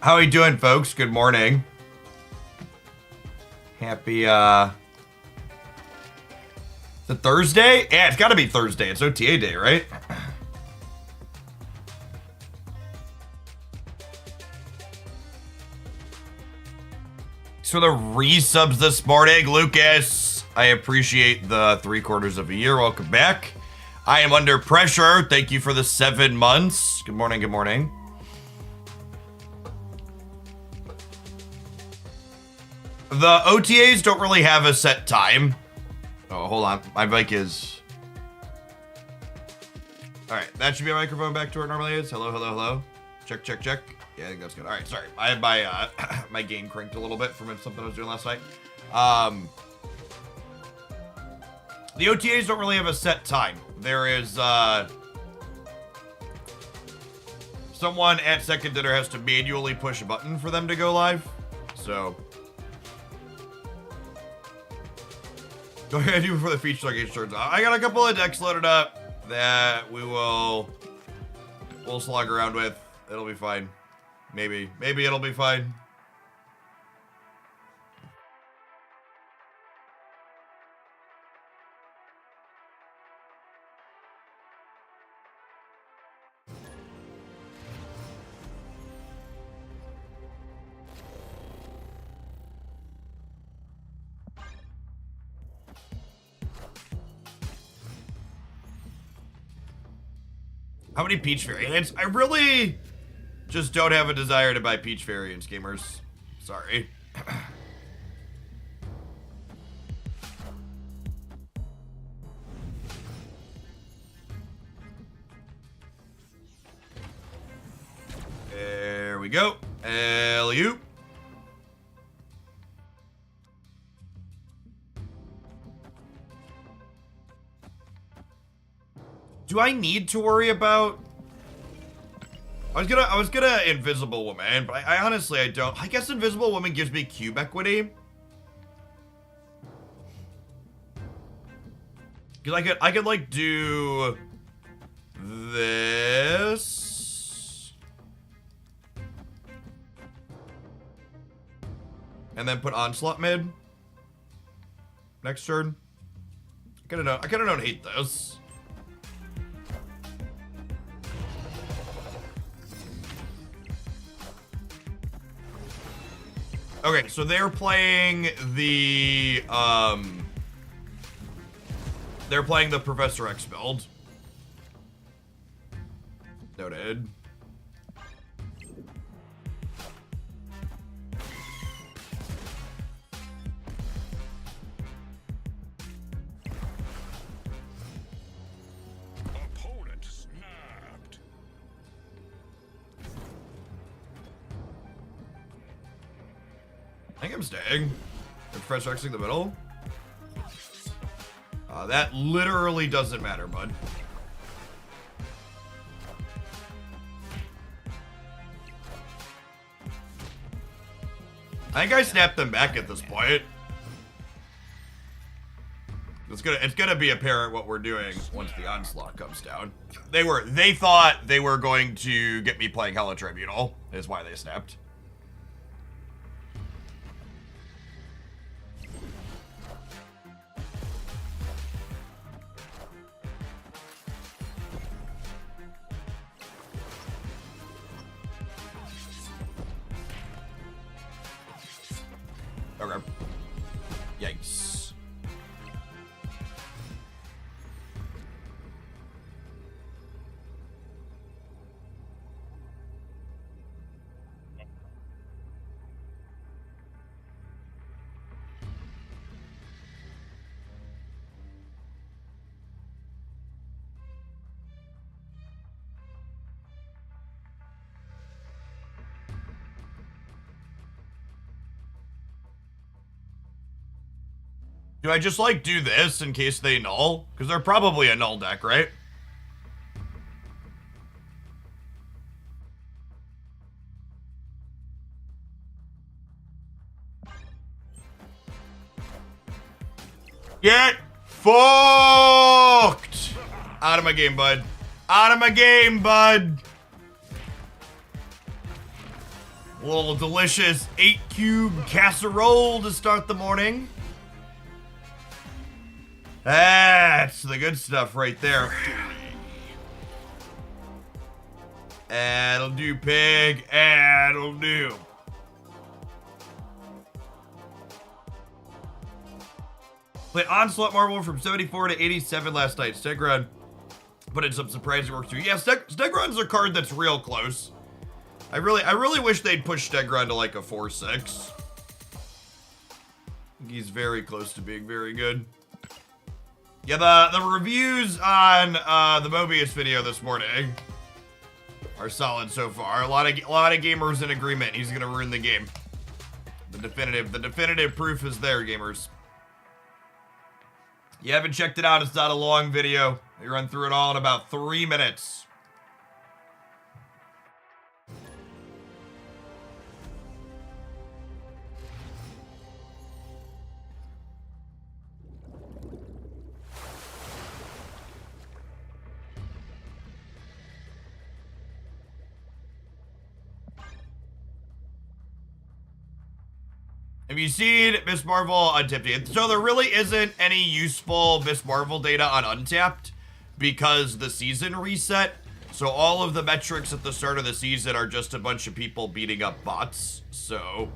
How are you doing, folks? Good morning. Happy, Is it Thursday? Yeah, it's gotta be Thursday. It's OTA day, right? Thanks for the resubs this morning, Lucas. I appreciate the 3/4 of a year. Welcome back. I am under pressure. Thank you for the 7 months. Good morning, good morning. The OTAs don't really have a set time. Oh, hold on. My mic is... Alright, that should be a microphone back to where it normally is. Hello, hello, hello. Check, check, check. Yeah, I think that's good. Alright, sorry. I had my, my gain cranked a little bit from something I was doing last night. The OTAs don't really have a set time. There is, someone at Second Dinner has to manually push a button for them to go live. So... What are you gonna do before the feature luggage turns off? I got a couple of decks loaded up that we'll slog around with. It'll be fine. Maybe it'll be fine. How many Peach variants? I really just don't have a desire to buy Peach variants, gamers. Sorry. There we go. Alley-oop. Do I need to worry about... I was gonna Invisible Woman, but I honestly, I don't. I guess Invisible Woman gives me cube equity. Cause I could like do this. And then put Onslaught mid. Next turn. I kinda don't hate this. Okay, so they're playing the Professor X build. Noted. Opponent snapped. I think I'm staying. Fresh Xing the middle. That literally doesn't matter, bud. I think I snapped them back at this point. It's gonna be apparent what we're doing once the onslaught comes down. They thought they were going to get me playing Hella Tribunal, is why they snapped. Okay. Yikes. Do I just, like, do this in case they null? Because they're probably a null deck, right? Get fucked! Out of my game, bud. Out of my game, bud! A little delicious 8-cube casserole to start the morning. That's the good stuff right there. That'll do, pig. That'll do. Played Onslaught Marvel from 74 to 87 last night. Stegron put in some surprising work too. Yeah, Stegron's a card that's real close. I really wish they'd push Stegron to like a 4-6. He's very close to being very good. Yeah, the reviews on the Mobius video this morning are solid so far. A lot of gamers in agreement. He's gonna ruin the game. The definitive proof is there, gamers. You haven't checked it out, it's not a long video. We run through it all in about 3 minutes. Have you seen Miss Marvel Untapped? So there really isn't any useful Miss Marvel data on Untapped because the season reset. So all of the metrics at the start of the season are just a bunch of people beating up bots. So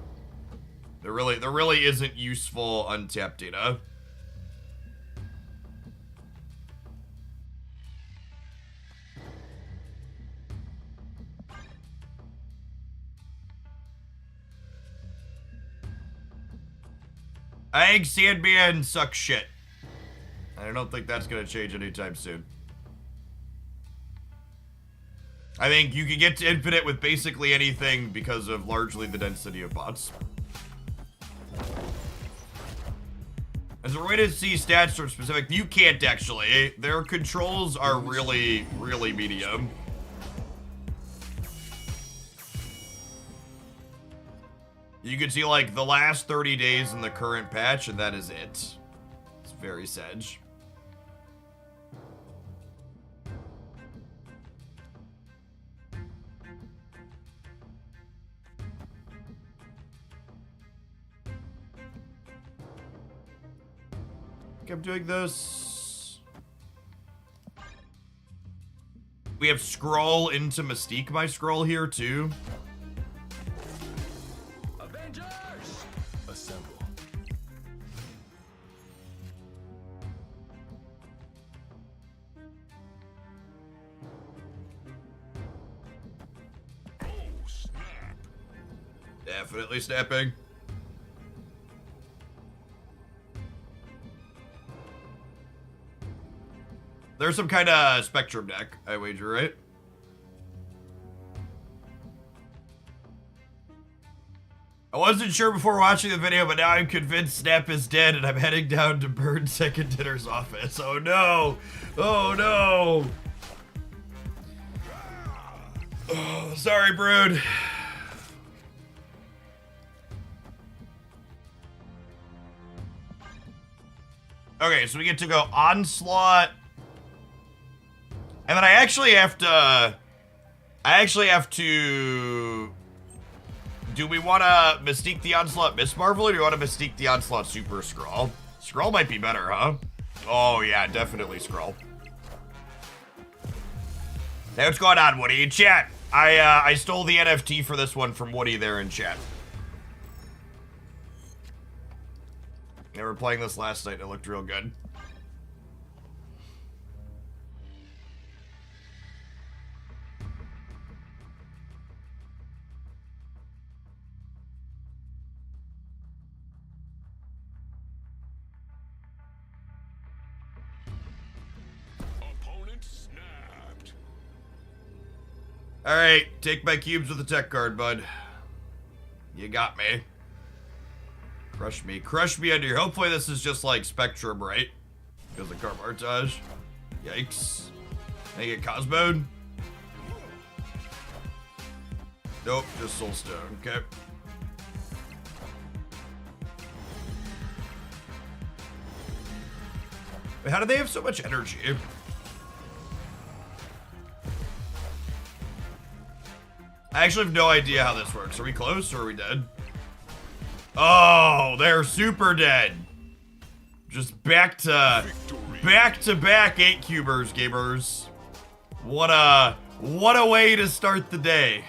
there really isn't useful Untapped data. I think Sandman sucks shit. I don't think that's gonna change anytime soon. I think you can get to infinite with basically anything because of largely the density of bots. As a way to see stats from specific, you can't actually. Their controls are really, really medium. You can see like the last 30 days in the current patch, and that is it. It's very sedge. I'm doing this. We have scroll into Mystique my scroll here too. Definitely snapping. There's some kind of Spectrum deck, I wager, right? I wasn't sure before watching the video, but now I'm convinced Snap is dead and I'm heading down to Burn Second Dinner's office. Oh no! Oh no! Oh, sorry, Brood. Okay, so we get to go Onslaught. And then I actually have to... Do we want to Mystique the Onslaught Miss Marvel, or do we want to Mystique the Onslaught Super Skrull? Skrull might be better, huh? Oh yeah, definitely Skrull. Hey, what's going on, Woody? In chat, I stole the NFT for this one from Woody there in chat. They were playing this last night and it looked real good. Opponent snapped. All right, take my cubes with a tech card, bud. You got me. Crush me under here. Hopefully this is just like Spectrum, right? Because of Carmartage. Yikes. Can I get Cosmode? Nope, just Soulstone. Okay. Wait, how do they have so much energy? I actually have no idea how this works. Are we close or are we dead? Oh, they're super dead. Just back to back 8-cubers, gamers. What a way to start the day.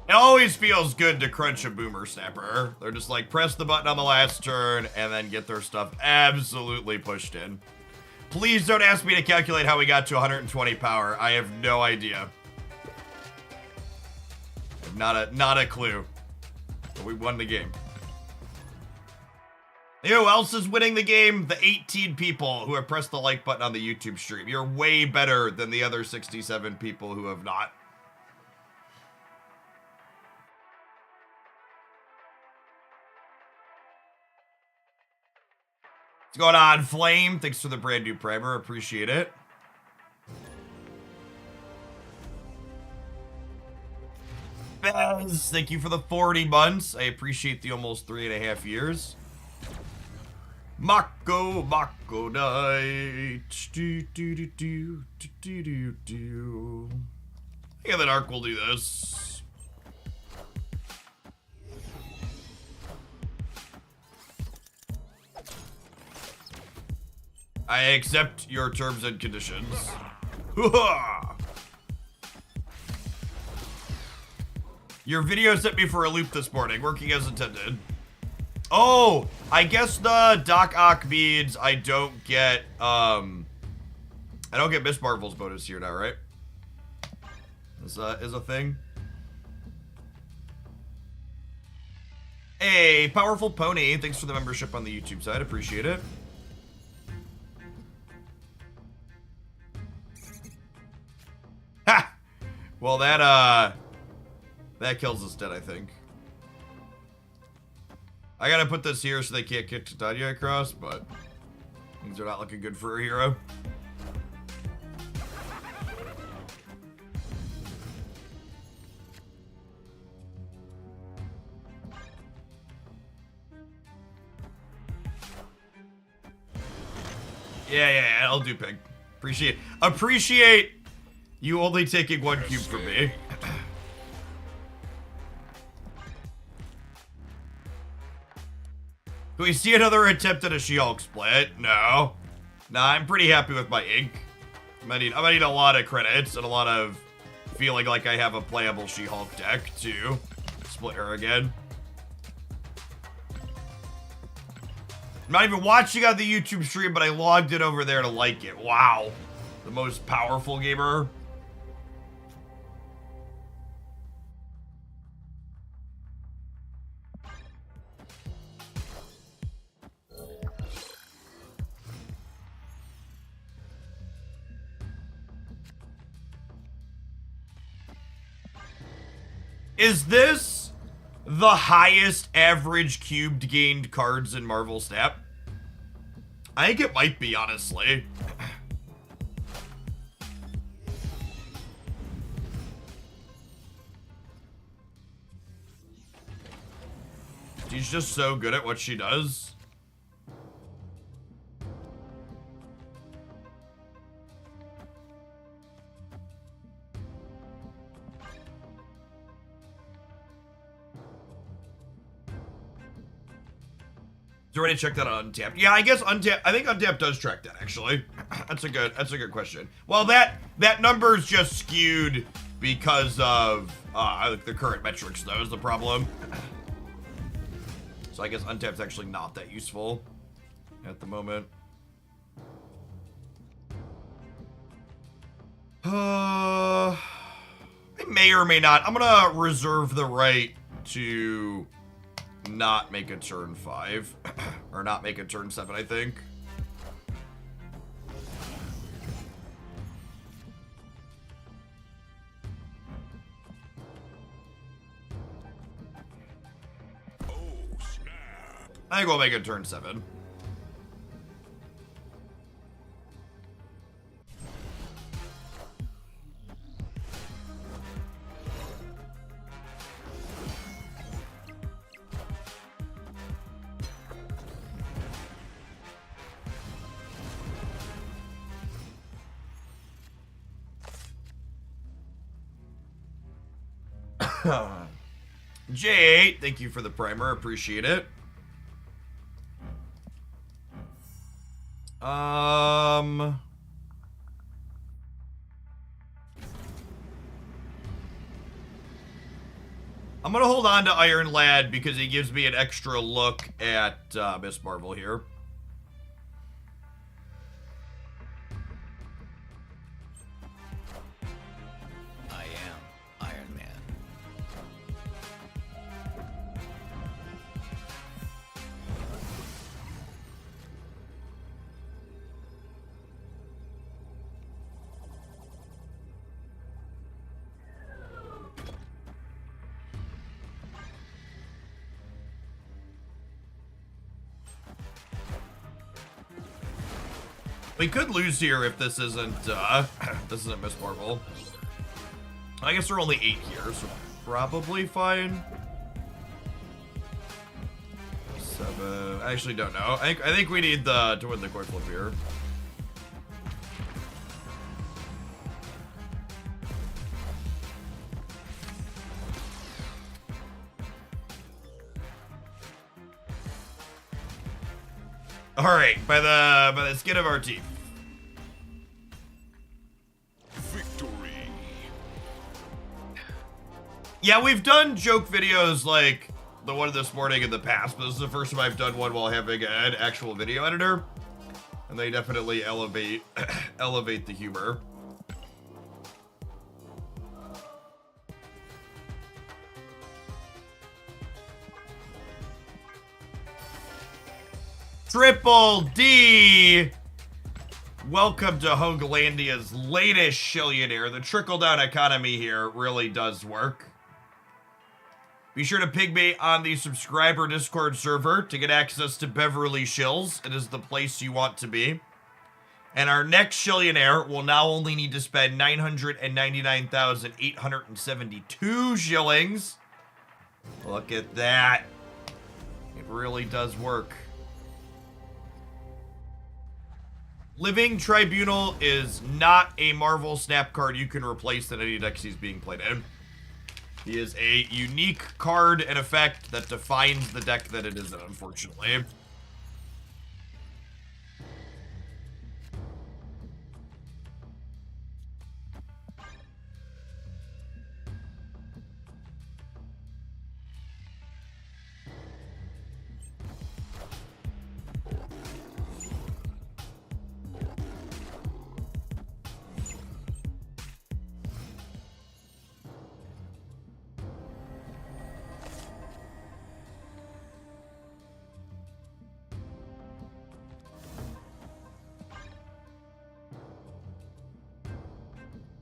It always feels good to crunch a boomer snapper. They're just like, press the button on the last turn and then get their stuff absolutely pushed in. Please don't ask me to calculate how we got to 120 power. I have no idea. Not a clue. But we won the game. You know who else is winning the game? The 18 people who have pressed the like button on the YouTube stream. You're way better than the other 67 people who have not. What's going on, Flame? Thanks for the brand new primer. Appreciate it. Bez, thank you for the 40 months. I appreciate the almost 3.5 years. Mako night. Do, do, do, do, do, do, do, do. Yeah, that Arc will do this. I accept your terms and conditions. Your video sent me for a loop this morning, working as intended. Oh, I guess the Doc Ock means I don't get Miss Marvel's bonus here now, right? Is a thing. Hey, Powerful Pony, thanks for the membership on the YouTube side, appreciate it. Ha! Well, that kills us dead, I think. I gotta put this here so they can't kick Titania across, but things are not looking good for a hero. Yeah, I'll do pig. Appreciate you only taking 1 cube from me. Do we see another attempt at a She-Hulk split? No. Nah, I'm pretty happy with my ink. I'm gonna need a lot of credits and a lot of feeling like I have a playable She-Hulk deck to split her again. I'm not even watching on the YouTube stream, but I logged it over there to like it. Wow. The most powerful gamer. Is this the highest average cubed gained cards in Marvel Snap? I think it might be, honestly. She's just so good at what she does. Already checked that on Untapped. Yeah, I guess Untapped. I think Untapped does track that actually. That's a good question. Well, that number's just skewed because of the current metrics. That was the problem. So I guess Untapped's actually not that useful at the moment. I may or may not. I'm gonna reserve the right to not make a turn 5 or not make a turn 7, I think. Oh, snap. I think we'll make a turn 7. J8, thank you for the primer. Appreciate it. I'm gonna hold on to Iron Lad because he gives me an extra look at Miss Marvel here. I am Iron Man. We could lose here if this isn't Miss Marvel. I guess there are only 8 here, so probably fine. 7. I actually don't know. I think we need to win the coin flip here. All right, by the skin of our teeth. Victory. Yeah, we've done joke videos like the one this morning in the past, but this is the first time I've done one while having an actual video editor, and they definitely elevate the humor. Triple D! Welcome to Hogelandia's latest shillionaire. The trickle-down economy here really does work. Be sure to ping me on the subscriber Discord server to get access to Beverly Shills. It is the place you want to be. And our next shillionaire will now only need to spend 999,872 shillings. Look at that. It really does work. Living Tribunal is not a Marvel Snap card you can replace in any deck he's being played in. He is a unique card and effect that defines the deck that it is in, unfortunately.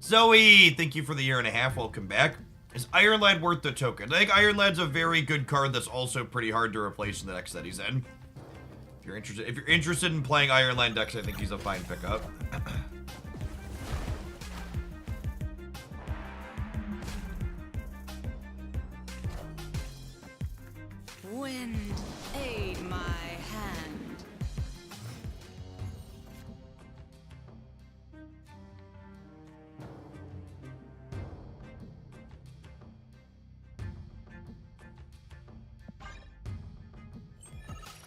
Zoe, thank you for the 1.5 years. Welcome back. Is Iron Lad worth the token? I think Iron Lad's a very good card that's also pretty hard to replace in the decks that he's in. If you're interested in playing Iron Lad decks, I think he's a fine pickup. Wind, aid my hand.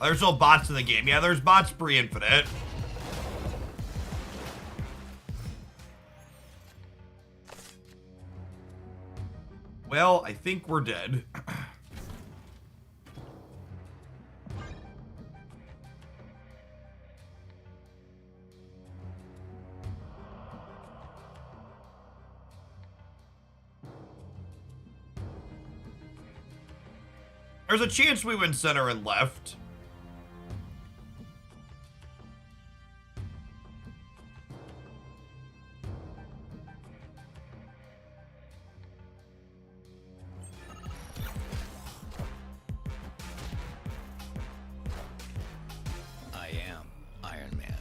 There's no bots in the game. Yeah, there's bots pre-infinite. Well, I think we're dead. There's a chance we win center and left. I am Iron Man.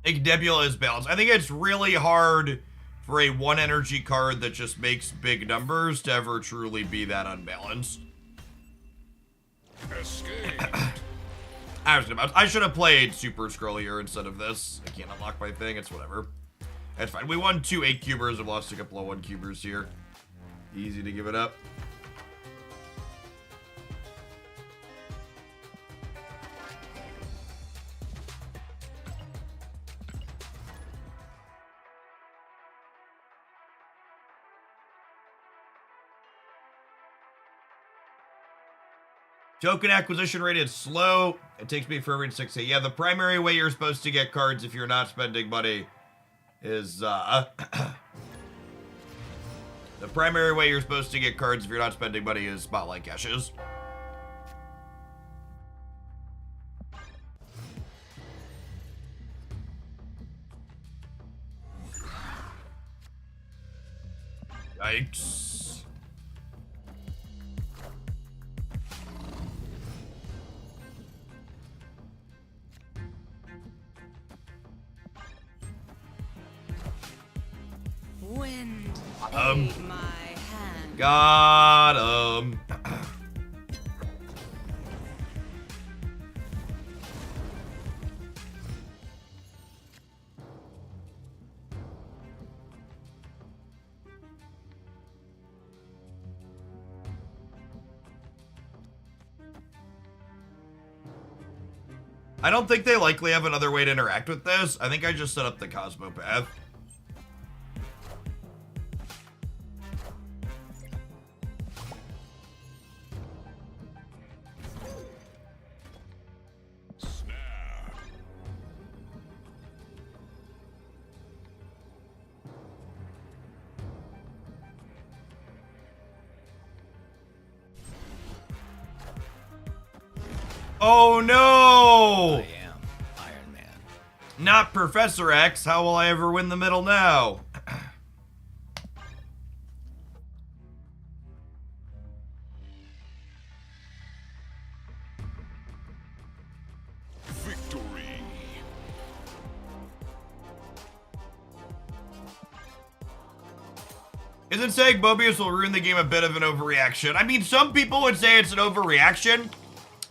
think Nebula is balanced. I think it's really hard for a 1 energy card that just makes big numbers to ever truly be that unbalanced. Escape. I should have played Super Scroll here instead of this. I can't unlock my thing. It's whatever. That's fine. We won 2 8-cubers and lost a couple of 1-cubers here. Easy to give it up. Token acquisition rate is slow. It takes me forever to 6. Yeah, the primary way you're supposed to get cards if you're not spending money is, the primary way you're supposed to get cards if you're not spending money is spotlight caches. Yikes. Wind ate my hand. Got him. I don't think they likely have another way to interact with this. I think I just set up the Cosmo path. Oh no! I am Iron Man. Not Professor X. How will I ever win the middle now? Victory. Isn't saying Mobius will ruin the game a bit of an overreaction? I mean, some people would say it's an overreaction,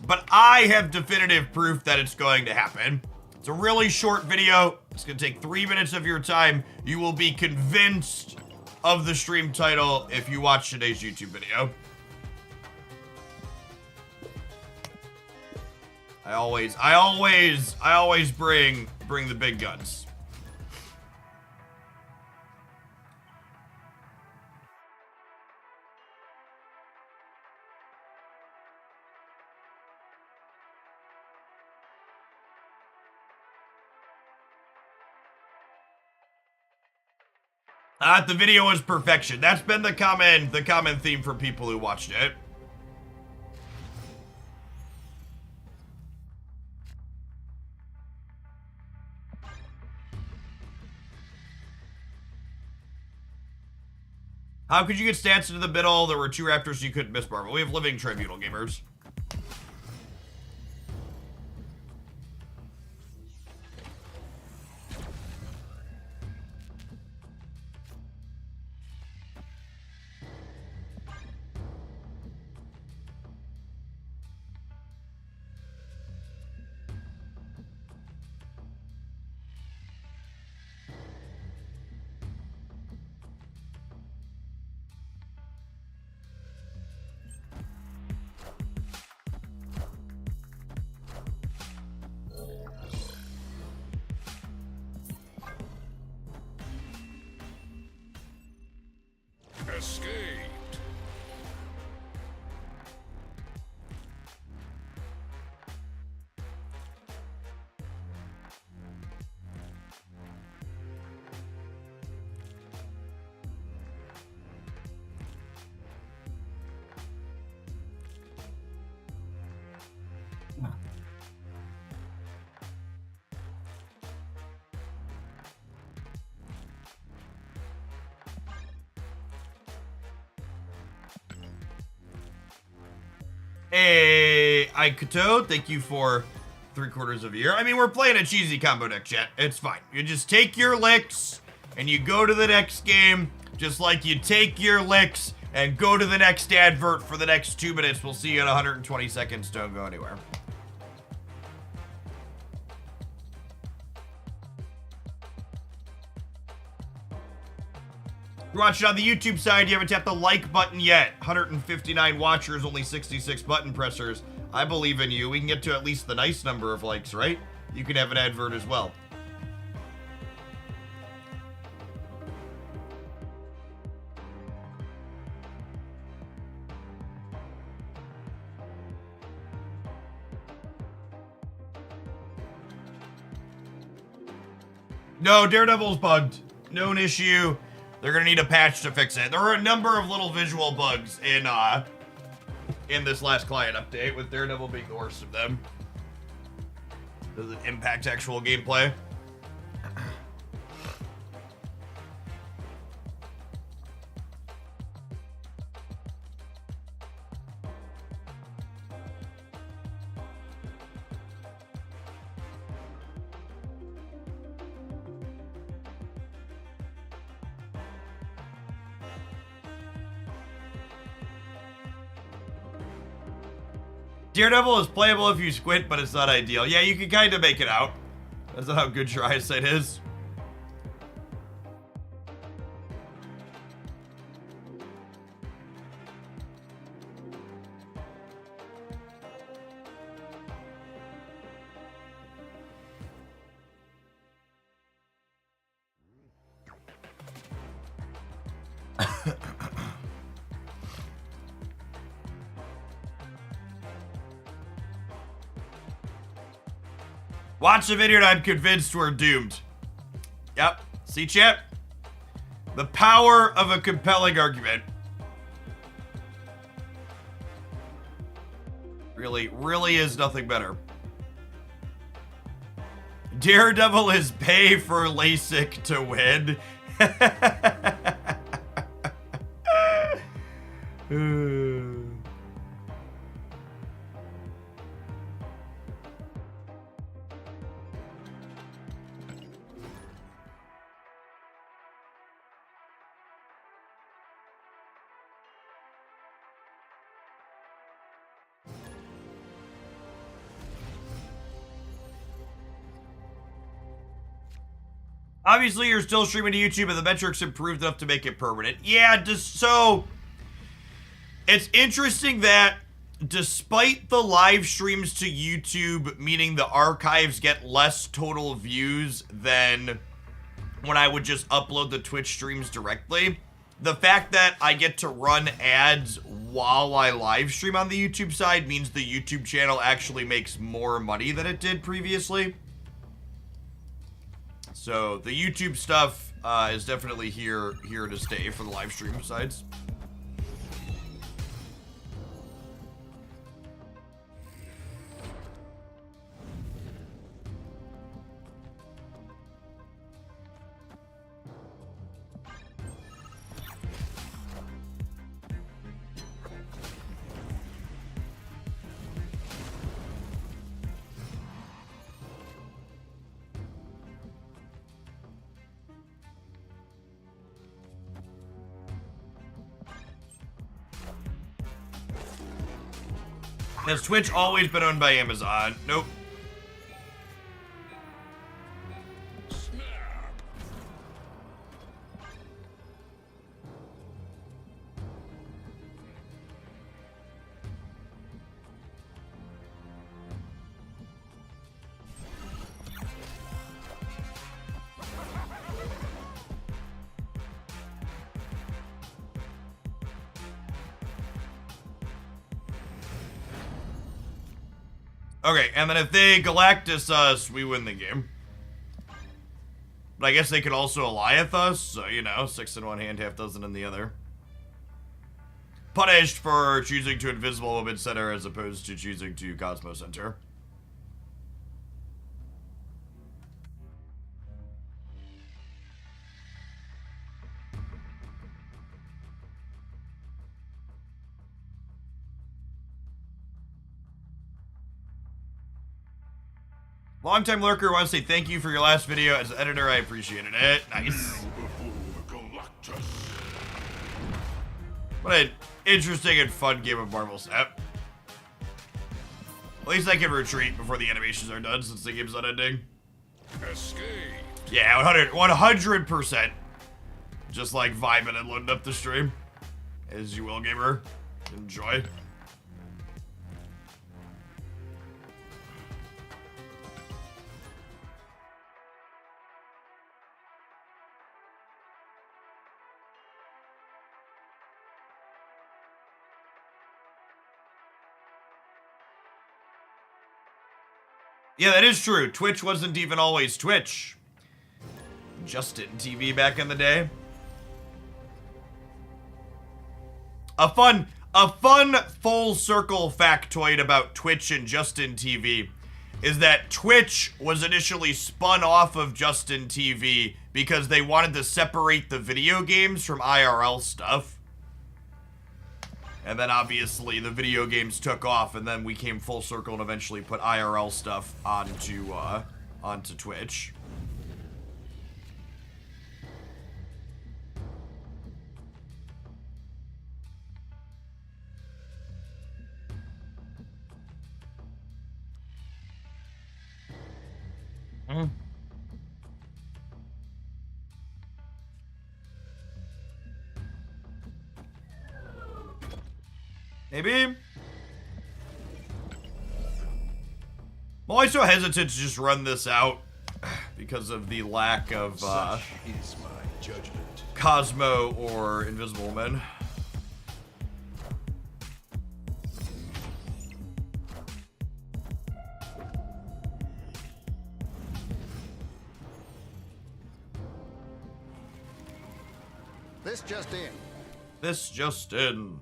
but I have definitive proof that it's going to happen. It's a really short video. It's going to take 3 minutes of your time. You will be convinced of the stream title if you watch today's YouTube video. I always bring the big guns. The video was perfection. That's been the common theme for people who watched it. How could you get stats into the middle? There were 2 raptors, so you couldn't miss Marvel. We have living tribunal gamers. Escaped. Hey, Aikuto, thank you for 3/4 of a year. I mean, we're playing a cheesy combo deck, chat. It's fine. You just take your licks and you go to the next game, just like you take your licks and go to the next advert for the next 2 minutes. We'll see you in 120 seconds. Don't go anywhere. You're watching on the YouTube side, you haven't tapped the like button yet. 159 watchers, only 66 button pressers. I believe in you. We can get to at least the nice number of likes, right? You can have an advert as well. No, Daredevil's bugged. Known issue. They're gonna need a patch to fix it. There were a number of little visual bugs in this last client update, with Daredevil being the worst of them. Does it impact actual gameplay? Daredevil is playable if you squint, but it's not ideal. Yeah, you can kind of make it out. That's not how good your eyesight is. Watch the video and I'm convinced we're doomed. Yep. See, chat? The power of a compelling argument. Really is nothing better. Daredevil is pay for LASIK to win. Obviously, you're still streaming to YouTube, and the metrics improved enough to make it permanent. Yeah, so it's interesting that despite the live streams to YouTube, meaning the archives get less total views than when I would just upload the Twitch streams directly, the fact that I get to run ads while I live stream on the YouTube side means the YouTube channel actually makes more money than it did previously. So the YouTube stuff is definitely here to stay for the live stream sides. Has Twitch always been owned by Amazon? Nope. Okay, and then if they Galactus us, we win the game. But I guess they could also Alliath us, so, you know, 6 in one hand, half dozen in the other. Punished for choosing to Invisible Woman Center as opposed to choosing to Cosmo Center. Longtime lurker, wants to say thank you for your last video. As editor, I appreciated it. Nice. What an interesting and fun game of Marvel Snap. At least I can retreat before the animations are done since the game's not ending. Escape. Yeah, 100%. Just like vibing and loading up the stream. As you will, gamer. Enjoy. Yeah, that is true. Twitch wasn't even always Twitch. Justin TV back in the day. A fun full circle factoid about Twitch and Justin TV is that Twitch was initially spun off of Justin TV because they wanted to separate the video games from IRL stuff. And then obviously the video games took off, and then we came full circle and eventually put IRL stuff onto Twitch. Maybe? I'm always so hesitant to just run this out because of the lack of Such is my judgment. Cosmo or Invisible Men. This just in. This just in.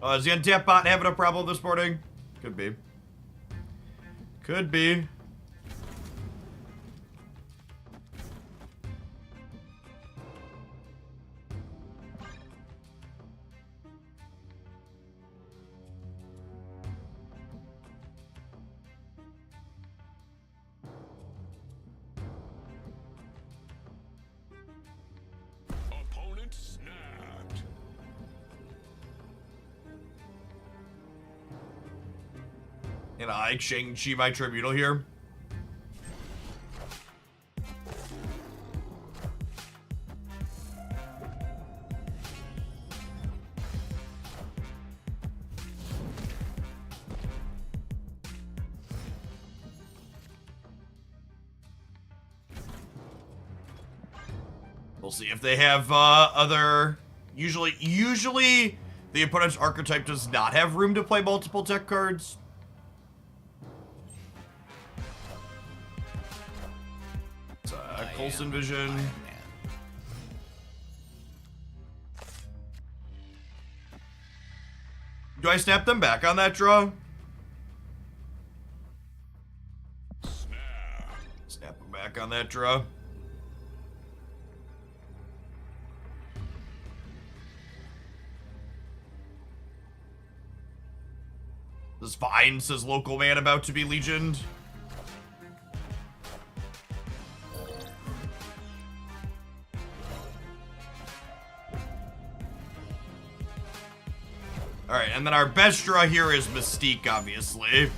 Is the untap bot having a problem this morning? Could be. Could be. Opponent snapped. And I, Shang-Chi, my tribunal here. We'll see if they have other... Usually the opponent's archetype does not have room to play multiple tech cards. Coulson Vision. Iron Man. Do I snap them back on that draw? Snap them back on that draw. This is fine, says local man about to be legioned. Alright, and then our best draw here is Mystique, obviously.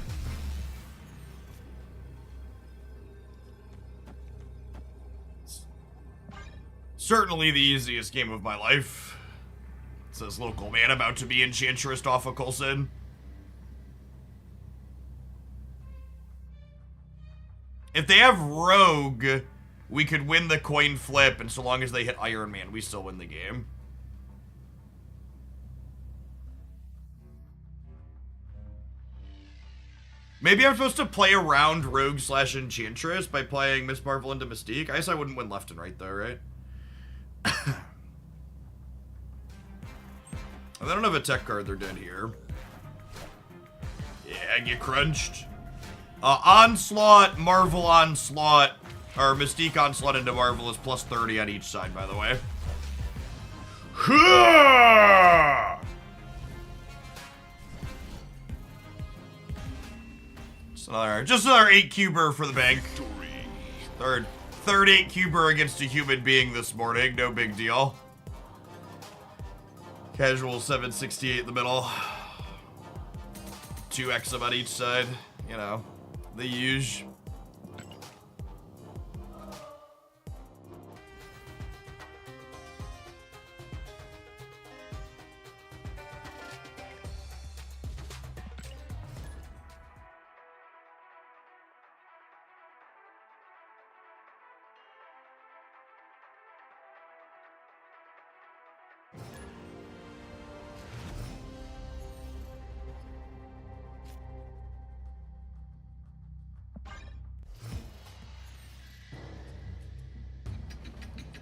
Certainly the easiest game of my life. It says local man about to be Enchantress off of Coulson. If they have Rogue, we could win the coin flip, and so long as they hit Iron Man, we still win the game. Maybe I'm supposed to play around Rogue / Enchantress by playing Miss Marvel into Mystique. I guess I wouldn't win left and right, though, right? I don't have a tech card they're dead here. Yeah, get crunched. Onslaught, Marvel Onslaught, or Mystique Onslaught into Marvel is plus 30 on each side, by the way. Just another 8-cuber for the bank. Third 8-cuber against a human being this morning. No big deal. Casual 768 in the middle. 2x on each side. You know, the usual.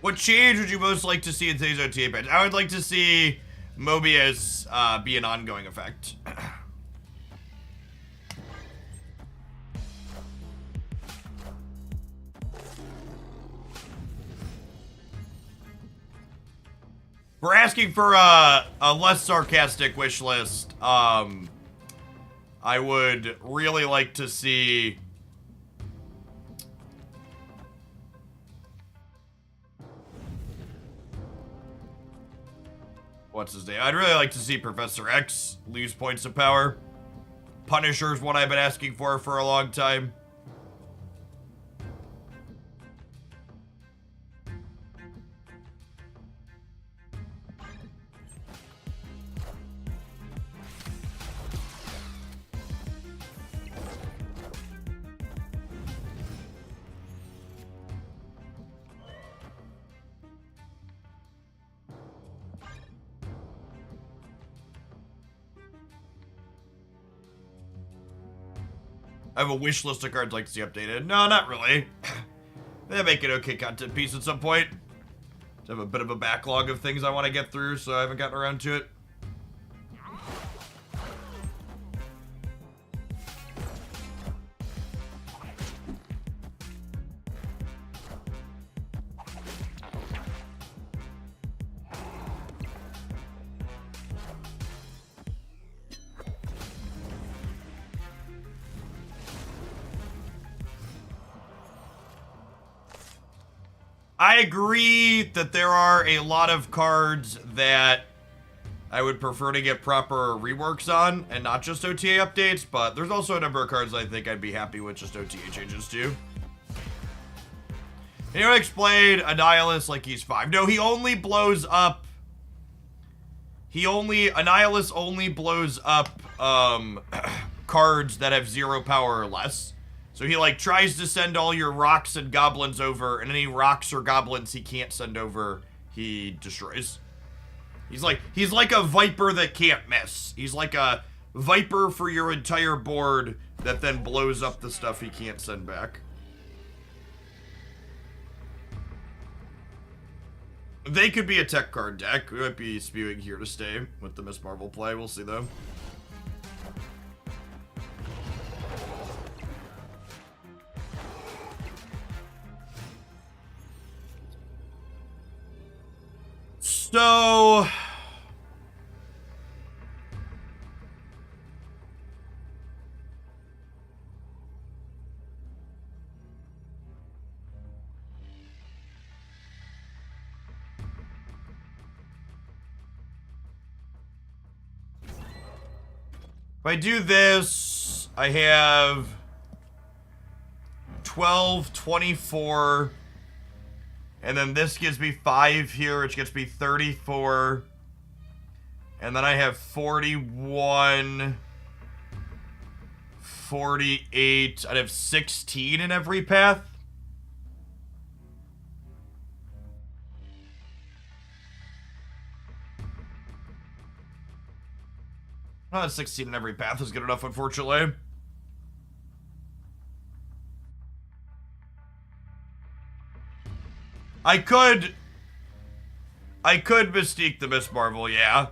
What change would you most like to see in today's OTA patch? I would like to see Mobius be an ongoing effect. We're asking for a less sarcastic wish list. I would really like to see... What's his name? I'd really like to see Professor X lose points of power. Punisher's one I've been asking for a long time. I have a wish list of cards I'd like to see updated. No, not really. They make an okay content piece at some point. I have a bit of a backlog of things I want to get through, so I haven't gotten around to it. I agree that there are a lot of cards that I would prefer to get proper reworks on, and not just OTA updates, but there's also a number of cards I think I'd be happy with just OTA changes too. Anyone explain Annihilus like he's 5? No, he only blows up... Annihilus only blows up, cards that have 0 power or less. So he, like, tries to send all your rocks and goblins over, and any rocks or goblins he can't send over, he destroys. He's like a Viper that can't miss. He's like a Viper for your entire board that then blows up the stuff he can't send back. They could be a tech card deck. We might be spewing here to stay with the Miss Marvel play. We'll see, though. So... if I do this, I have 12, 24... and then this gives me 5 here, which gets me 34. And then I have 41, 48. I'd have 16 in every path. Not 16 in every path is good enough, unfortunately. I could Mystique the Miss Marvel, yeah.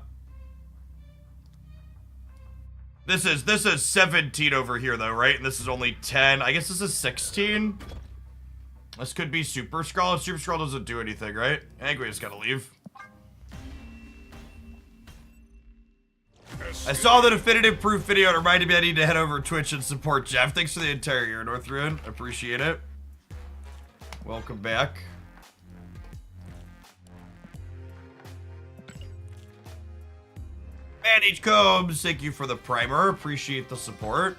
This is 17 over here though, right? And this is only 10. I guess this is 16. This could be Super Skrull. Super Skrull doesn't do anything, right? I think we just gotta leave. I saw the definitive proof video. It reminded me I need to head over to Twitch and support Jeff. Thanks for the entire year, Northrun. Appreciate it. Welcome back. Manage Combs, thank you for the primer. Appreciate the support.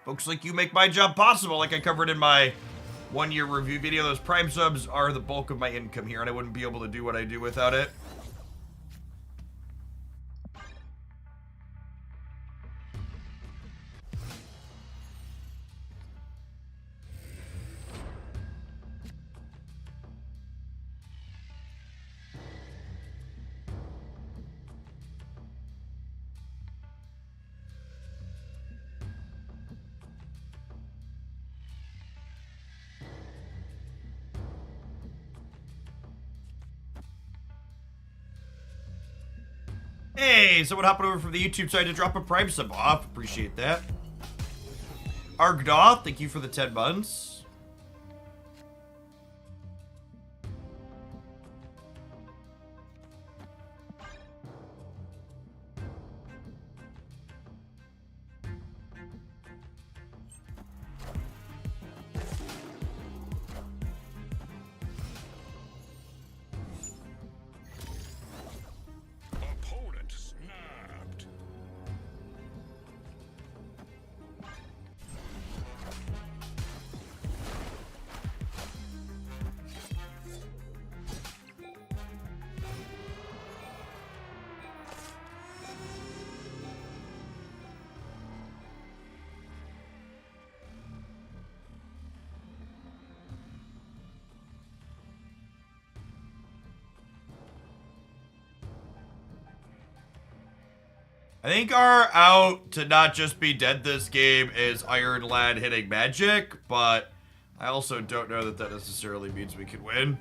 Folks like you make my job possible, like I covered in my 1-year review video. Those Prime subs are the bulk of my income here, and I wouldn't be able to do what I do without it. Hey, someone hopping over from the YouTube side to drop a Prime sub off. Appreciate that. Argdaw, thank you for the 10 months. Opponent snapped. I think our out to not just be dead this game is Iron Lad hitting magic, but I also don't know that that necessarily means we can win.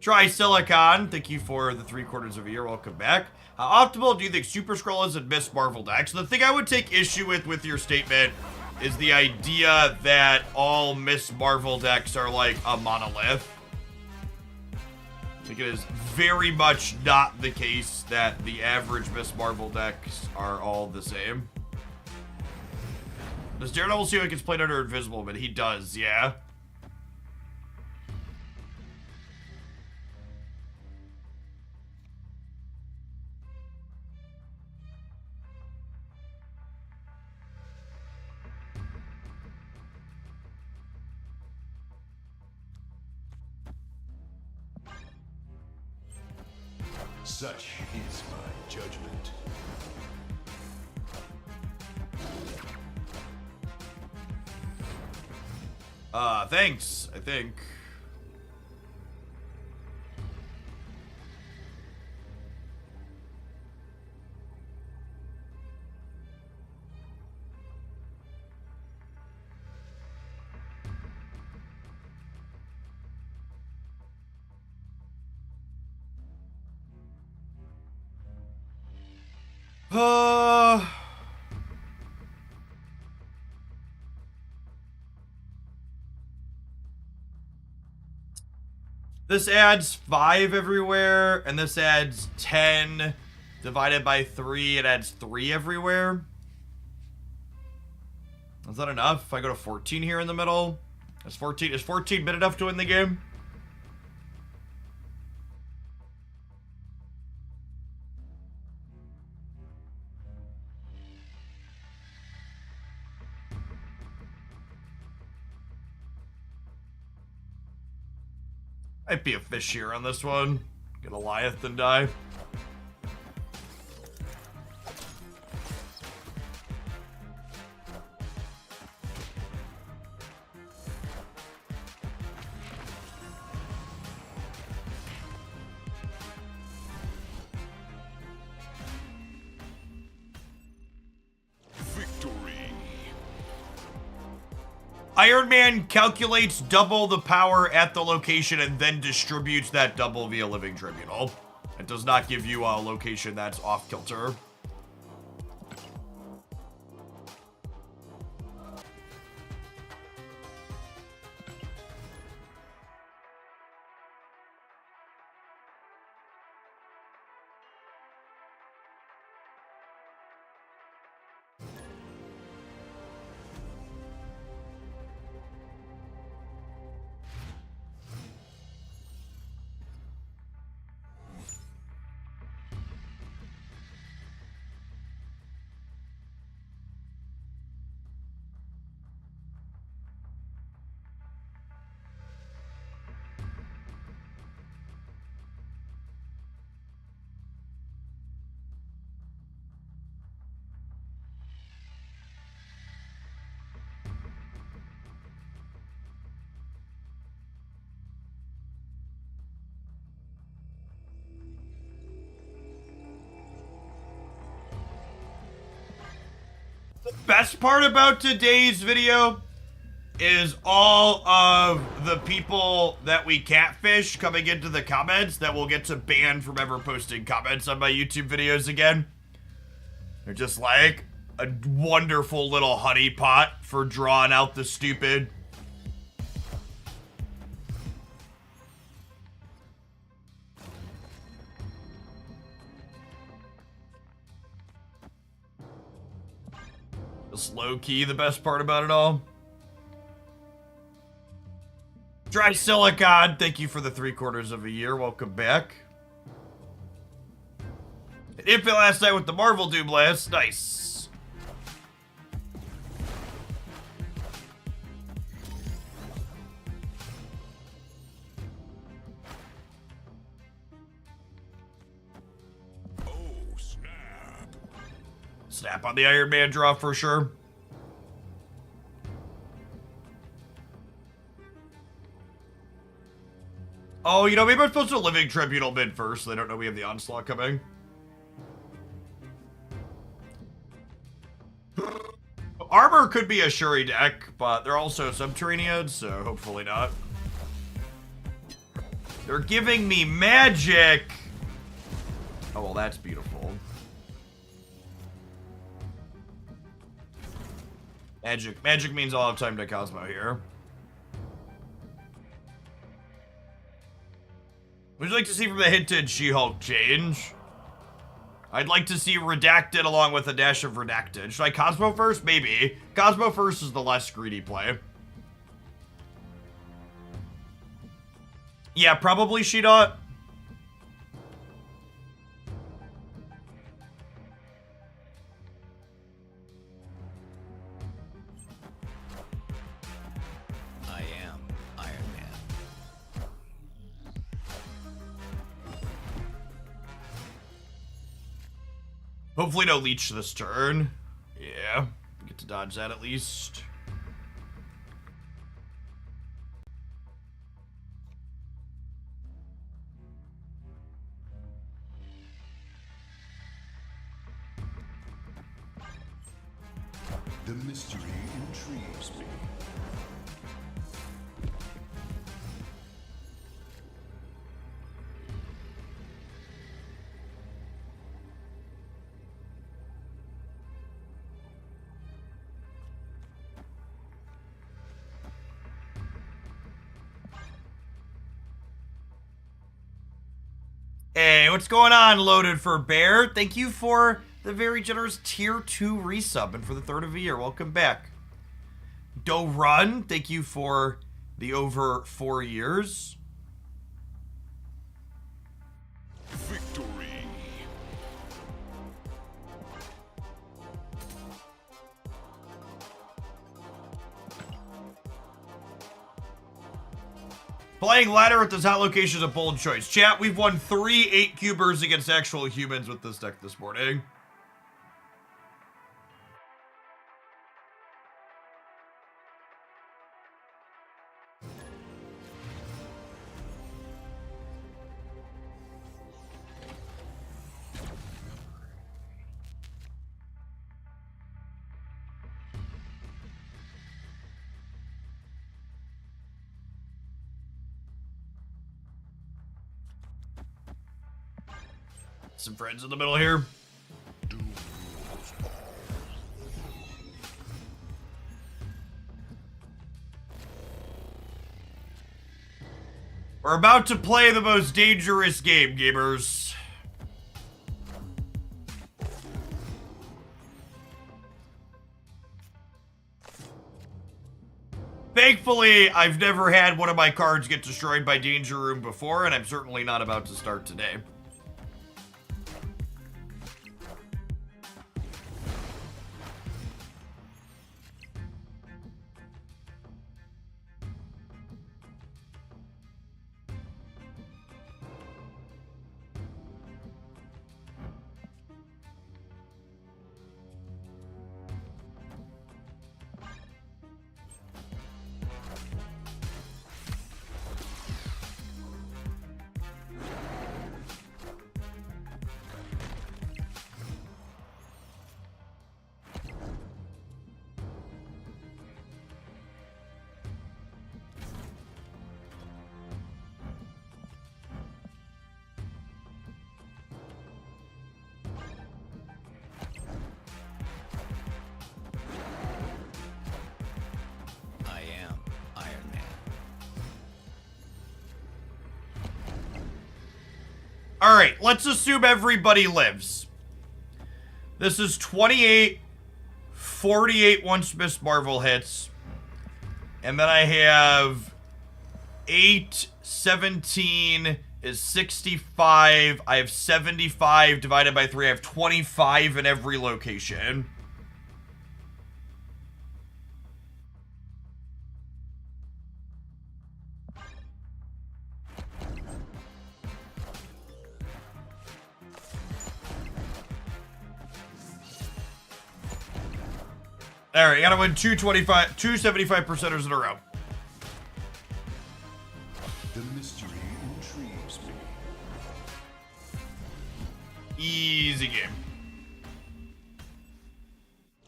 Try Silicon, thank you for the 3/4 of a year. Welcome back. How optimal do you think Super Skrull is in Miss Marvel decks? The thing I would take issue with your statement is the idea that all Miss Marvel decks are like a monolith. I think it is very much not the case that the average Miss Marvel decks are all the same. Does Daredevil see how he gets played under Invisible? But he does, yeah. Such is my judgment. Thanks, I think. This adds 5 everywhere, and this adds 10 divided by 3. It adds 3 everywhere. Is that enough? If I go to 14 here in the middle, is 14 bit enough to win the game? Might be a fish here on this one. Get a Leviathan die. Victory. Iron Man calculates double the power at the location and then distributes that double via Living Tribunal. It does not give you a location that's off kilter. Best part about today's video is all of the people that we catfish coming into the comments that will get to ban from ever posting comments on my YouTube videos again. They're just like a wonderful little honeypot for drawing out the stupid. Just low-key the best part about it all. Dry Silicon, thank you for the 3/4 of a year. Welcome back. Infant last night with the Marvel Doom Blast. Nice. Oh, snap. Snap on the Iron Man draw for sure. Oh, you know, maybe I'm supposed to Living Tribunal mid first, so they don't know we have the Onslaught coming. Armor could be a Shuri deck, but they're also Subterraneans, so hopefully not. They're giving me magic! Oh, well, that's beautiful. Magic. Magic means I'll have time to Cosmo here. Would you like to see from the hinted She-Hulk change? I'd like to see Redacted along with a dash of Redacted. Should I Cosmo first? Maybe. Cosmo first is the less greedy play. Yeah, probably She-Dot. I am Iron Man. Hopefully no leech this turn. Yeah, get to dodge that at least. The mystery intrigues me. Hey, what's going on, Loaded for Bear? Thank you for the very generous tier 2 resub and for the 3rd of a year. Welcome back. Do Run, thank you for the over 4 years. Victory. Playing ladder at this hot location is a bold choice. Chat, we've won 3 8-cubers against actual humans with this deck this morning. Some friends in the middle here. We're about to play the most dangerous game, gamers. Thankfully, I've never had one of my cards get destroyed by Danger Room before, and I'm certainly not about to start today. I am Iron Man. Alright, let's assume everybody lives. This is 28, 48 once Miss Marvel hits. And then I have 8, 17 is 65. I have 75 divided by 3. I have 25 in every location. All right, you gotta win 275%ers in a row. The mystery intrigues me. Easy game.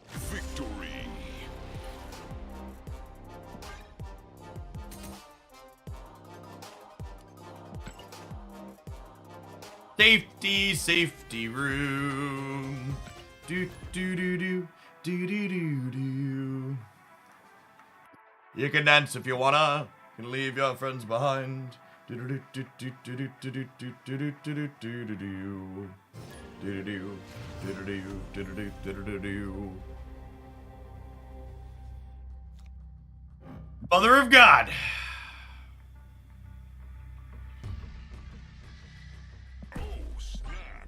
Victory. Safety room. Do do do do do do do do. You can dance if you wanna. You can leave your friends behind. Do do do do do do do do do do do do do do do. Do do do do do do do do do do. Mother of God. Oh, snap.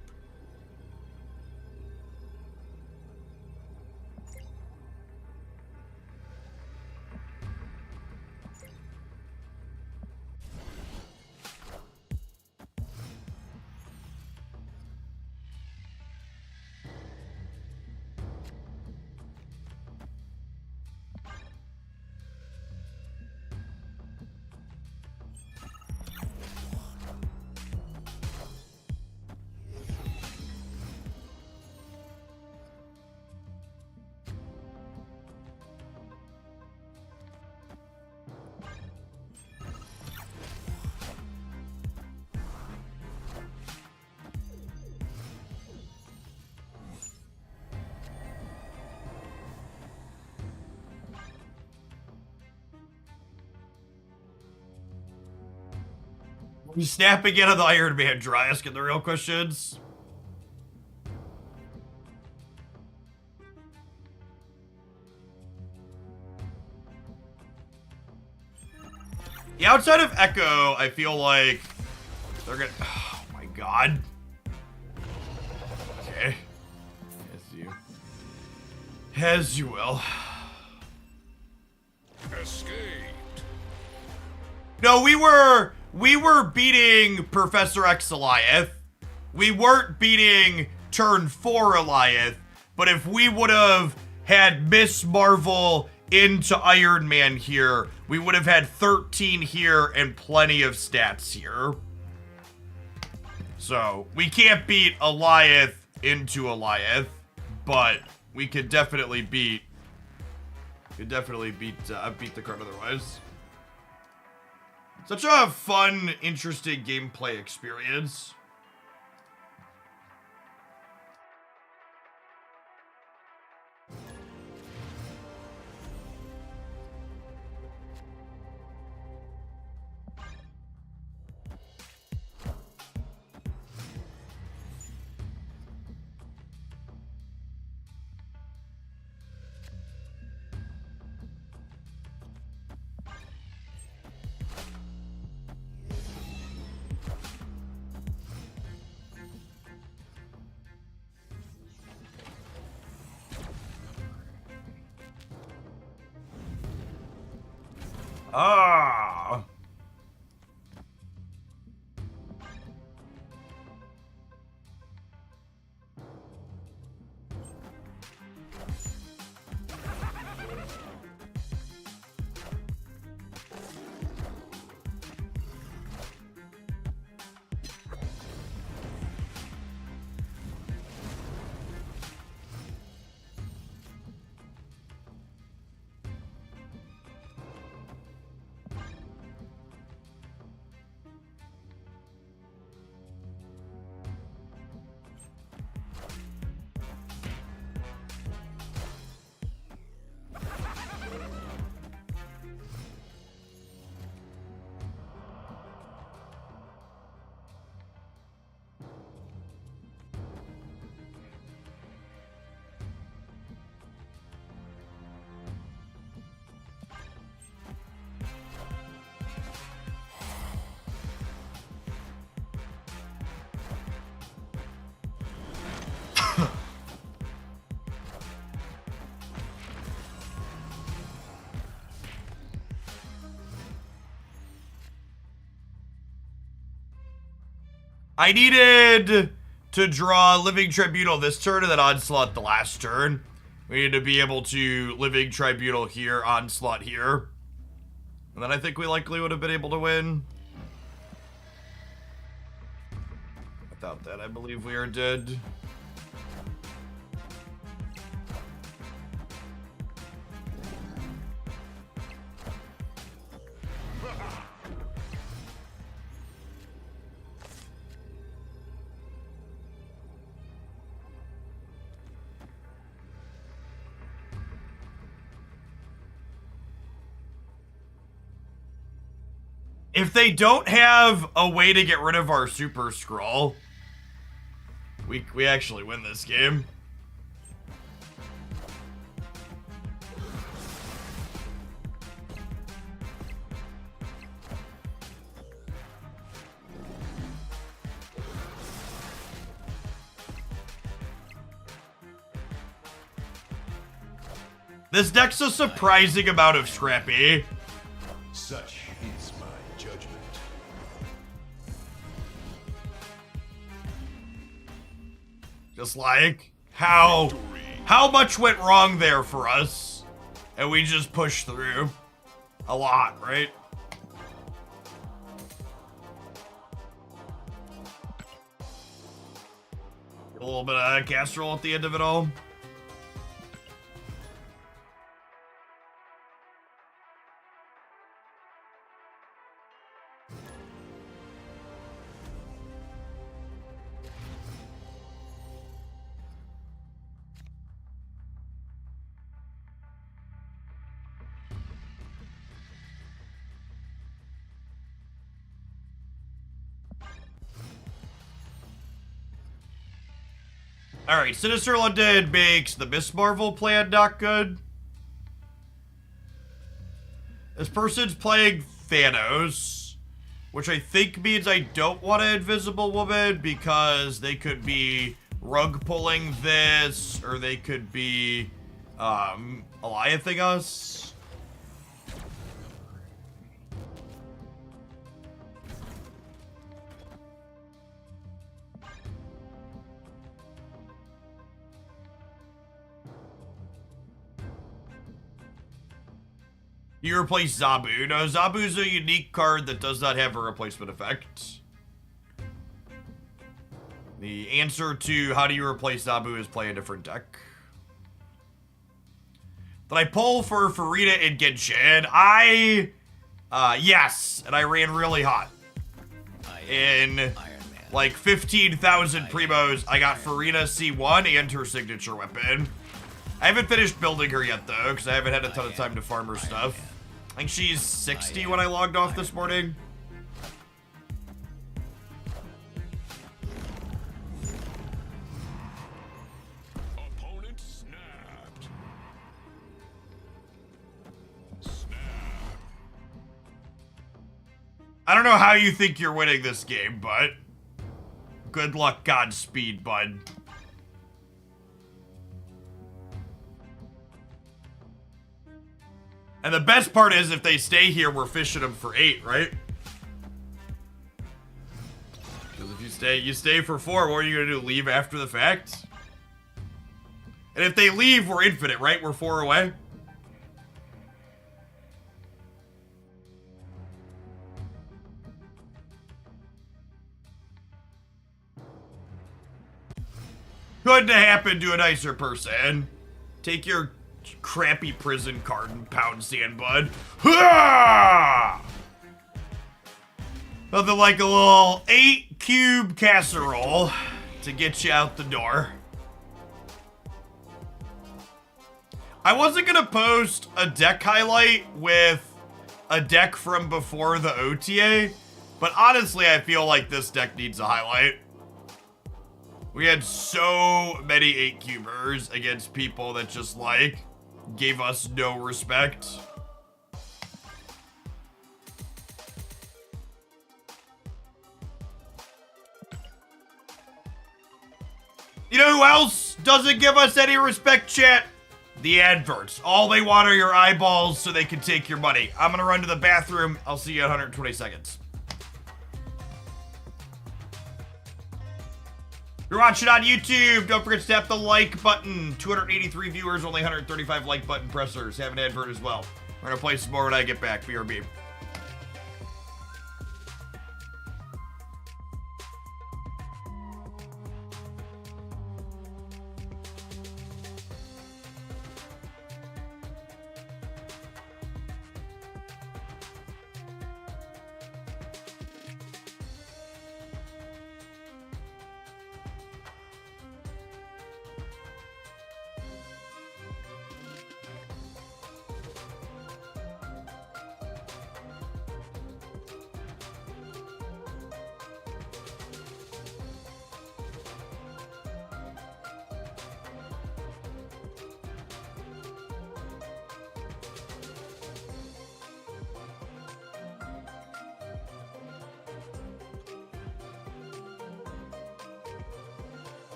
We snap again on the Iron Man draw, asking the real questions. Yeah, outside of Echo, I feel like they're gonna. Oh my god. Okay. As you will. Escaped. No, we were beating Professor X Eliath. We weren't beating Turn 4 Eliath. But if we would have had Miss Marvel into Iron Man here, we would have had 13 here and plenty of stats here. So, we can't beat Eliath into Eliath, but we could definitely beat beat the card otherwise. Such a fun, interesting gameplay experience. Ah. I needed to draw Living Tribunal this turn and then Onslaught the last turn. We need to be able to Living Tribunal here, Onslaught here. And then I think we likely would have been able to win. Without that, I believe we are dead. If they don't have a way to get rid of our Super Scroll, we actually win this game. This deck's a surprising amount of Scrappy. Such is my judgment. Just like how much went wrong there for us, and we just pushed through a lot, right? A little bit of casserole at the end of it all. Alright, Sinister London makes the Miss Marvel plan not good. This person's playing Thanos, which I think means I don't want an Invisible Woman because they could be rug pulling this, or they could be Eliathing us. You replace Zabu. No, Zabu's a unique card that does not have a replacement effect. The answer to how do you replace Zabu is play a different deck. Did I pull for Farida and Genshin? Yes, and I ran really hot. In like 15,000 primos, I got Farida C1 and her signature weapon. I haven't finished building her yet, though, because I haven't had a ton of time to farm her stuff. I think she's 60 when I logged off this morning. Opponent snapped. I don't know how you think you're winning this game, but good luck, Godspeed, bud. And the best part is if they stay here, we're fishing them for 8, right? Because if you stay for 4, what are you going to do? Leave after the fact? And if they leave, we're infinite, right? We're 4 away. Couldn't happen to a nicer person. Take your crappy prison card and pound sand, bud. Ha! Nothing like a little 8-cube casserole to get you out the door. I wasn't gonna post a deck highlight with a deck from before the OTA, but honestly, I feel like this deck needs a highlight. We had so many 8-cubers against people that just, like, gave us no respect. You know who else doesn't give us any respect, chat? The adverts. All they want are your eyeballs so they can take your money. I'm gonna run to the bathroom. I'll see you in 120 seconds. You're watching on YouTube. Don't forget to tap the like button. 283 viewers, only 135 like button pressers. Have an advert as well. We're gonna play some more when I get back. BRB.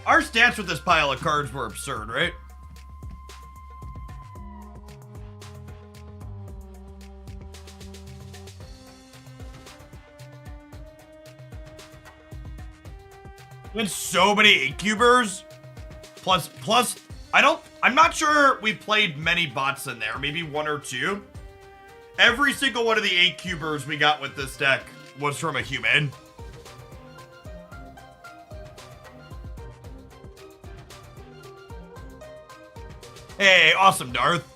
Our stats with this pile of cards were absurd, right? With so many 8-cubers. Plus, I'm not sure we played many bots in there. Maybe 1 or 2. Every single one of the 8-cubers we got with this deck was from a human. Hey, awesome, Darth.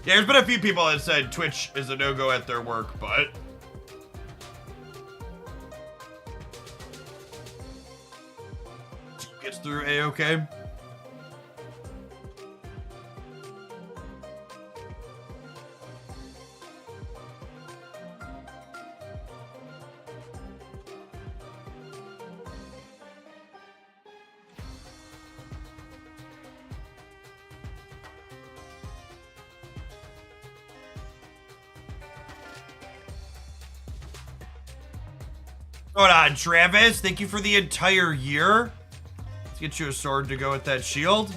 Yeah, there's been a few people that said Twitch is a no-go at their work, but... gets through A-okay. Hold on, Travis. Thank you for the entire year. Let's get you a sword to go with that shield.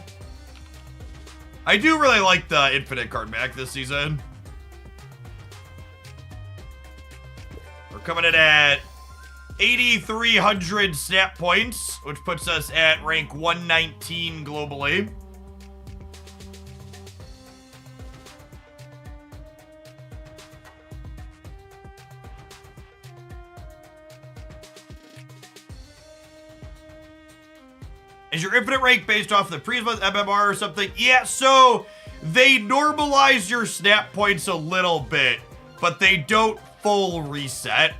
I do really like the infinite card back this season. We're coming in at 8,300 snap points, which puts us at rank 119 globally. Is your infinite rank based off the previous month MMR or something? Yeah, so they normalize your snap points a little bit, but they don't full reset.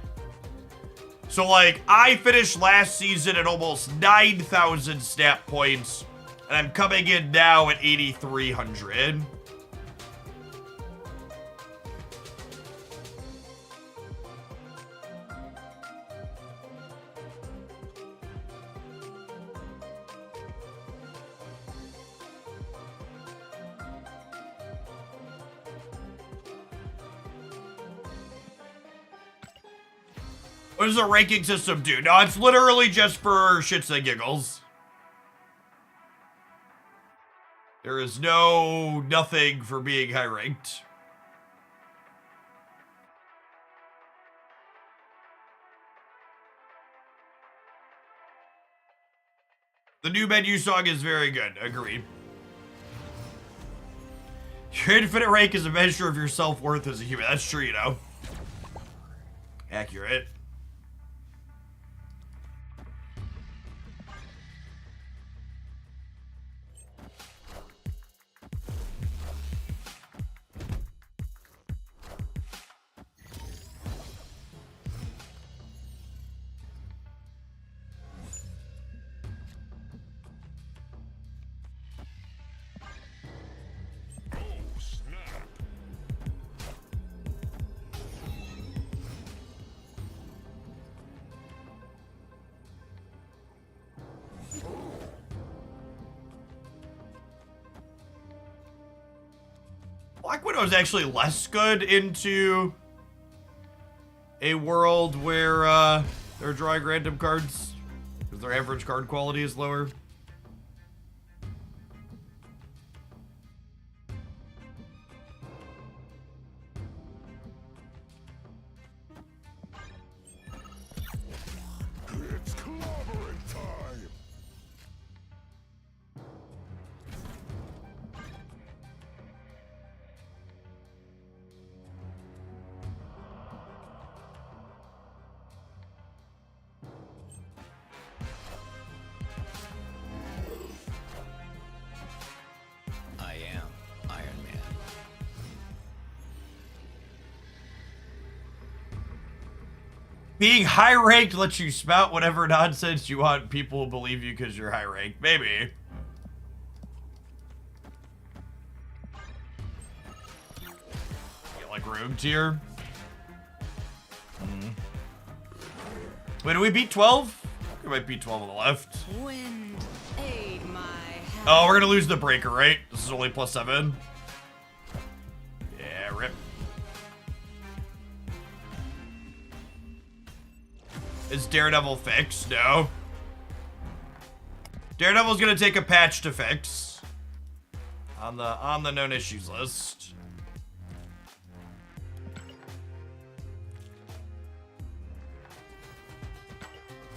So, like, I finished last season at almost 9,000 snap points And I'm coming in now at 8,300. What does the ranking system do? No, it's literally just for shits and giggles. There is nothing for being high ranked. The new menu song is very good. Agreed. Your infinite rank is a measure of your self-worth as a human. That's true, you know. Accurate. Black Widow is actually less good into a world where they're drawing random cards because their average card quality is lower. It's clobbering time. I am Iron Man. Being high ranked lets you spout whatever nonsense you want. People will believe you because you're high ranked. Maybe. Like room tier. Wait, do we beat 12? We might beat 12 on the left. Wind, aid my hand. Oh, we're gonna lose the breaker, right? This is only +7. Yeah, rip. Is Daredevil fixed? No. Daredevil's gonna take a patch to fix. On the known issues list.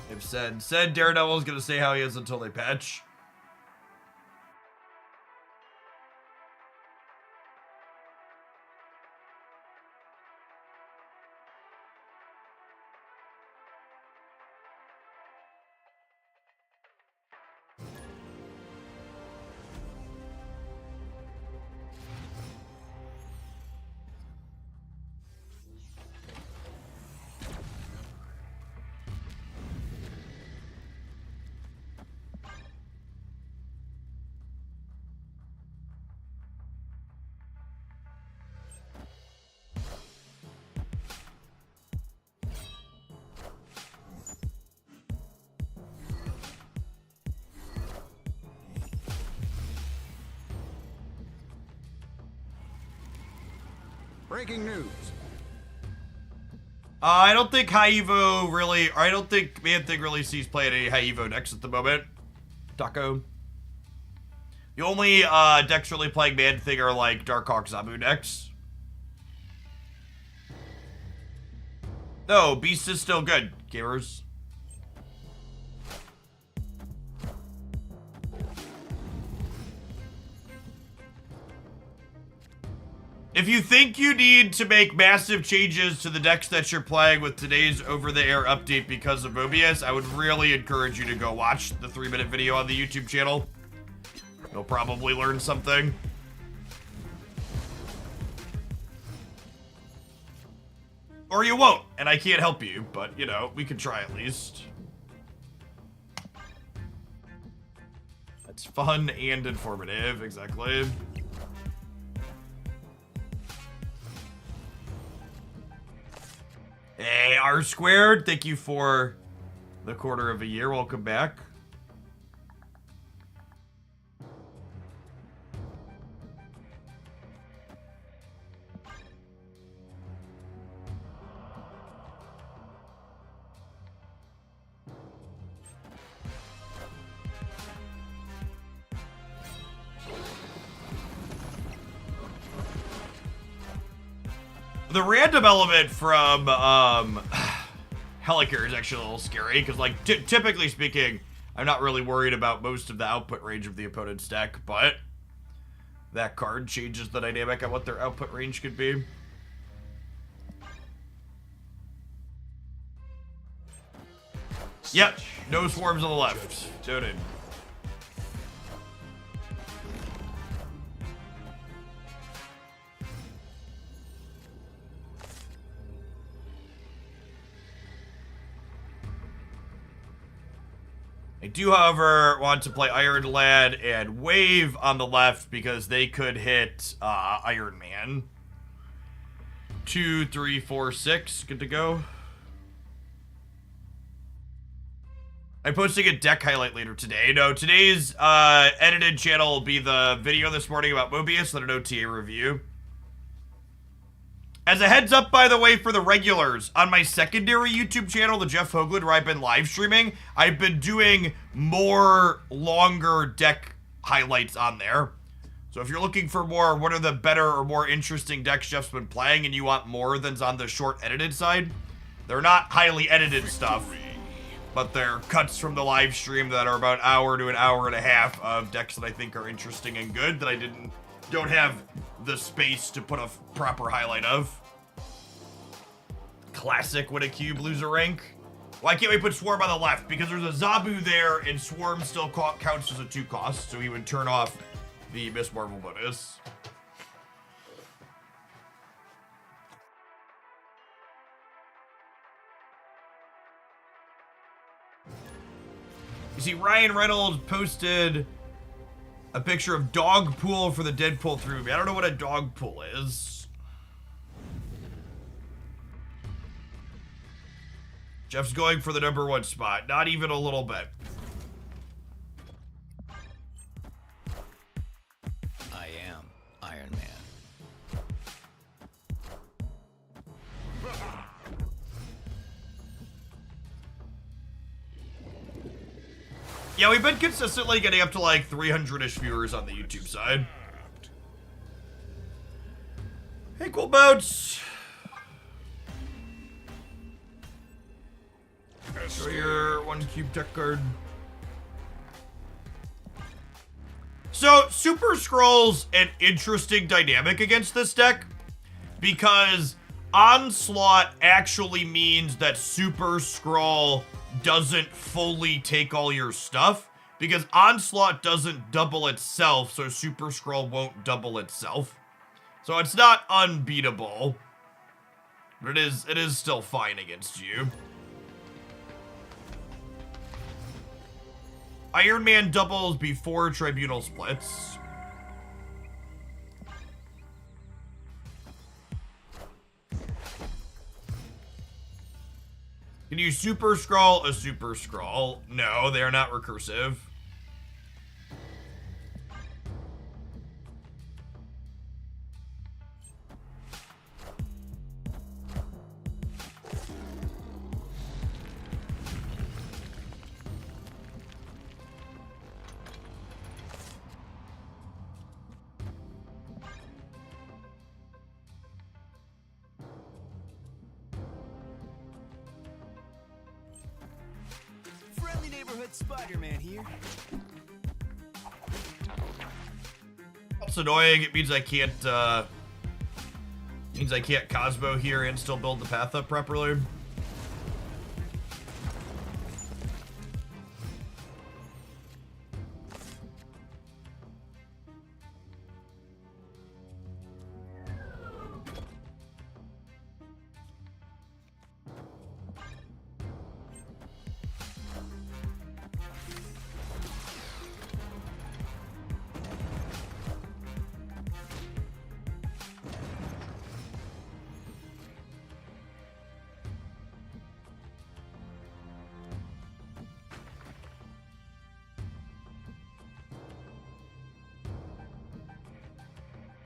They've said Daredevil's gonna say how he is until they patch. Breaking news. I don't think High Evo really, I don't think Man-Thing really sees playing any High Evo decks at the moment. Taco. The only decks really playing Man-Thing are like Darkhawk Zabu decks. No, Beast is still good, gamers. If you think you need to make massive changes to the decks that you're playing with today's over-the-air update because of Mobius, I would really encourage you to go watch the 3-minute video on the YouTube channel. You'll probably learn something. Or you won't, and I can't help you, but, you know, we can try at least. It's fun and informative, exactly. Hey, R squared, thank you for the quarter of a year. Welcome back. The random element from Helicar is actually a little scary, because like typically speaking, I'm not really worried about most of the output range of the opponent's deck, but that card changes the dynamic on what their output range could be. Yep, no swarms on the left. Noted. I do, however, want to play Iron Lad and Wave on the left because they could hit Iron Man. 2, 3, 4, 6. Good to go. I'm posting a deck highlight later today. No, today's edited channel will be the video this morning about Mobius and an OTA review. As a heads up, by the way, for the regulars, on my secondary YouTube channel, the Jeff Hoagland, where I've been live streaming, I've been doing more longer deck highlights on there. So if you're looking for more, what are the better or more interesting decks Jeff's been playing, and you want more than's on the short edited side, they're not highly edited stuff, but they're cuts from the live stream that are about an hour to an hour and a half of decks that I think are interesting and good that I don't have the space to put a proper highlight of. Classic when a cube lose a rank. Why can't we put Swarm on the left? Because there's a Zabu there, and Swarm still counts as a 2 cost, so he would turn off the Miss Marvel bonus. You see, Ryan Reynolds posted a picture of dog pool for the Deadpool 3 movie. I don't know what a dog pool is. Jeff's going for the #1 spot. Not even a little bit. I am Iron Man. Yeah, we've been consistently getting up to like 300-ish viewers on the YouTube side. Hey, cool boats. Show your 1 cube tech card. So, Super Scroll's an interesting dynamic against this deck because Onslaught actually means that Super Scroll doesn't fully take all your stuff because Onslaught doesn't double itself, so Super Scroll won't double itself. So it's not unbeatable, but it is still fine against you. Iron Man doubles before Tribunal splits. Can you Super Scroll a Super Scroll? No, they are not recursive. Friendly neighborhood Spider-Man here. That's annoying. It means I can't Cosmo here and still build the path up properly.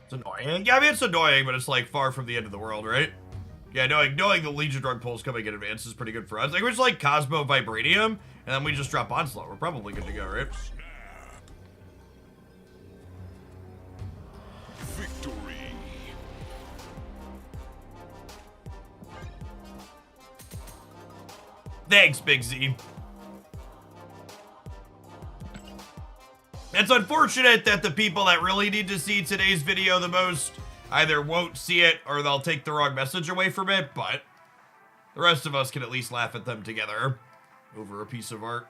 It's annoying. Yeah, I mean, it's annoying, but it's like far from the end of the world, right? Yeah, knowing the Legion drug pulls coming in advance is pretty good for us. Like, we're just like Cosmo Vibranium, and then we just drop Onslaught. We're probably good to go, right? Victory. Thanks, Big Z. It's unfortunate that the people that really need to see today's video the most either won't see it or they'll take the wrong message away from it, but the rest of us can at least laugh at them together over a piece of art.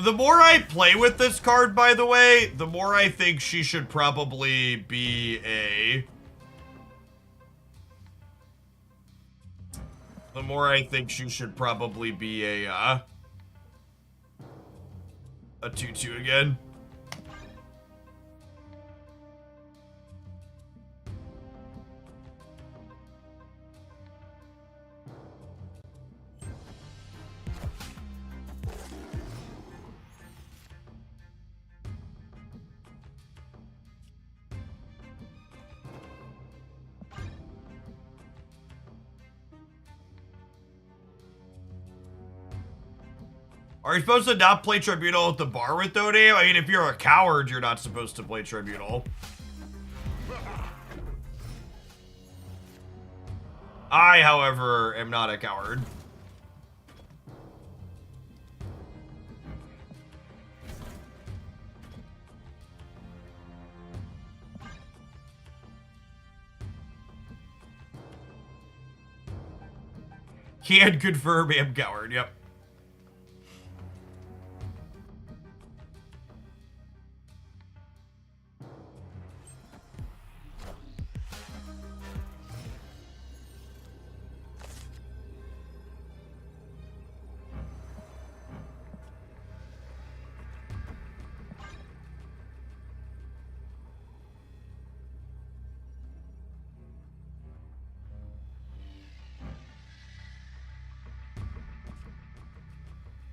The more I play with this card, by the way, the more I think she should probably be a... The more I think she should probably be a 2-2 again. Are you supposed to not play Tribunal at the bar with OTA? I mean, if you're a coward, you're not supposed to play Tribunal. I, however, am not a coward. Can confirm I'm coward, yep.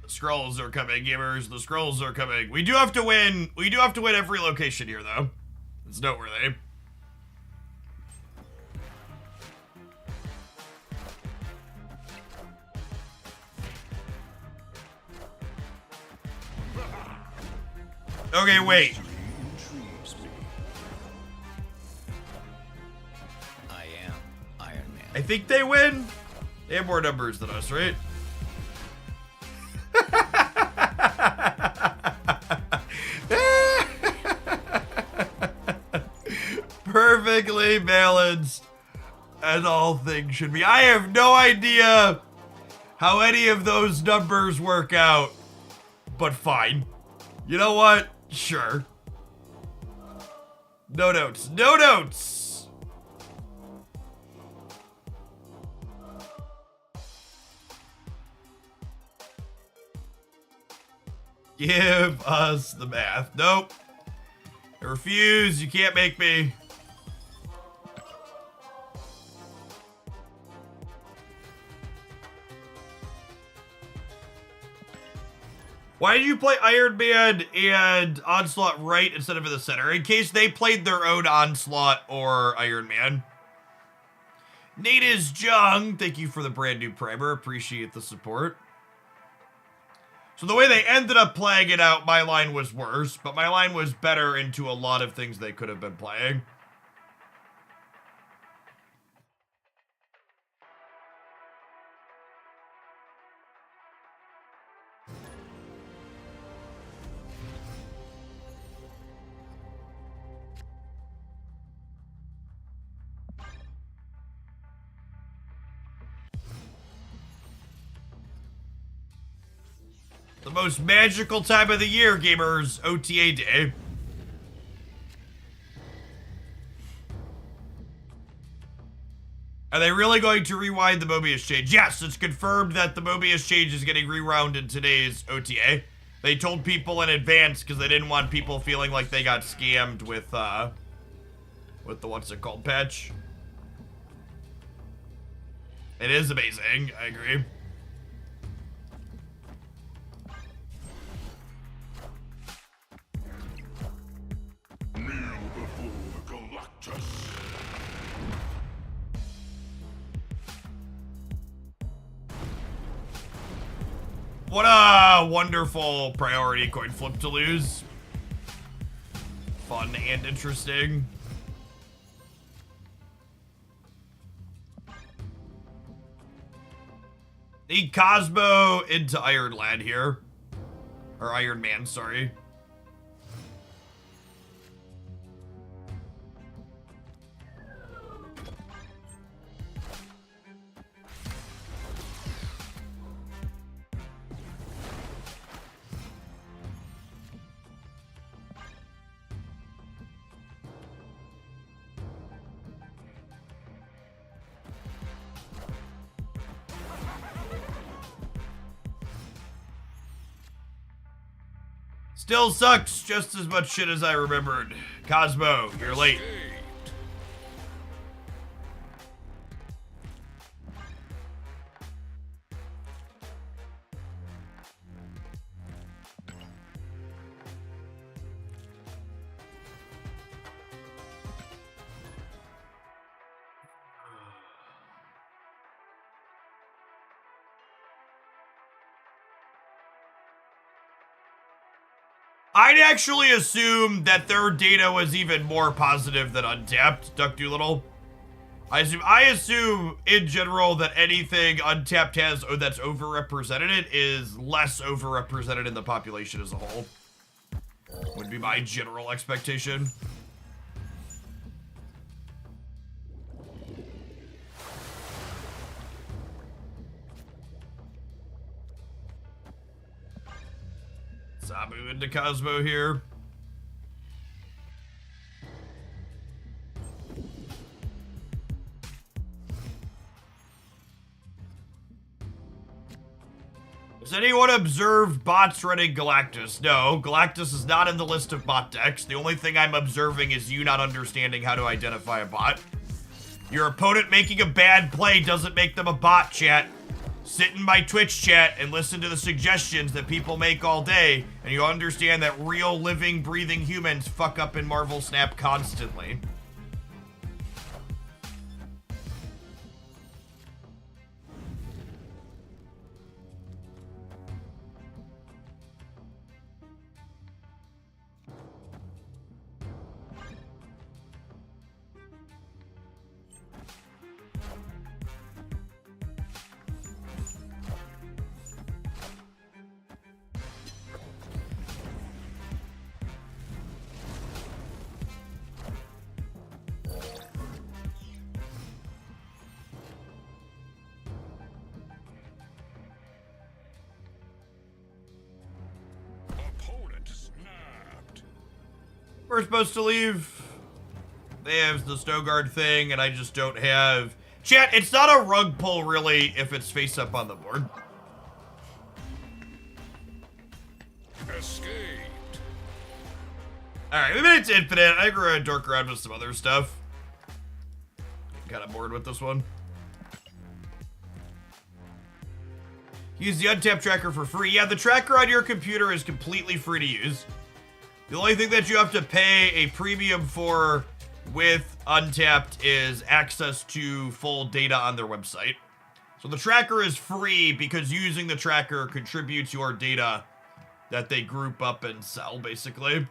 Scrolls are coming, gamers. The scrolls are coming. We do have to win. We do have to win every location here, though. It's noteworthy. Okay, wait. I am Iron Man. I think they win. They have more numbers than us, right? Perfectly balanced, as all things should be. I have no idea how any of those numbers work out, but fine. You know what? Sure. No notes. No notes! Give us the math. Nope. I refuse. You can't make me. Why did you play Iron Man and Onslaught right instead of in the center? In case they played their own Onslaught or Iron Man. Nate is Jung. Thank you for the brand new primer. Appreciate the support. So the way they ended up playing it out, my line was worse, but my line was better into a lot of things they could have been playing. The most magical time of the year, gamers. OTA day. Are they really going to rewind the Mobius change? Yes, it's confirmed that the Mobius change is getting rewound in today's OTA. They told people in advance because they didn't want people feeling like they got scammed with the what's it called patch. It is amazing, I agree. Kneel before Galactus. What a wonderful priority coin flip to lose. Fun and interesting. Need Cosmo into Iron Lad here. Or Iron Man, sorry. Still sucks just as much shit as I remembered. Cosmo, you're late. I'd actually assume that their data was even more positive than Untapped, Duck Doolittle. I assume in general that anything Untapped has that's overrepresented is less overrepresented in the population as a whole. Would be my general expectation. Sabu into Cosmo here. Has anyone observed bots running Galactus? No, Galactus is not in the list of bot decks. The only thing I'm observing is you not understanding how to identify a bot. Your opponent making a bad play doesn't make them a bot, chat. Sit in my Twitch chat and listen to the suggestions that people make all day, and you'll understand that real, living, breathing humans fuck up in Marvel Snap constantly. Opponent snapped. We're supposed to leave. They have the Snowguard thing, and I just don't have... Chat, it's not a rug pull, really, if it's face up on the board. Escaped. Alright, we made it to Infinite. I grew a dork around with some other stuff. Kind of bored with this one. Use the Untapped tracker for free. Yeah, the tracker on your computer is completely free to use. The only thing that you have to pay a premium for with Untapped is access to full data on their website. So the tracker is free because using the tracker contributes your data that they group up and sell, basically.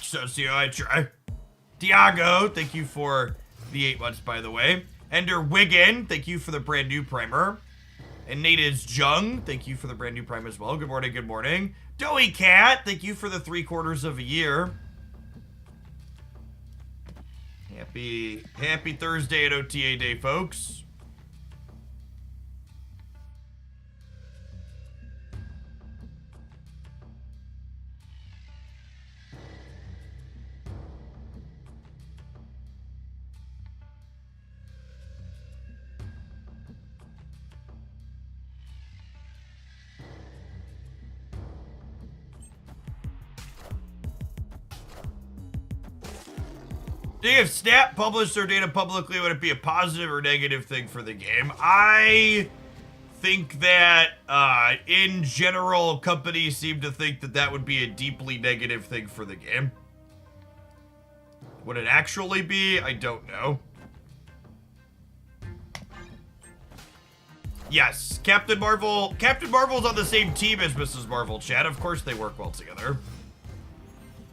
Socio, I try. Tiago, thank you for the 8 months, by the way. Ender Wiggin, thank you for the brand new primer. And Nate is Jung, thank you for the brand new prime as well. Good morning, good morning. Doey Cat, thank you for the 3/4 of a year. Happy Thursday at OTA Day, folks. If Snap published their data publicly, would it be a positive or negative thing for the game? I think that, in general, companies seem to think that that would be a deeply negative thing for the game. Would it actually be? I don't know. Yes, Captain Marvel. Captain Marvel's on the same team as Mrs. Marvel, Chad. Of course they work well together.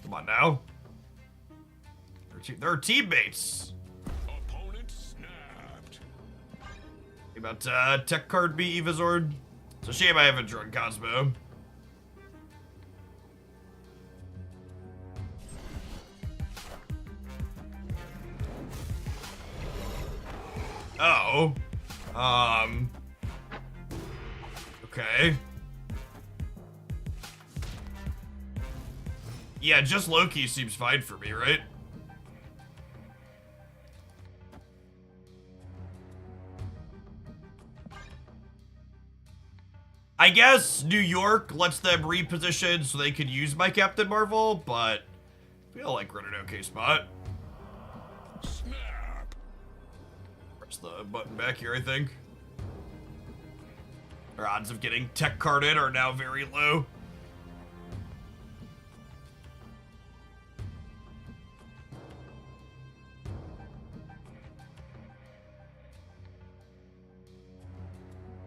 Come on now. They're teammates. Opponent snapped. About tech card B Evazord. It's a shame I haven't drawn Cosmo. Oh. Okay. Yeah, just Loki seems fine for me, right? I guess New York lets them reposition so they could use my Captain Marvel, but I feel like running okay spot. Snap. Press the button back here, I think. Our odds of getting tech carded are now very low.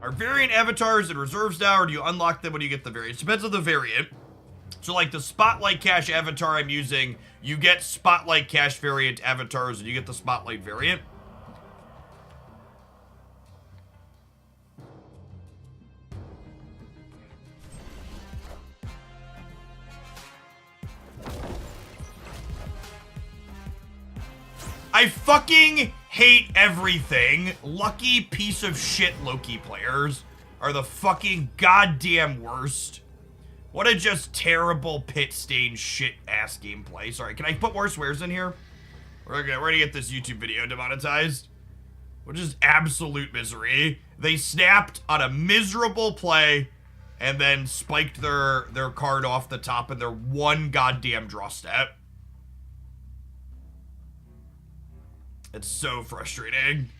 Are variant avatars and reserves now, or do you unlock them when you get the variants? Depends on the variant. So like the Spotlight Cash avatar I'm using, you get Spotlight Cash variant avatars and you get the Spotlight variant. I fucking hate everything. Lucky piece of shit Loki players are the fucking goddamn worst. What a just terrible pit stain shit ass gameplay. Sorry, can I put more swears in here? We're gonna get this YouTube video demonetized. Which is absolute misery. They snapped on a miserable play and then spiked their card off the top in their one goddamn draw step. It's so frustrating.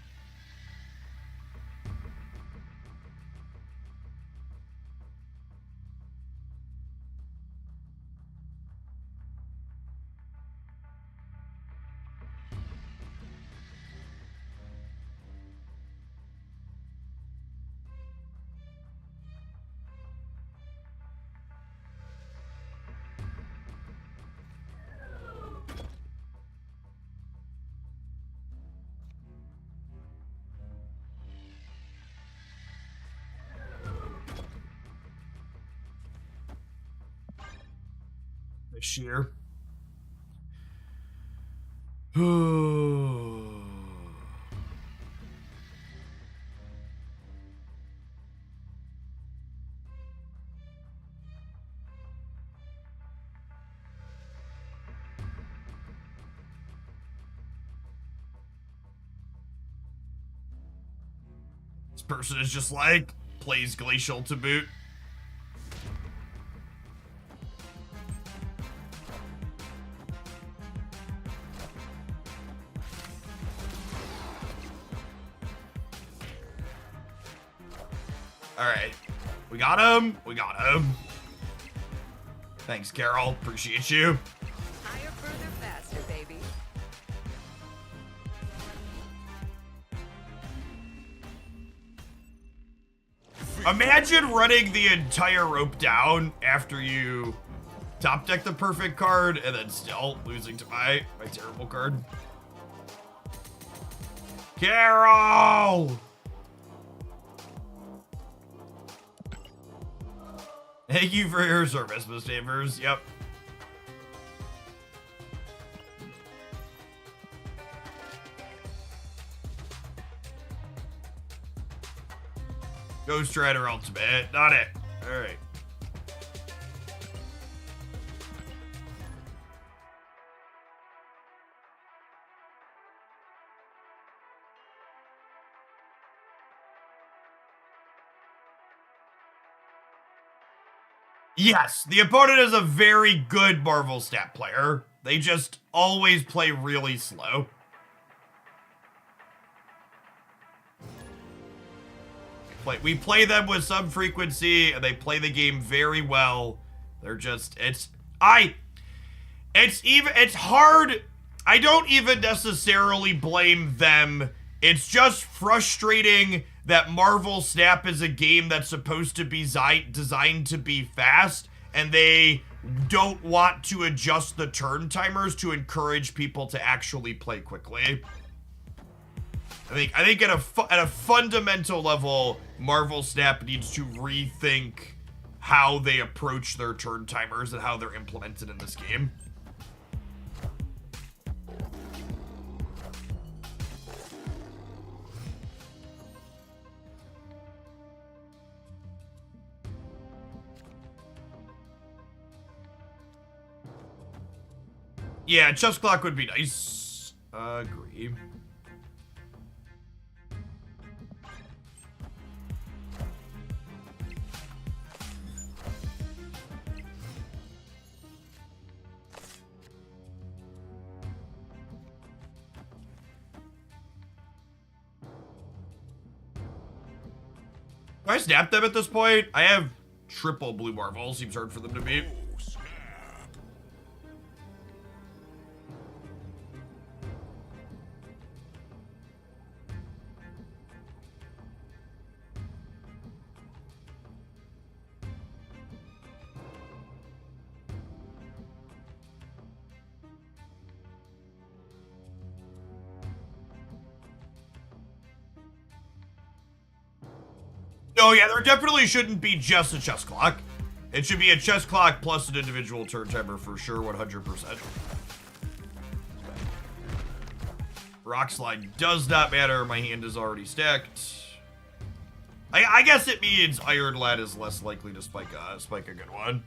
This year. This person is just like, plays Glacial to boot. Alright. We got him. We got him. Thanks, Carol. Appreciate you. Higher, further, faster, baby. Imagine running the entire rope down after you top deck the perfect card and then still losing to my terrible card. Carol! Thank you for your service, Miss Chambers. Yep. Ghost Rider Ultimate. Not it. Alright. Yes, the opponent is a very good Marvel stat player. They just always play really slow. We play them with some frequency, and they play the game very well. They're just, it's hard. I don't even necessarily blame them. It's just frustrating that Marvel Snap is a game that's supposed to be designed to be fast, and they don't want to adjust the turn timers to encourage people to actually play quickly. I think at a fundamental level, Marvel Snap needs to rethink how they approach their turn timers and how they're implemented in this game. Yeah, chess clock would be nice. Agree. Do I snap them at this point? I have triple blue Marvel. Seems hard for them to beat. No, yeah, there definitely shouldn't be just a chess clock. It should be a chess clock plus an individual turn timer for sure, 100%. Rock slide does not matter. My hand is already stacked. I guess it means Iron Lad is less likely to spike a good one.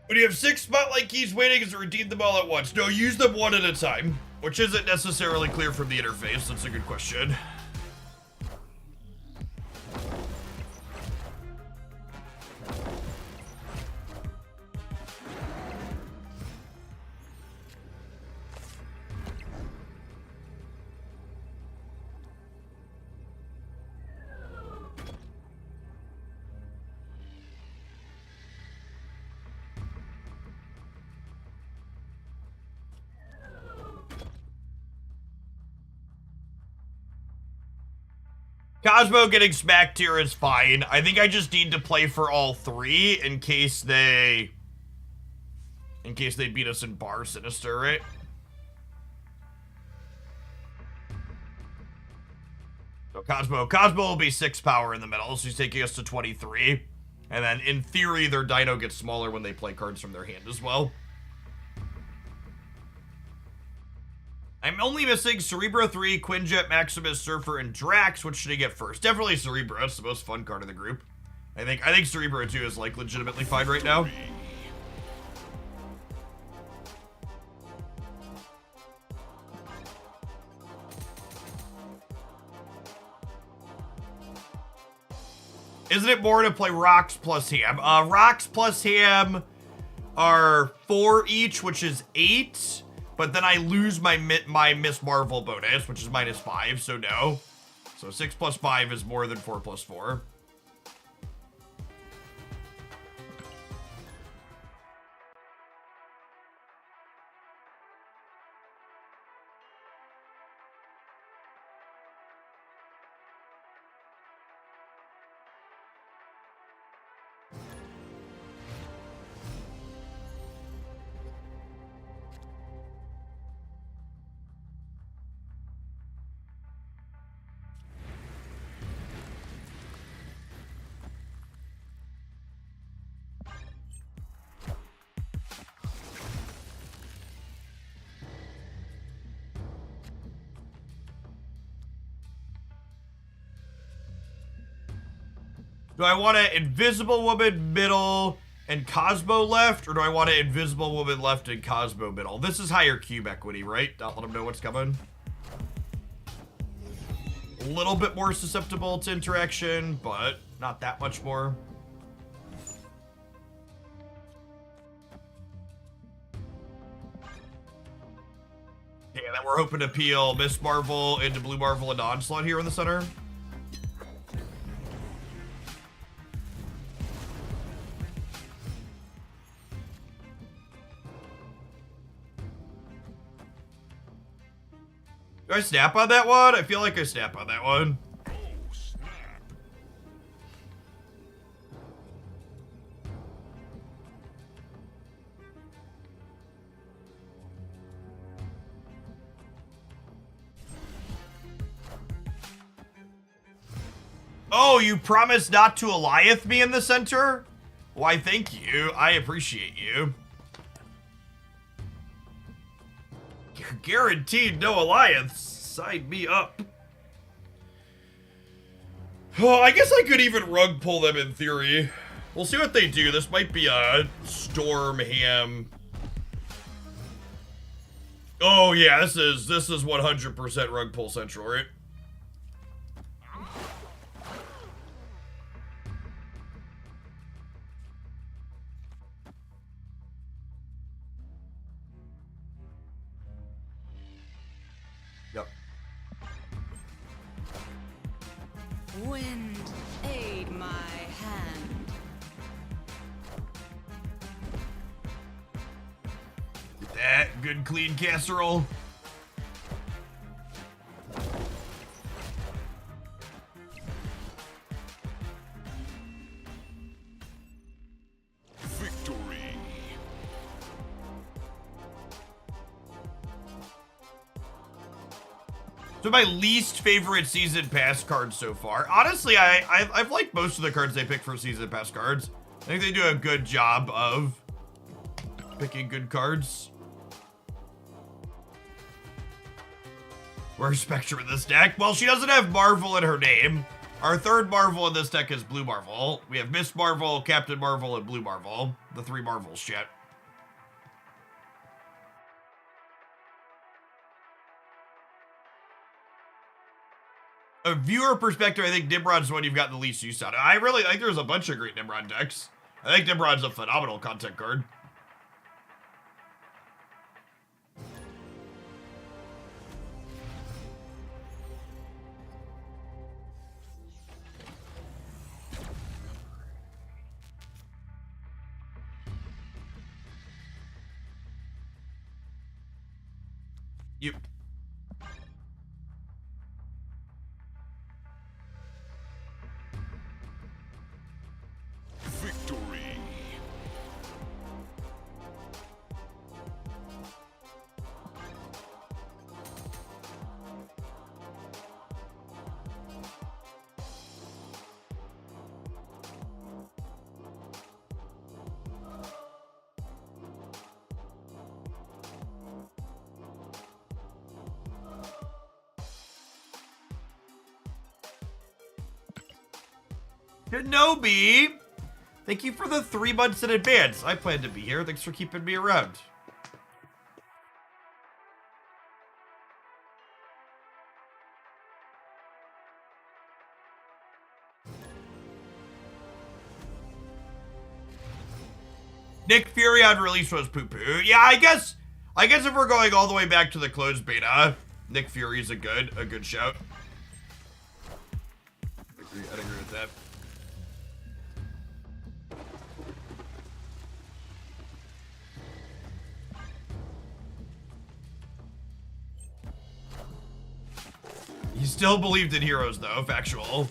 When you have 6 spotlight keys waiting, is to redeem them all at once? No, use them one at a time, which isn't necessarily clear from the interface. That's a good question. Cosmo getting smacked here is fine. I think I just need to play for all 3 in case they beat us in Bar Sinister, right? So Cosmo will be 6 power in the middle, so he's taking us to 23. And then in theory, their dino gets smaller when they play cards from their hand as well. I'm only missing Cerebro 3, Quinjet, Maximus, Surfer, and Drax. Which should I get first? Definitely Cerebro. It's the most fun card of the group. I think Cerebro 2 is like legitimately fine right now. Isn't it more to play Rocks plus Ham? Rocks plus Ham are 4 each, which is 8. But then I lose my Miss Marvel bonus, which is -5, so no. So 6 plus 5 is more than 4 plus 4. Do I want an Invisible Woman middle and Cosmo left, or do I want an Invisible Woman left and Cosmo middle? This is higher cube equity, right? Don't let them know what's coming. A little bit more susceptible to interaction, but not that much more. Yeah, then we're hoping to peel Miss Marvel into Blue Marvel and Onslaught here in the center. Do I snap on that one? I feel like I snap on that one. Oh, snap. Oh, you promised not to Eliath me in the center? Why, thank you. I appreciate you. Guaranteed no Alliance. Sign me up. Oh, I guess I could even rug pull them in theory. We'll see what they do. This might be a Storm Ham. Oh yeah, this is 100% rug pull central, right? Yep. Wind, aid my hand. Get that good clean casserole. Victory. So my least favorite season pass cards so far. Honestly, I've liked most of the cards they pick for season pass cards. I think they do a good job of picking good cards. Where's Spectrum in this deck? Well, she doesn't have Marvel in her name. Our third Marvel in this deck is Blue Marvel. We have Miss Marvel, Captain Marvel, and Blue Marvel. The three Marvels shit. A viewer perspective, I think Nimrod's the one you've gotten the least use out of. I think there's a bunch of great Nimrod decks. I think Nimrod's a phenomenal content card. Yep. Victory. Kenobi, thank you for the 3 months in advance. I plan to be here. Thanks for keeping me around. Nick Fury on release was poo-poo. Yeah, I guess if we're going all the way back to the closed beta, Nick Fury's a good shout. I'd agree with that. He still believed in heroes, though. Factual.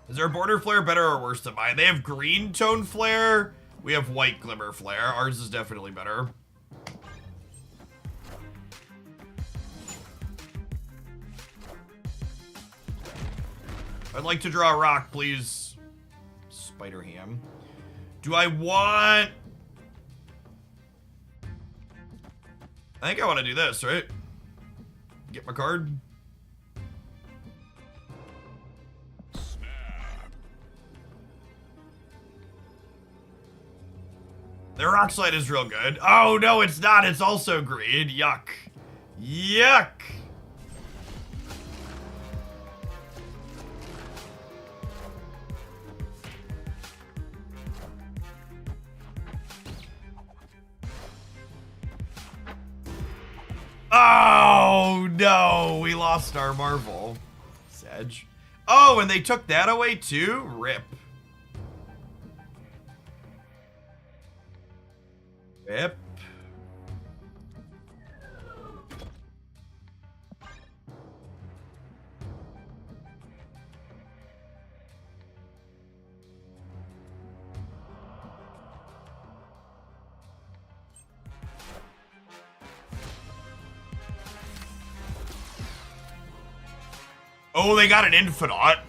Is their border flare better or worse than mine? They have green tone flare. We have white glimmer flare. Ours is definitely better. I'd like to draw a rock, please. Spider Ham. Do I want... I think I want to do this, right? get my card. Snap. The rock slide is real good. Oh, no, it's not. It's also green. Yuck. Yuck. Oh, no. We lost our Marvel. Sedge. Oh, and they took that away too? Rip. Rip. Oh, they got an infinite.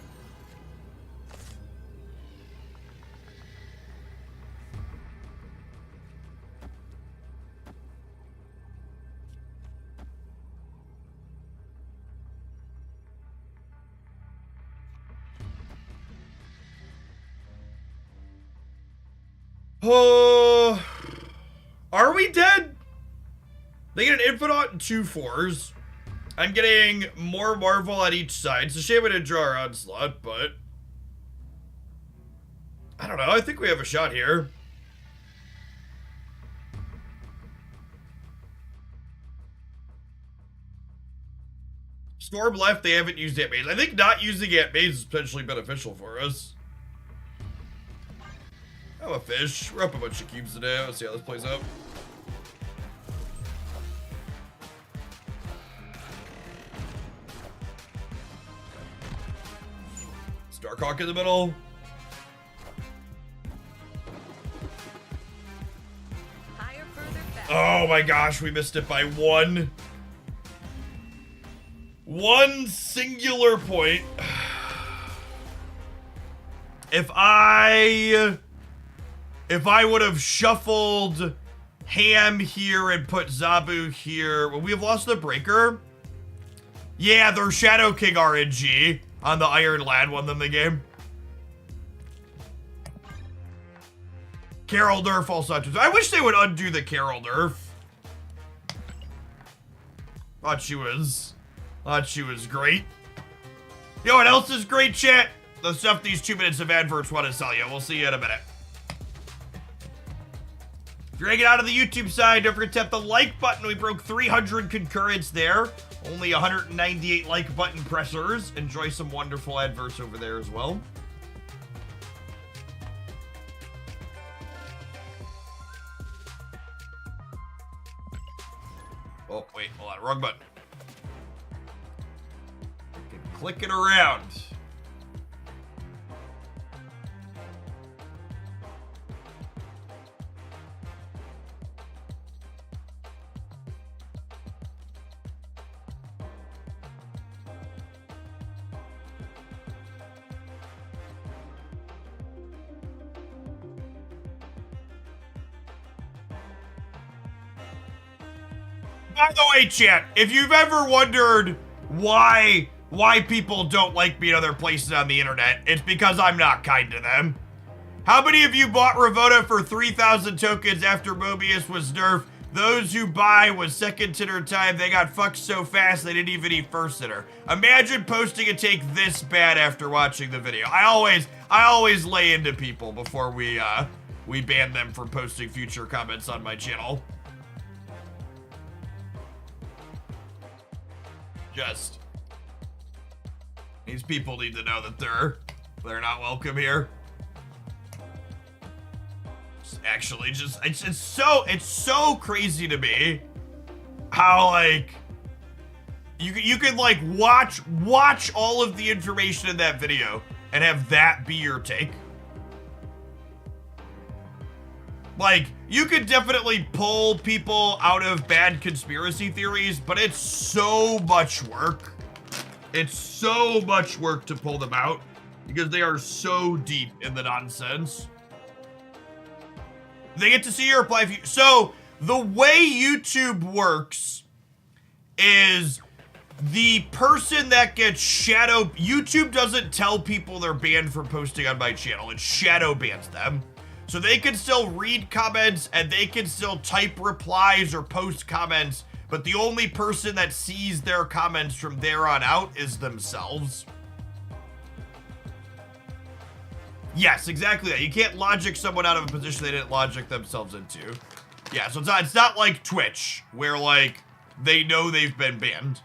Oh, are we dead? They get an infinite and 2 4s. I'm getting more Marvel on each side. It's a shame I didn't draw our onslaught, but I don't know. I think we have a shot here. Storm left. They haven't used Ant Maze. I think not using Ant Maze is potentially beneficial for us. I'm a fish. We're up a bunch of cubes today. Let's see how this plays out. Starkhawk in the middle. Higher, further, faster. Oh my gosh, we missed it by one. One singular point. If I would have shuffled Ham here and put Zabu here, would we have lost the breaker? Yeah, their Shadow King RNG on the Iron Lad won them the game. Carol nerf also. I wish they would undo the Carol nerf. Thought she was great. You know what else is great, chat? The stuff these 2 minutes of adverts want to sell you. We'll see you in a minute. If you're hanging out on the YouTube side, don't forget to tap the like button. We broke 300 concurrents there. Only 198 like button pressers. Enjoy some wonderful adverts over there as well. Oh, wait, hold on. Wrong button. Click it around. By the way, chat, if you've ever wondered why people don't like me in other places on the internet, it's because I'm not kind to them. How many of you bought Ravona for 3,000 tokens after Mobius was nerfed? Those who buy was second titter time. They got fucked so fast they didn't even eat first titter. Imagine posting a take this bad after watching the video. I always lay into people before we ban them from posting future comments on my channel. Just these people need to know that they're not welcome here. Actually, just it's so crazy to me how like you can like watch all of the information in that video and have that be your take. Like, you could definitely pull people out of bad conspiracy theories, but it's so much work. It's so much work to pull them out because they are so deep in the nonsense. They get to see your reply. So the way YouTube works is The person that gets shadow... YouTube doesn't tell people they're banned from posting on my channel. It shadow bans them. So they can still read comments and they can still type replies or post comments, but the only person that sees their comments from there on out is themselves. Yes, exactly that. You can't logic someone out of a position they didn't logic themselves into. Yeah, so it's not like Twitch, where, like, they know they've been banned.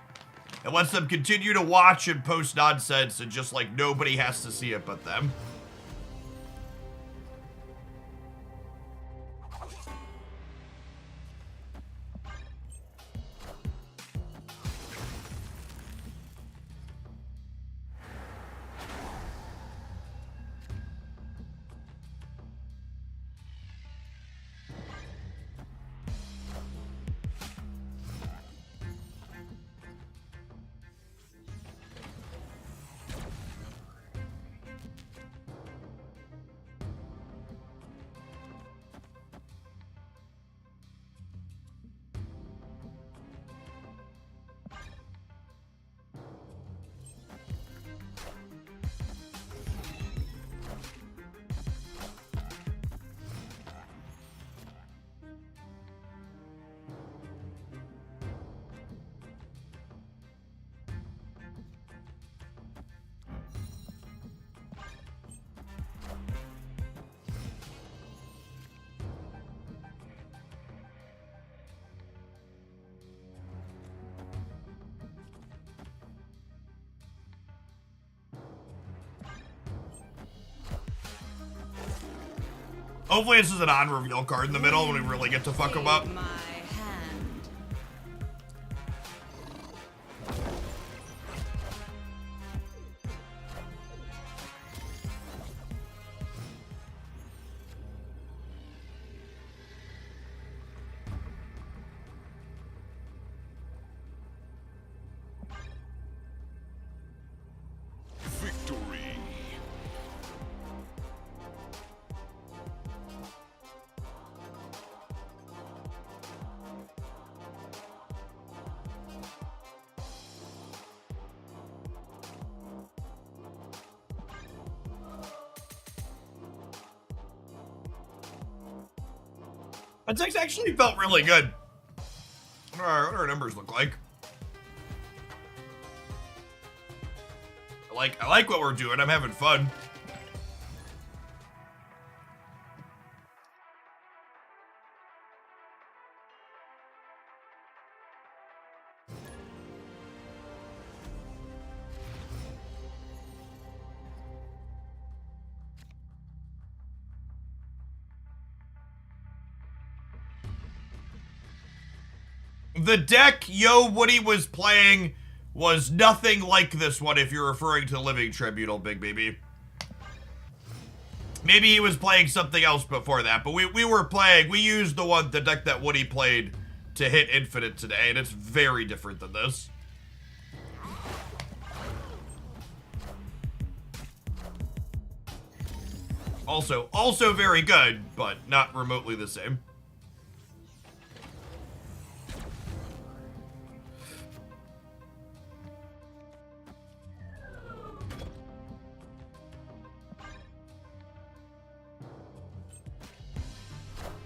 It lets them continue to watch and post nonsense and just, like, nobody has to see it but them. Hopefully this is an on-reveal card in the middle when we really get to fuck them up. My hand. Victory. That text actually felt really good. What do our numbers look like? I like what we're doing. I'm having fun. The deck Yo Woody was playing was nothing like this one if you're referring to Living Tribunal, Big Baby. Maybe he was playing something else before that, but we used the deck that Woody played to hit Infinite today, and it's very different than this. Also very good, but not remotely the same.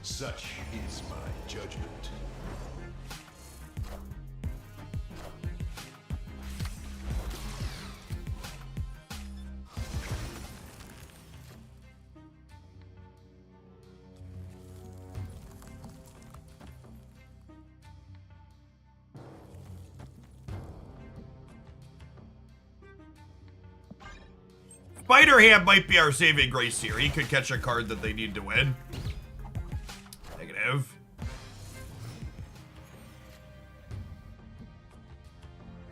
Such is my judgment. Spider-Ham might be our saving grace here. He could catch a card that they need to win. Negative.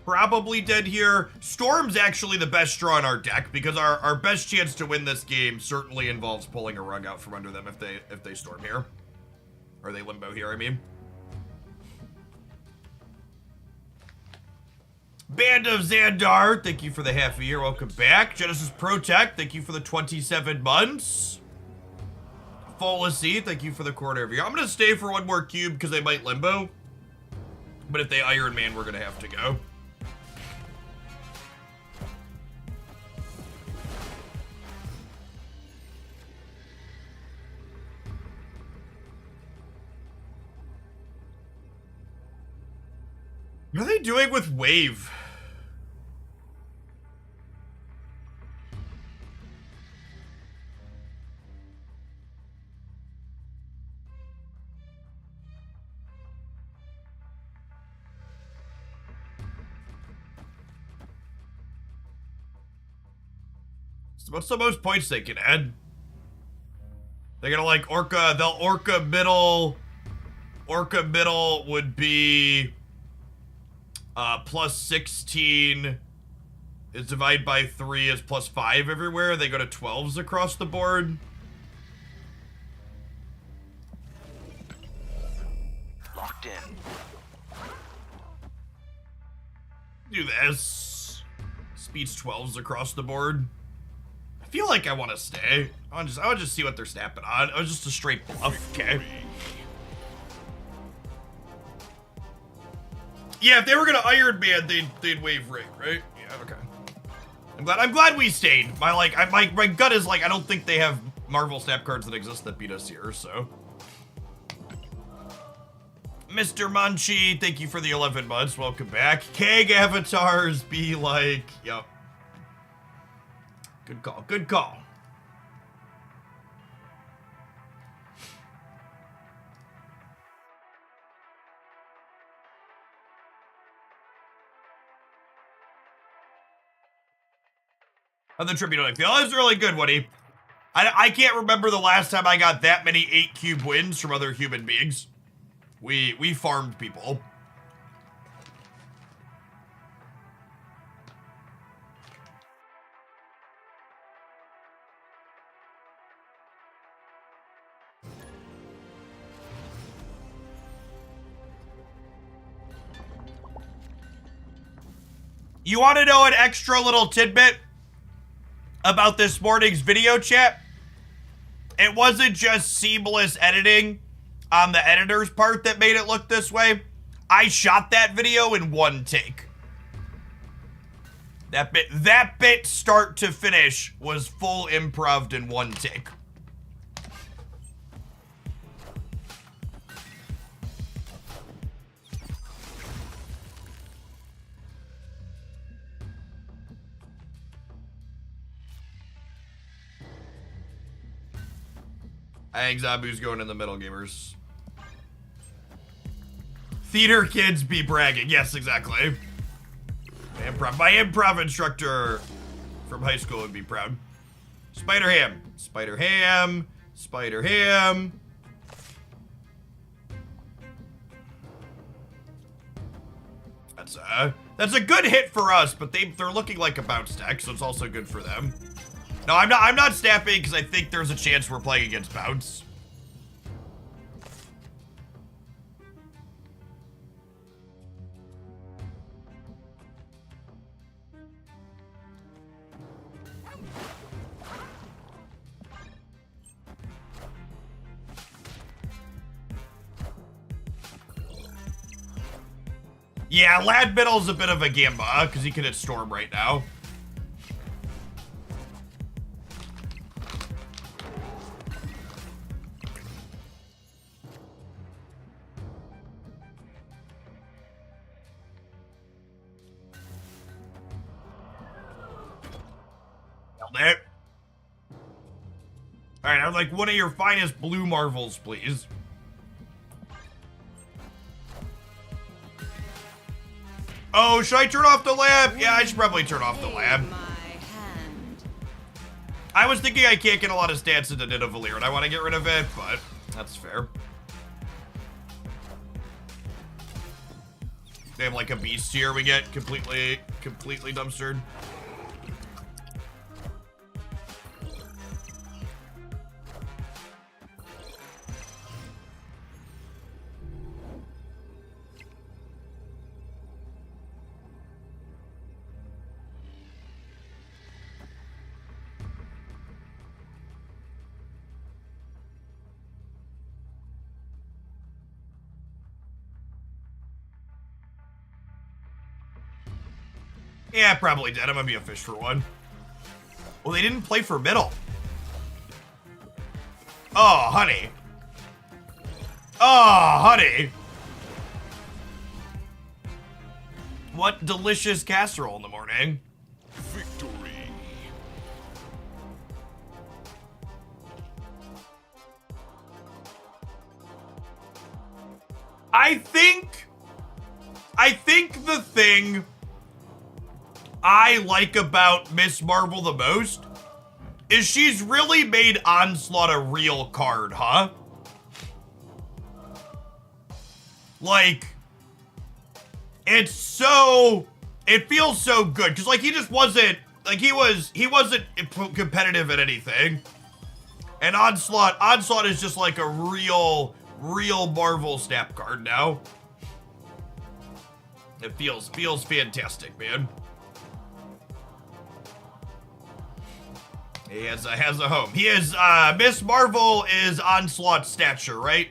Probably dead here. Storm's actually the best draw in our deck because our best chance to win this game certainly involves pulling a rug out from under them if they Storm here. Or they Limbo here, I mean. Band of Xandar, thank you for the half a year. Welcome back. Genesis Protect, thank you for the 27 months. Fallacy, thank you for the quarter of a year. I'm going to stay for one more cube because they might Limbo. But if they Iron Man, we're going to have to go. doing with Wave? What's the most points they can add? They're gonna like Orca, they'll Orca middle. Orca middle would be plus 16 is divided by 3 is plus 5 everywhere. They go to 12s across the board. Locked in. Do this. Speed's 12s across the board. I feel like I want to stay. I would just see what they're snapping on. It was just a straight bluff. Okay. Yeah, if they were gonna Iron Man, they'd wave ring, right? Yeah, okay. I'm glad we stayed. My gut is like I don't think they have Marvel snap cards that exist that beat us here, so. Mr. Munchie, thank you for the 11 months. Welcome back. Keg avatars be like, yep. Good call. Good call. On the tribute, I feel that was really good, Woody. I can't remember the last time I got that many 8 cube wins from other human beings. We farmed people. You want to know an extra little tidbit about this morning's video chat? It wasn't just seamless editing on the editor's part that made it look this way. I shot that video in one take. That bit start to finish was full improv in one take. I think Zabu's going in the middle, gamers. Theater kids be bragging. Yes, exactly. My improv instructor from high school would be proud. Spider Ham. Spider Ham. Spider Ham. That's a good hit for us, but they're looking like a bounce deck, so it's also good for them. No, I'm not snapping because I think there's a chance we're playing against bounce. Yeah, Lad Middle's a bit of a gamba because he can hit Storm right now. It. All right, I'd like one of your finest blue marvels, please. Oh, should I turn off the lab? Yeah, I should probably turn off the lab. I was thinking I can't get a lot of stats into Nidavellir, and I want to get rid of it, but that's fair. They have like a beast here we get completely dumpstered. Yeah, probably dead. I'm gonna be a fish for one. Well, they didn't play for middle. Oh, honey. Oh, honey. What delicious casserole in the morning. Victory. I think the thing I like about Miss Marvel the most is she's really made Onslaught a real card, huh? Like, it feels so good because like he just wasn't like he wasn't competitive at anything, and Onslaught is just like a real Marvel snap card now. It feels fantastic, man. He has a home. He is Miss Marvel is Onslaught stature, right?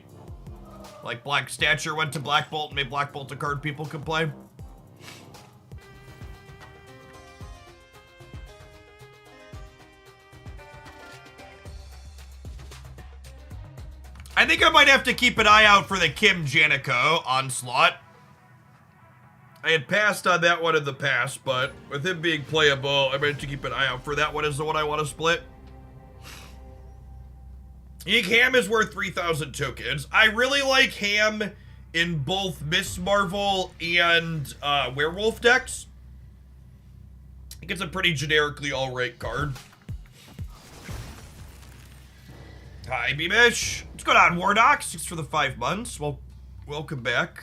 Like Black Stature went to Black Bolt and made Black Bolt a card people could play. I think I might have to keep an eye out for the Kim Janico Onslaught. I had passed on that one in the past, but with him being playable, I might have to keep an eye out for that one as the one I want to split. Ham is worth 3,000 tokens. I really like Ham in both Miss Marvel and Werewolf decks. I think it's a pretty generically alright card. Hi, Beamish. What's going on, Wardox? Thanks for the 5 months. Well, welcome back.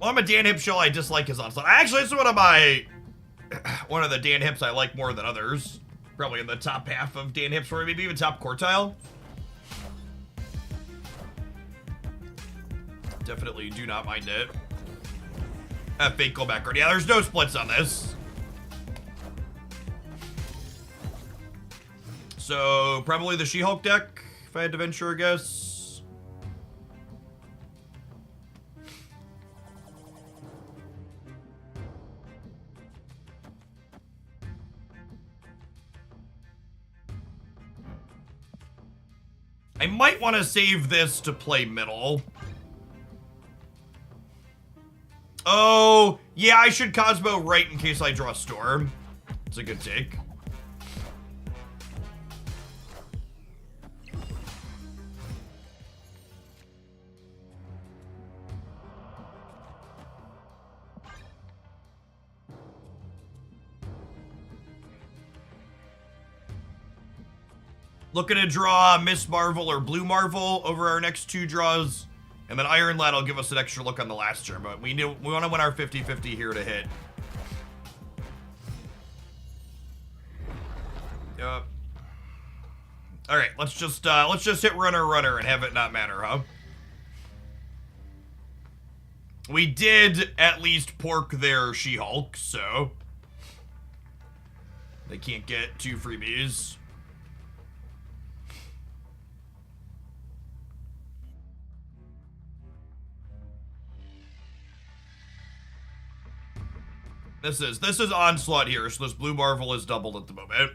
Well, I'm a Dan Hip show. I dislike his onslaught. Actually, it's one of the Dan Hips I like more than others. Probably in the top half of Dan Hips, or maybe even top quartile. Definitely do not mind it. Fake go background. Yeah, there's no splits on this. So probably the She-Hulk deck, if I had to venture a guess. I might want to save this to play middle. Oh, yeah, I should Cosmo right in case I draw Storm. It's a good take. Looking to draw Miss Marvel or Blue Marvel over our next 2 draws. And then Iron Lad will give us an extra look on the last turn, but we want to win our 50-50 here to hit. Yep. All right, let's just hit runner and have it not matter, huh? We did at least pork their She-Hulk, so they can't get 2 freebies. This is Onslaught here, so this Blue Marvel is doubled at the moment.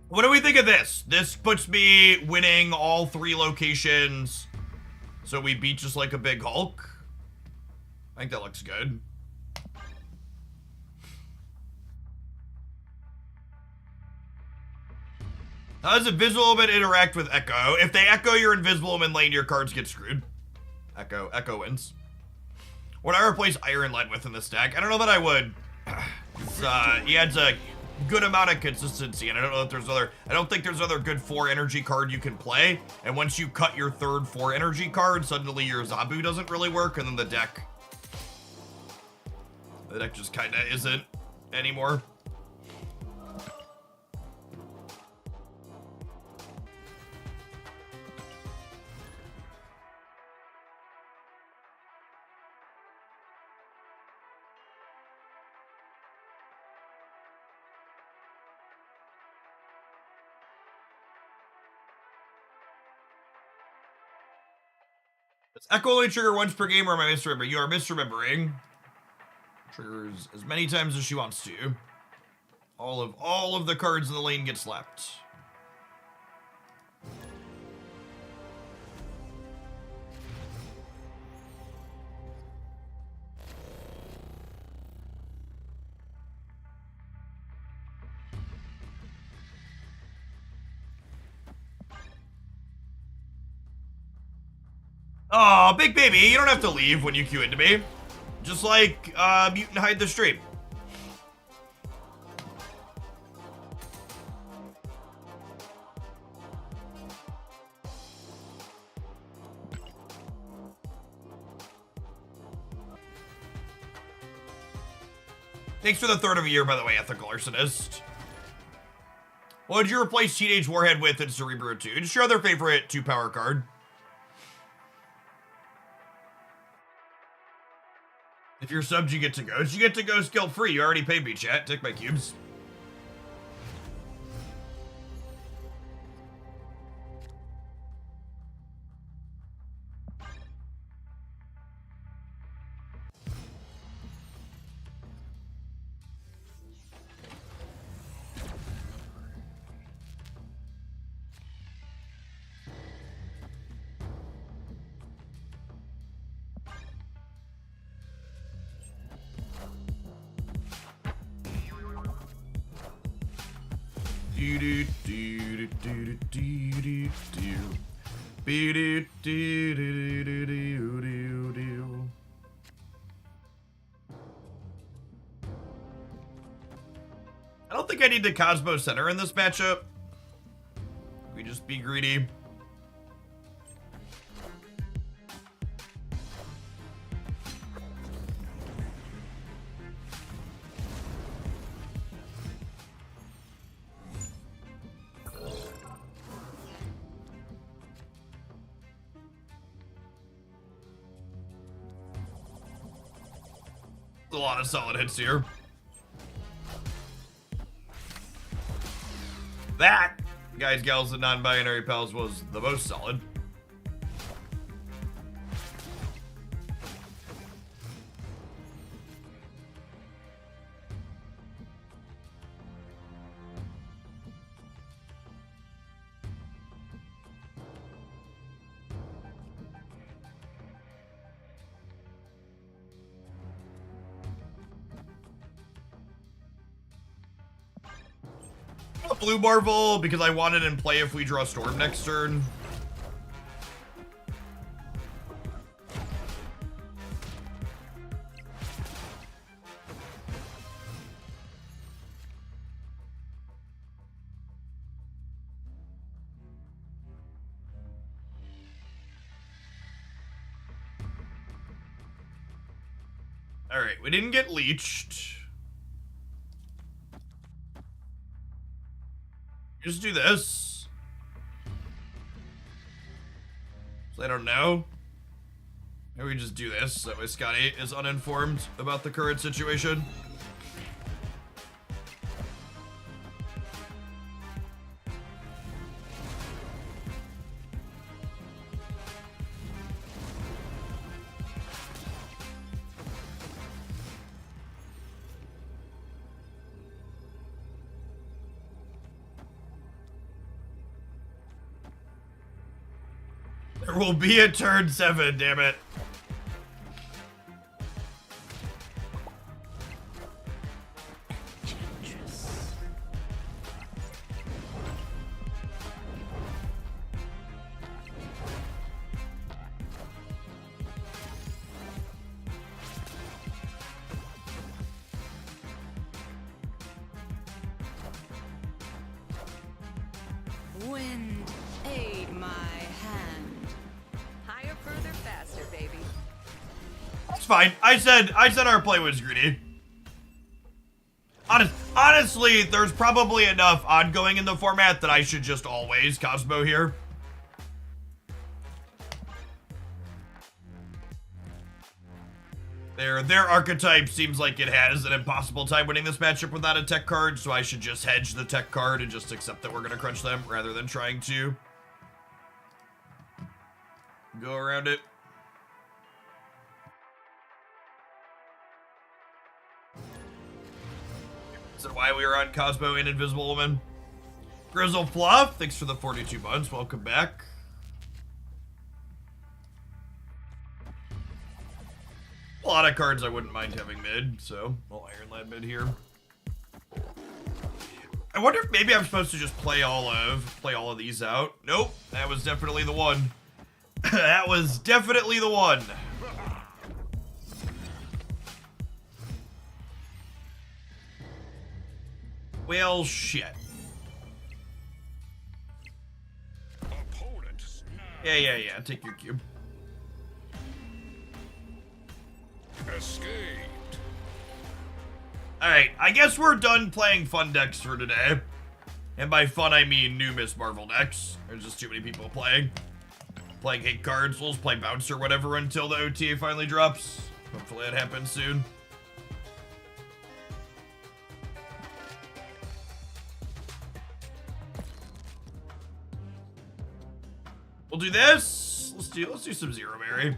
What do we think of this? This puts me winning all 3 locations, so we beat just like a big Hulk. I think that looks good. How does Invisible Omen interact with Echo? If they Echo your Invisible Omen lane, your cards get screwed. Echo wins. What I replace Iron Lad with in this deck? I don't know that I would. He adds a good amount of consistency, and I don't know if there's other. I don't think there's other good 4 energy card you can play. And once you cut your third 4 energy card, suddenly your Zabu doesn't really work, and then the deck just kind of isn't anymore. Does Echo only trigger once per game, or am I misremembering? You are misremembering. Triggers as many times as she wants to. All of the cards in the lane get slapped. Oh, big baby, you don't have to leave when you queue into me. Just like mute and hide the stream. Thanks for the third of a year, by the way, Ethical Arsonist. What would you replace Teenage Warhead with in Cerebro 2? Just your other favorite 2-power card. If you're subbed, you get to ghost. You get to ghost guilt free. You already paid me, chat. Take my cubes. I don't think I need the Cosmo Center in this matchup. We just be greedy. A lot of solid hits here. That, guys, gals, and non-binary pals, was the most solid. Blue Marvel because I want it in play if we draw Storm next turn. All right, we didn't get leeched. Just do this. So I don't know. Maybe we just do this. That way Scotty is uninformed about the current situation. There will be a turn 7, damn it. Wind, aid my hand. Higher, further, faster, baby. It's fine. I said our play was greedy. Honestly, there's probably enough ongoing in the format that I should just always Cosmo here. Their archetype seems like it has an impossible time winning this matchup without a tech card, so I should just hedge the tech card and just accept that we're gonna crunch them rather than trying to go around it. Is that why we were on Cosmo and Invisible Woman? Grizzle Fluff, thanks for the 42 months. Welcome back. A lot of cards I wouldn't mind having mid, so I'll Iron Lad mid here. I wonder if maybe I'm supposed to just play all of these out. Nope, that was definitely the one. That was definitely the one. Well, shit. Yeah. Take your cube. Escaped. Alright, I guess we're done playing fun decks for today. And by fun, I mean new Miss Marvel decks. There's just too many people playing. Playing hate cards. We'll just play bounce or whatever until the OTA finally drops. Hopefully it happens soon. We'll do this. Let's do some Zero Mary.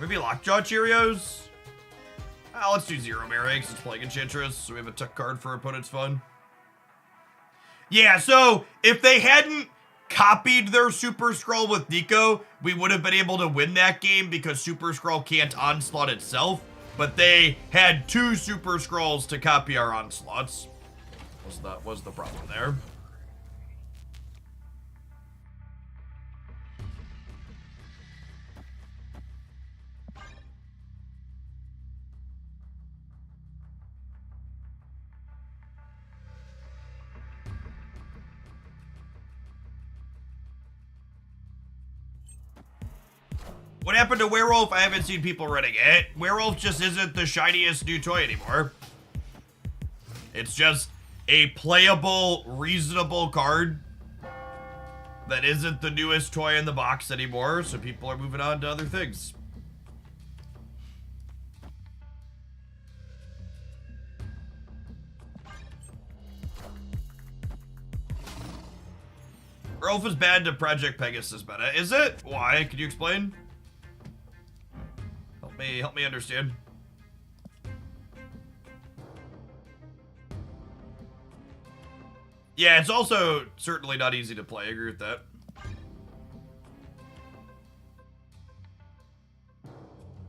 Maybe Lockjaw Cheerios? Let's do Zero Mary because it's playing Enchantress, so we have a tech card for opponent's fun. Yeah, so if they hadn't copied their Super Scroll with Nico, we would have been able to win that game because Super Scroll can't onslaught itself, but they had 2 Super Scrolls to copy our onslaughts. Was the problem there. What happened to Werewolf? I haven't seen people running it. Werewolf just isn't the shiniest new toy anymore. It's just a playable, reasonable card that isn't the newest toy in the box anymore, so people are moving on to other things. Werewolf is bad to Project Pegasus meta. Is it? Why? Can you explain? Help me understand. Yeah, it's also certainly not easy to play. I agree with that.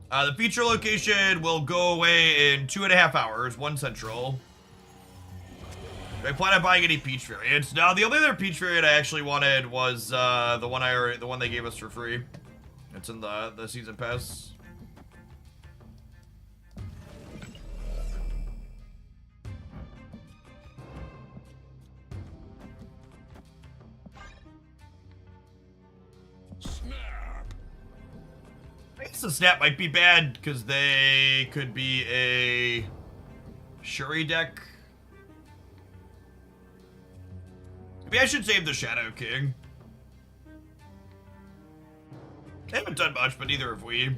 The feature location will go away in 2.5 hours, 1 central. Do I plan on buying any Peach variants? No, the only other Peach variant I actually wanted was the one they gave us for free. It's in the season pass. I guess the snap might be bad because they could be a Shuri deck. Maybe I should save the Shadow King. They haven't done much, but neither have we.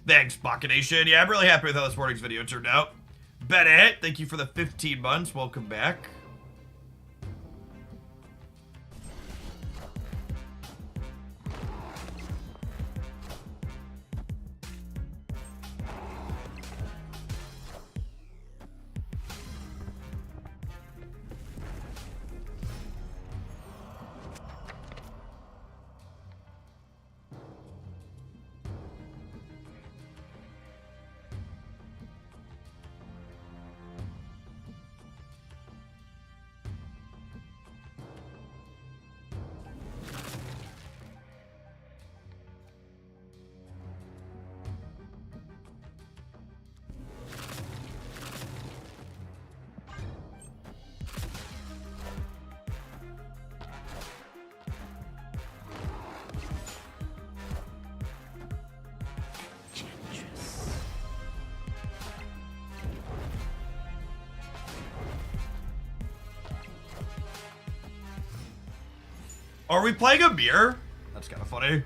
Thanks, Bacchanation. Yeah, I'm really happy with how this morning's video turned out. Bennett, thank you for the 15 months. Welcome back. Are we playing a mirror? That's kind of funny.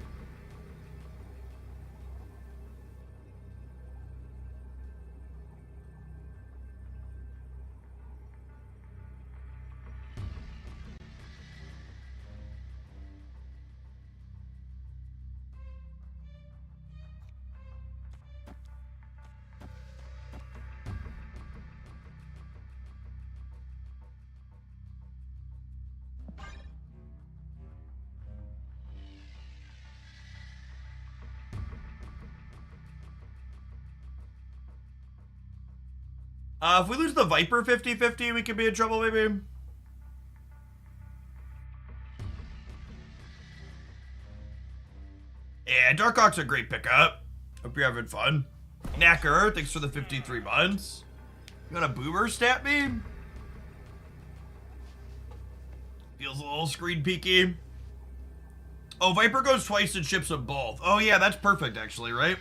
If we lose the Viper 50-50, we could be in trouble, maybe. Yeah, Darkhawk's a great pickup. Hope you're having fun. Knacker, thanks for the 53 months. You got a boomer stat me? Feels a little screen peeky. Oh, Viper goes twice and ships them both. Oh yeah, that's perfect actually, right?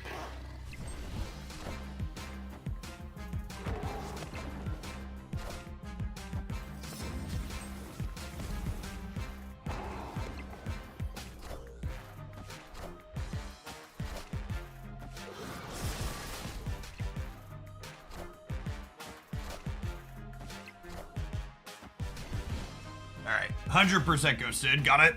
Alright, 100% go Sid, got it?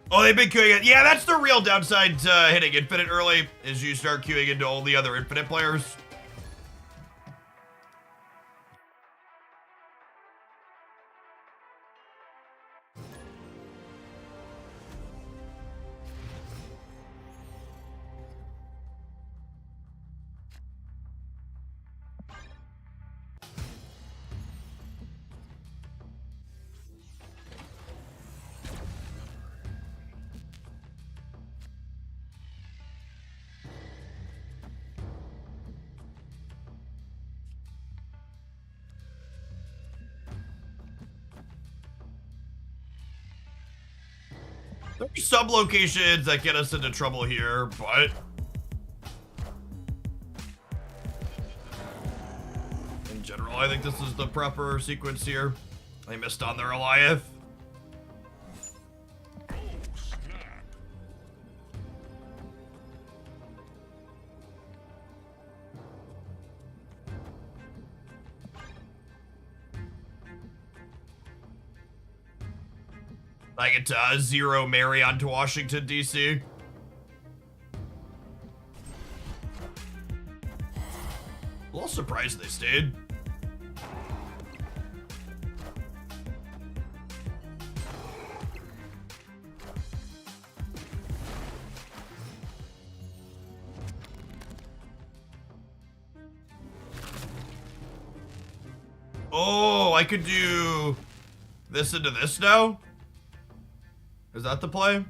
Oh, they've been queuing it. Yeah, that's the real downside to hitting Infinite early, is you start queuing into all the other Infinite players. There's some locations that get us into trouble here, but in general, I think this is the proper sequence here. They missed on their Goliath. I get to zero Mary onto Washington, D.C. A little surprised they stayed. Oh, I could do this into this now? Is that the play?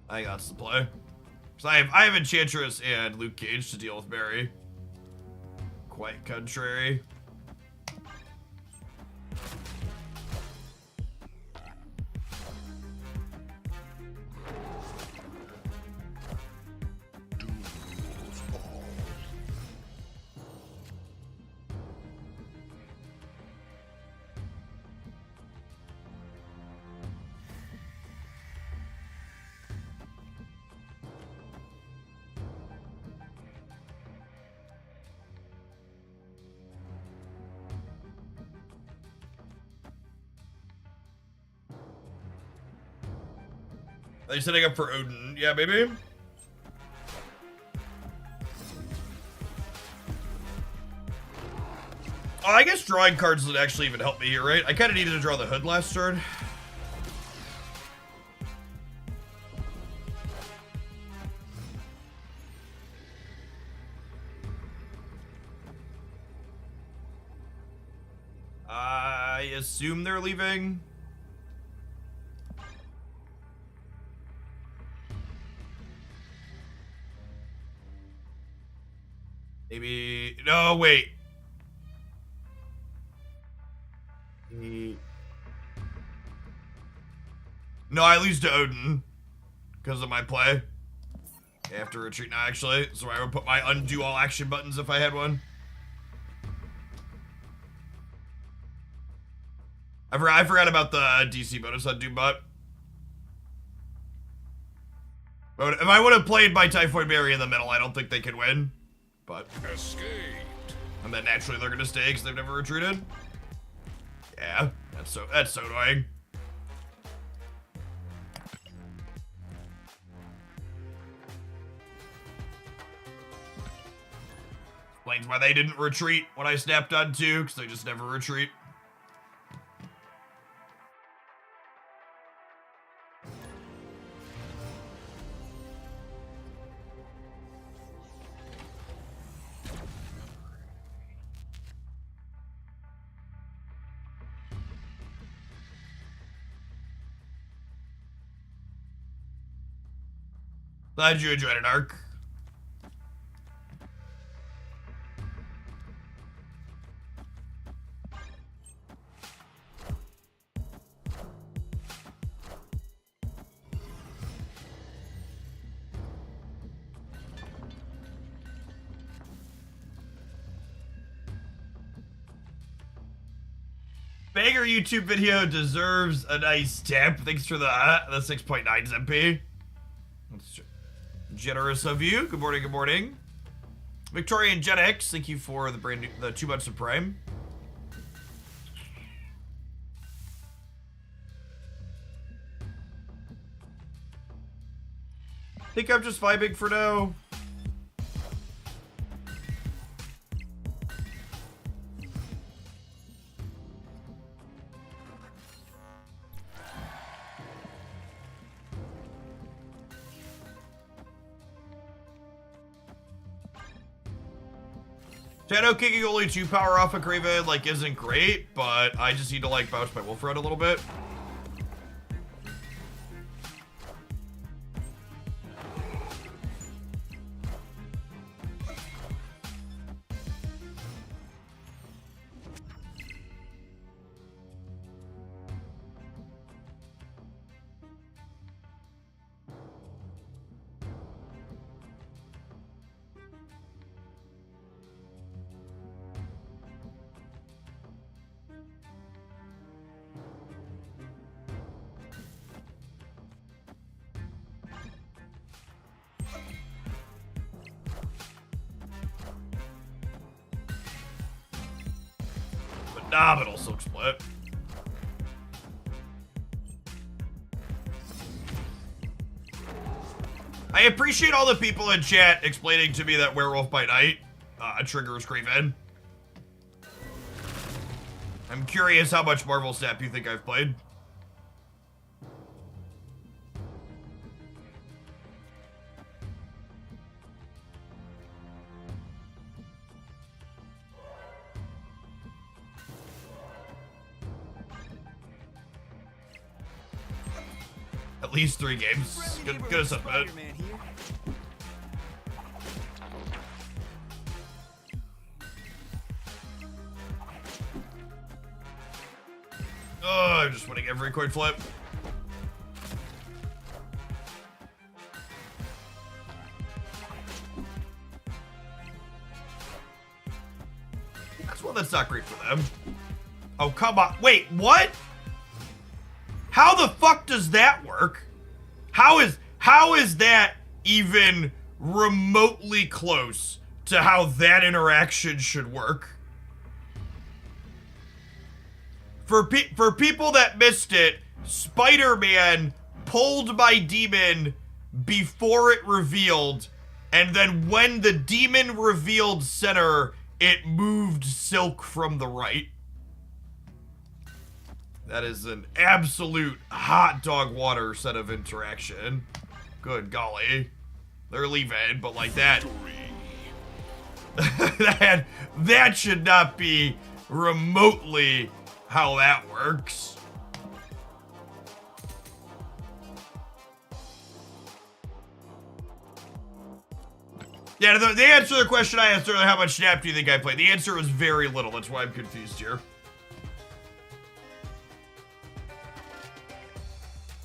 I think that's the play. Because I have Enchantress and Luke Cage to deal with Mary. Quite contrary. Are they setting up for Odin? Yeah, maybe. Oh, I guess drawing cards would actually even help me here, right? I kind of needed to draw the hood last turn. I assume they're leaving. Maybe, no, wait. No, I lose to Odin because of my play. After retreat now, actually. So I would put my undo all action buttons if I had one. I forgot about the DC bonus undo bot. But if I would have played my Typhoid Mary in the middle, I don't think they could win. But Escaped. and then naturally they're gonna stay because they've never retreated. Yeah, that's so annoying. Explains why they didn't retreat when I snapped on 2, because they just never retreat. Glad you enjoyed it, Ark. Banger YouTube video deserves a nice tip. Thanks for the 6.9 MP. That's generous of you. Good morning, good morning. Victorian Gen X, thank you for the 2 months of Prime. Think I'm just vibing for now. Shadow kicking only 2 power off a Kraven, like, isn't great, but I just need to, like, bounce my Wolf Rod a little bit. Phenomenal Silk Split. I appreciate all the people in chat explaining to me that Werewolf by Night triggers Kraven. I'm curious how much Marvel Snap you think I've played. At least 3 games. Good assessment. Oh, I'm just winning every coin flip. That's one that's not great for them. Oh, come on. Wait, what? How the fuck does that work? How is that even remotely close to how that interaction should work? For people that missed it, Spider-Man pulled my demon before it revealed, and then when the demon revealed center, it moved Silk from the right. That is an absolute hot dog water set of interaction. Good golly. They're leaving, but like that. that should not be remotely how that works. Yeah, the answer to the question I asked earlier, how much Snap do you think I played? The answer was very little. That's why I'm confused here.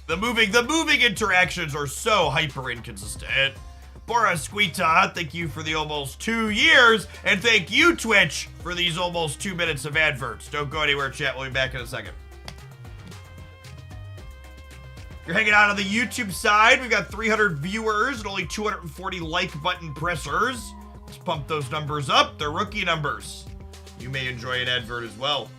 The moving interactions are so hyper inconsistent. Borasquita, thank you for the almost 2 years, and thank you, Twitch, for these almost 2 minutes of adverts. Don't go anywhere, chat. We'll be back in a second. You're hanging out on the YouTube side. We've got 300 viewers and only 240 like button pressers. Let's pump those numbers up. They're rookie numbers. You may enjoy an advert as well.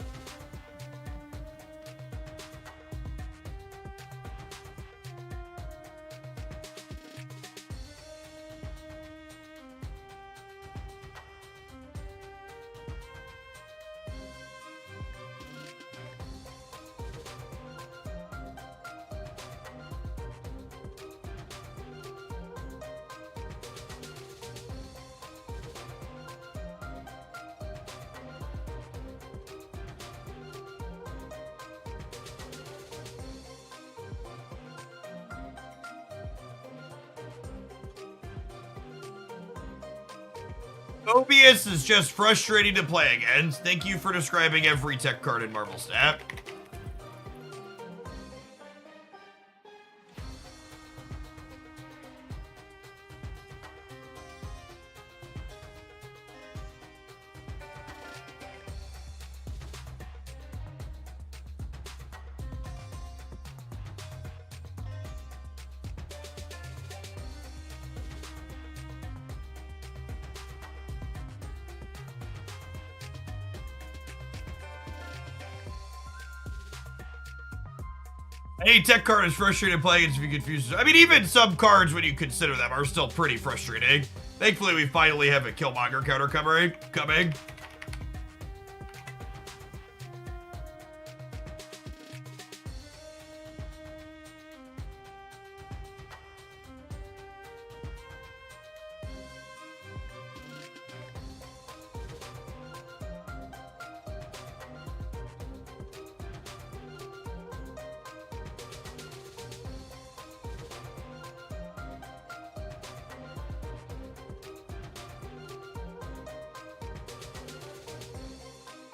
Mobius is just frustrating to play against. Thank you for describing every tech card in Marvel Snap. Any tech card is frustrating playing against if you confuse. I mean, even some cards, when you consider them, are still pretty frustrating. Thankfully, we finally have a Killmonger counter coming.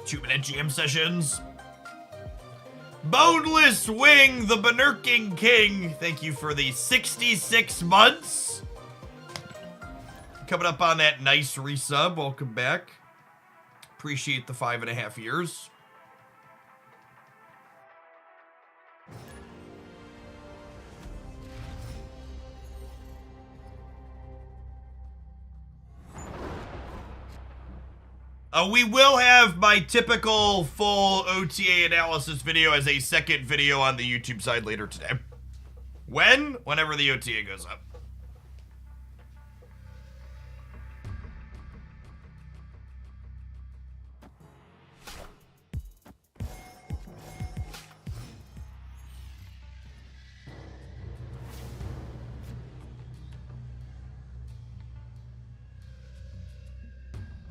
Two-minute GM sessions. Boneless Wing, the Benerking King. Thank you for the 66 months. Coming up on that nice resub. Welcome back. Appreciate the 5.5 years. We will have my typical full OTA analysis video as a second video on the YouTube side later today. Whenever the OTA goes up.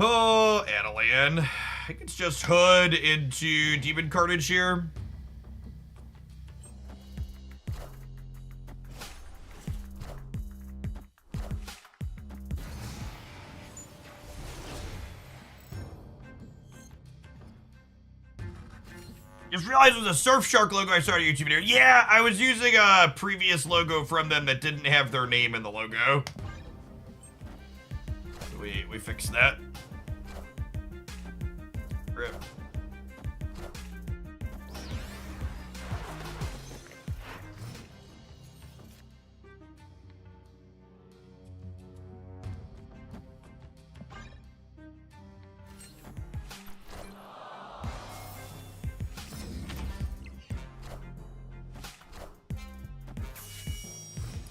Oh, Adelian. I think it's just Hood into Demon Carnage here. Just realized it was a Surfshark logo I saw on a YouTube video. Yeah, I was using a previous logo from them that didn't have their name in the logo. We fixed that. Rip.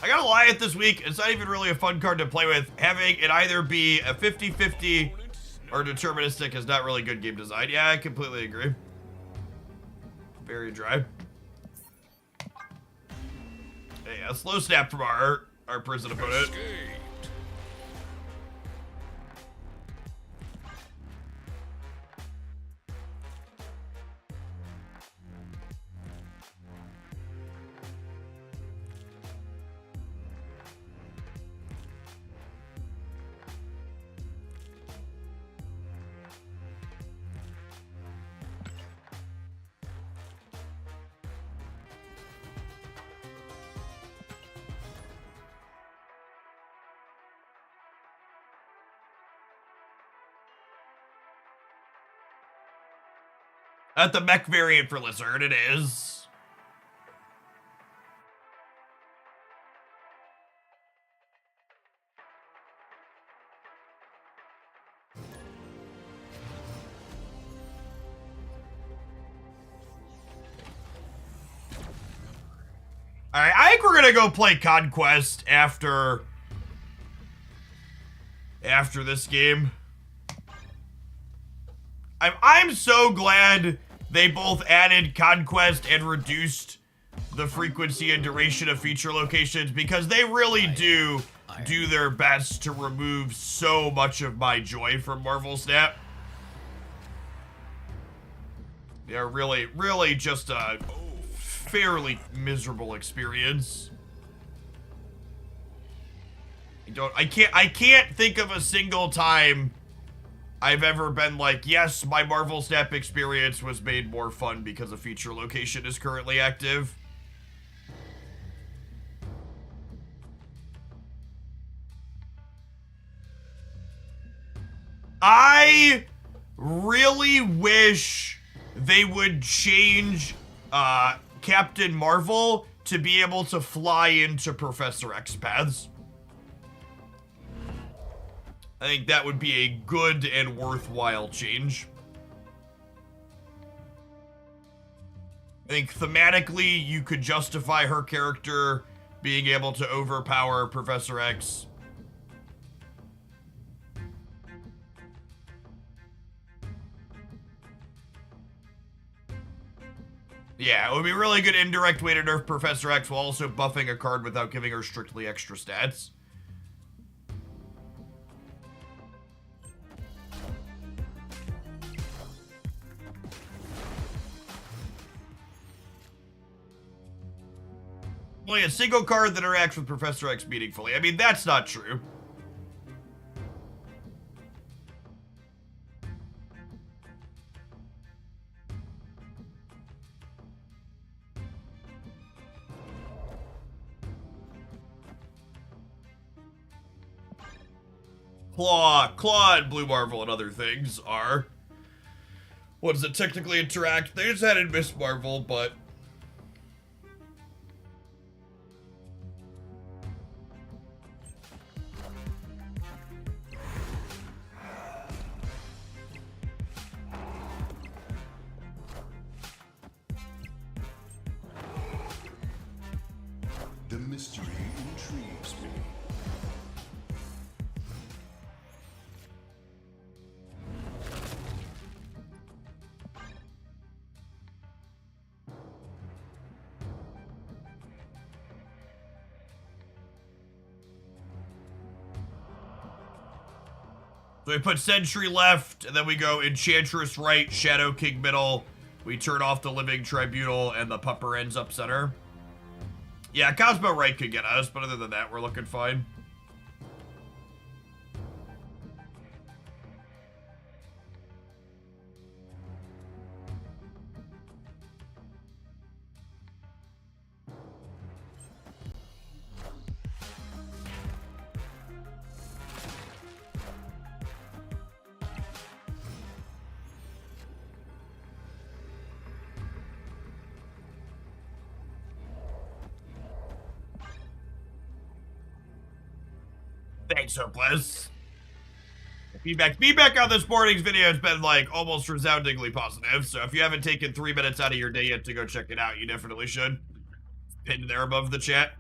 I gotta lie it this week, it's not even really a fun card to play with. Having it either be a 50-50 or deterministic is not really good game design. Yeah, I completely agree. Very dry. Hey, a slow snap from our prison opponent. At the mech variant for Lizard, it is. Alright, I think we're gonna go play Conquest after this game. I'm so glad they both added Conquest and reduced the frequency and duration of feature locations, because they really do their best to remove so much of my joy from Marvel Snap. They're really just a fairly miserable experience. I can't think of a single time I've ever been like, yes, my Marvel Snap experience was made more fun because a feature location is currently active. I really wish they would change Captain Marvel to be able to fly into Professor X paths. I think that would be a good and worthwhile change. I think thematically, you could justify her character being able to overpower Professor X. Yeah, it would be a really good indirect way to nerf Professor X while also buffing a card without giving her strictly extra stats. Only a single card that interacts with Professor X meaningfully. I mean, that's not true. Claw and Blue Marvel and other things are... What does it technically interact? They just added Miss Marvel, but... The mystery intrigues me. So we put Sentry left, and then we go Enchantress right, Shadow King middle. We turn off the Living Tribunal, and the Pupper ends up center. Yeah, Cosmo right could get us, but other than that, we're looking fine. Thanks, Hopeless. Feedback on this morning's video has been like almost resoundingly positive. So if you haven't taken 3 minutes out of your day yet to go check it out, you definitely should. Pinned there above the chat.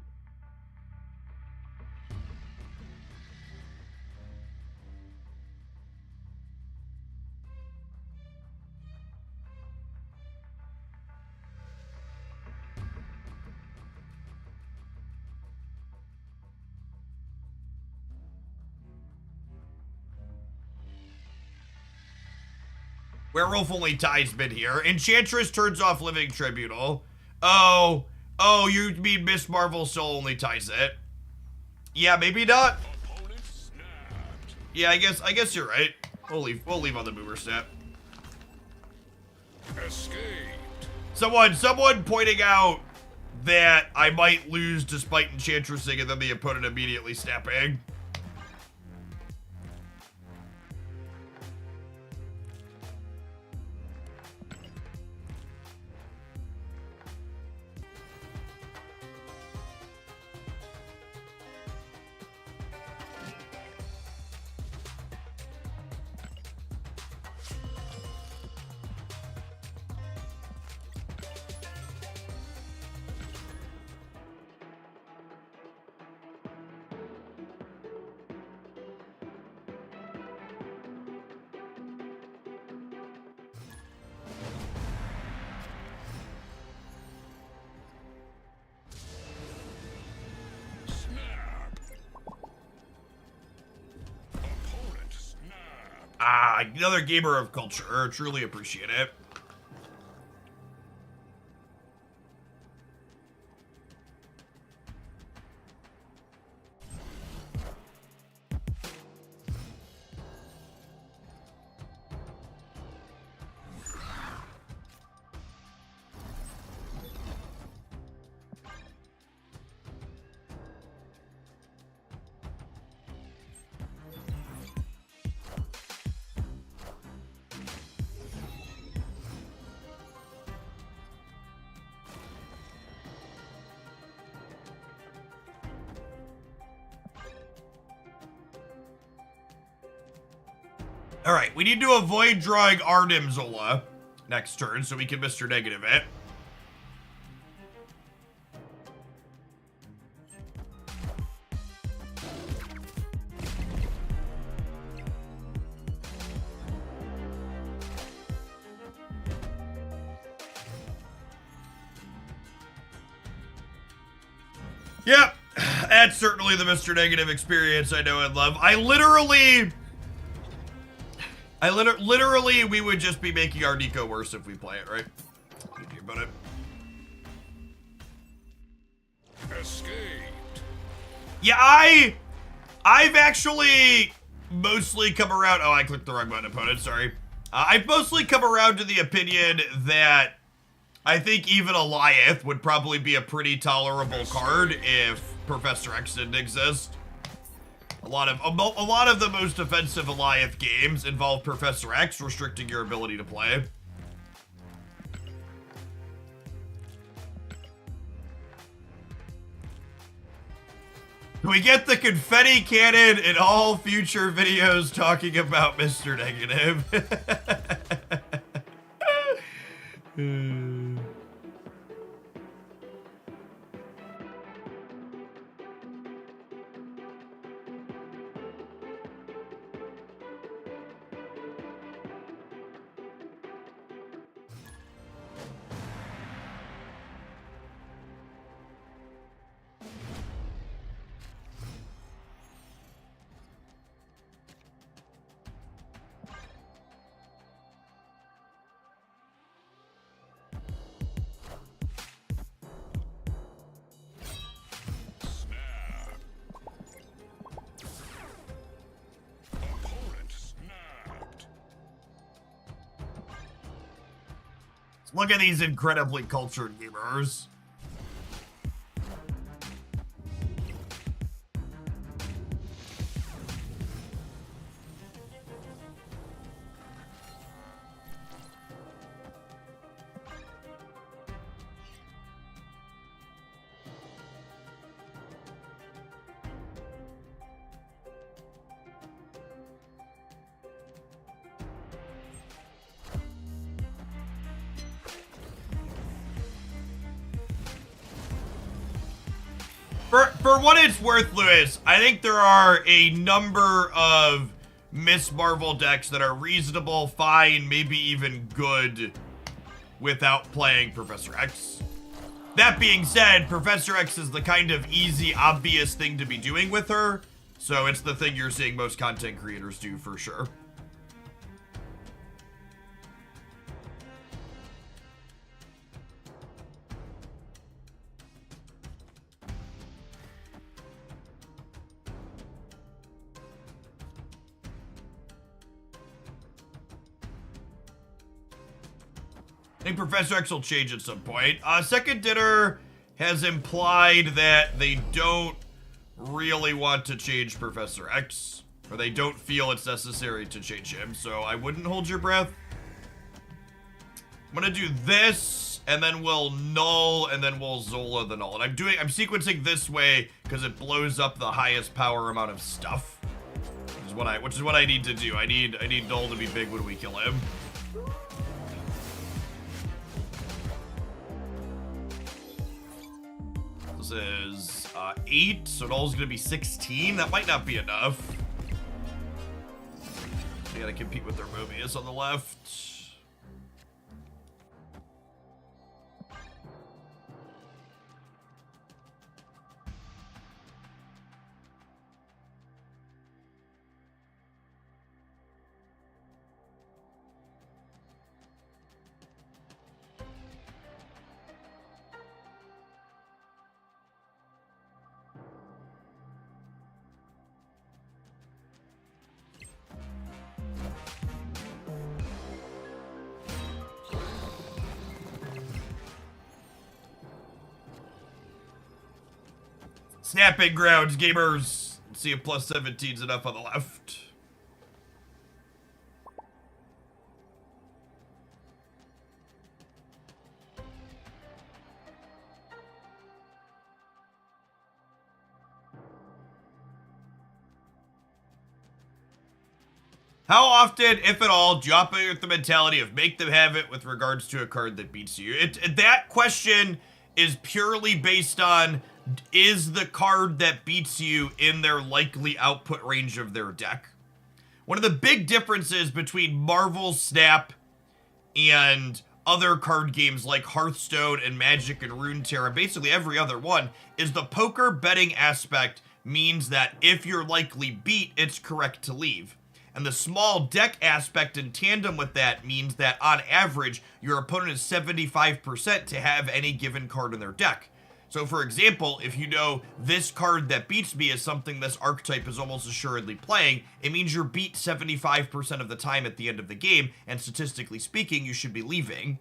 Werewolf only ties mid here. Enchantress turns off Living Tribunal. Oh, you mean Miss Marvel still only ties it? Yeah, maybe not. Yeah, I guess you're right. We'll leave on the boomer step. Escaped. Someone pointing out that I might lose despite Enchantressing and then the opponent immediately snapping. another gamer of culture. Truly appreciate it. All right, we need to avoid drawing Arnim Zola next turn so we can Mr. Negative it. Yep, that's certainly the Mr. Negative experience I know and love. Literally, we would just be making our Nico worse if we play it, right? Think about it. Escaped. Yeah, I've actually mostly come around. Oh, I clicked the wrong button, opponent. Sorry. I've mostly come around to the opinion that I think even Eliath would probably be a pretty tolerable card if Professor X didn't exist. A lot of the most offensive Eliath games involve Professor X restricting your ability to play. We get the confetti cannon in all future videos talking about Mr. Negative. Opponent snapped. Look at these incredibly cultured gamers. For what it's worth, Lewis, I think there are a number of Miss Marvel decks that are reasonable, fine, maybe even good without playing Professor X. That being said, Professor X is the kind of easy, obvious thing to be doing with her, so it's the thing you're seeing most content creators do for sure. I think Professor X will change at some point. Second Dinner has implied that they don't really want to change Professor X, or they don't feel it's necessary to change him, so I wouldn't hold your breath. I'm gonna do this, and then we'll null, and then we'll Zola the null. And I'm sequencing this way because it blows up the highest power amount of stuff, which is what I need to do. I need null to be big when we kill him. This is 8, so null's gonna be 16. That might not be enough. I gotta compete with their Mobius on the left. Snapping grounds, gamers. Let's see if plus 17's enough on the left. How often, if at all, do you operate with the mentality of make them have it with regards to a card that beats you? That question is purely based on, is the card that beats you in their likely output range of their deck? One of the big differences between Marvel Snap and other card games like Hearthstone and Magic and Runeterra, basically every other one, is the poker betting aspect means that if you're likely beat, it's correct to leave. And the small deck aspect in tandem with that means that on average, your opponent is 75% to have any given card in their deck. So for example, if you know this card that beats me is something this archetype is almost assuredly playing, it means you're beat 75% of the time at the end of the game, and statistically speaking, you should be leaving.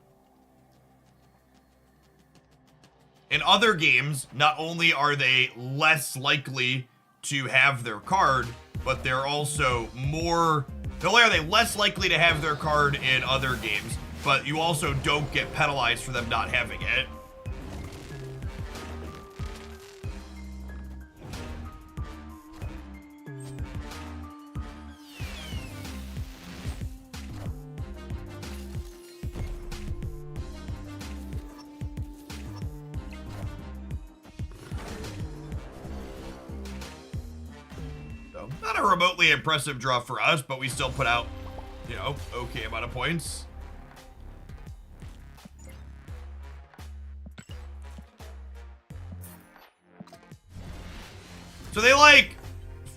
In other games, not only are they less likely to have their card, but they're also more, not only are they less likely to have their card in other games, but you also don't get penalized for them not having it. Not a remotely impressive draw for us, but we still put out, you know, okay amount of points. So they like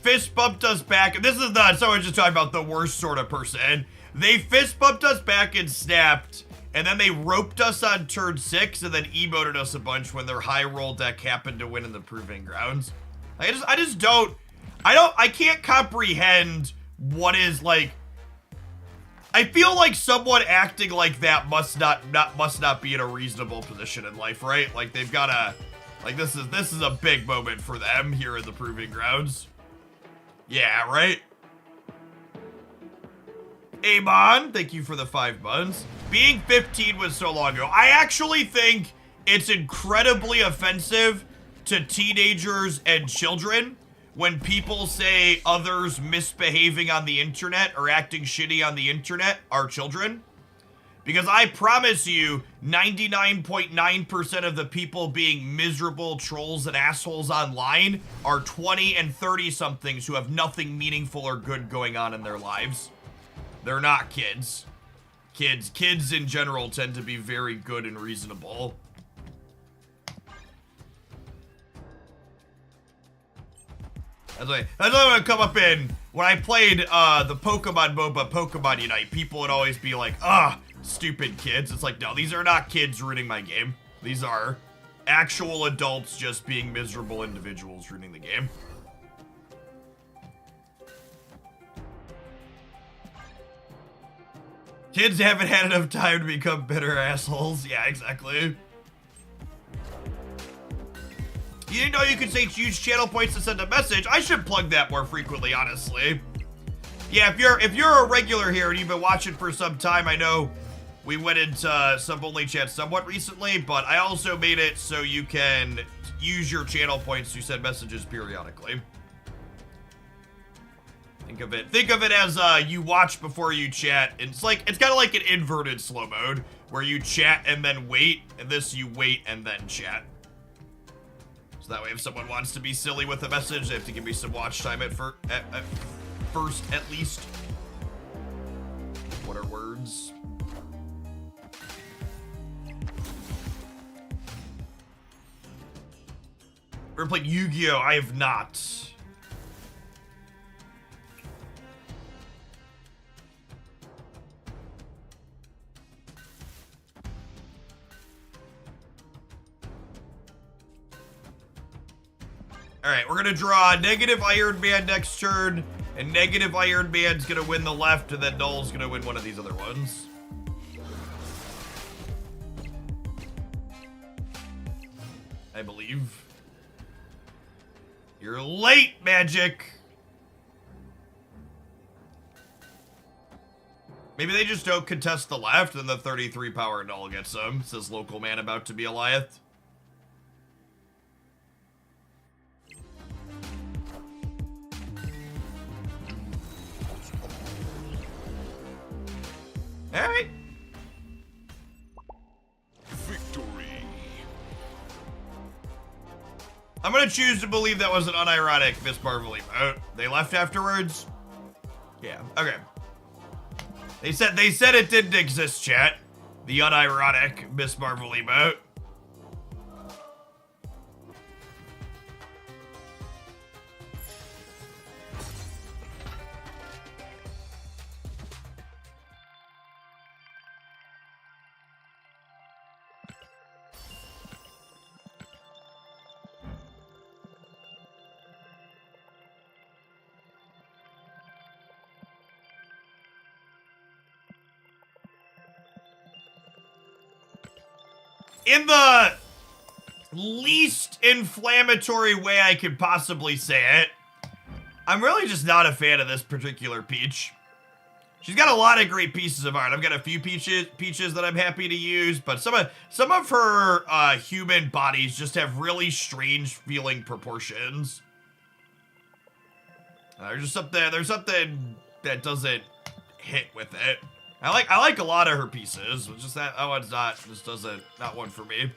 fist bumped us back. This is not someone just talking about the worst sort of person. They fist bumped us back and snapped, and then they roped us on turn 6 and then emoted us a bunch when their high roll deck happened to win in the Proving Grounds. I just don't. I can't comprehend what is like. I feel like someone acting like that must not be in a reasonable position in life, right? Like they've gotta, like this is a big moment for them here in the Proving Grounds. Yeah, right? Amon, thank you for the 5 months. Being 15 was so long ago. I actually think it's incredibly offensive to teenagers and children when people say others misbehaving on the internet or acting shitty on the internet are children. Because I promise you, 99.9% of the people being miserable trolls and assholes online are 20 and 30-somethings who have nothing meaningful or good going on in their lives. They're not kids. Kids in general tend to be very good and reasonable. That's what I would come up in. When I played the Pokemon MOBA Pokemon Unite, people would always be like, stupid kids. It's like, no, these are not kids ruining my game. These are actual adults just being miserable individuals ruining the game. Kids haven't had enough time to become bitter assholes. Yeah, exactly. You didn't know you could say use channel points to send a message? I should plug that more frequently, honestly. Yeah, if you're a regular here and you've been watching for some time, I know we went into sub-only chat somewhat recently, but I also made it so you can use your channel points to send messages periodically. Think of it as you watch before you chat. It's kind of like an inverted slow mode where you chat and then wait, and this you wait and then chat. So that way, if someone wants to be silly with a message, they have to give me some watch time at first, at least. What are words? Ever played Yu-Gi-Oh? I have not. Alright, we're gonna draw negative Iron Man next turn, and negative Iron Man's gonna win the left, and then Null's gonna win one of these other ones. I believe. You're late, Magic. Maybe they just don't contest the left, and the 33 power null gets them, says local man about to be Eliath. Alright. Victory. I'm gonna choose to believe that was an unironic Miss Marvel emote. They left afterwards? Yeah, okay. They said it didn't exist, chat. The unironic Miss Marvel emote. In the least inflammatory way I could possibly say it, I'm really just not a fan of this particular Peach. She's got a lot of great pieces of art. I've got a few peaches that I'm happy to use, but some of her human bodies just have really strange feeling proportions. There's something that doesn't hit with it. I like a lot of her pieces, but just that one's not one for me.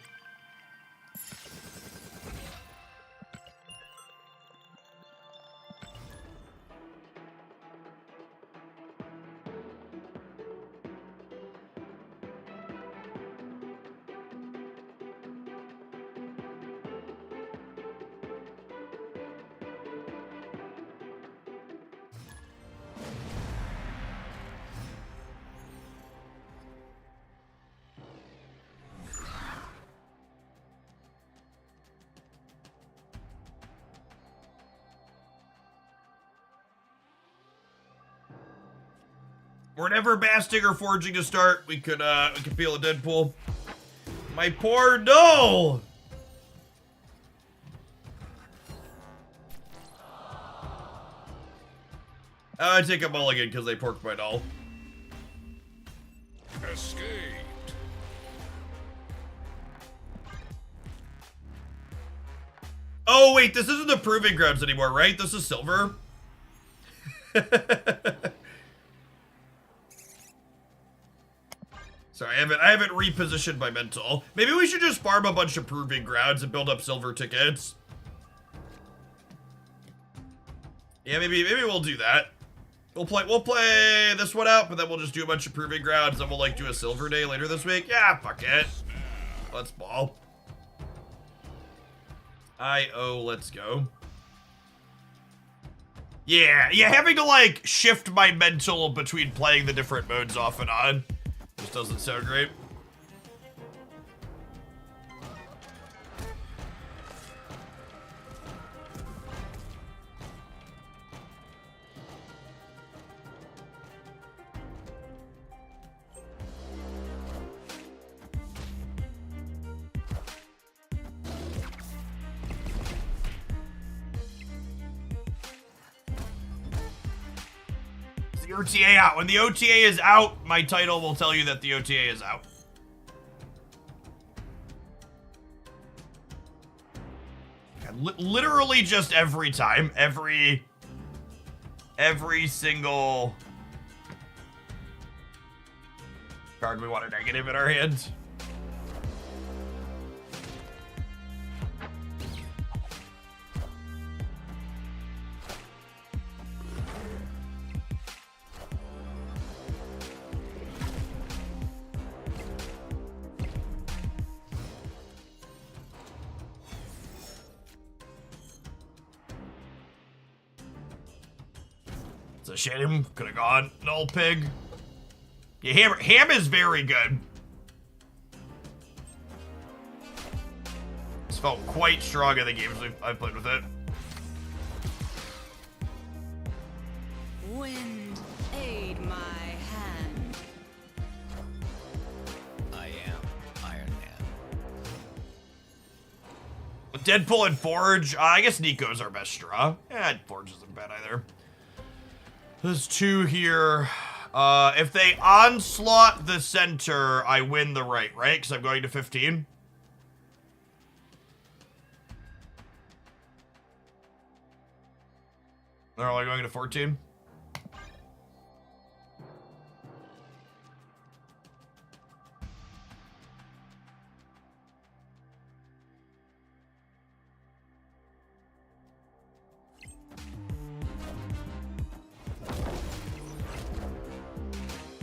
We're never basting or forging to start. We could feel a Deadpool. My poor doll. I take a mulligan because they porked my doll. Escaped. Oh wait, this isn't the proving grounds anymore, right? This is silver. Sorry, I haven't repositioned my mental. Maybe we should just farm a bunch of proving grounds and build up silver tickets. Yeah, maybe we'll do that. We'll play this one out, but then we'll just do a bunch of proving grounds, and we'll like do a silver day later this week. Yeah, fuck it. Let's ball. Let's go. Yeah, having to like shift my mental between playing the different modes off and on just doesn't sound great. The OTA out. When the OTA is out, my title will tell you that the OTA is out. Literally just every time. Every single card we want a negative in our hands. It's a shame. Could have gone null pig. Yeah, ham is very good. It's felt quite strong in the games I've played with it. Wind, aid my hand. I am Iron Man. Deadpool and Forge. I guess Nico's our best straw. Forge isn't bad either. There's 2 here. If they onslaught the center, I win the right? Because I'm going to 15. They're only going to 14.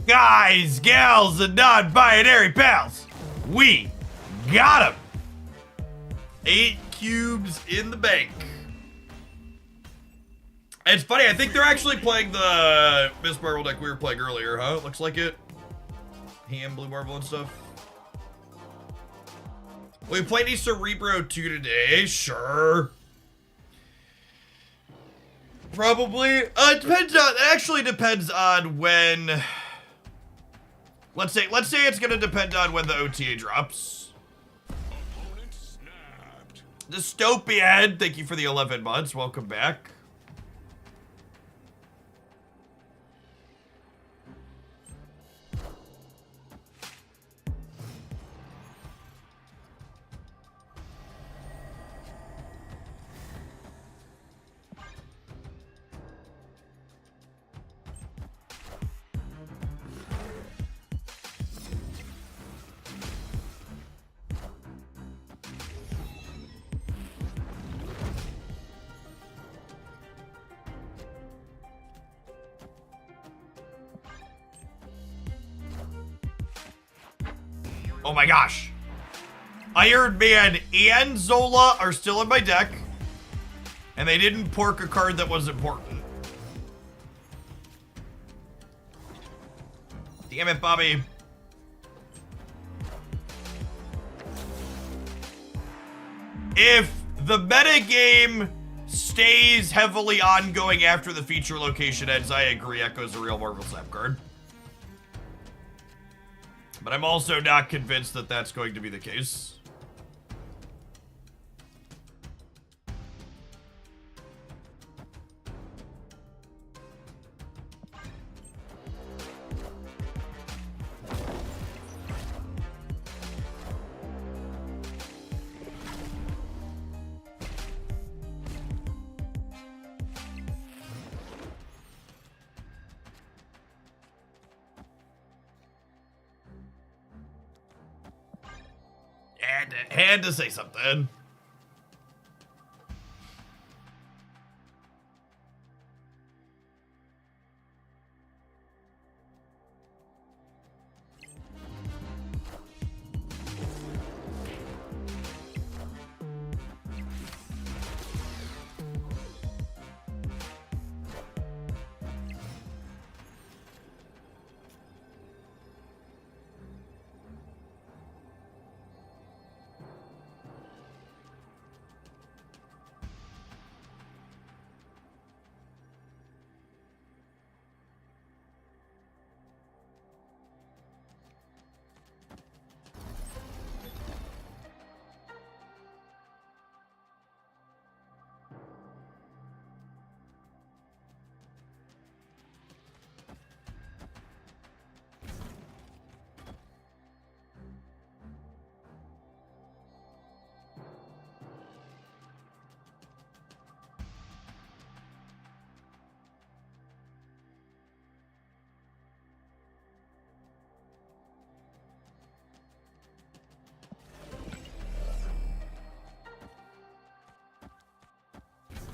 Guys, gals, and non-binary pals, we got him. 8 cubes in the bank. And it's funny, I think they're actually playing the Miss Marvel deck we were playing earlier, huh? Looks like it. Ham, Blue Marvel, and stuff. We played a Cerebro 2 today, sure. Probably. It depends on. It actually depends on when. Let's say it's gonna depend on when the OTA drops. Opponent snapped. Dystopian, thank you for the 11 months. Welcome back. Oh my gosh. Iron Man and Zola are still in my deck. And they didn't pork a card that was important. Damn it, Bobby. If the metagame stays heavily ongoing after the feature location ends, I agree, Echo's a real Marvel Snap card. But I'm also not convinced that that's going to be the case. Had to say something.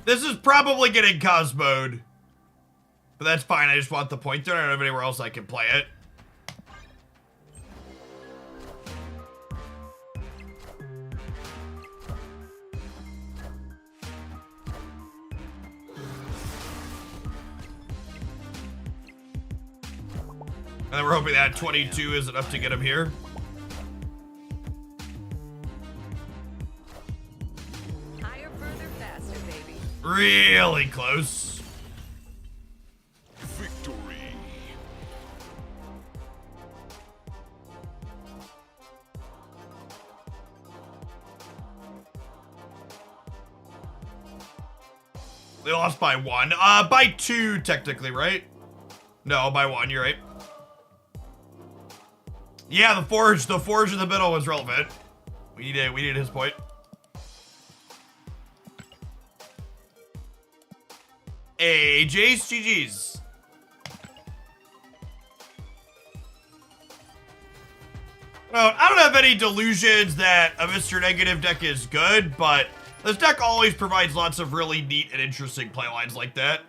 This is probably getting Cosmoed. But that's fine, I just want the pointer. I don't have anywhere else I can play it. And then we're hoping that 22 is enough to get him here. Higher, further, faster, baby. Really close. Victory. They lost by 1. By 2, technically, right? No, by 1, you're right. Yeah, the forge in the middle was relevant. We needed his point. Hey, Jace, GG's. Well, I don't have any delusions that a Mr. Negative deck is good, but this deck always provides lots of really neat and interesting playlines like that.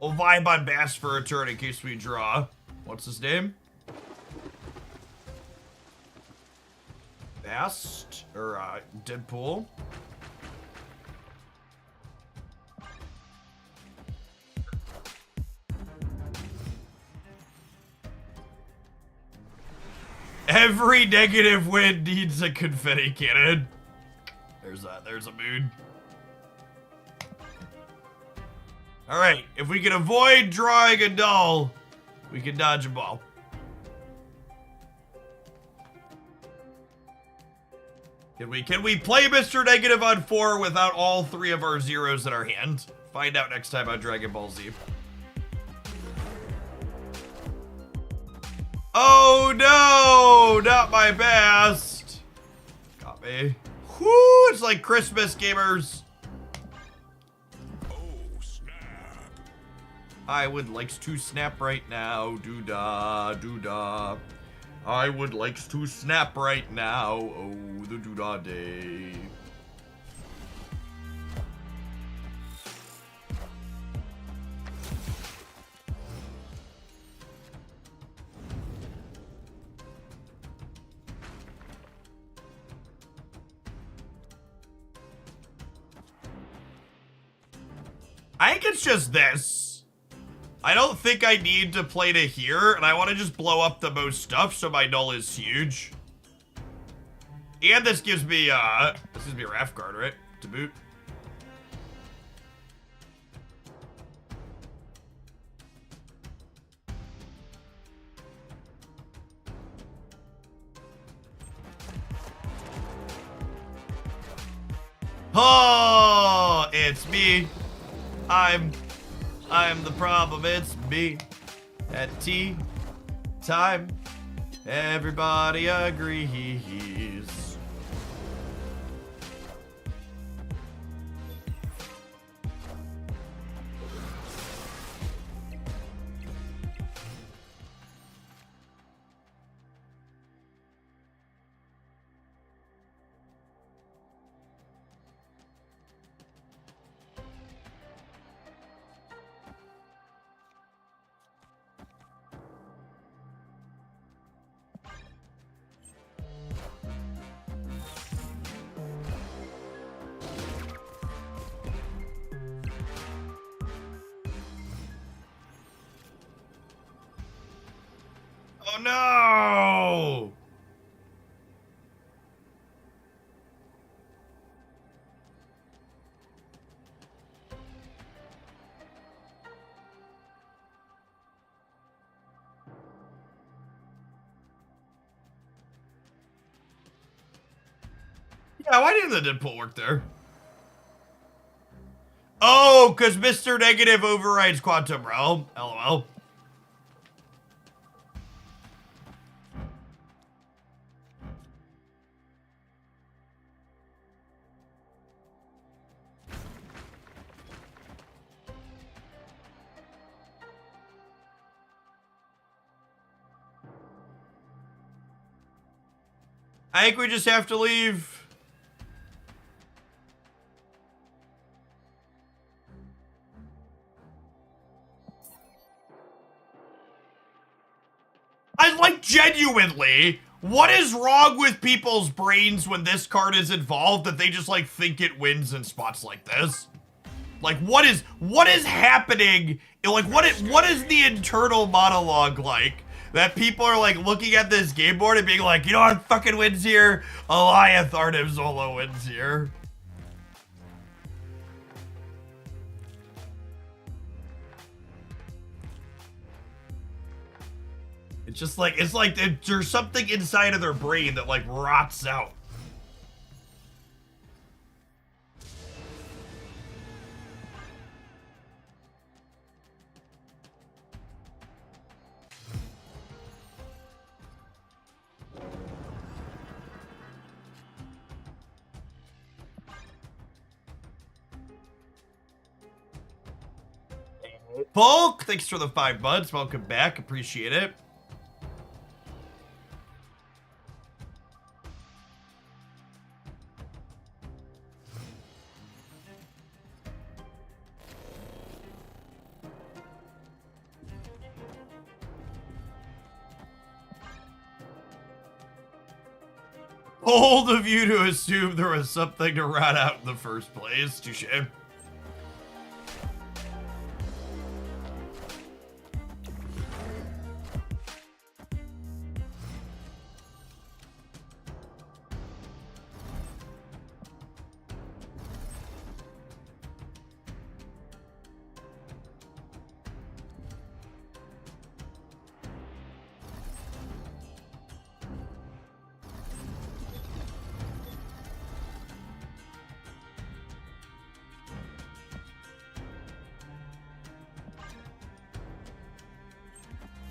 We'll vibe on Bass for a turn in case we draw. What's his name? Bast? Or, Deadpool? Every negative win needs a confetti cannon. There's a mood. Alright, if we can avoid drawing a null, we can dodge a ball. Can we play Mr. Negative on 4 without all 3 of our zeros in our hand? Find out next time on Dragon Ball Z. Oh no! Not my best! Got me. Whoo! It's like Christmas, gamers! I would like to snap right now, doo-dah, doo-dah. I would like to snap right now, oh, the doo-dah day. I think it's just this. I don't think I need to play to here, and I want to just blow up the most stuff so my null is huge. And this gives me a Wrath card, right? To boot. Oh, it's me. I'm the problem, it's me. At tea time, everybody agrees. Oh no! Yeah, why didn't the Deadpool work there? Oh, because Mr. Negative overrides Quantum Realm. LOL. I think we just have to leave. Genuinely, what is wrong with people's brains when this card is involved that they just like think it wins in spots like this? Like what is happening? Like what is the internal monologue like that people are like looking at this game board and being like, you know what fucking wins here? Eliath Arnim Zolo wins here. It's just like, it's like there's something inside of their brain that like rots out. Polk, thanks for the 5 months. Welcome back. Appreciate it. Bold of you to assume there was something to rat out in the first place. Touche.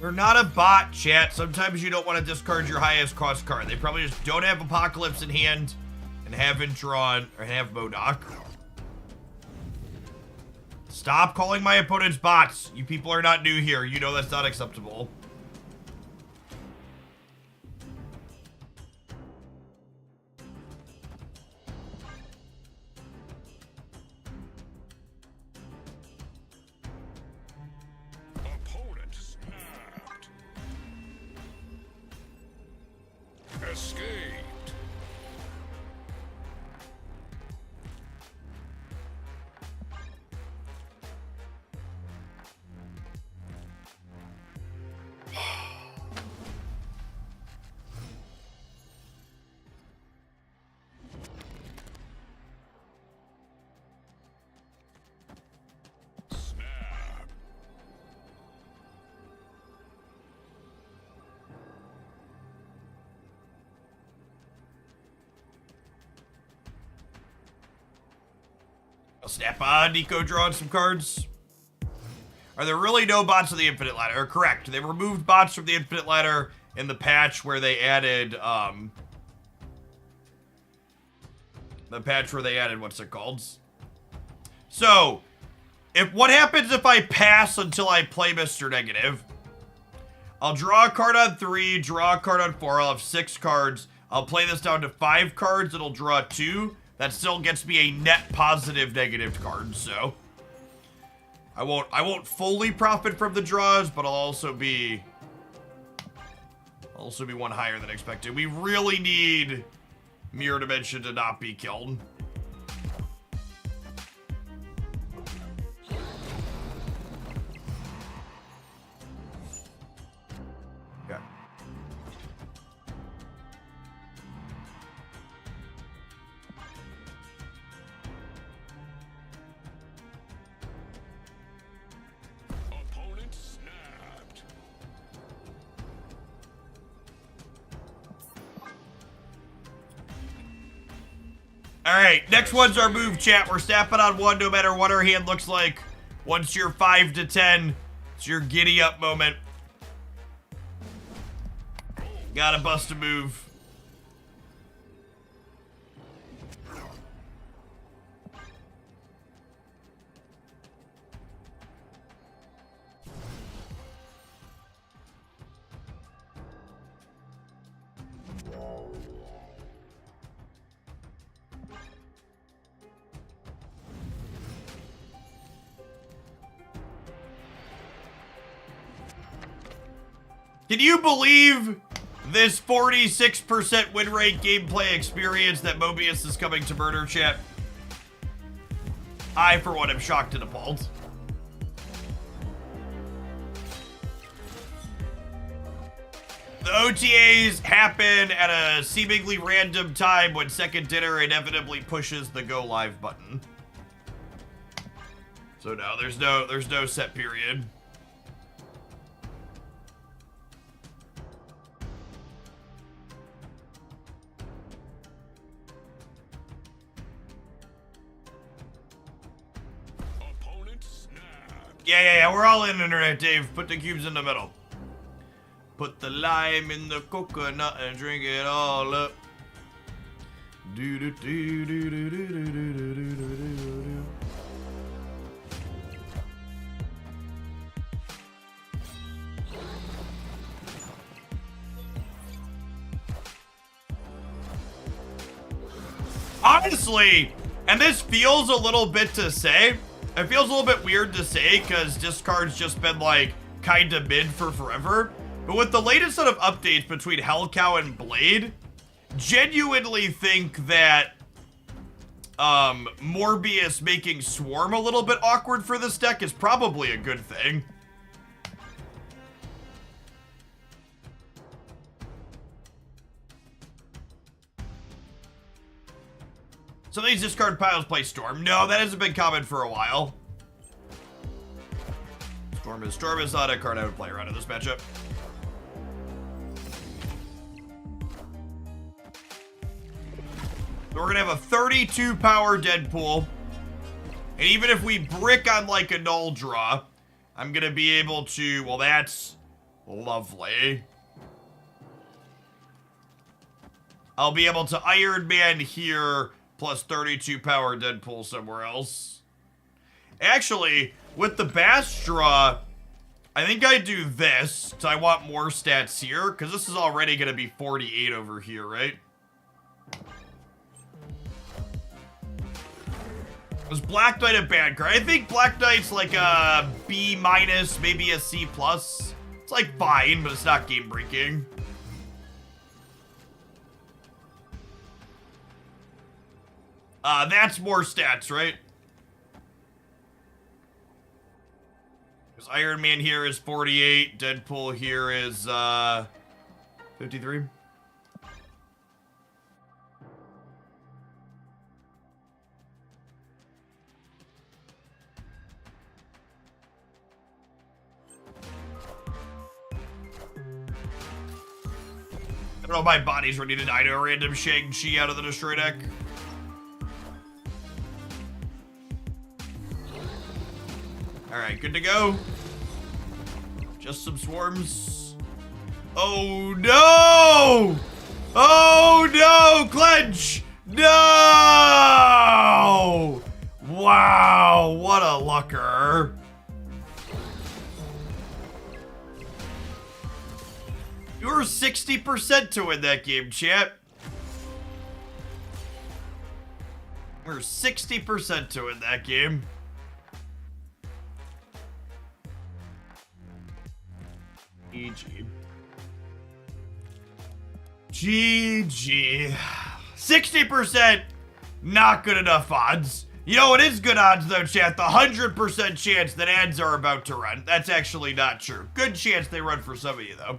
They're not a bot, chat. Sometimes you don't want to discard your highest cost card. They probably just don't have Apocalypse in hand and haven't drawn or have Modok. Stop calling my opponents bots. You people are not new here. You know that's not acceptable. Opponent snapped. Escaped. Snap. I'll snap on Nico drawing some cards. Are there really no bots on the Infinite Ladder? Correct. They removed bots from the Infinite Ladder in the patch where they added, what's it called? So, what happens if I pass until I play Mr. Negative? I'll draw a card on 3, draw a card on 4, I'll have 6 cards. I'll play this down to 5 cards, it'll draw 2. That still gets me a net positive negative card, so I won't fully profit from the draws, but I'll also be one higher than expected. We really need Mirror Dimension to not be killed. Okay. Opponent snapped. All right, next one's our move, chat. We're snapping on 1 no matter what our hand looks like. Once you're 5 to 10, it's your giddy up moment. Gotta bust a move. Can you believe this 46% win rate gameplay experience that Mobius is coming to murder, chat? I, for one, am shocked and appalled. The OTAs happen at a seemingly random time when Second Dinner inevitably pushes the go live button. So no, there's no set period. Opponent snapped. Yeah, we're all in internet, Dave. Put the cubes in the middle. Put the lime in the coconut and drink it all up. Do do do do do do do do do do do. Honestly, and this feels a little bit to say. It feels a little bit weird to say because discard's just been like kinda mid for forever. But with the latest set of updates between Hellcow and Blade, genuinely think that Mobius making Swarm a little bit awkward for this deck is probably a good thing. Some of these discard piles play Storm. No, that hasn't been common for a while. Storm is not a card I would play around in this matchup. So we're gonna have a 32 power Deadpool. And even if we brick on like a null draw, I'm gonna be able to, well, that's lovely. I'll be able to Iron Man here, plus 32 power Deadpool somewhere else. Actually, with the Bass draw, I think I do this, so I want more stats here, because this is already gonna be 48 over here, right? Was Black Knight a bad card? I think Black Knight's like a B minus, maybe a C plus. It's like fine, but it's not game breaking. That's more stats, right? Because Iron Man here is 48, Deadpool here is 53. I don't know if my body's ready to die to a random Shang-Chi out of the destroy deck. Alright, good to go. Just some swarms. Oh no! Oh no! Clench! No! Wow, what a lucker. You were 60% to win that game, chat. We're 60% to win that game. GG. GG. 60%, not good enough odds. You know what is good odds though, chat? The 100% chance that ads are about to run. That's actually not true. Good chance they run for some of you though.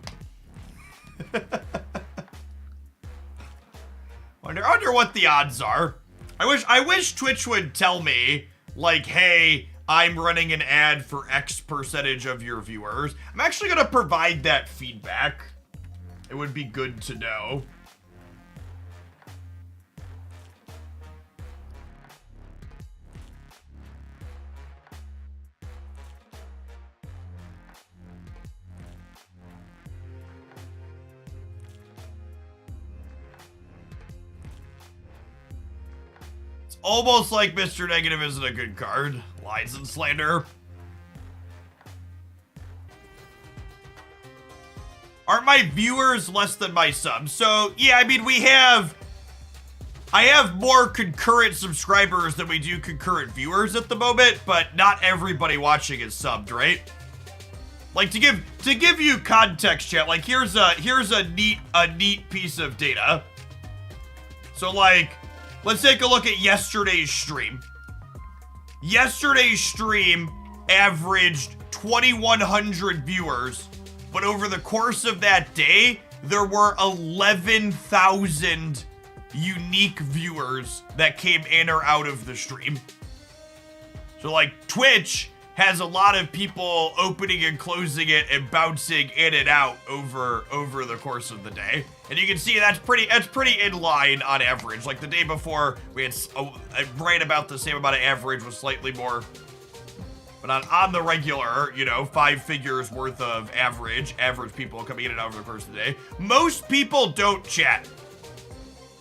Wonder what the odds are. I wish Twitch would tell me, like, hey, I'm running an ad for X percentage of your viewers. I'm actually gonna provide that feedback. It would be good to know. Almost like Mr. Negative isn't a good card. Lies and slander. Aren't my viewers less than my subs? So, yeah, I mean, I have more concurrent subscribers than we do concurrent viewers at the moment, but not everybody watching is subbed, right? Like, to give you context, chat, like, here's a neat piece of data. So, like, let's take a look at yesterday's stream. Yesterday's stream averaged 2,100 viewers but over the course of that day, there were 11,000 unique viewers that came in or out of the stream. So like Twitch has a lot of people opening and closing it and bouncing in and out over the course of the day. And you can see that's pretty in line on average. Like the day before, we had right about the same amount of average with slightly more. But on the regular, you know, 5 figures worth of average people coming in and out over the course of the day. Most people don't chat.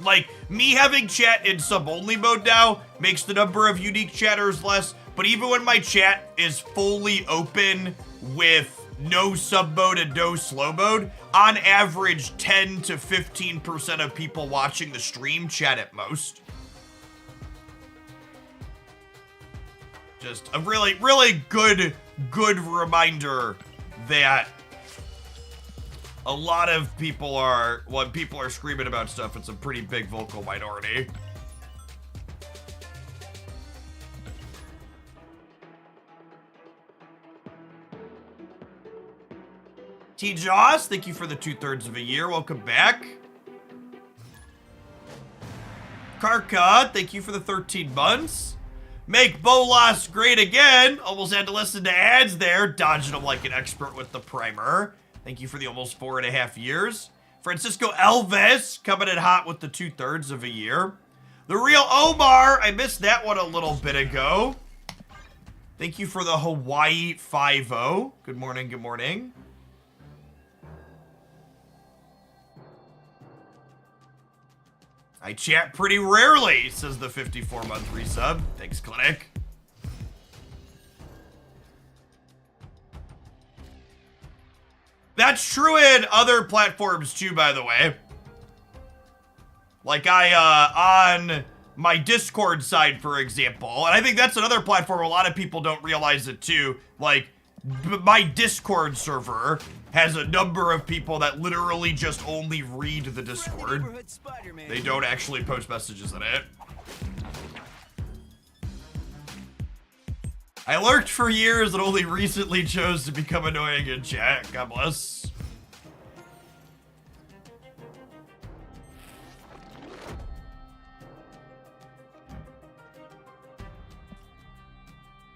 Like, me having chat in sub-only mode now makes the number of unique chatters less, but even when my chat is fully open with no sub mode and no slow mode, on average, 10 to 15% of people watching the stream chat at most. Just a really, really good reminder that a lot of people are, when people are screaming about stuff, it's a pretty big vocal minority. T-Joss, thank you for the 2/3 of a year. Welcome back. Karka, thank you for the 13 months. Make Bolas great again. Almost had to listen to ads there. Dodging them like an expert with the primer. Thank you for the almost 4.5 years. Francisco Elvis coming in hot with the 2/3 of a year. The real Omar, I missed that one a little bit ago. Thank you for the Hawaii 5-0. Good morning, good morning. I chat pretty rarely, says the 54-month resub. Thanks, Clinic. That's true in other platforms too, by the way. Like on my Discord side, for example, and I think that's another platform a lot of people don't realize it too. Like, my Discord server has a number of people that literally just only read the Discord. They don't actually post messages in it. I lurked for years and only recently chose to become annoying in chat. God bless.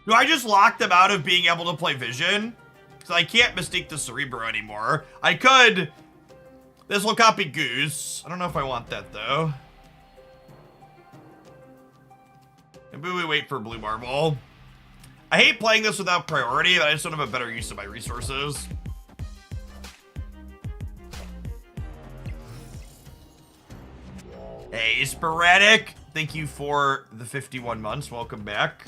Do I just lock them out of being able to play Vision? Because I can't mistake the Cerebro anymore. I could. This will copy Goose. I don't know if I want that, though. Maybe we wait for Blue Marble. I hate playing this without priority, but I just don't have a better use of my resources. Hey, Sporadic. Thank you for the 51 months. Welcome back.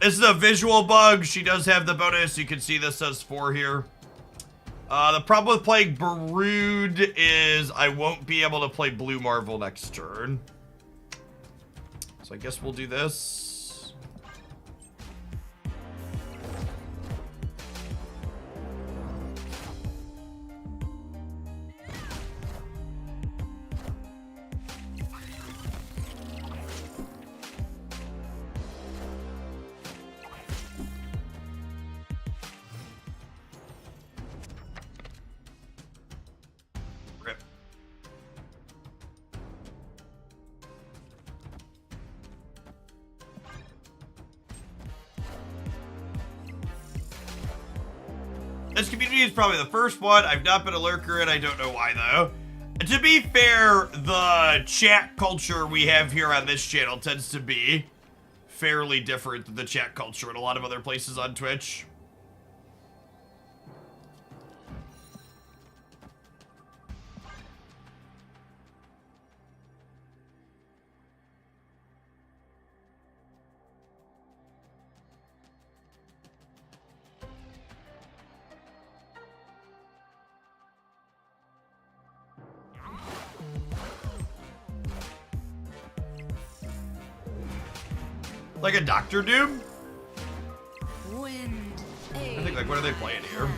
This is a visual bug. She does have the bonus. You can see this says 4 here. The problem with playing Brood is I won't be able to play Blue Marvel next turn. So I guess we'll do this. This community is probably the first one. I've not been a lurker and I don't know why though. To be fair, the chat culture we have here on this channel tends to be fairly different than the chat culture in a lot of other places on Twitch. Like a Doctor Doom? Wind, I think, like, what are they playing here?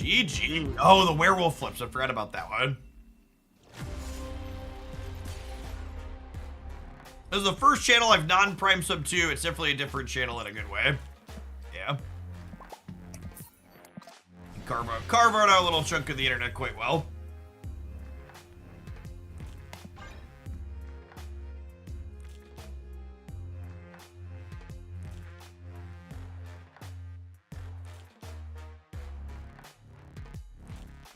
GG. Oh, the werewolf flips. I forgot about that one. This is the first channel I've non-prime sub to. It's definitely a different channel in a good way. Yeah. Carve out our little chunk of the internet quite well.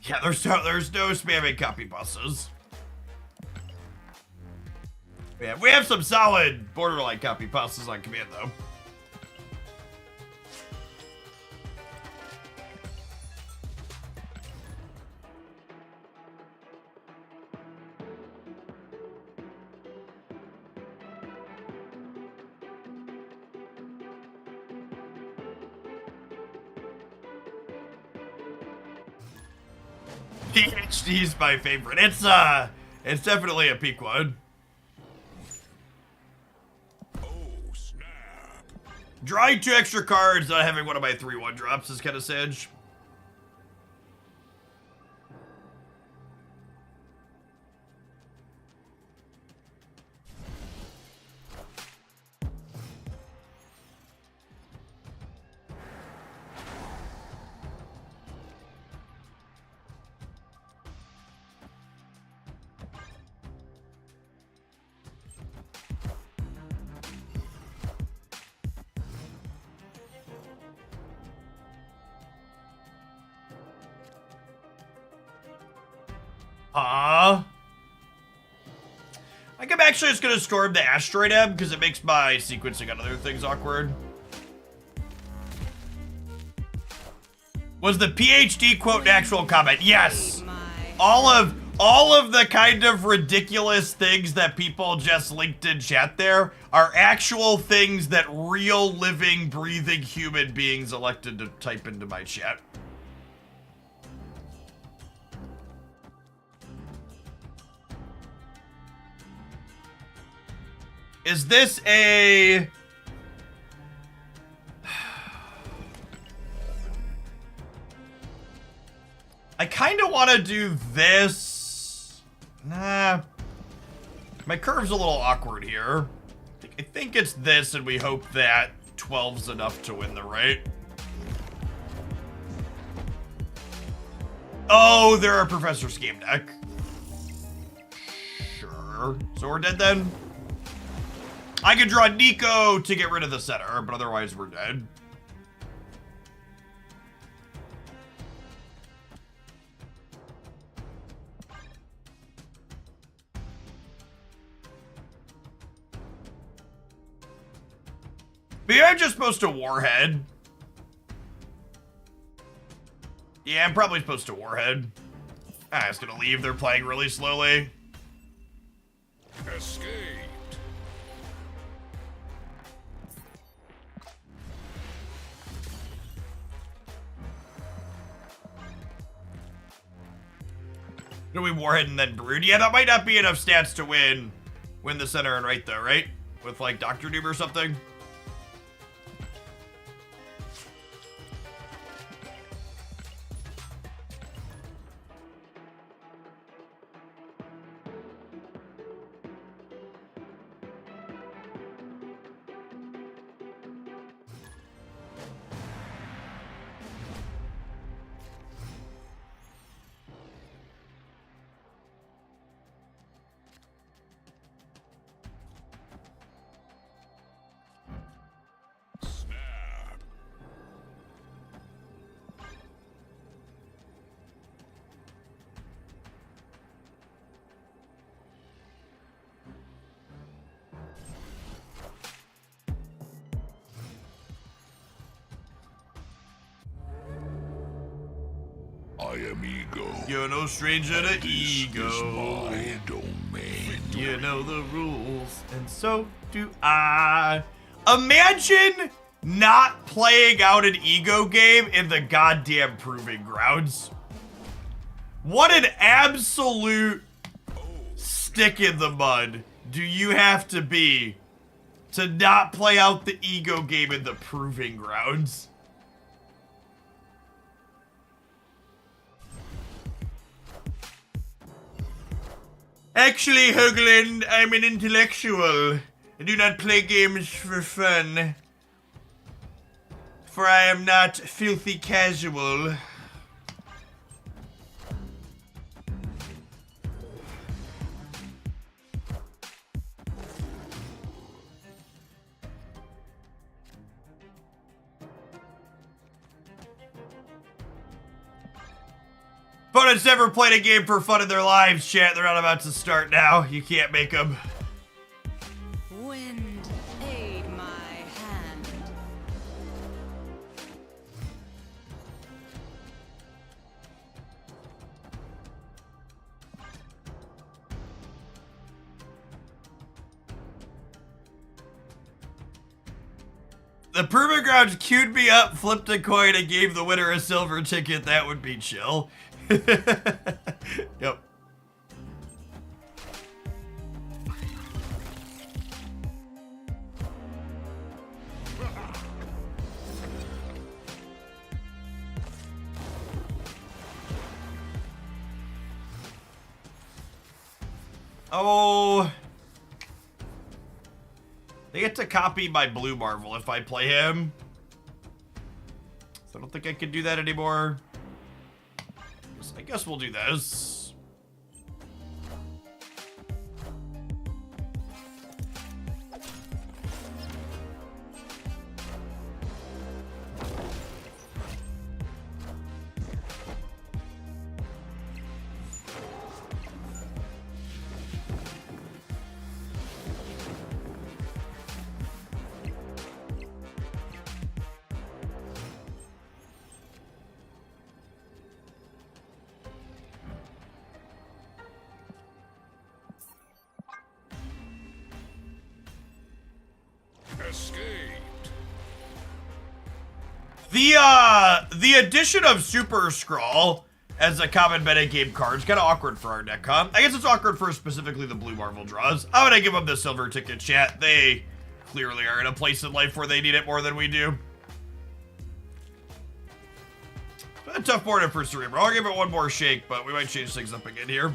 Yeah, there's no spamming copy pastas. Yeah, we have some solid borderline copy pastas on command though. PhD's my favorite. It's definitely a peak one. Oh, snap. Drawing 2 extra cards, not having one of my 3/1 drops is kind of sage. I think I'm actually just gonna storm the asteroid M because it makes my sequencing on other things awkward. Was the PhD quote an actual comment? Yes. All of the kind of ridiculous things that people just linked in chat there are actual things that real living, breathing human beings elected to type into my chat. Is this a... I kind of want to do this. Nah. My curve's a little awkward here. I think it's this, and we hope that 12's enough to win the right. Oh, they're a Professor Scheme deck. Sure. So we're dead then? I could draw Nico to get rid of the center, but otherwise we're dead. Maybe I'm just supposed to Warhead. Yeah, I'm probably supposed to Warhead. I'm just gonna leave. They're playing really slowly. Escaped. Do we Warhead and then Brood? Yeah, that might not be enough stats to win the center and right though, right? With like Dr. Doom or something. Snap. I am ego. You're no stranger to This is ego. my domain. You know the rules, and so do I. Imagine not playing out an ego game in the goddamn Proving Grounds. What an absolute stick in the mud do you have to be to not play out the ego game in the Proving Grounds? Actually, Hoagland, I'm an intellectual. I do not play games for fun. For I am not filthy casual. Opponents never played a game for fun in their lives, chat. They're not about to start now. You can't make them. Wind, aid my hand. The Proving Grounds queued me up, flipped a coin, and gave the winner a silver ticket. That would be chill. Yep. Oh. They get to copy my Blue Marvel if I play him. So I don't think I can do that anymore. I guess we'll do this. Escaped. The addition of Super Scroll as a common metagame card is kind of awkward for our deck, huh? I guess it's awkward for specifically the Blue Marvel draws. I'm gonna give them the silver ticket, chat. They clearly are in a place in life where they need it more than we do. It's been a tough morning for Cerebro. I'll give it one more shake, but we might change things up again here.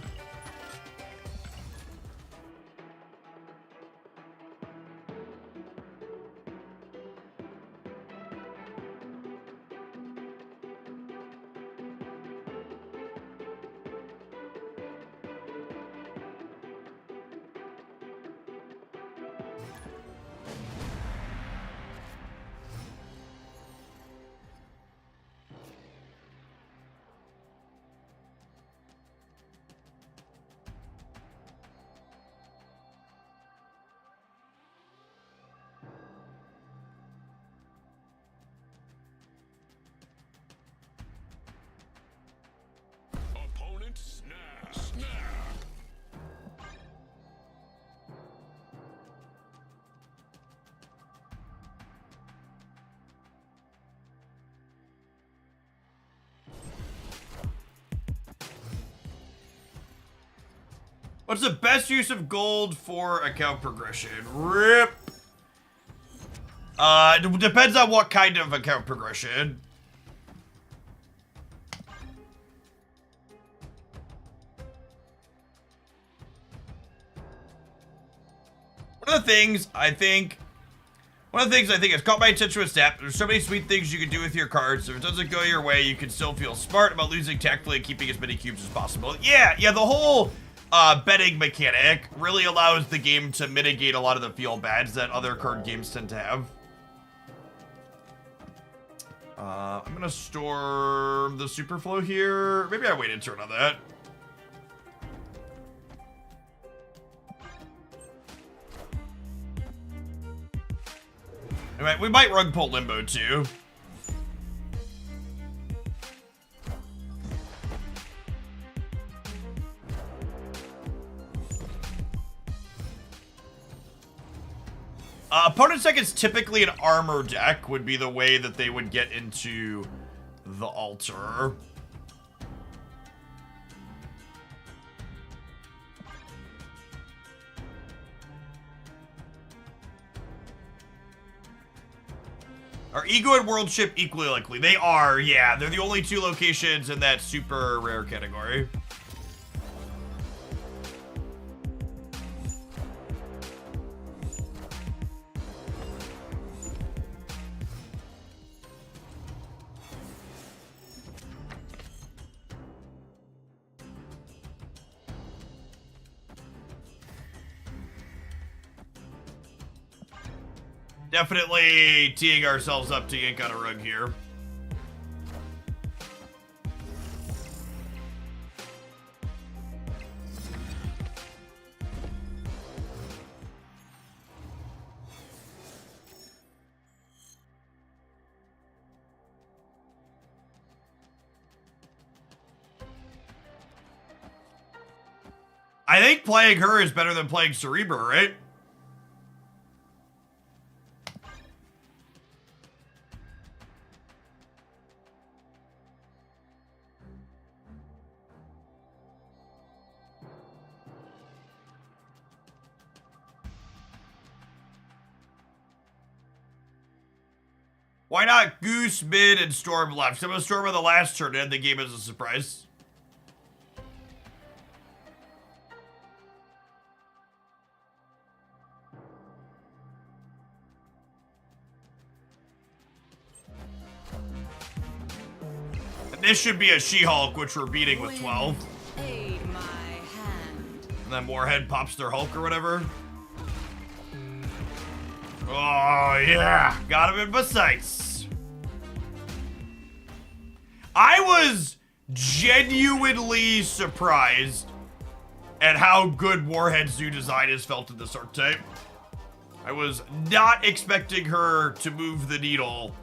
Opponent snap. Snap. What's the best use of gold for account progression? RIP. Depends on what kind of account progression. One of the things I think has caught my attention with Snap, there's so many sweet things you can do with your cards. If it doesn't go your way, you can still feel smart about losing tactfully and keeping as many cubes as possible. Yeah, the whole betting mechanic really allows the game to mitigate a lot of the feel bads that other card games tend to have. I'm gonna store the Superflow here. Maybe I waited turn on that. Anyway, we might rug pull Limbo too. Opponent's deck is typically an armor deck, would be the way that they would get into the altar. Are Ego and World Ship equally likely? They are, yeah. They're the only two locations in that super rare category. Definitely teeing ourselves up to yank on a rug here. I think playing her is better than playing Cerebra, right? Why not Goose, Mid, and Storm left? Some of Storm on the last turn and the game as a surprise. And this should be a She-Hulk, which we're beating with 12. Aid my hand. And then Warhead pops their Hulk or whatever. Oh, yeah. Got him in my sights. I was genuinely surprised at how good Warhead's new design has felt in this archetype. I was not expecting her to move the needle,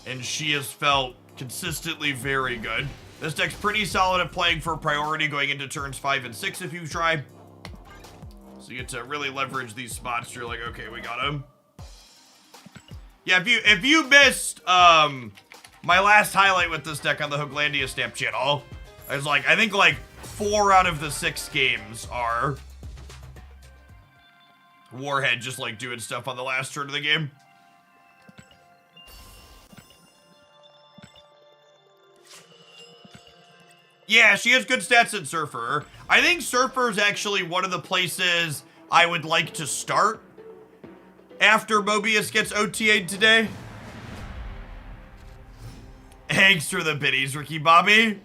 and she has felt consistently very good. This deck's pretty solid at playing for priority going into turns 5 and 6 if you try. So you get to really leverage these spots. You're like, okay, we got him. Yeah, if you missed my last highlight with this deck on the Hooglandia Stamp channel, I was like, I think like 4 out of the 6 games are Warhead just like doing stuff on the last turn of the game. Yeah, she has good stats in Surfer. I think Surfer is actually one of the places I would like to start after Mobius gets OTA'd today. Thanks for the biddies, Ricky Bobby.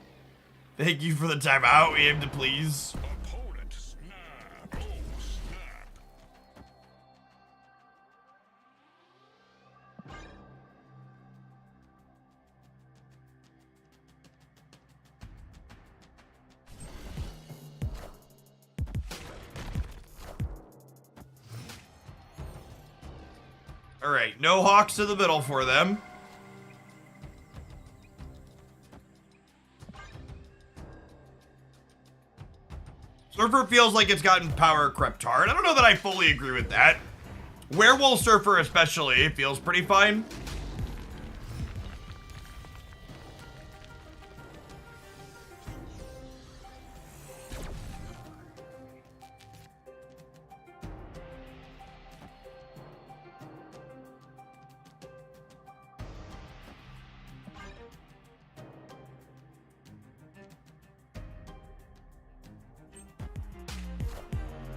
Thank you for the timeout. We aim to please. Opponent snap. Oh, snap. All right, no Hawks in the middle for them. Surfer feels like it's gotten power crept hard. I don't know that I fully agree with that. Werewolf Surfer especially feels pretty fine.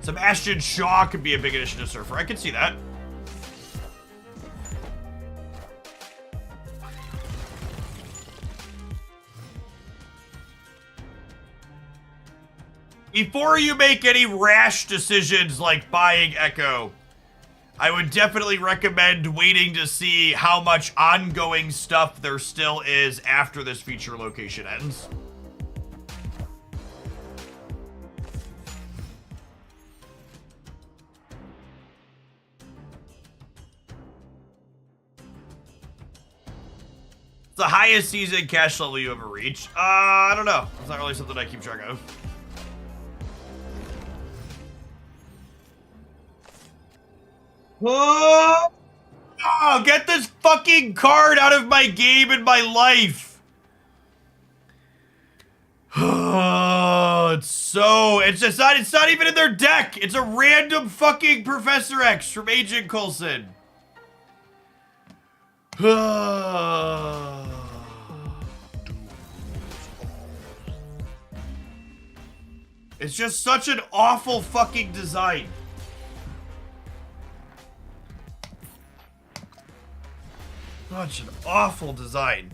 Sebastian Shaw could be a big addition to Surfer. I could see that. Before you make any rash decisions like buying Echo, I would definitely recommend waiting to see how much ongoing stuff there still is after this feature location ends. The highest season cash level you ever reach? I don't know. It's not really something I keep track of. Oh, get this fucking card out of my game and my life. Oh, it's not even in their deck. It's a random fucking Professor X from Agent Coulson. It's just such an awful fucking design. Such an awful design.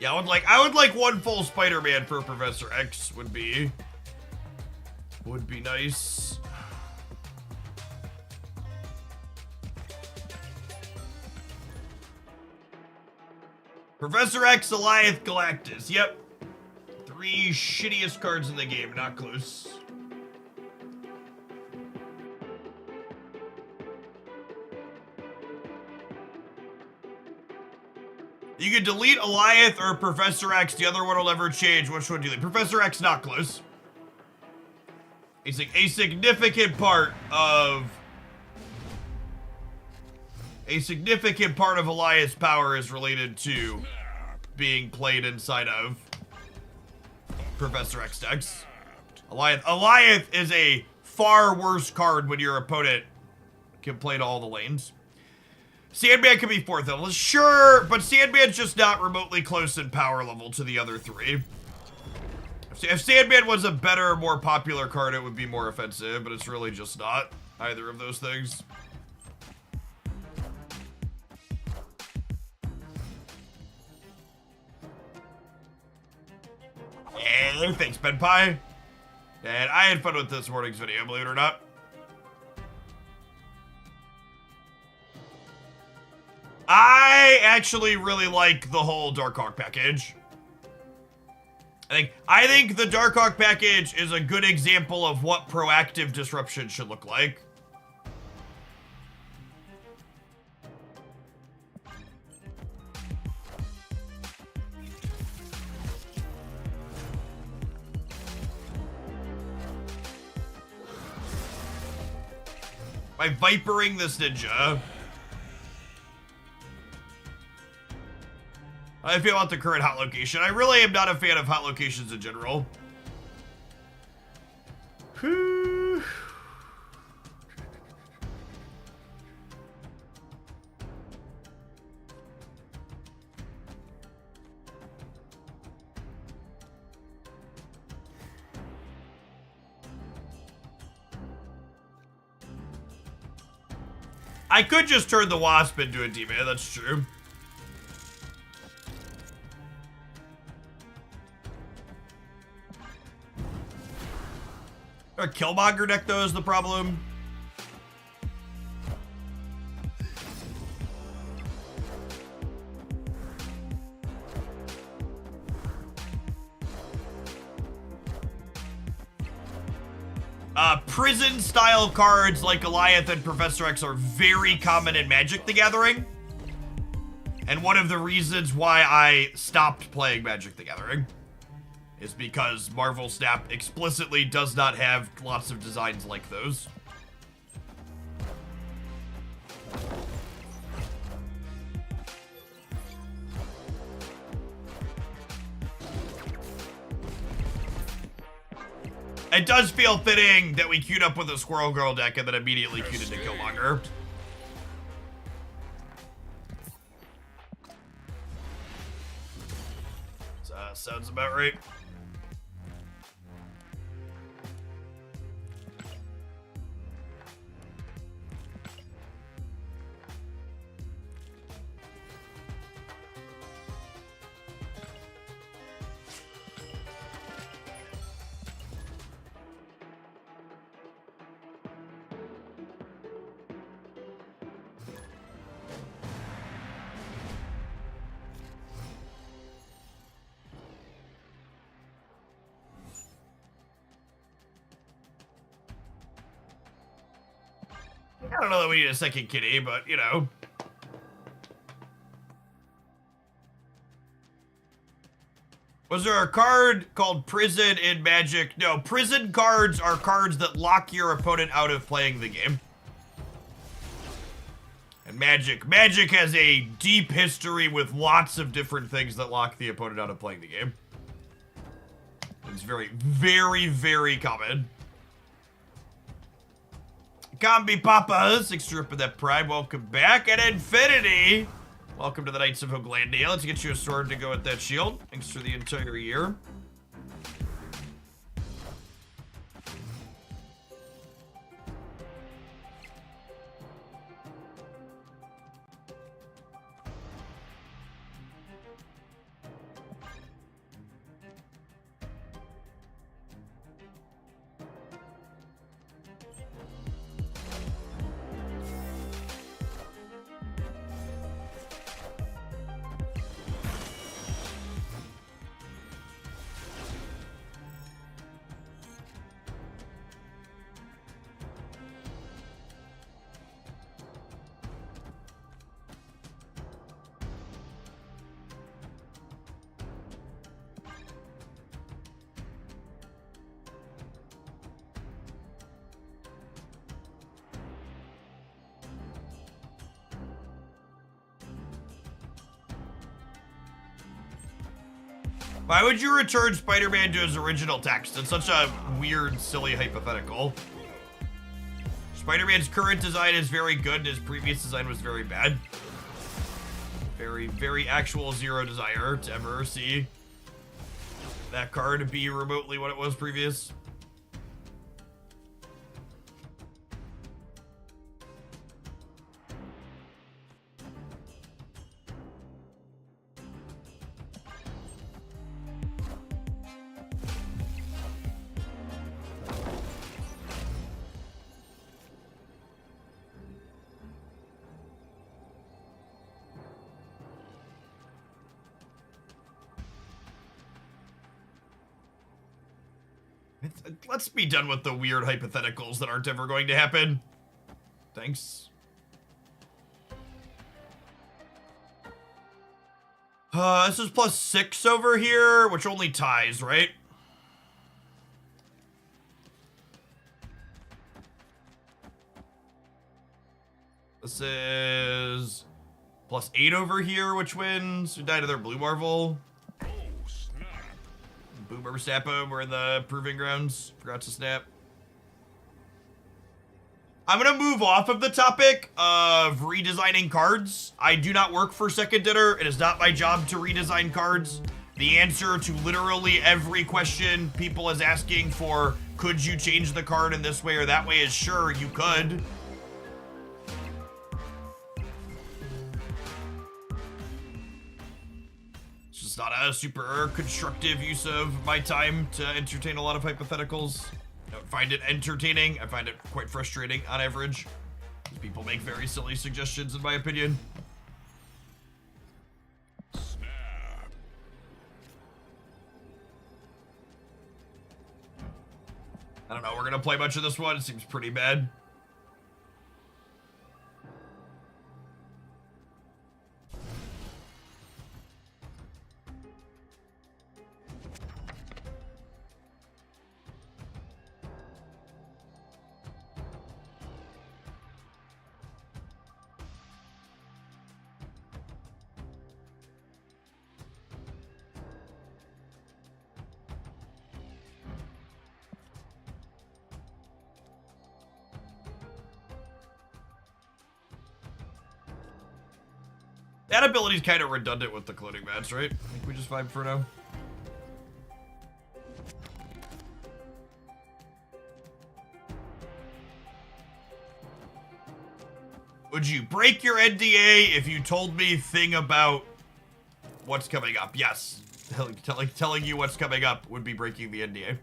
Yeah, I would like one full Spider-Man for Professor X would be nice. Professor X, Goliath, Galactus. Yep. 3 shittiest cards in the game, not close. You can delete Goliath or Professor X. The other one will never change. Which one do you like? Professor X, not close. He's like a significant part of Goliath's power is related to being played inside of Professor X decks. Goliath is a far worse card when your opponent can play to all the lanes. Sandman can be 4th level, sure, but Sandman's just not remotely close in power level to the other 3. If Sandman was a better, more popular card, it would be more offensive, but it's really just not either of those things. Hey, thanks, Ben Pie. And I had fun with this morning's video, believe it or not. I actually really like the whole Darkhawk package. I think the Darkhawk package is a good example of what proactive disruption should look like. By vipering this ninja. I feel about the current hot location. I really am not a fan of hot locations in general. Whew. I could just turn the Wasp into a demon, that's true. Our Killmonger deck, though, is the problem. Prison-style cards like Goliath and Professor X are very common in Magic the Gathering. And one of the reasons why I stopped playing Magic the Gathering is because Marvel Snap explicitly does not have lots of designs like those. It does feel fitting that we queued up with a Squirrel Girl deck and then immediately queued into Killmonger. Sounds about right. I don't know that we need a second kitty, but, you know. Was there a card called Prison in Magic? No, prison cards are cards that lock your opponent out of playing the game. And Magic has a deep history with lots of different things that lock the opponent out of playing the game. It's very, very, very common. Combi Papas, extra up of that prime, welcome back. And Infinity, welcome to the Knights of Hoglandia. Let's get you a sword to go with that shield. Thanks for the entire year. Why would you return Spider-Man to his original text? It's such a weird, silly hypothetical. Spider-Man's current design is very good, and his previous design was very bad. Very, very actual zero desire to ever see that card be remotely what it was previous. Let's be done with the weird hypotheticals that aren't ever going to happen. Thanks. This is +6 over here, which only ties, right? This is +8 over here, which wins. Who died to their blue Marvel? Oh, snap. Boomer snap him. We're in the proving grounds. Forgot to snap. I'm gonna move off of the topic of redesigning cards. I do not work for Second Dinner. It is not my job to redesign cards. The answer to literally every question people is asking for, could you change the card in this way or that way, is sure, you could. It's just not a super constructive use of my time to entertain a lot of hypotheticals. I don't find it entertaining. I find it quite frustrating on average. People make very silly suggestions, in my opinion. Snap. I don't know. We're gonna play much of this one. It seems pretty bad. That ability's kind of redundant with the cloning match, right? I think we just vibe for now. Would you break your NDA if you told me thing about what's coming up? Yes. Telling you what's coming up would be breaking the NDA.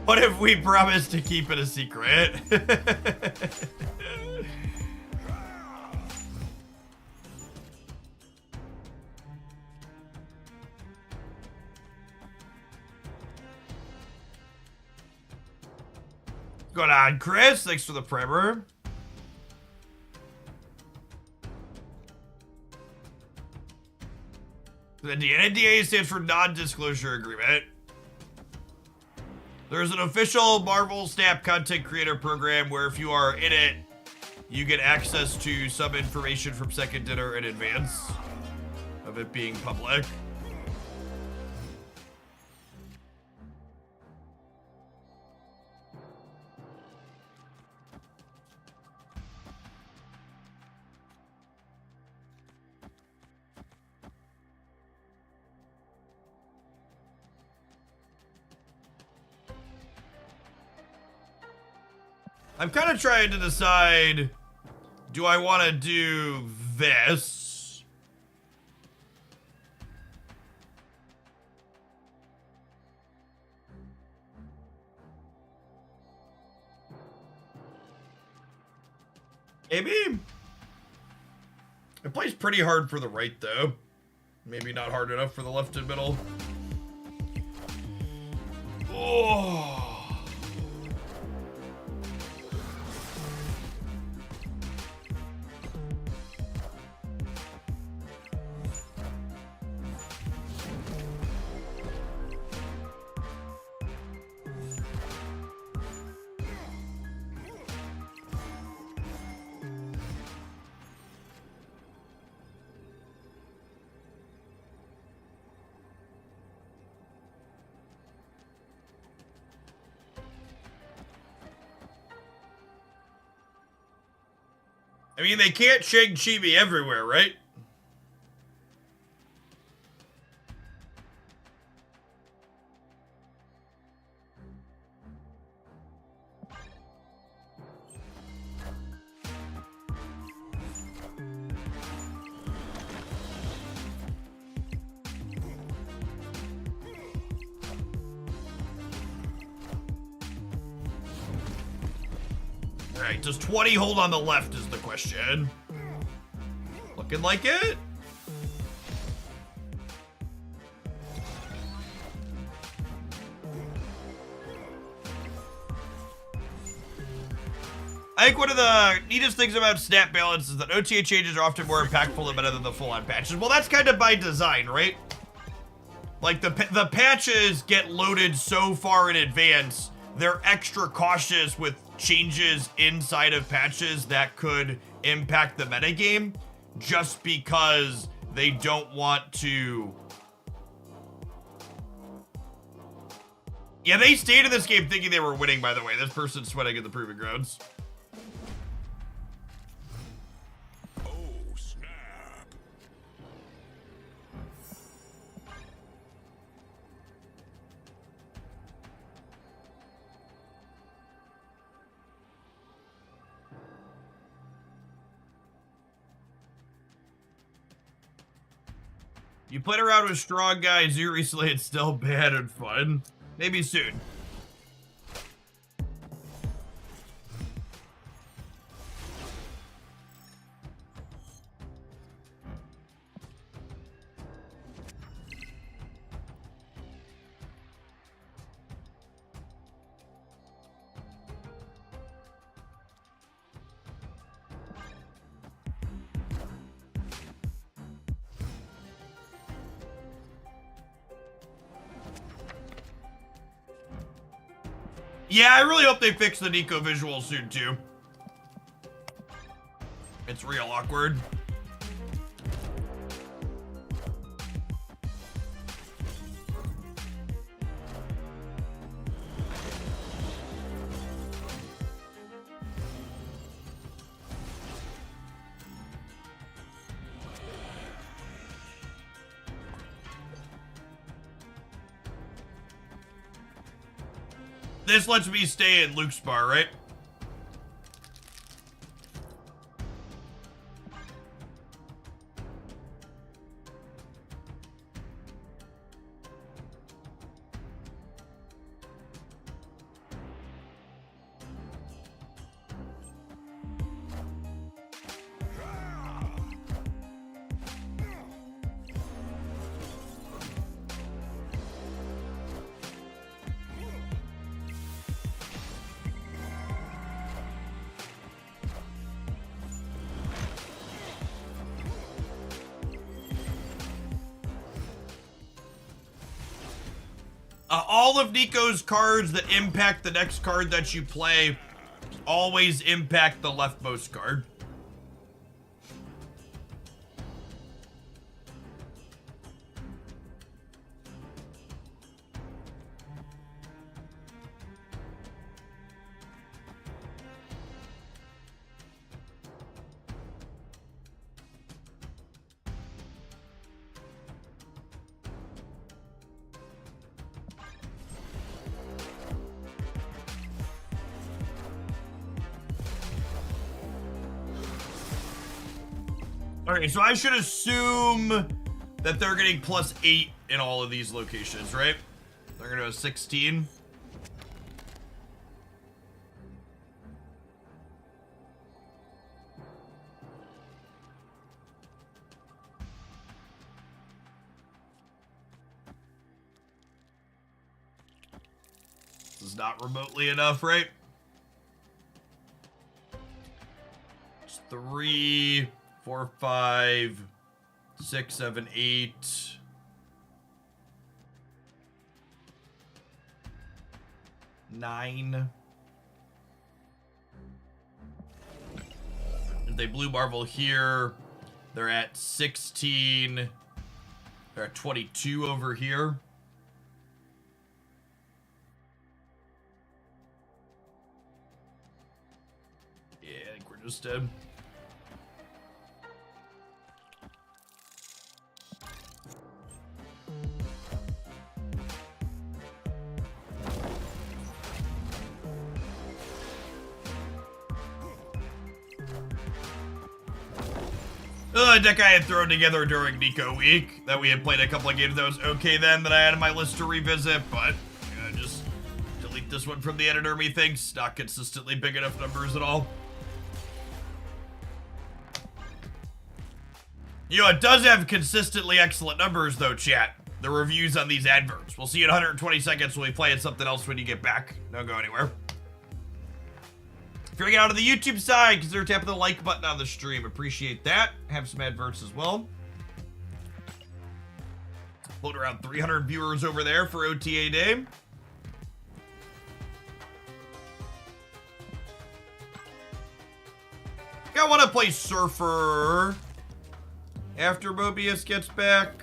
What if we promise to keep it a secret? What's going on, Chris? Thanks for the primer. The NDA stands for non-disclosure agreement. There's an official Marvel Snap content creator program where if you are in it, you get access to some information from Second Dinner in advance of it being public. I'm kind of trying to decide, do I want to do this? Maybe? It plays pretty hard for the right, though. Maybe not hard enough for the left and middle. Oh. I mean, they can't Shang-Chi me everywhere, right? Alright, does 20 hold on the left is the question. Looking like it? I think one of the neatest things about snap balance is that OTA changes are often more impactful and better than the full-on patches. Well, that's kind of by design, right? Like, the patches get loaded so far in advance, they're extra cautious with changes inside of patches that could impact the metagame just because they don't want to. Yeah, they stayed in this game thinking they were winning, by the way. This person's sweating in the proving grounds. Oh, snap. You played around with strong guys here recently, it's still bad and fun. Maybe soon. Yeah, I really hope they fix the Nico visual soon, too. It's real awkward. This lets me stay in Luke's bar, right? All of Nico's cards that impact the next card that you play always impact the leftmost card. Okay, so I should assume that they're getting +8 in all of these locations, right? They're gonna go 16. is not remotely enough, right? It's 3, 4, 5, 6, 7, 8. Nine. If they blue Marvel here, they're at 16. They're at 22 over here. Yeah, I think we're just dead. Deck I had thrown together during Nico week that we had played a couple of games that was okay then that I had on my list to revisit, but just delete this one from the editor, methinks. Not consistently big enough numbers at all. You know, it does have consistently excellent numbers though, chat. The reviews on these adverts. We'll see you in 120 seconds when we play at something else when you get back. Don't go anywhere. If you're getting out of the YouTube side, consider tapping the like button on the stream. Appreciate that. Have some adverts as well. Float around 300 viewers over there for OTA day. I want to play Surfer after Mobius gets back.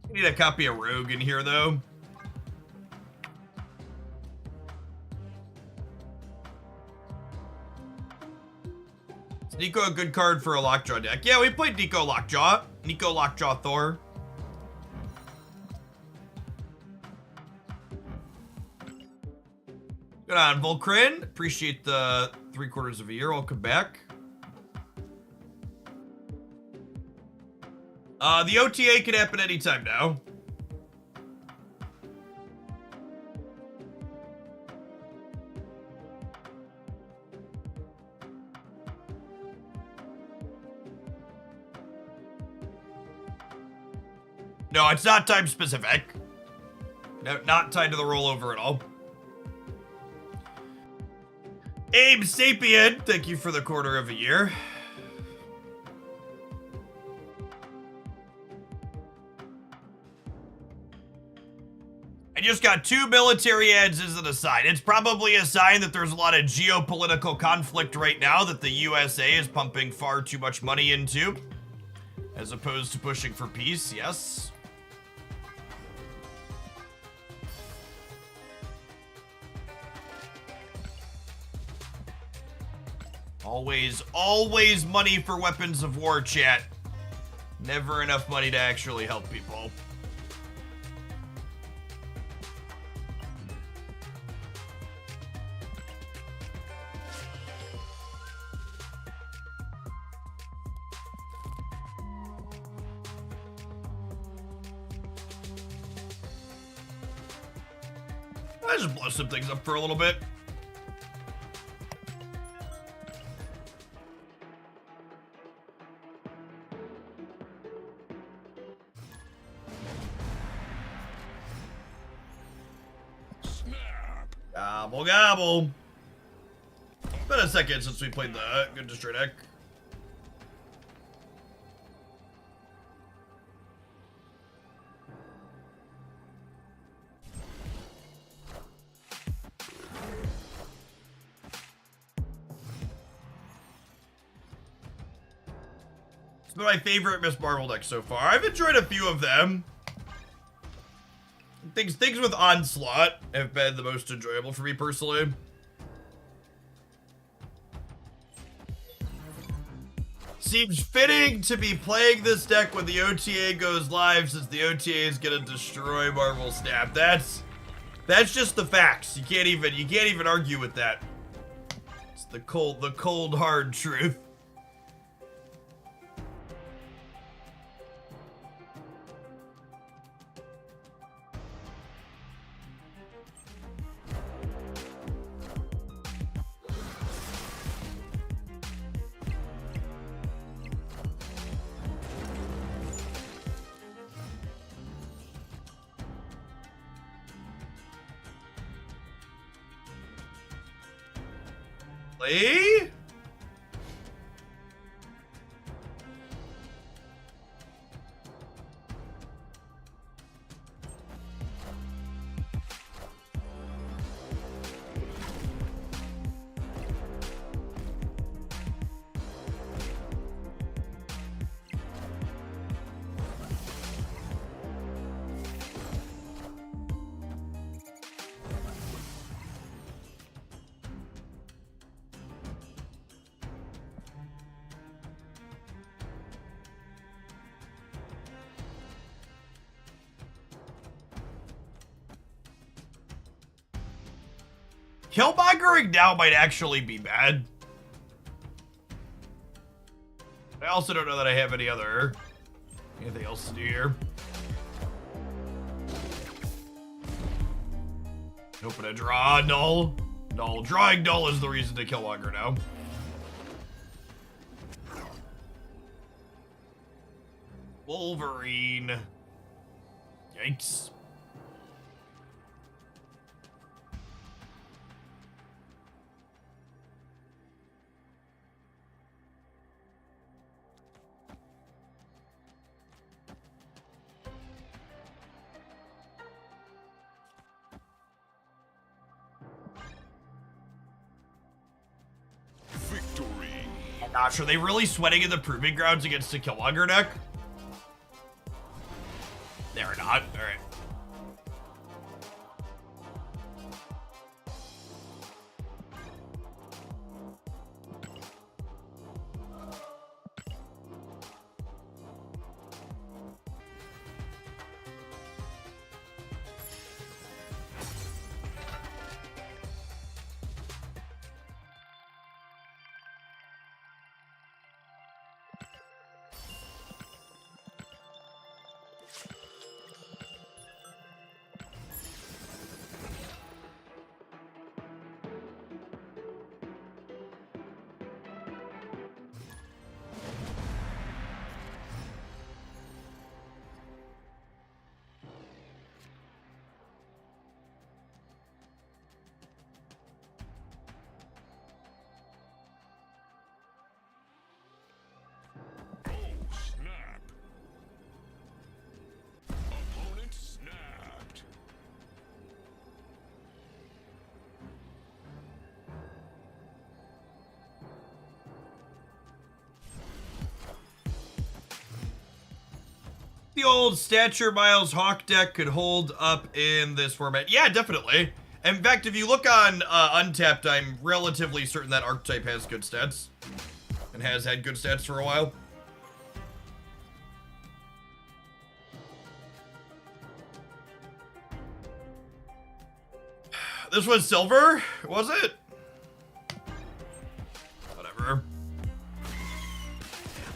I need a copy of Rogue in here, though. Is Nico a good card for a Lockjaw deck? Yeah, we played Nico Lockjaw. Nico Lockjaw Thor. Good on, Volcrin. Appreciate the 3/4 of a year. Welcome back. The OTA can happen anytime now. No, it's not time specific. No, not tied to the rollover at all. Abe Sapien, thank you for the 1/4 of a year. I just got 2 military ads as a sign. It's probably a sign that there's a lot of geopolitical conflict right now that the USA is pumping far too much money into, as opposed to pushing for peace, yes. Always money for weapons of war, chat. Never enough money to actually help people. I just blow some things up for a little bit. Snap. Gobble gobble. It's been a second since we played the Good Destroy deck. It's been my favorite Miss Marvel deck so far. I've enjoyed a few of them. Things with Onslaught have been the most enjoyable for me personally. Seems fitting to be playing this deck when the OTA goes live, since the OTA is gonna destroy Marvel Snap. That's just the facts. You can't even argue with that. It's the cold hard truth. Really? Killmongering now might actually be bad. I also don't know that I have anything else to do here. Open a draw, null. Null. Drawing null is the reason to Killmonger now. Wolverine. Yikes. Victory. Gosh, are they really sweating in the proving grounds against the Killmonger deck? They're not. Alright. Oh, snap. Opponent snapped. The old Stature Miles Hawk deck could hold up in this format. Yeah, definitely. In fact, if you look on Untapped, I'm relatively certain that archetype has good stats. And has had good stats for a while. This was silver, was it? Whatever.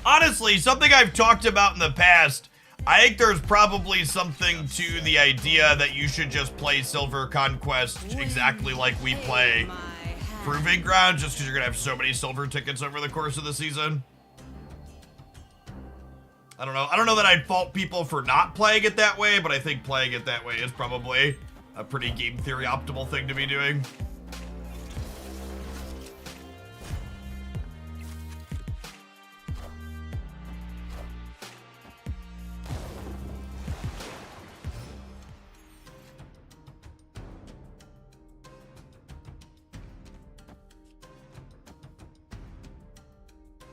Honestly, something I've talked about in the past, I think there's probably something to the idea that you should just play Silver Conquest exactly like we play Proving Ground, just because you're going to have so many silver tickets over the course of the season. I don't know. I don't know that I'd fault people for not playing it that way, but I think playing it that way is probably a pretty game theory optimal thing to be doing.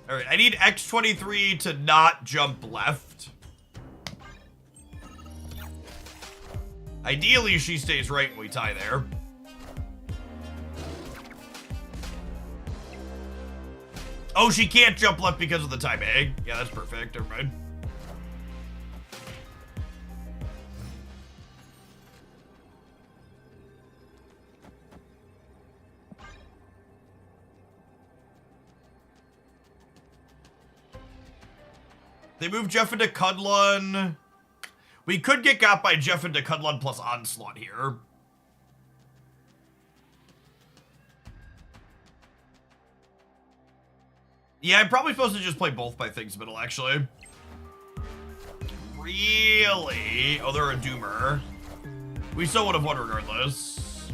All right, I need X23 to not jump left. Ideally, she stays right and we tie there. Oh, she can't jump left because of the time egg. Yeah, that's perfect. Never mind. They move Jeff into Cudlun. We could get got by Jeff into Cudlun plus Onslaught here. Yeah, I'm probably supposed to just play both by Things Middle, actually. Really? Oh, they're a Doomer. We still would have won regardless.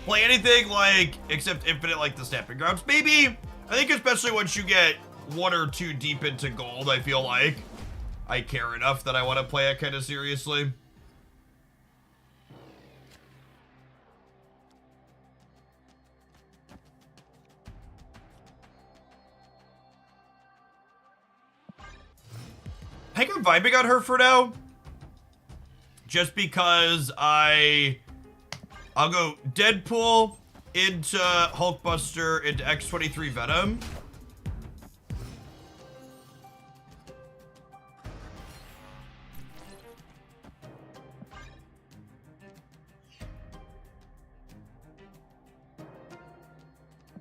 play anything like except Infinite, like the Stamping Grounds. Maybe. I think especially once you get 1 or 2 deep into gold, I feel like I care enough that I want to play it kind of seriously. I think I'm vibing on her for now. Just because I'll go Deadpool into Hulkbuster into X-23 Venom.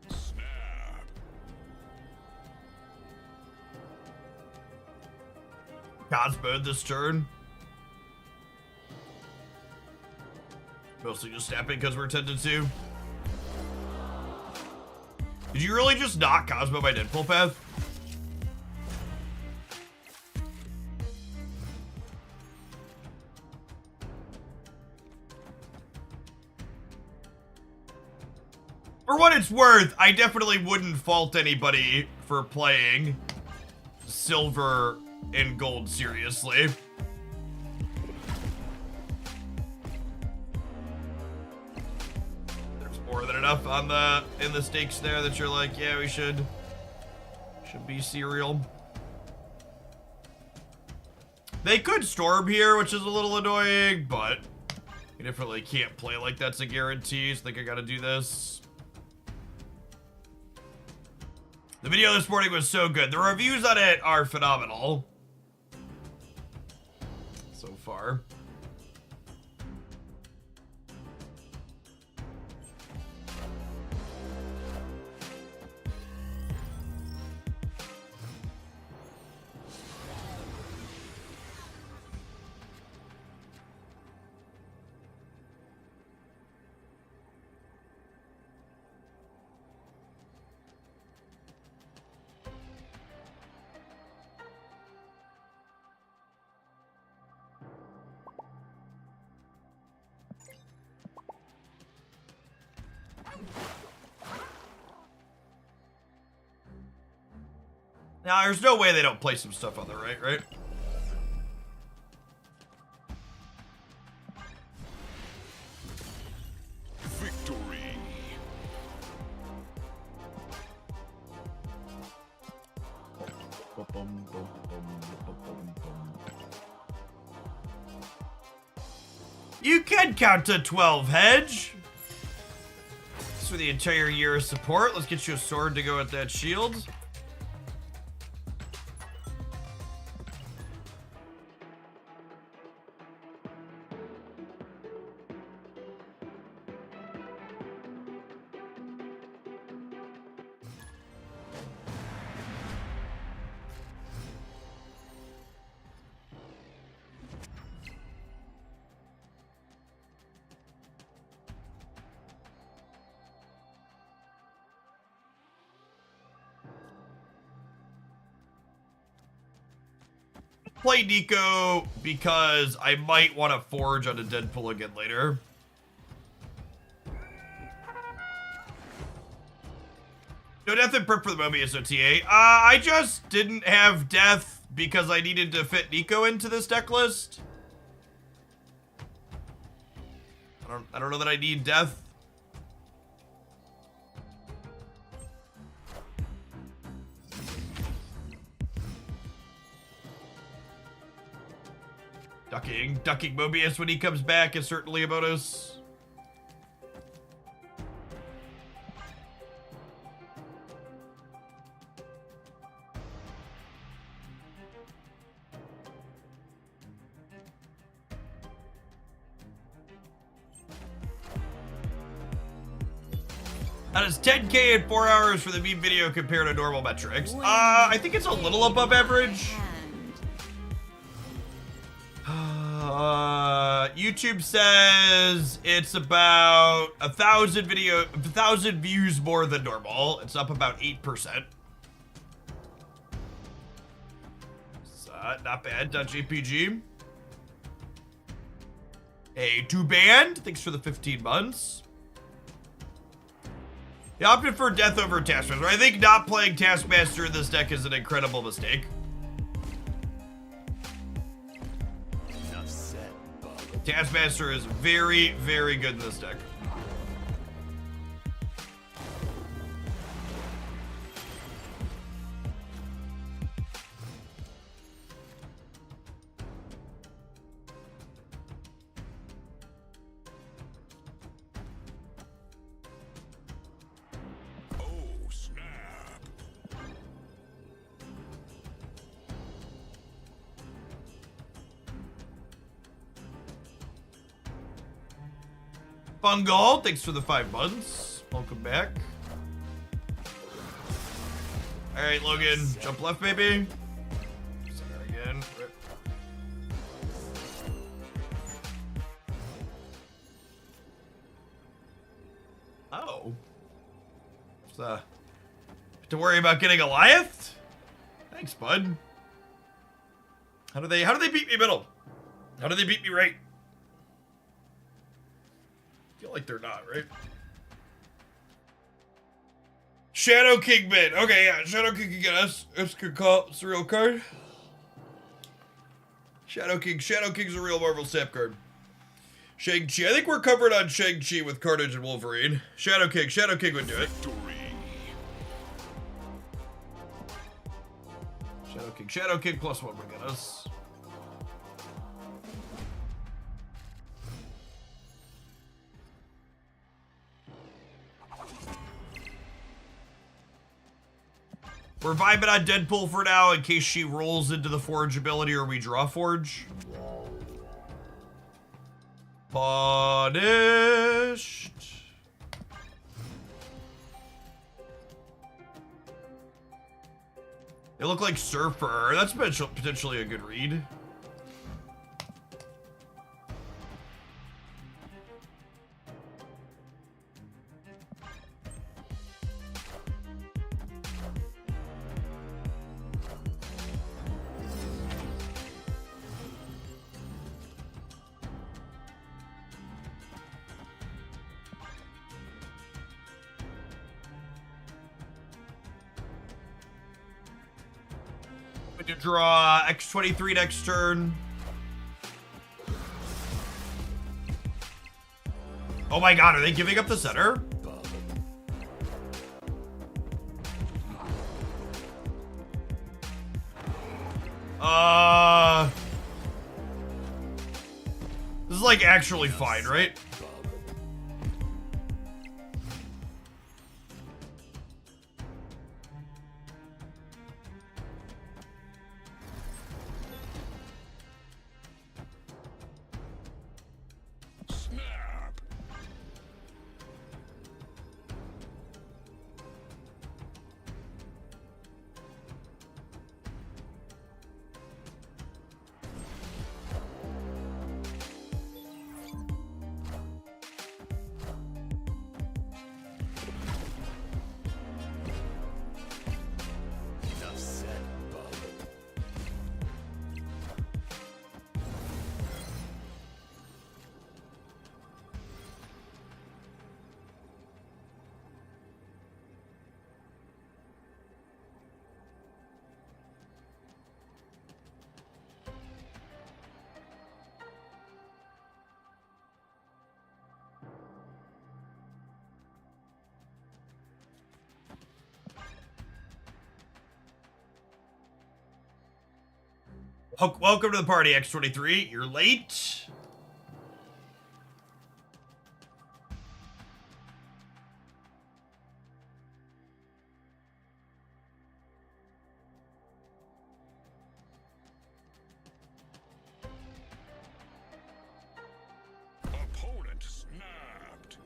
Snap. Cosmo this turn. Mostly just snapping because we're tempted to. Did you really just knock Cosmo by Deadpool path? For what it's worth, I definitely wouldn't fault anybody for playing silver and gold seriously. There's more than enough on in the stakes there that you're like, yeah, we should be serial. They could storm here, which is a little annoying, but you definitely can't play like that's a guarantee. So I think I gotta do this. The video this morning was so good. The reviews on it are phenomenal. So far. Now, there's no way they don't play some stuff on the right? Victory. You can count to 12, Hedge. Thanks for the entire year of support. Let's get you a sword to go with that shield. Play Nico because I might want to forge on a Deadpool again later. No death and perp for the Mobius OTA. I just didn't have death because I needed to fit Nico into this deck list. I don't know that I need death. Ducking Mobius when he comes back is certainly a bonus. That is 10K in 4 hours for the meme video compared to normal metrics. I think it's a little above average. YouTube says it's about 1,000 views more than normal. It's up about 8%. So, not bad. .jpg. Hey, 2band. Thanks for the 15 months. He opted for death over Taskmaster. I think not playing Taskmaster in this deck is an incredible mistake. Enough said, Bub. Taskmaster is very, very good in this deck. Oh, snap. Fungal, thanks for the 5 months. Welcome back. All right, Logan, jump left, baby. Center again. Oh. So, to worry about getting Goliath? Thanks, bud. How do they beat me middle? How do they beat me right? Feel like they're not, right? Shadow King mid. Okay, yeah, Shadow King can get us. It's good call. It's a real card. Shadow King's a real Marvel Snap card. Shang-Chi. I think we're covered on Shang-Chi with Carnage and Wolverine. Shadow King would do it. Shadow King +1 would get us. We're vibing on Deadpool for now in case she rolls into the Forge ability or we draw Forge. Punished. They look like Surfer. That's potentially a good read. To draw X23 next turn. Oh my god, are they giving up the center? This is like actually fine, right? Snap. Enough said, Bub. Welcome to the party, X23. You're late. Opponent snapped.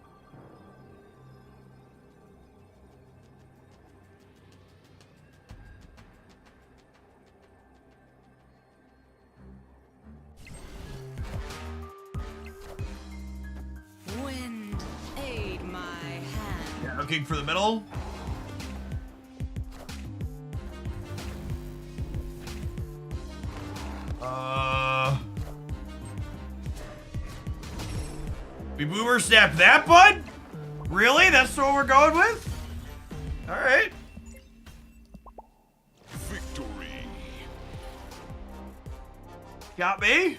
Wind, aid my hand. Yeah, looking for the middle. We boomer snap that, bud? Really? That's what we're going with? All right. Victory. Got me.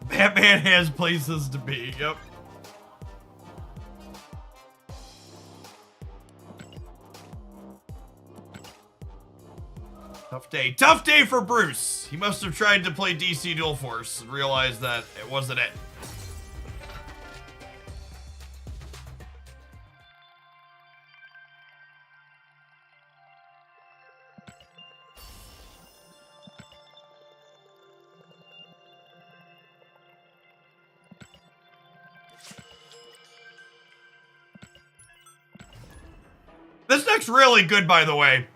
Batman has places to be. Yep. Tough day. Tough day for Bruce. He must have tried to play DC Dual Force and realized that it wasn't it. This deck's really good, by the way.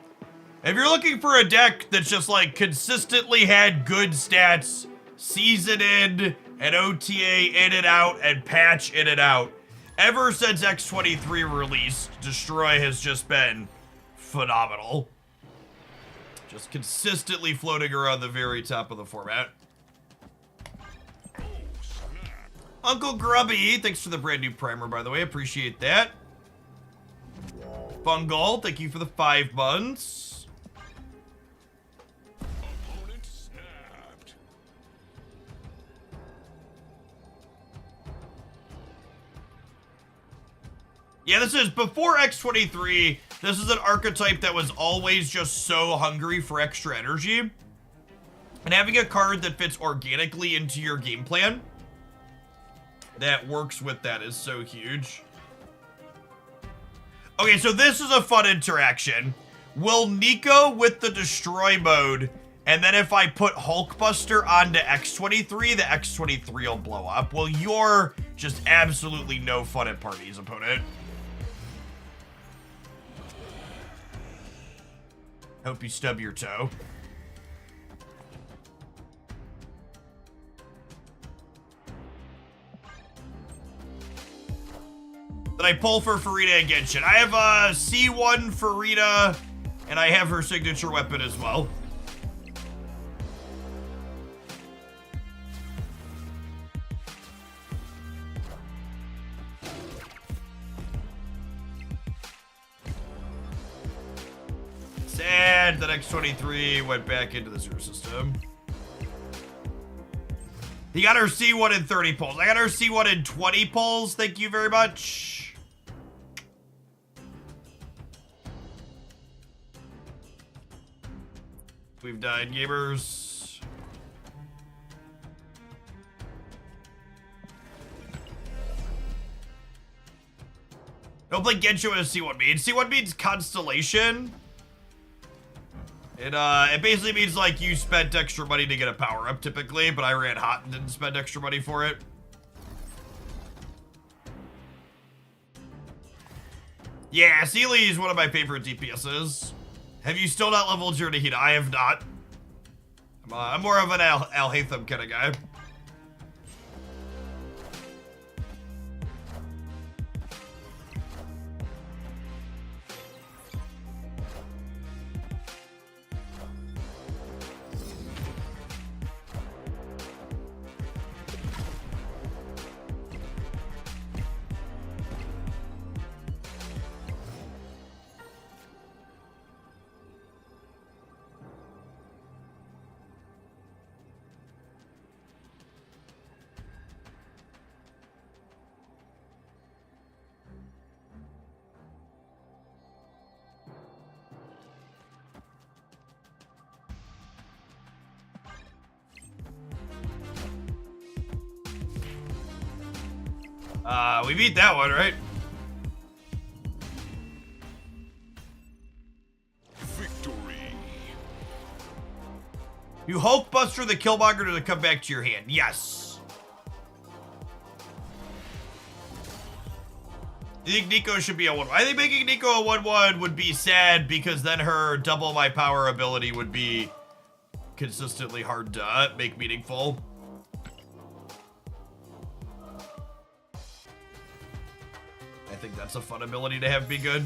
If you're looking for a deck that's just like consistently had good stats, season in, and OTA in and out, and patch in and out, ever since X23 released, Destroy has just been phenomenal. Just consistently floating around the very top of the format. Oh, snap. Uncle Grubby, thanks for the brand new primer, by the way. Appreciate that. Fungal, thank you for the 5 months. Opponent snapped. Yeah, this is before X23. This is an archetype that was always just so hungry for extra energy. And having a card that fits organically into your game plan that works with that is so huge. Okay, so this is a fun interaction. Will Nico with the destroy mode, and then if I put Hulkbuster onto X23, the X23 will blow up. Well, you're just absolutely no fun at parties, opponent. Hope you stub your toe. Did I pull for Farida and Genshin? I have a C1 Farida, and I have her signature weapon as well. Sad that X23 went back into the zero system. He got her C1 in 30 pulls. I got her C1 in 20 pulls. Thank you very much. We've died, gamers. Don't play Genshin with C1 means. C1 means constellation. It basically means like you spent extra money to get a power up typically, but I ran hot and didn't spend extra money for it. Yeah, Sealy is one of my favorite DPSs. Have you still not leveled your Nahida? I have not. I'm more of an Al-Haytham kind of guy. We beat that one, right? Victory. You Hulkbuster the Killmonger to come back to your hand. Yes. You think Nico should be a 1-1? I think making Nico a 1-1 would be sad because then her double my power ability would be consistently hard to make meaningful. I think that's a fun ability to have be good.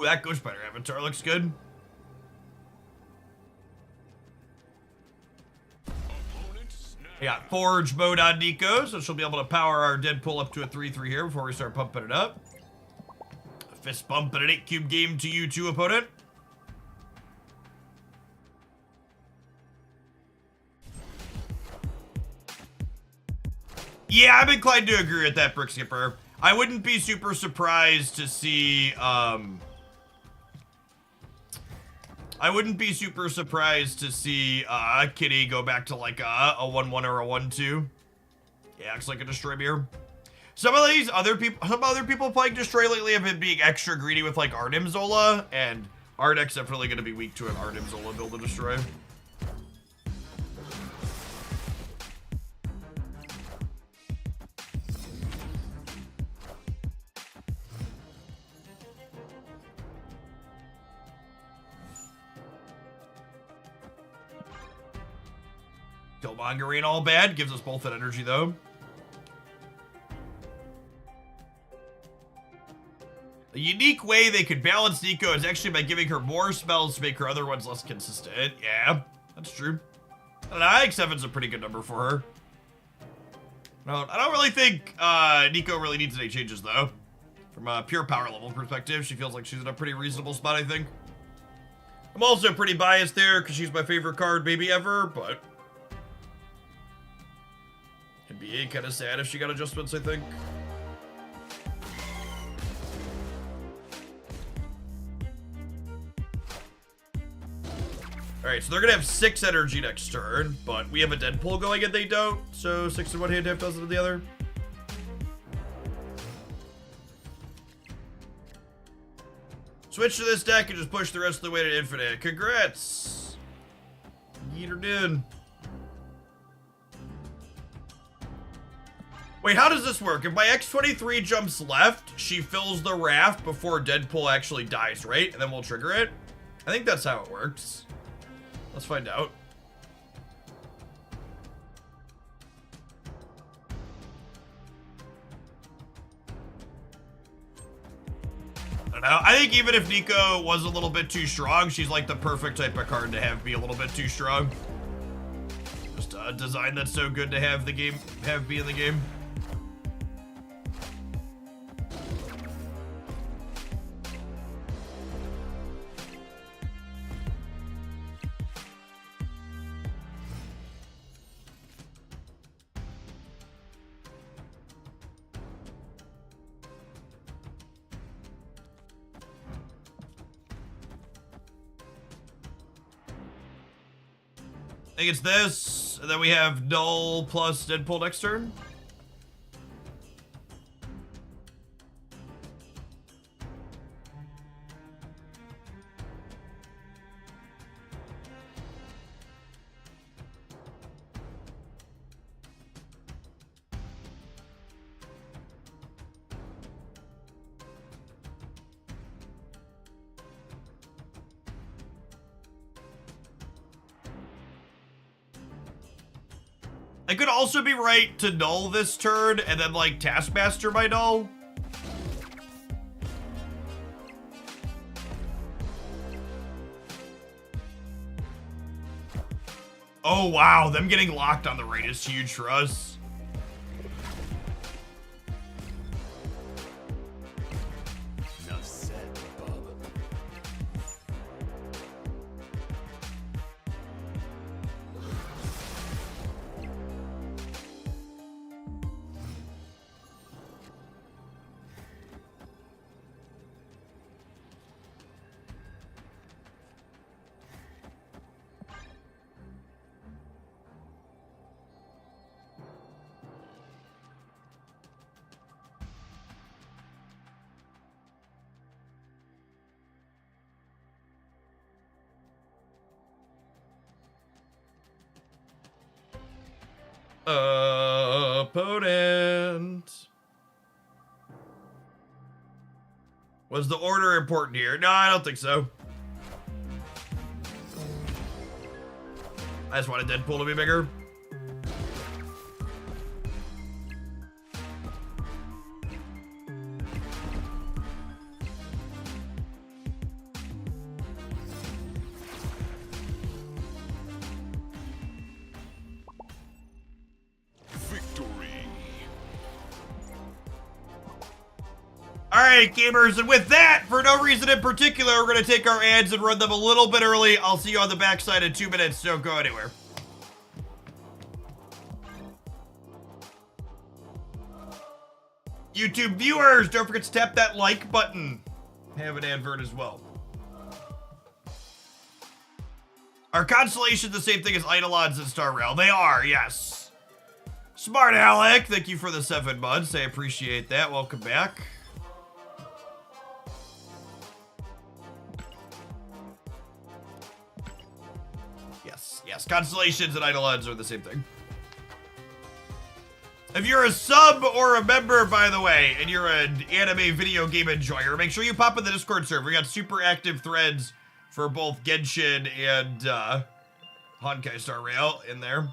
Ooh, that Ghost Spider avatar looks good. Opponent snap. We got Forge mode on Nico, so she'll be able to power our Deadpool up to a 3-3 here before we start pumping it up. A fist bump and an 8-cube game to you two, opponent. Yeah, I'm inclined to agree with that, Brick Skipper. I wouldn't be super surprised to see, Kitty go back to like a 1-1 or a 1-2. Yeah, acts like a Destroy Mirror. Some other people playing Destroy lately have been being extra greedy with like Arnim Zola, and our deck's definitely going to be weak to an Arnim Zola build to Destroy. Killmonger ain't all bad. Gives us both that energy, though. A unique way they could balance Nico is actually by giving her more spells to make her other ones less consistent. Yeah, that's true. I don't know, I think 7's a pretty good number for her. No, I don't really think Nico really needs any changes, though. From a pure power level perspective, she feels like she's in a pretty reasonable spot, I think. I'm also pretty biased there because she's my favorite card maybe ever, but... It'd be kind of sad if she got adjustments, I think. Alright, so they're gonna have 6 energy next turn, but we have a Deadpool going and they don't, so 6 in one hand, half dozen in the other. Switch to this deck and just push the rest of the way to infinite. Congrats! Yeeter did. Wait, how does this work? If my X-23 jumps left, she fills the raft before Deadpool actually dies, right? And then we'll trigger it? I think that's how it works. Let's find out. I don't know. I think even if Nico was a little bit too strong, she's like the perfect type of card to have be a little bit too strong. Just a design that's so good to have be in the game. I think it's this, and then we have Null plus Deadpool next turn. I could also be right to null this turn and then like Taskmaster my null. Oh wow, them getting locked on the right is huge for us. Enough said, bub. Opponent. Was the order important here? No, I don't think so. I just wanted Deadpool to be bigger. right, gamers, and with that, for no reason in particular, we're going to take our ads and run them a little bit early. I'll see you on the backside in 2 minutes. Don't go anywhere. YouTube viewers, don't forget to tap that like button. Have an advert as well. Are constellations the same thing as Eidolons and Star Rail? They are, yes. Smart Alec, thank you for the 7 months. I appreciate that. Welcome back. Yes, constellations and Eidolons are the same thing. If you're a sub or a member, by the way, and you're an anime video game enjoyer, make sure you pop in the Discord server. We got super active threads for both Genshin and Honkai Star Rail in there.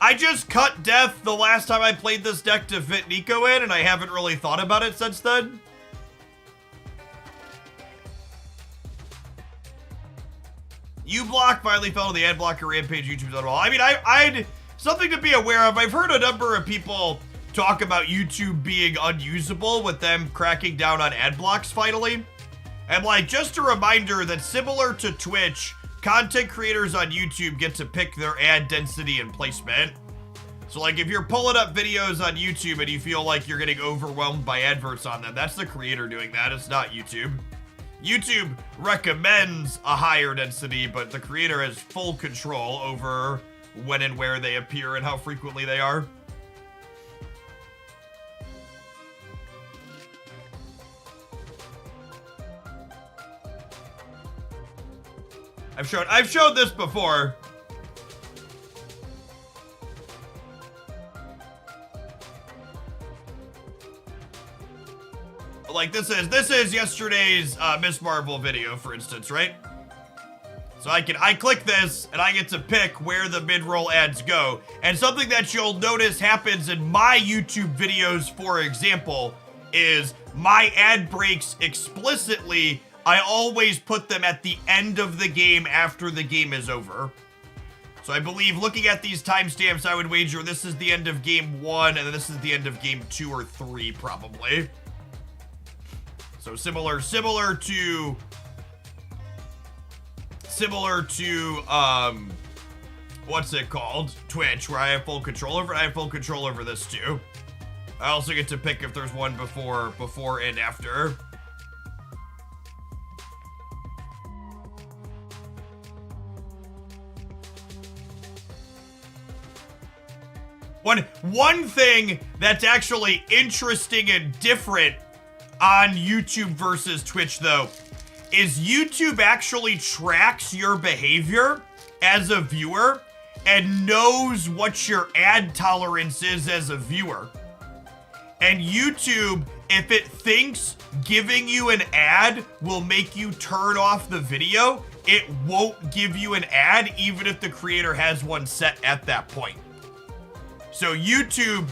I just cut death the last time I played this deck to fit Nico in, and I haven't really thought about it since then. uBlock finally fell to the ad blocker rampage YouTube's on wall. I mean, I'd something to be aware of. I've heard a number of people talk about YouTube being unusable with them cracking down on ad blocks finally. And like, just a reminder that similar to Twitch, content creators on YouTube get to pick their ad density and placement. So like, if you're pulling up videos on YouTube and you feel like you're getting overwhelmed by adverts on them, that's the creator doing that. It's not YouTube. YouTube recommends a higher density, but the creator has full control over when and where they appear and how frequently they are. I've showed this before. Like this is yesterday's Miss Marvel video, for instance, right? So I click this and I get to pick where the mid-roll ads go. And something that you'll notice happens in my YouTube videos, for example, is my ad breaks explicitly, I always put them at the end of the game after the game is over. So I believe looking at these timestamps, I would wager this is the end of game 1 and then this is the end of game 2 or 3 probably. So similar to what's it called? Twitch, where I have full control over it. I have full control over this too. I also get to pick if there's one before and after. One thing that's actually interesting and different on YouTube versus Twitch, though, is YouTube actually tracks your behavior as a viewer and knows what your ad tolerance is as a viewer. And YouTube, if it thinks giving you an ad will make you turn off the video, it won't give you an ad even if the creator has one set at that point. So YouTube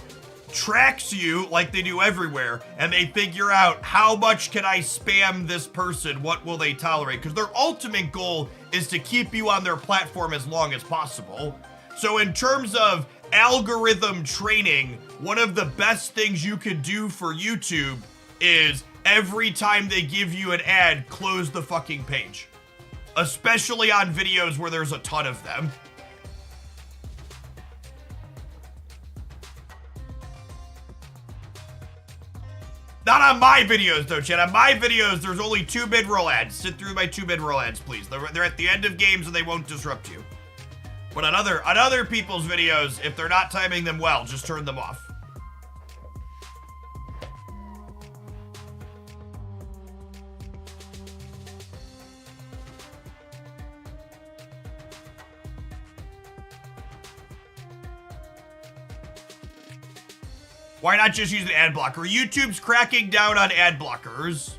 tracks you like they do everywhere, and they figure out how much can I spam this person, what will they tolerate, because their ultimate goal is to keep you on their platform as long as possible. So in terms of algorithm training, one of the best things you could do for YouTube is every time they give you an ad, close the fucking page. Especially on videos where there's a ton of them. Not on my videos, though, Chad. On my videos, there's only 2 mid-roll ads. Sit through my 2 mid-roll ads, please. They're at the end of games and they won't disrupt you. But on other people's videos, if they're not timing them well, just turn them off. Why not just use an ad blocker? YouTube's cracking down on ad blockers.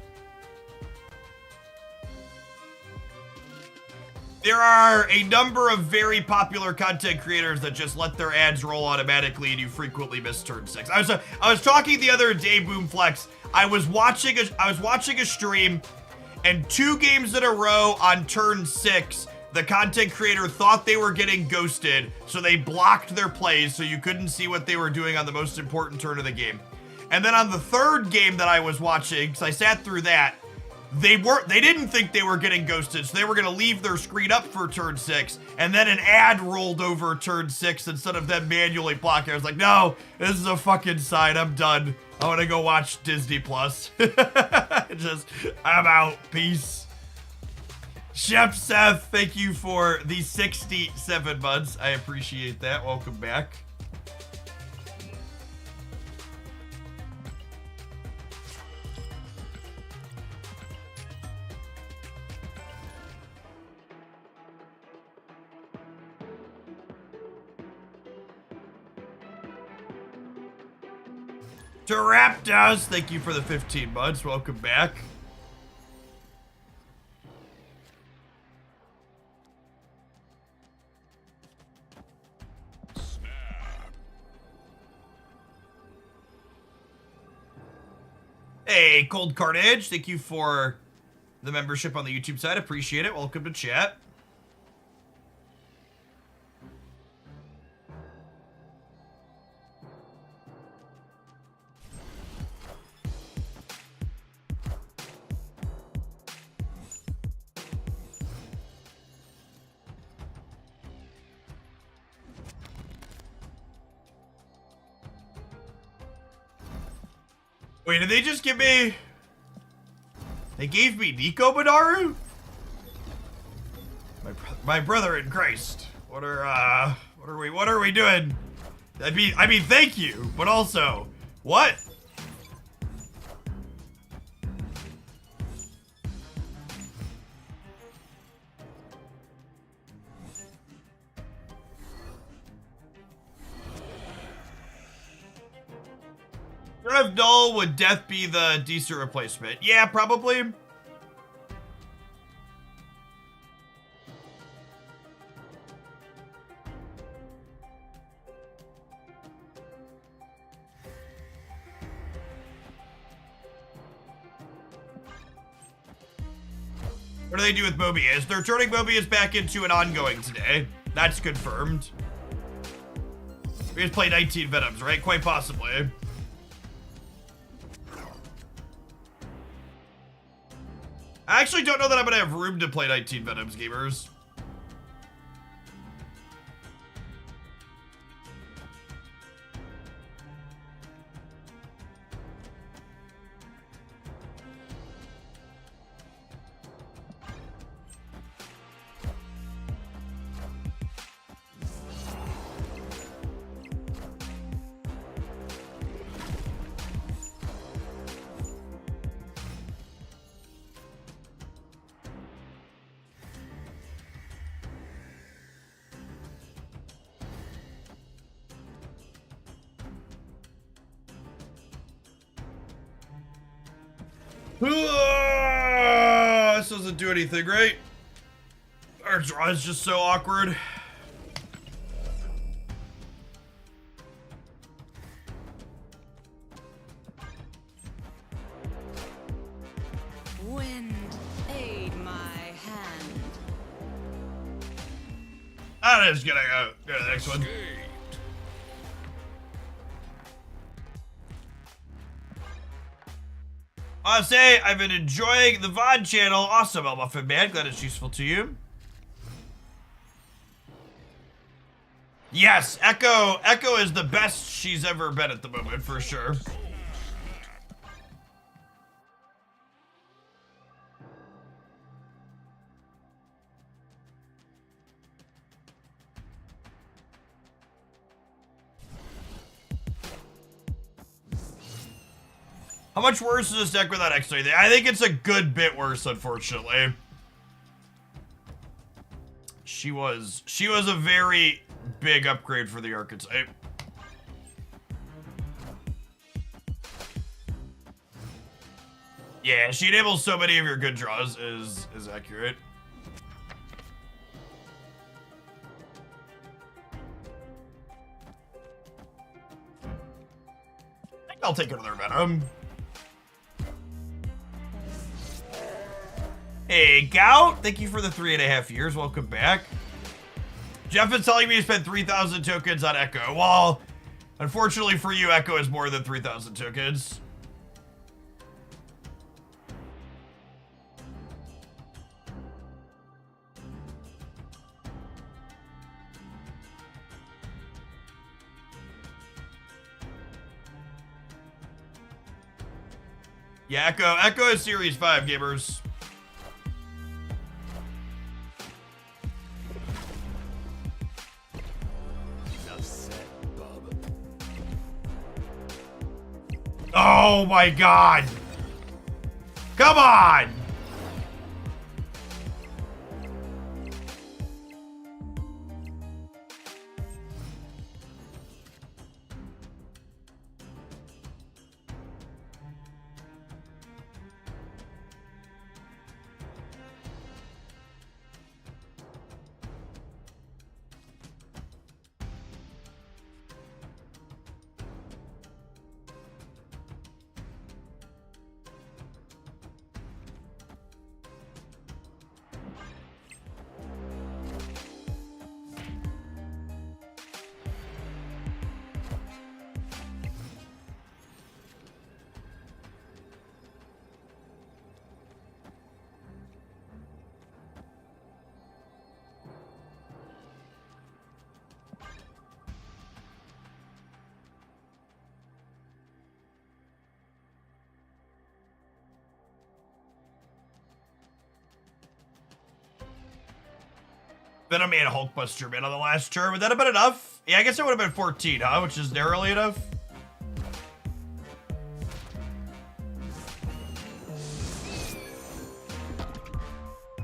There are a number of very popular content creators that just let their ads roll automatically and you frequently miss turn 6. I was talking the other day, Boomflex. I was watching a stream and 2 games in a row on turn 6, the content creator thought they were getting ghosted, so they blocked their plays so you couldn't see what they were doing on the most important turn of the game. And then on the third game that I was watching, because I sat through that, they didn't think they were getting ghosted, so they were gonna leave their screen up for turn 6, and then an ad rolled over turn 6 instead of them manually blocking. I was like, no, this is a fucking sign, I'm done. I wanna go watch Disney Plus. I'm out, peace. Chef Seth, thank you for the 67 months. I appreciate that. Welcome back. To Raptors, thank you for the 15 months. Welcome back. Hey, Cold Carnage, thank you for the membership on the YouTube side. Appreciate it. Welcome to chat. Wait, did they just give me... They gave me Nico Banaru? My brother in Christ. What are we doing? I mean, thank you, but also, what? Rev Null, would Death be the decent replacement? Yeah, probably. What do they do with Mobius? They're turning Mobius back into an ongoing today. That's confirmed. We just play 19 Venoms, right? Quite possibly. I actually don't know that I'm gonna have room to play 19 Venoms, gamers. This doesn't do anything, right? Our draw is just so awkward. Wind, aid my hand. I'm just gonna go to the next one. I say I've been enjoying the VOD channel. Awesome, Elmuffin Man. Glad it's useful to you. Yes, Echo is the best she's ever been at the moment, for sure. How much worse is this deck without X-Ray? I think it's a good bit worse, unfortunately. She was a very big upgrade for the archetype. Yeah, she enables so many of your good draws is accurate. I think I'll take another Venom. Hey, Gout, thank you for the 3.5 years. Welcome back. Jeff is telling me he spent 3,000 tokens on Echo. Well, unfortunately for you, Echo is more than 3,000 tokens. Yeah, Echo is Series 5, gamers. Enough said, bub. Oh my god! Come on! Venom and Hulkbuster man on the last turn. Would that have been enough? Yeah, I guess it would have been 14, huh? Which is narrowly enough.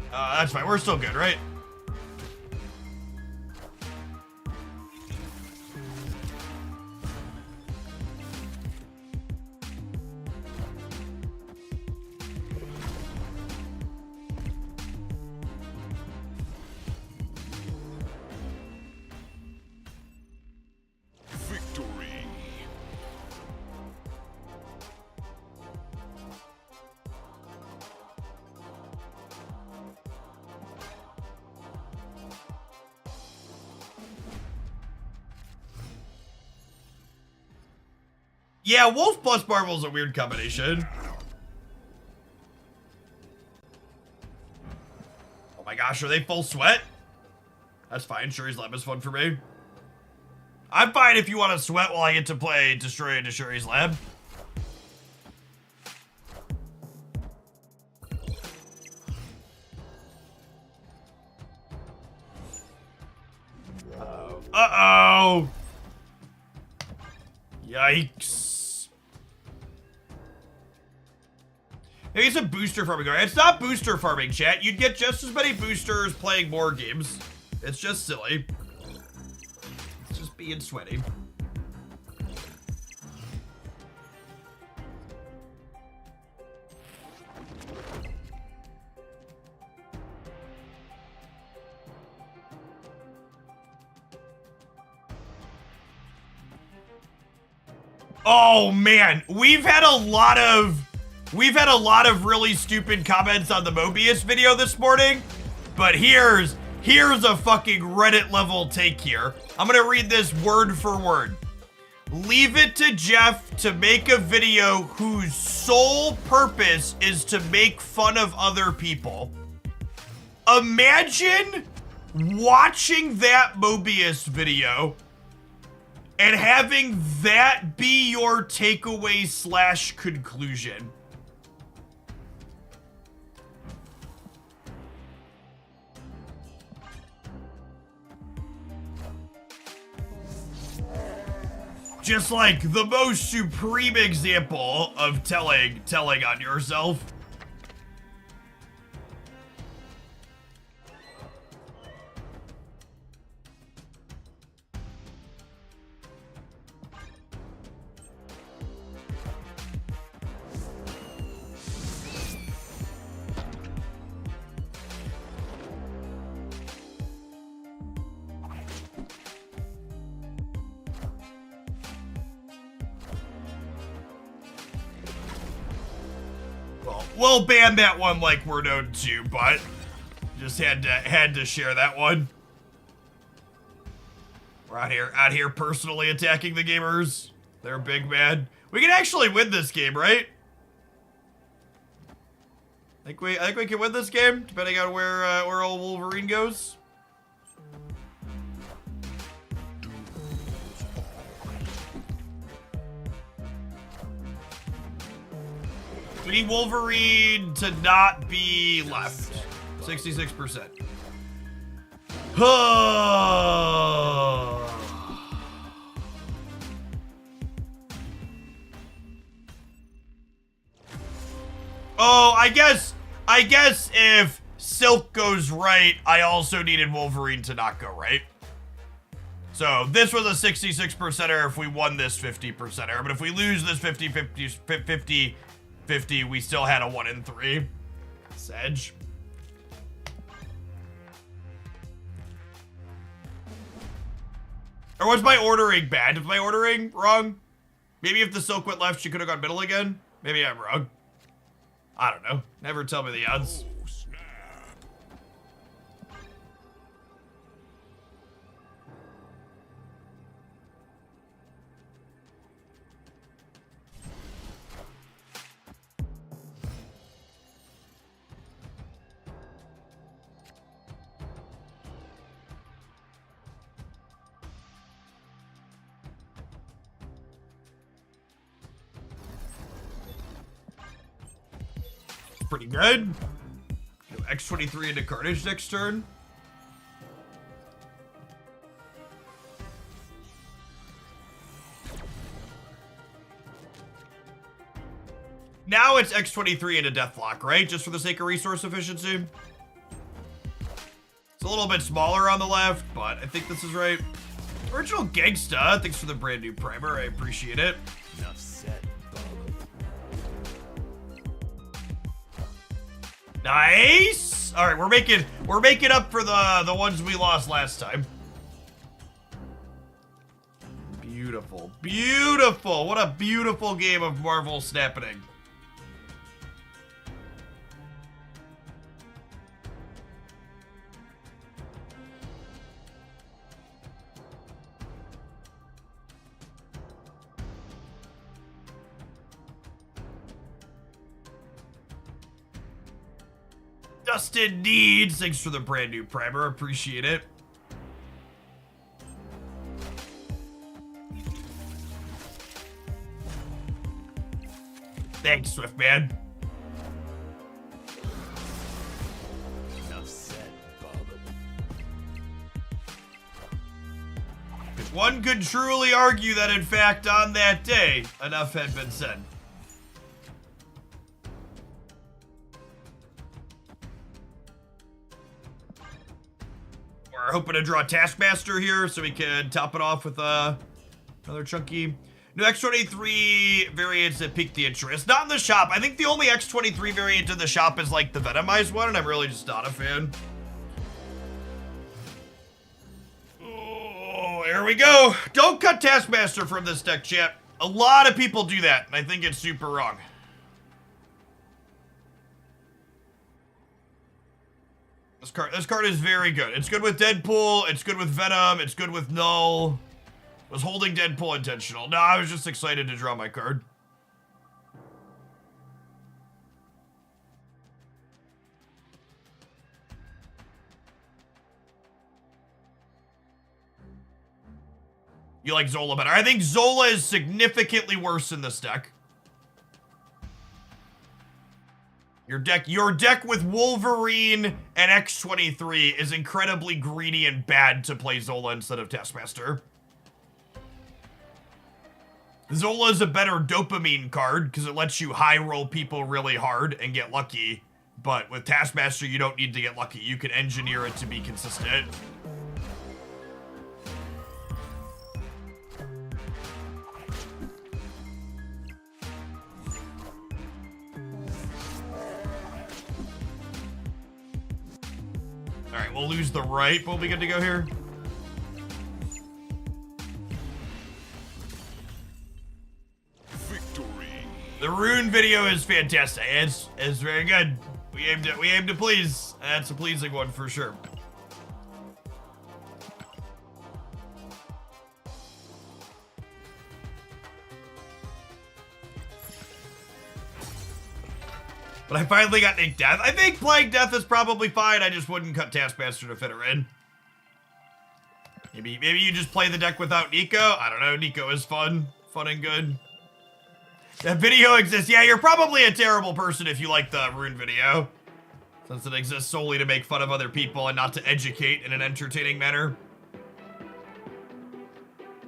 That's fine. We're still good, right? Victory. Yeah, Wolf plus Marvel's a weird combination. Oh my gosh, are they full sweat? That's fine. Shuri's Lab is fun for me. I'm fine if you want to sweat while I get to play Destroy into Shuri's Lab. Uh-oh. Yikes. Maybe it's a booster farming. It's not booster farming, chat. You'd get just as many boosters playing more games. It's just silly. It's just being sweaty. Oh man, we've had a lot of really stupid comments on the Mobius video this morning, but here's a fucking Reddit level take here. I'm gonna read this word for word. Leave it to Jeff to make a video whose sole purpose is to make fun of other people. Imagine watching that Mobius video and having that be your takeaway / conclusion. Just like the most supreme example of telling on yourself. Well, We'll ban that one like we're known to, but just had to share that one. We're out here personally attacking the gamers. They're big mad. We can actually win this game, right? I think we can win this game, depending on where old Wolverine goes. We need Wolverine to not be left. 66%. Oh, I guess if Silk goes right, I also needed Wolverine to not go right. So this was a 66%er if we won this 50%er, but if we lose this 50, we still had a 1 in 3. Sedge. Or was my ordering bad? Was my ordering wrong? Maybe if the Silk went left, she could have gone middle again? Maybe I'm wrong. I don't know. Never tell me the odds. Oh, snap. Pretty good. X23 into Carnage next turn. Now it's X23 into Deathlock, right? Just for the sake of resource efficiency. It's a little bit smaller on the left, but I think this is right. Original Gangsta, thanks for the brand new primer. I appreciate it. Enough said, bub. Nice. All right, we're making up for the ones we lost last time. Beautiful, beautiful. What a beautiful game of Marvel snapping. Dustin Needs, thanks for the brand new primer, appreciate it. Thanks, Swiftman. Enough said, bub. One could truly argue that, in fact, on that day, enough had been said. We're hoping to draw Taskmaster here so we can top it off with another chunky. New X23 variants that piqued the interest. Not in the shop. I think the only X23 variant in the shop is like the Venomized one, and I'm really just not a fan. Oh, here we go. Don't cut Taskmaster from this deck, chat. A lot of people do that, and I think it's super wrong. This card is very good. It's good with Deadpool, it's good with Venom, it's good with Null. Was holding Deadpool intentional. No, I was just excited to draw my card. You like Zola better. I think Zola is significantly worse in this deck. Your deck with Wolverine and X23 is incredibly greedy and bad to play Zola instead of Taskmaster. Zola is a better dopamine card because it lets you high roll people really hard and get lucky. But with Taskmaster, you don't need to get lucky. You can engineer it to be consistent. All right, we'll lose the right, but we'll be good to go here. Victory. The rune video is fantastic. It's very good. We aim to please. That's a pleasing one for sure. But I finally got Ink Death. I think playing Death is probably fine. I just wouldn't cut Taskmaster to fit her in. Maybe you just play the deck without Nico. I don't know. Nico is fun and good. That video exists. Yeah, you're probably a terrible person if you like the rune video, since it exists solely to make fun of other people and not to educate in an entertaining manner.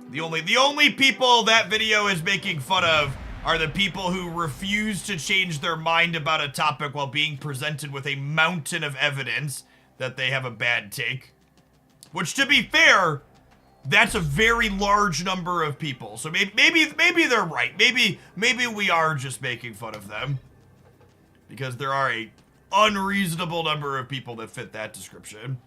The only people that video is making fun of are the people who refuse to change their mind about a topic while being presented with a mountain of evidence that they have a bad take. Which, to be fair, that's a very large number of people. So maybe they're right. Maybe we are just making fun of them, because there are a unreasonable number of people that fit that description.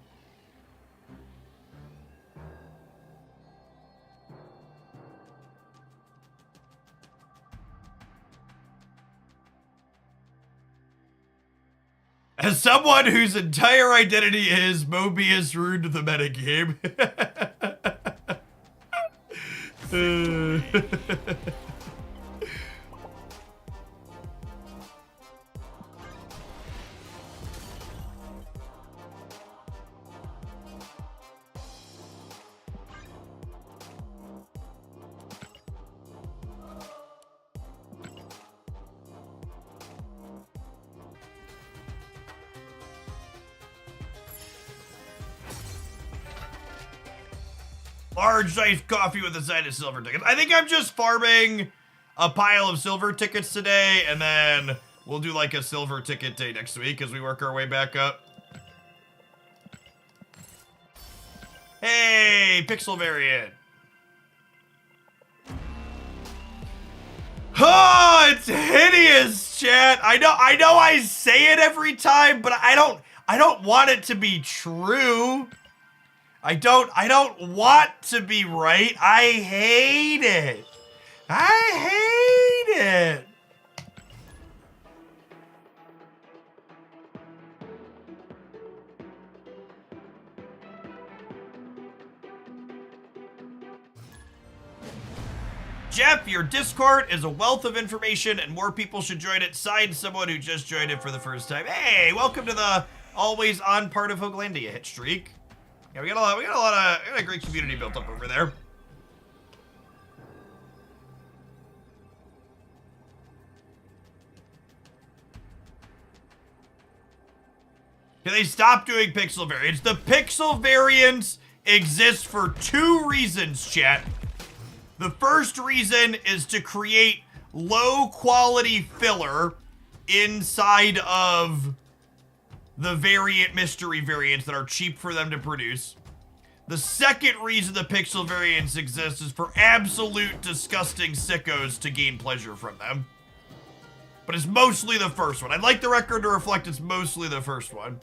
As someone whose entire identity is Mobius ruined the metagame. Large iced coffee with a side of silver tickets. I think I'm just farming a pile of silver tickets today, and then we'll do like a silver ticket day next week as we work our way back up. Hey, pixel variant. Oh, it's hideous, chat. I know I say it every time, but I don't want it to be true. I don't want to be right. I hate it. I hate it. Jeff, your Discord is a wealth of information and more people should join it. Signed, someone who just joined it for the first time. Hey, welcome to the always on part of Hoaglandia hit streak. Yeah, we got a great community built up over there. Can they stop doing pixel variants? The pixel variants exist for two reasons, chat. The first reason is to create low quality filler inside of the variant mystery variants that are cheap for them to produce. The second reason the pixel variants exist is for absolute disgusting sickos to gain pleasure from them. But it's mostly the first one. I'd like the record to reflect it's mostly the first one.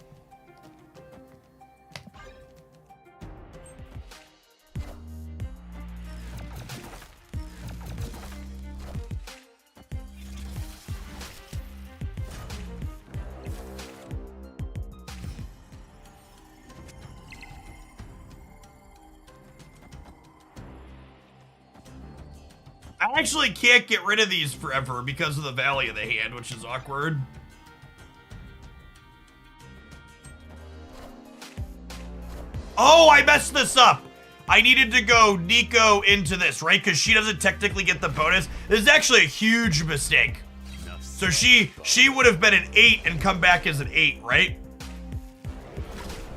I actually can't get rid of these forever because of the Valley of the Hand, which is awkward. Oh, I messed this up. I needed to go Nico into this, right? Because she doesn't technically get the bonus. This is actually a huge mistake. So she would have been an 8 and come back as an 8, right?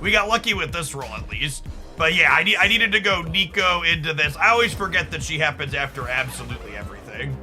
We got lucky with this roll at least. But yeah, I needed to go Nico into this. I always forget that she happens after absolutely everything.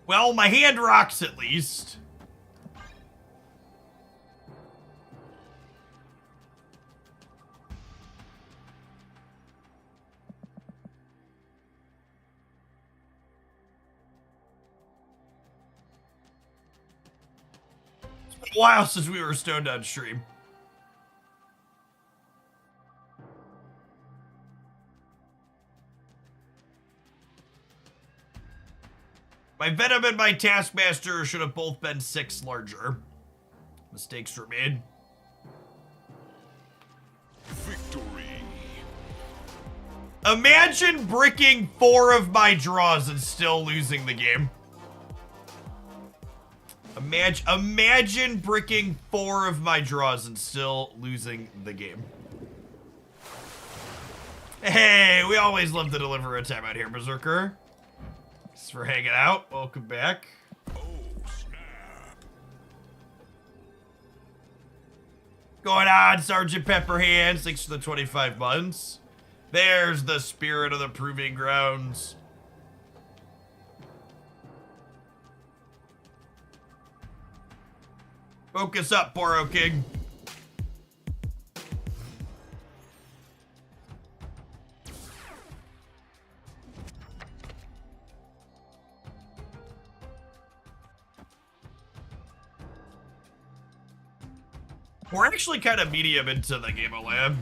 Well, my hand rocks at least. It's been a while since we were stoned on stream. My Venom and my Taskmaster should have both been 6 larger. Mistakes were made. Victory. Imagine bricking 4 of my draws and still losing the game. Imagine bricking 4 of my draws and still losing the game. Hey, we always love to deliver a timeout here, Berserker. Thanks for hanging out. Welcome back. Oh, snap. Going on, Sergeant Pepperhands. Thanks for the 25 months. There's the spirit of the proving grounds. Focus up, Poro King. We're actually kind of medium into the game of Lab.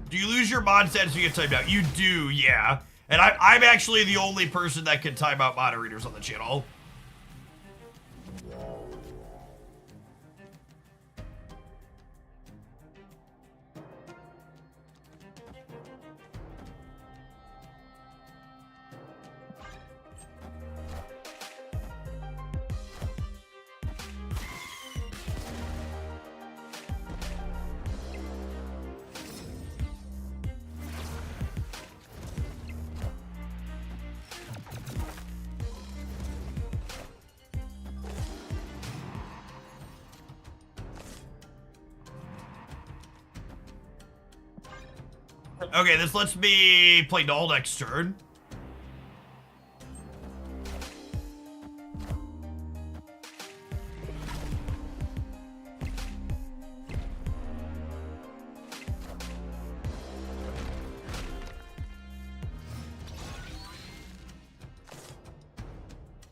Do you lose your mod stats if you get timed out? You do, yeah. And I'm actually the only person that can time out moderators on the channel. Okay, this lets me play Null next turn.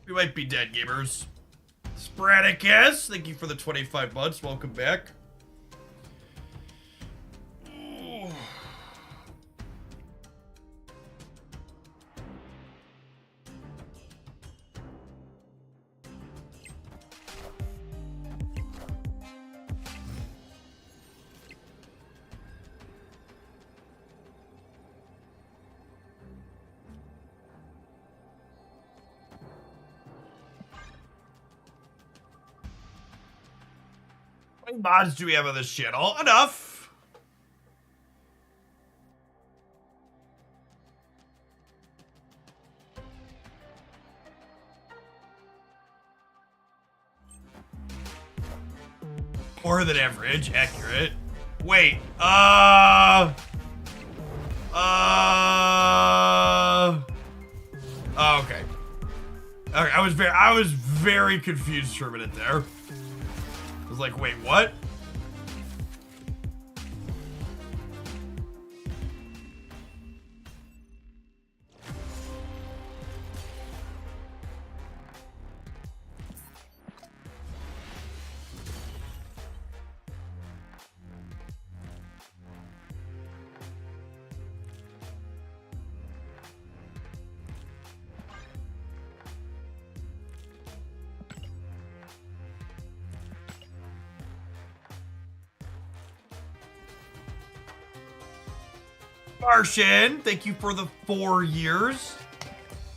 We might be dead, gamers. Sporadicus, thank you for the 25 months. Welcome back. How many mods do we have on this channel? Enough. More than average, accurate. Wait, oh, okay. Okay, I was very confused for a minute there. I was like, wait, what? Martian, thank you for the 4 years.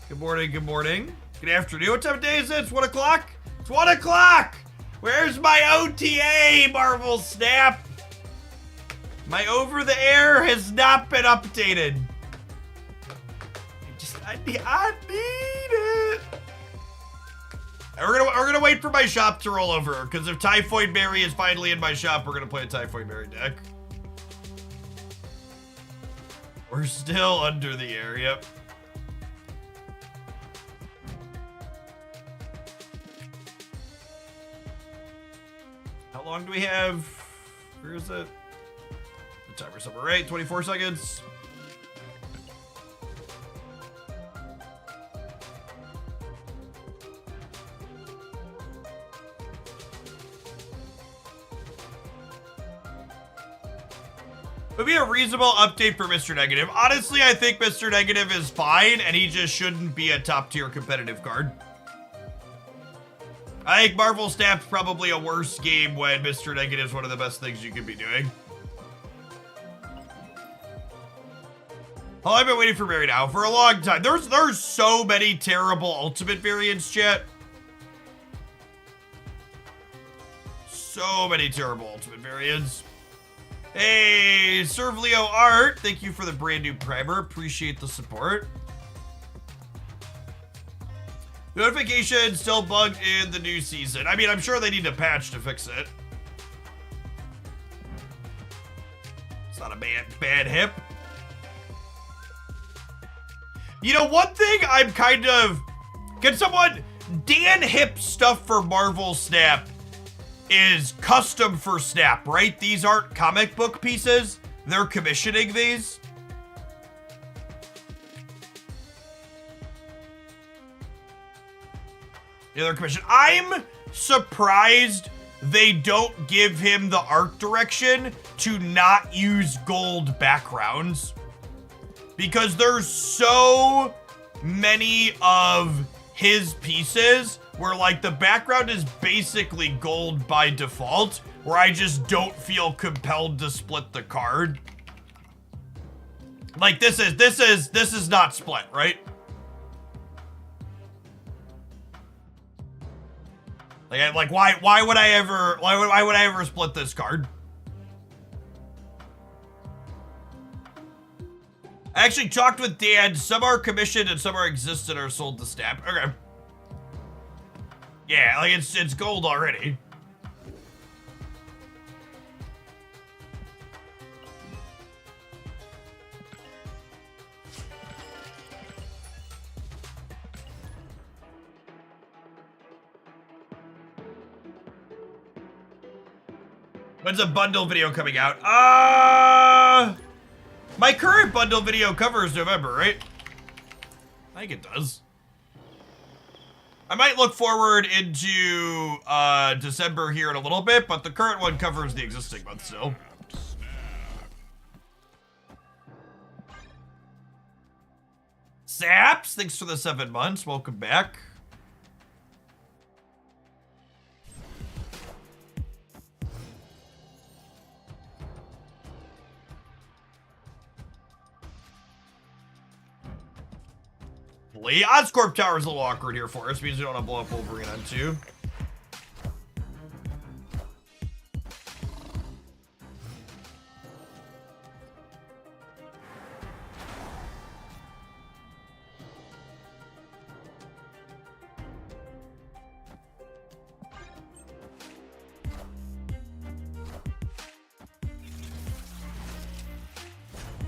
Good morning, good morning. Good afternoon. What time of day is it? It's 1 o'clock? It's 1 o'clock! Where's my OTA, Marvel Snap? My over-the-air has not been updated. I need it. And we're gonna wait for my shop to roll over, because if Typhoid Berry is finally in my shop, we're gonna play a Typhoid Berry deck. We're still under the air, yep. long do we have? Where is it? The timer's somewhere right. 24 seconds. Would be a reasonable update for Mr. Negative. Honestly, I think Mr. Negative is fine, and he just shouldn't be a top-tier competitive card. I think Marvel Snap's probably a worse game when Mr. Negative is one of the best things you could be doing. Oh, I've been waiting for Mary now for a long time. There's so many terrible ultimate variants, chat. So many terrible ultimate variants. Hey, Serve Leo Art, thank you for the brand new primer. Appreciate the support. Notification still bugged in the new season. I mean, I'm sure they need a patch to fix it. It's not a bad hip. You know, one thing I'm kind of... Can someone... Dan Hip stuff for Marvel Snap is custom for Snap, right? These aren't comic book pieces. They're commissioning these. Yeah, they're commissioned. I'm surprised they don't give him the art direction to not use gold backgrounds. Because there's so many of his pieces where like the background is basically gold by default, where I just don't feel compelled to split the card. Like this is not split, right? Like why would I ever split this card? I actually talked with Dan. Some are commissioned and some are existed or sold to Snap. Okay. Yeah, like it's gold already. When's a bundle video coming out? My current bundle video covers November, right? I think it does. I might look forward into December here in a little bit, but the current one covers the existing month still. Saps, thanks for the 7 months. Welcome back. Oscorp Tower is a little awkward here for us. Means we don't want to blow up Wolverine on 2.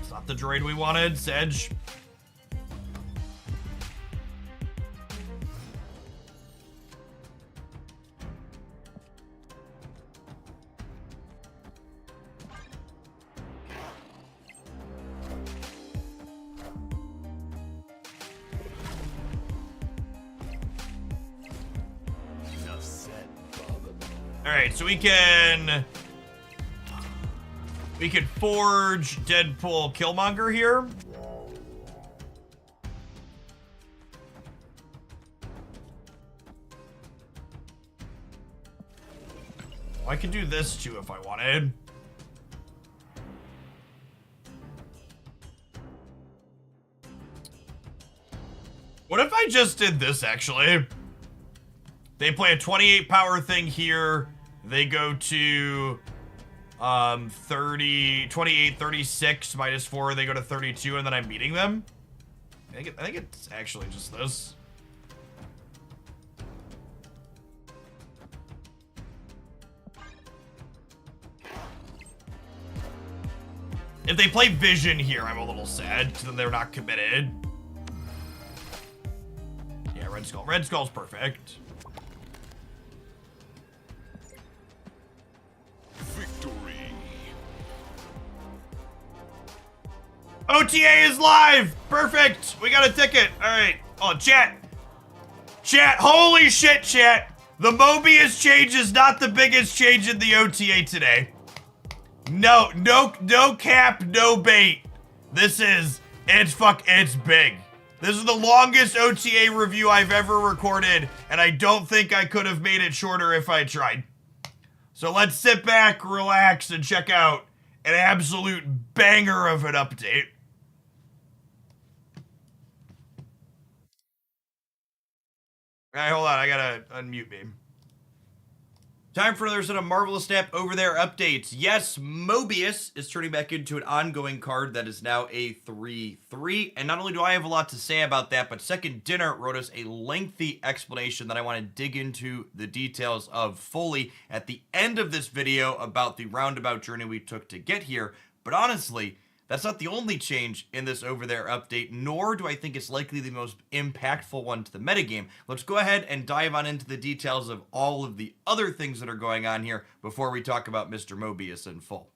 It's not the droid we wanted, Sedge. Alright, so we can forge Deadpool Killmonger here. Oh, I could do this too if I wanted. What if I just did this actually? They play a 28 power thing here. They go to 30, 28, 36 minus 4. They go to 32, and then I'm beating them. I think it's actually just this. If they play Vision here, I'm a little sad, because then they're not committed. Yeah, Red Skull. Red Skull's perfect. OTA is live! Perfect! We got a ticket. All right. Oh, chat. Chat. Holy shit, chat. The Mobius change is not the biggest change in the OTA today. No cap, no bait. It's big. This is the longest OTA review I've ever recorded, and I don't think I could have made it shorter if I tried. So let's sit back, relax, and check out an absolute banger of an update. All right, hold on, I gotta unmute me. Time for another set of Marvelous Snap Over There updates. Yes, Mobius is turning back into an ongoing card that is now a 3/3. And not only do I have a lot to say about that, but Second Dinner wrote us a lengthy explanation that I want to dig into the details of fully at the end of this video about the roundabout journey we took to get here. But honestly, that's not the only change in this Over There update, nor do I think it's likely the most impactful one to the metagame. Let's go ahead and dive on into the details of all of the other things that are going on here before we talk about Mr. Mobius in full.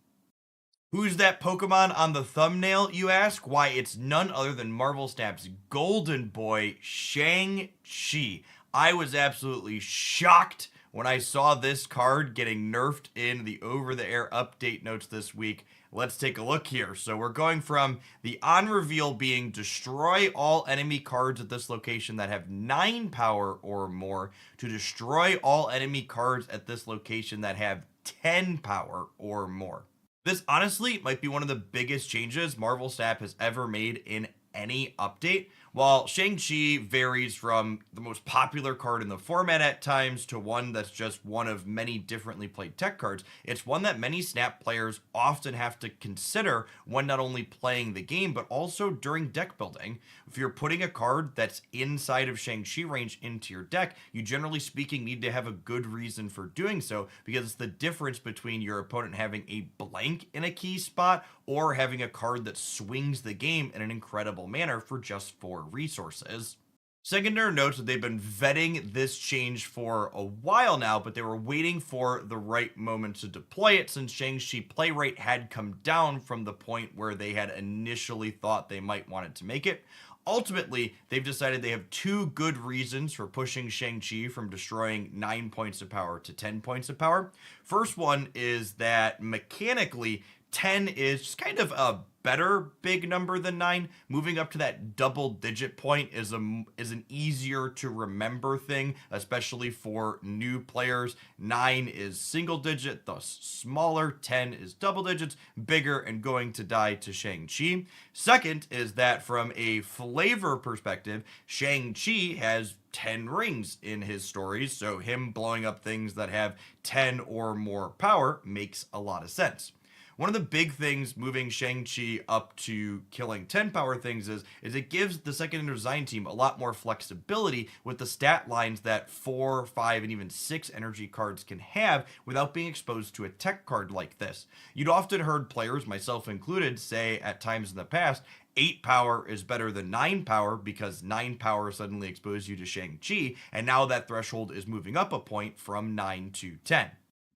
Who's that Pokemon on the thumbnail, you ask? Why, it's none other than Marvel Snap's golden boy, Shang-Chi. I was absolutely shocked when I saw this card getting nerfed in the over-the-air update notes this week. Let's take a look here. So we're going from the on reveal being destroy all enemy cards at this location that have 9 power or more to destroy all enemy cards at this location that have 10 power or more. This honestly might be one of the biggest changes Marvel Snap has ever made in any update. While Shang-Chi varies from the most popular card in the format at times to one that's just one of many differently played tech cards, it's one that many Snap players often have to consider when not only playing the game, but also during deck building. If you're putting a card that's inside of Shang-Chi range into your deck, you generally speaking need to have a good reason for doing so, because it's the difference between your opponent having a blank in a key spot or having a card that swings the game in an incredible manner for just 4 resources. Secondary notes that they've been vetting this change for a while now, but they were waiting for the right moment to deploy it since Shang-Chi play rate had come down from the point where they had initially thought they might want it to make it. Ultimately, they've decided they have 2 good reasons for pushing Shang-Chi from destroying 9 points of power to 10 points of power. First one is that mechanically, 10 is just kind of a better big number than 9. Moving up to that double-digit point is an easier to remember thing, especially for new players. 9 is single digit, thus smaller. 10 is double digits, bigger, and going to die to Shang-Chi. Second is that from a flavor perspective, Shang-Chi has 10 rings in his stories, so him blowing up things that have 10 or more power makes a lot of sense. One of the big things moving Shang-Chi up to killing 10 power things is it gives the second design team a lot more flexibility with the stat lines that 4, 5, and even 6 energy cards can have without being exposed to a tech card like this. You'd often heard players, myself included, say at times in the past, 8 power is better than 9 power because 9 power suddenly exposed you to Shang-Chi, and now that threshold is moving up a point from 9 to 10.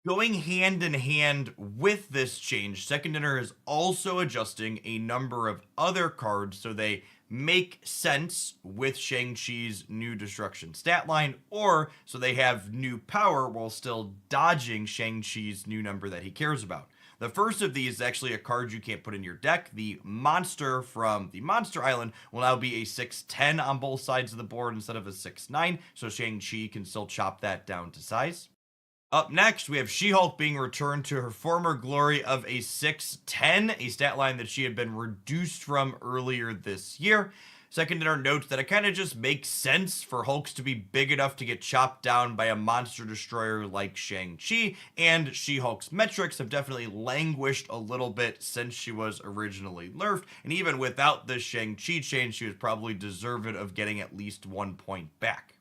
Going hand in hand with this change, Second Dinner is also adjusting a number of other cards so they make sense with Shang-Chi's new destruction stat line, or so they have new power while still dodging Shang-Chi's new number that he cares about. The first of these is actually a card you can't put in your deck. The monster from the Monster Island will now be a 6/10 on both sides of the board instead of a 6/9, so Shang-Chi can still chop that down to size. Up next, we have She-Hulk being returned to her former glory of a 6/10, a stat line that she had been reduced from earlier this year. Second Dinner notes that it kind of just makes sense for Hulks to be big enough to get chopped down by a monster destroyer like Shang-Chi, and She-Hulk's metrics have definitely languished a little bit since she was originally nerfed, and even without this Shang-Chi change, she was probably deserving of getting at least 1 point back.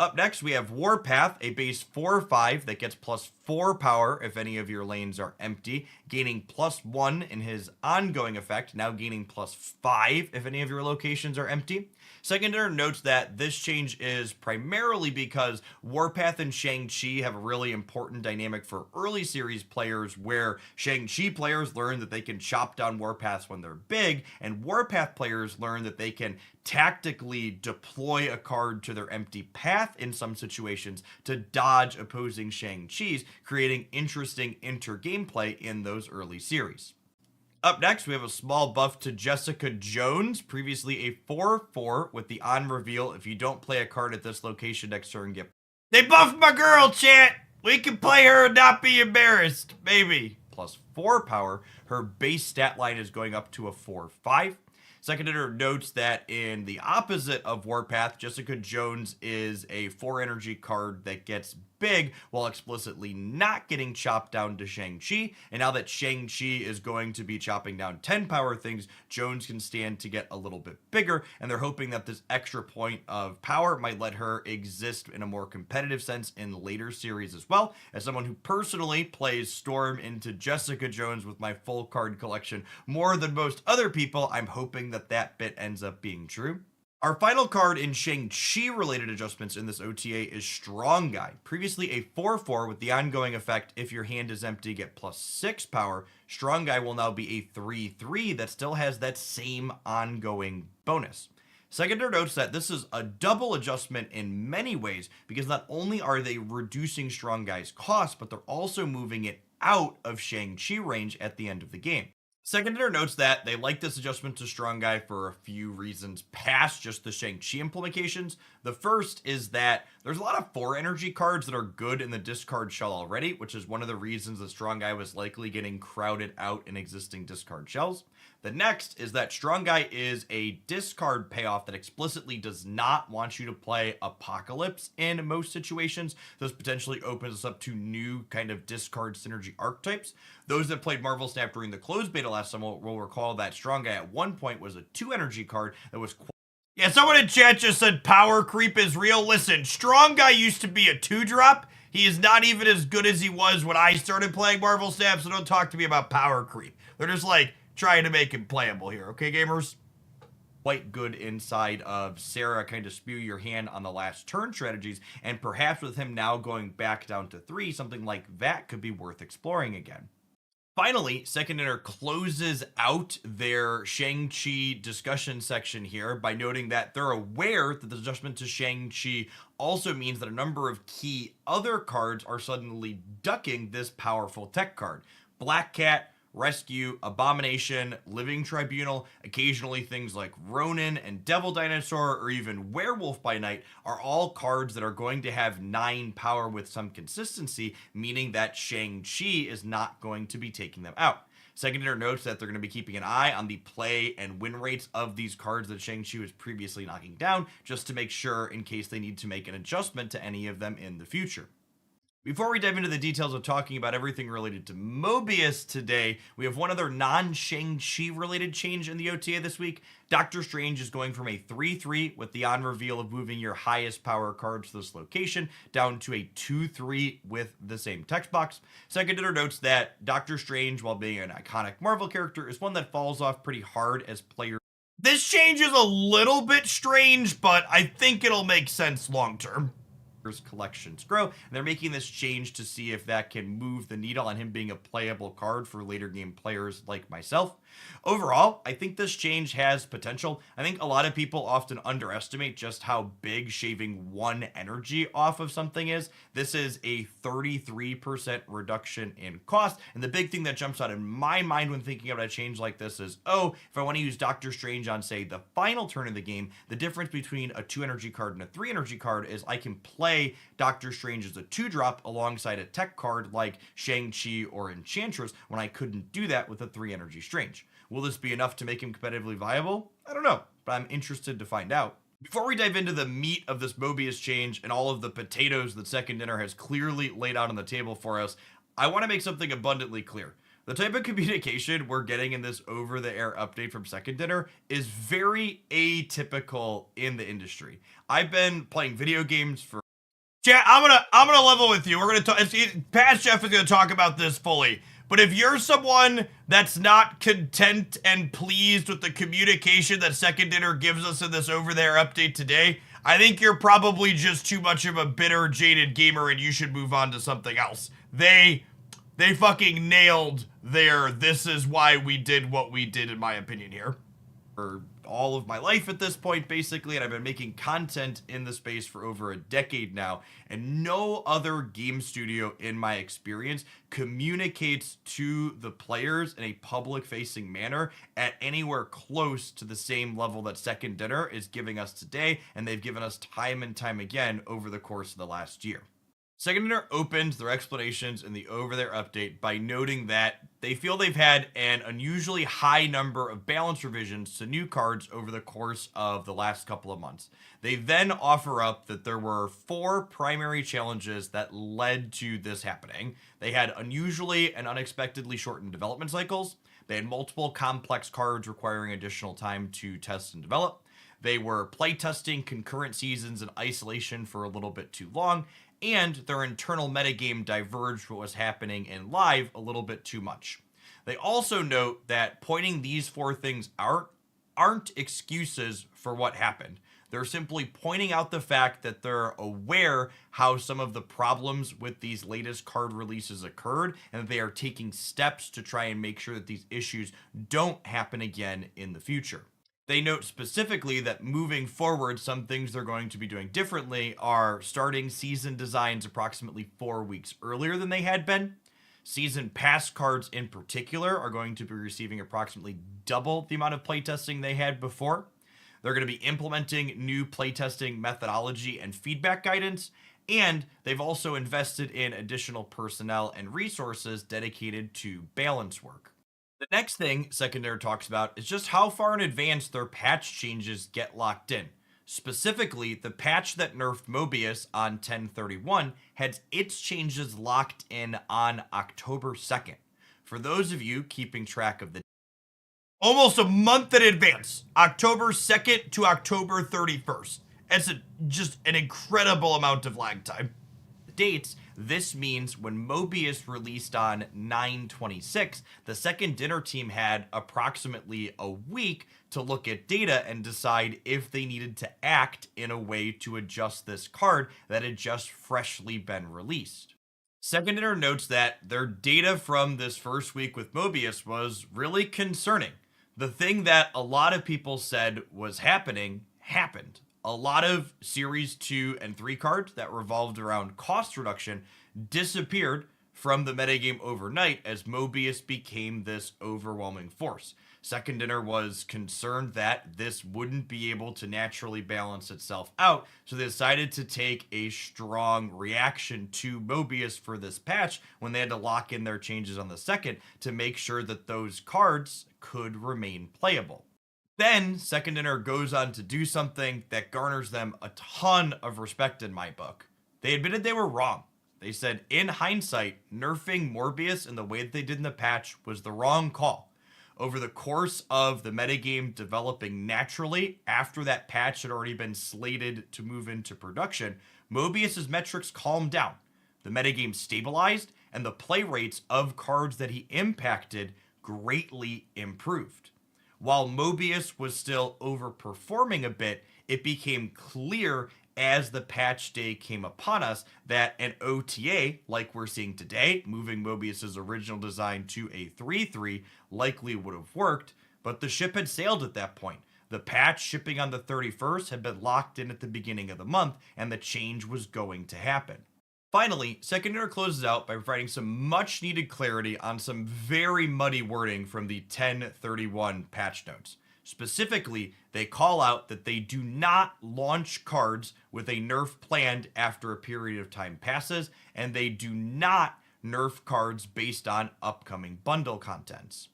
Up next, we have Warpath, a base 4/5 that gets +4 power if any of your lanes are empty, gaining +1 in his ongoing effect, now gaining +5 if any of your locations are empty. Secondary notes that this change is primarily because Warpath and Shang-Chi have a really important dynamic for early series players, where Shang-Chi players learn that they can chop down Warpaths when they're big, and Warpath players learn that they can tactically deploy a card to their empty path in some situations to dodge opposing Shang-Chi's, creating interesting inter-gameplay in those early series. Up next, we have a small buff to Jessica Jones, previously a 4/4 with the on reveal. If you don't play a card at this location next turn, They buffed my girl, chat! We can play her and not be embarrassed, maybe. +4 power, her base stat line is going up to a 4/5. Second editor notes that in the opposite of Warpath, Jessica Jones is a 4 energy card that gets big while explicitly not getting chopped down to Shang-Chi. And now that Shang-Chi is going to be chopping down 10 power things, Jones can stand to get a little bit bigger. And they're hoping that this extra point of power might let her exist in a more competitive sense in later series as well. As someone who personally plays Storm into Jessica Jones with my full card collection more than most other people, I'm hoping that that bit ends up being true. Our final card in Shang-Chi related adjustments in this OTA is Strong Guy. Previously a 4/4 with the ongoing effect, if your hand is empty, get +6 power. Strong Guy will now be a 3/3 that still has that same ongoing bonus. Secondary notes that this is a double adjustment in many ways, because not only are they reducing Strong Guy's cost, but they're also moving it out of Shang-Chi range at the end of the game. Secondary notes that they like this adjustment to Strong Guy for a few reasons past just the Shang-Chi implications. The first is that there's a lot of 4 energy cards that are good in the discard shell already, which is one of the reasons that Strong Guy was likely getting crowded out in existing discard shells. The next is that Strong Guy is a discard payoff that explicitly does not want you to play Apocalypse in most situations. This potentially opens us up to new kind of discard synergy archetypes. Those that played Marvel Snap during the closed beta last summer will recall that Strong Guy at one point was a 2 energy card that was yeah, someone in chat just said power creep is real. Listen, Strong Guy used to be a 2-drop. He is not even as good as he was when I started playing Marvel Snap, so don't talk to me about power creep. They're just like trying to make him playable here, okay, gamers? Quite good inside of Sarah kind of spew your hand on the last turn strategies, and perhaps with him now going back down to 3, something like that could be worth exploring again. Finally, Second Inner closes out their Shang-Chi discussion section here by noting that they're aware that the adjustment to Shang-Chi also means that a number of key other cards are suddenly ducking this powerful tech card. Black Cat, Rescue, Abomination, Living Tribunal, occasionally things like Ronin and Devil Dinosaur, or even Werewolf by Night are all cards that are going to have 9 power with some consistency, meaning that Shang-Chi is not going to be taking them out. Secondary notes that they're going to be keeping an eye on the play and win rates of these cards that Shang-Chi was previously knocking down, just to make sure in case they need to make an adjustment to any of them in the future. Before we dive into the details of talking about everything related to Mobius today, we have one other non-Shang-Chi related change in the OTA this week. Doctor Strange is going from a 3/3 with the on reveal of moving your highest power cards to this location down to a 2/3 with the same text box. Secondary notes that Doctor Strange, while being an iconic Marvel character, is one that falls off pretty hard as players. This change is a little bit strange, but I think it'll make sense long term. Collections grow, and they're making this change to see if that can move the needle on him being a playable card for later game players like myself. Overall, I think this change has potential. I think a lot of people often underestimate just how big shaving 1 energy off of something is. This is a 33% reduction in cost, and the big thing that jumps out in my mind when thinking about a change like this is, oh, if I want to use Doctor Strange on, say, the final turn of the game, the difference between a 2 energy card and a 3 energy card is I can play Doctor Strange as a 2-drop alongside a tech card like Shang-Chi or Enchantress when I couldn't do that with a 3 energy Strange. Will this be enough to make him competitively viable? I don't know, but I'm interested to find out. Before we dive into the meat of this Mobius change and all of the potatoes that Second Dinner has clearly laid out on the table for us, I want to make something abundantly clear. The type of communication we're getting in this over-the-air update from Second Dinner is very atypical in the industry. I've been playing video games for Chat, I'm gonna level with you. We're gonna talk. Past Jeff is gonna talk about this fully. But if you're someone that's not content and pleased with the communication that Second Dinner gives us in this over-there update today, I think you're probably just too much of a bitter, jaded gamer and you should move on to something else. They fucking nailed their "this is why we did what we did," in my opinion here. For all of my life at this point, basically, and I've been making content in the space for over a decade now, and no other game studio in my experience communicates to the players in a public-facing manner at anywhere close to the same level that Second Dinner is giving us today, and they've given us time and time again over the course of the last year. Second Dinner opens their explanations in the over there update by noting that they feel they've had an unusually high number of balance revisions to new cards over the course of the last couple of months. They then offer up that there were 4 primary challenges that led to this happening. They had unusually and unexpectedly shortened development cycles. They had multiple complex cards requiring additional time to test and develop. They were playtesting concurrent seasons in isolation for a little bit too long, and their internal metagame diverged what was happening in live a little bit too much. They also note that pointing these 4 things out aren't excuses for what happened. They're simply pointing out the fact that they're aware how some of the problems with these latest card releases occurred, and that they are taking steps to try and make sure that these issues don't happen again in the future. They note specifically that moving forward, some things they're going to be doing differently are starting season designs approximately 4 weeks earlier than they had been. Season pass cards in particular are going to be receiving approximately double the amount of playtesting they had before. They're going to be implementing new playtesting methodology and feedback guidance, and they've also invested in additional personnel and resources dedicated to balance work. The next thing Second Dinner talks about is just how far in advance their patch changes get locked in. Specifically, the patch that nerfed Mobius on 10/31 had its changes locked in on October 2nd. For those of you keeping track of the almost a month in advance, October 2nd to October 31st. It's just an incredible amount of lag time. Dates, this means when Mobius released on 9/26, the Second Dinner team had approximately a week to look at data and decide if they needed to act in a way to adjust this card that had just freshly been released. Second Dinner notes that their data from this first week with Mobius was really concerning. The thing that a lot of people said was happening, happened. A lot of Series 2 and 3 cards that revolved around cost reduction disappeared from the metagame overnight as Mobius became this overwhelming force. Second Dinner was concerned that this wouldn't be able to naturally balance itself out, so they decided to take a strong reaction to Mobius for this patch when they had to lock in their changes on the 2nd to make sure that those cards could remain playable. Then, Second Dinner goes on to do something that garners them a ton of respect in my book. They admitted they were wrong. They said, in hindsight, nerfing Mobius in the way that they did in the patch was the wrong call. Over the course of the metagame developing naturally, after that patch had already been slated to move into production, Mobius's metrics calmed down. The metagame stabilized, and the play rates of cards that he impacted greatly improved. While Mobius was still overperforming a bit, it became clear as the patch day came upon us that an OTA, like we're seeing today, moving Mobius's original design to a 3/3, likely would have worked, but the ship had sailed at that point. The patch shipping on the 31st had been locked in at the beginning of the month, and the change was going to happen. Finally, Second Dinner closes out by providing some much needed clarity on some very muddy wording from the 10/31 patch notes. Specifically, they call out that they do not launch cards with a nerf planned after a period of time passes, and they do not nerf cards based on upcoming bundle contents.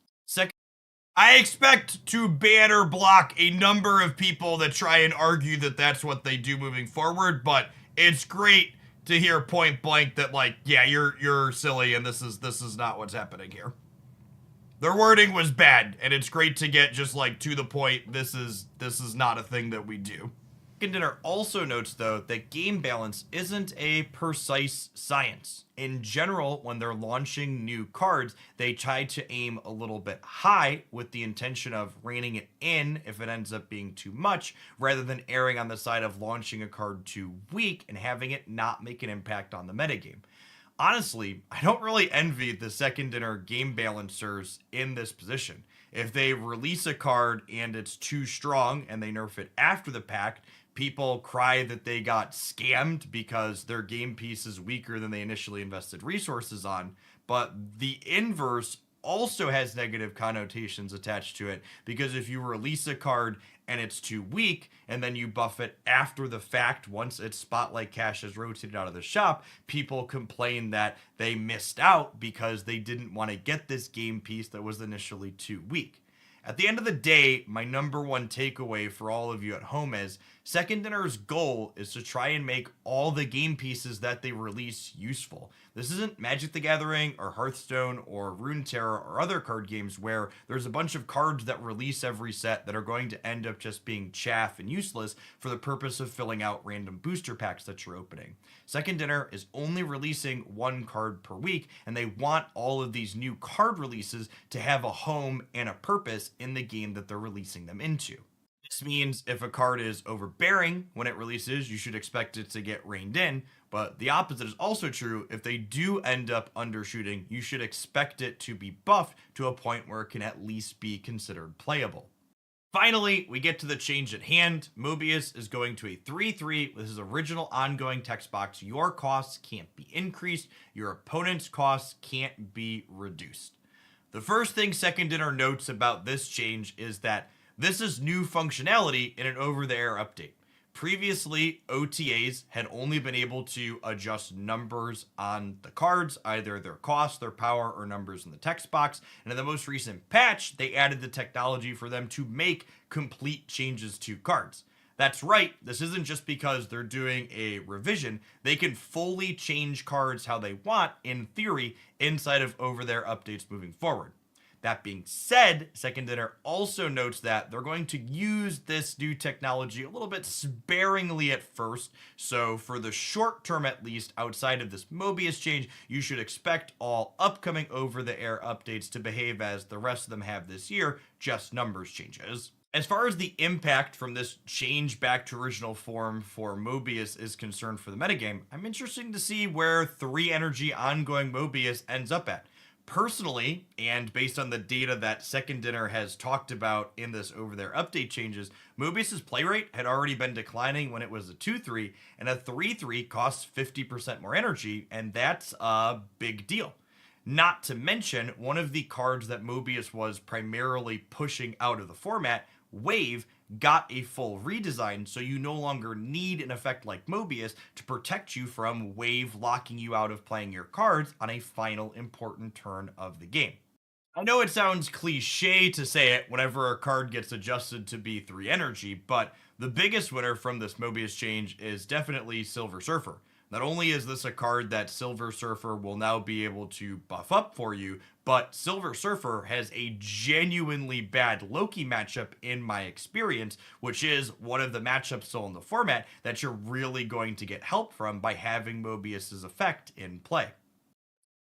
I expect to ban or block a number of people that try and argue that that's what they do moving forward, but it's great to hear point blank that, like, yeah, you're silly and this is not what's happening here. Their wording was bad, and it's great to get just like to the point. This is not a thing that we do. Second Dinner also notes, though, that game balance isn't a precise science. In general, when they're launching new cards, they try to aim a little bit high with the intention of reining it in if it ends up being too much, rather than erring on the side of launching a card too weak and having it not make an impact on the metagame. Honestly, I don't really envy the Second Dinner game balancers in this position. If they release a card and it's too strong and they nerf it after the pack, people cry that they got scammed because their game piece is weaker than they initially invested resources on. But the inverse also has negative connotations attached to it, because if you release a card and it's too weak and then you buff it after the fact once its spotlight cache is rotated out of the shop, people complain that they missed out because they didn't want to get this game piece that was initially too weak. At the end of the day, my number one takeaway for all of you at home is Second Dinner's goal is to try and make all the game pieces that they release useful. This isn't Magic the Gathering or Hearthstone or Runeterra or other card games where there's a bunch of cards that release every set that are going to end up just being chaff and useless for the purpose of filling out random booster packs that you're opening. Second Dinner is only releasing one card per week, and they want all of these new card releases to have a home and a purpose in the game that they're releasing them into. This means if a card is overbearing when it releases, you should expect it to get reined in, but the opposite is also true. If they do end up undershooting, you should expect it to be buffed to a point where it can at least be considered playable. Finally, we get to the change at hand. Mobius is going to a 3/3 with his original ongoing text box. Your costs can't be increased, your opponent's costs can't be reduced. The first thing Second Dinner notes about this change is that this is new functionality in an over-the-air update. Previously, OTAs had only been able to adjust numbers on the cards, either their cost, their power, or numbers in the text box. And in the most recent patch, they added the technology for them to make complete changes to cards. That's right, this isn't just because they're doing a revision. They can fully change cards how they want, in theory, inside of over-the-air updates moving forward. That being said, Second Dinner also notes that they're going to use this new technology a little bit sparingly at first. So for the short term, at least, outside of this Mobius change, you should expect all upcoming over-the-air updates to behave as the rest of them have this year, just numbers changes. As far as the impact from this change back to original form for Mobius is concerned for the metagame, I'm interested to see where 3 energy ongoing Mobius ends up at. Personally, and based on the data that Second Dinner has talked about in this over-there update changes, Mobius's play rate had already been declining when it was a 2/3, and a 3/3 costs 50% more energy, and that's a big deal. Not to mention, one of the cards that Mobius was primarily pushing out of the format, Wave, got a full redesign, so you no longer need an effect like Mobius to protect you from Wave locking you out of playing your cards on a final important turn of the game. I know it sounds cliche to say it whenever a card gets adjusted to be 3 energy, but the biggest winner from this Mobius change is definitely Silver Surfer. Not only is this a card that Silver Surfer will now be able to buff up for you, but Silver Surfer has a genuinely bad Loki matchup in my experience, which is one of the matchups still in the format that you're really going to get help from by having Mobius's effect in play.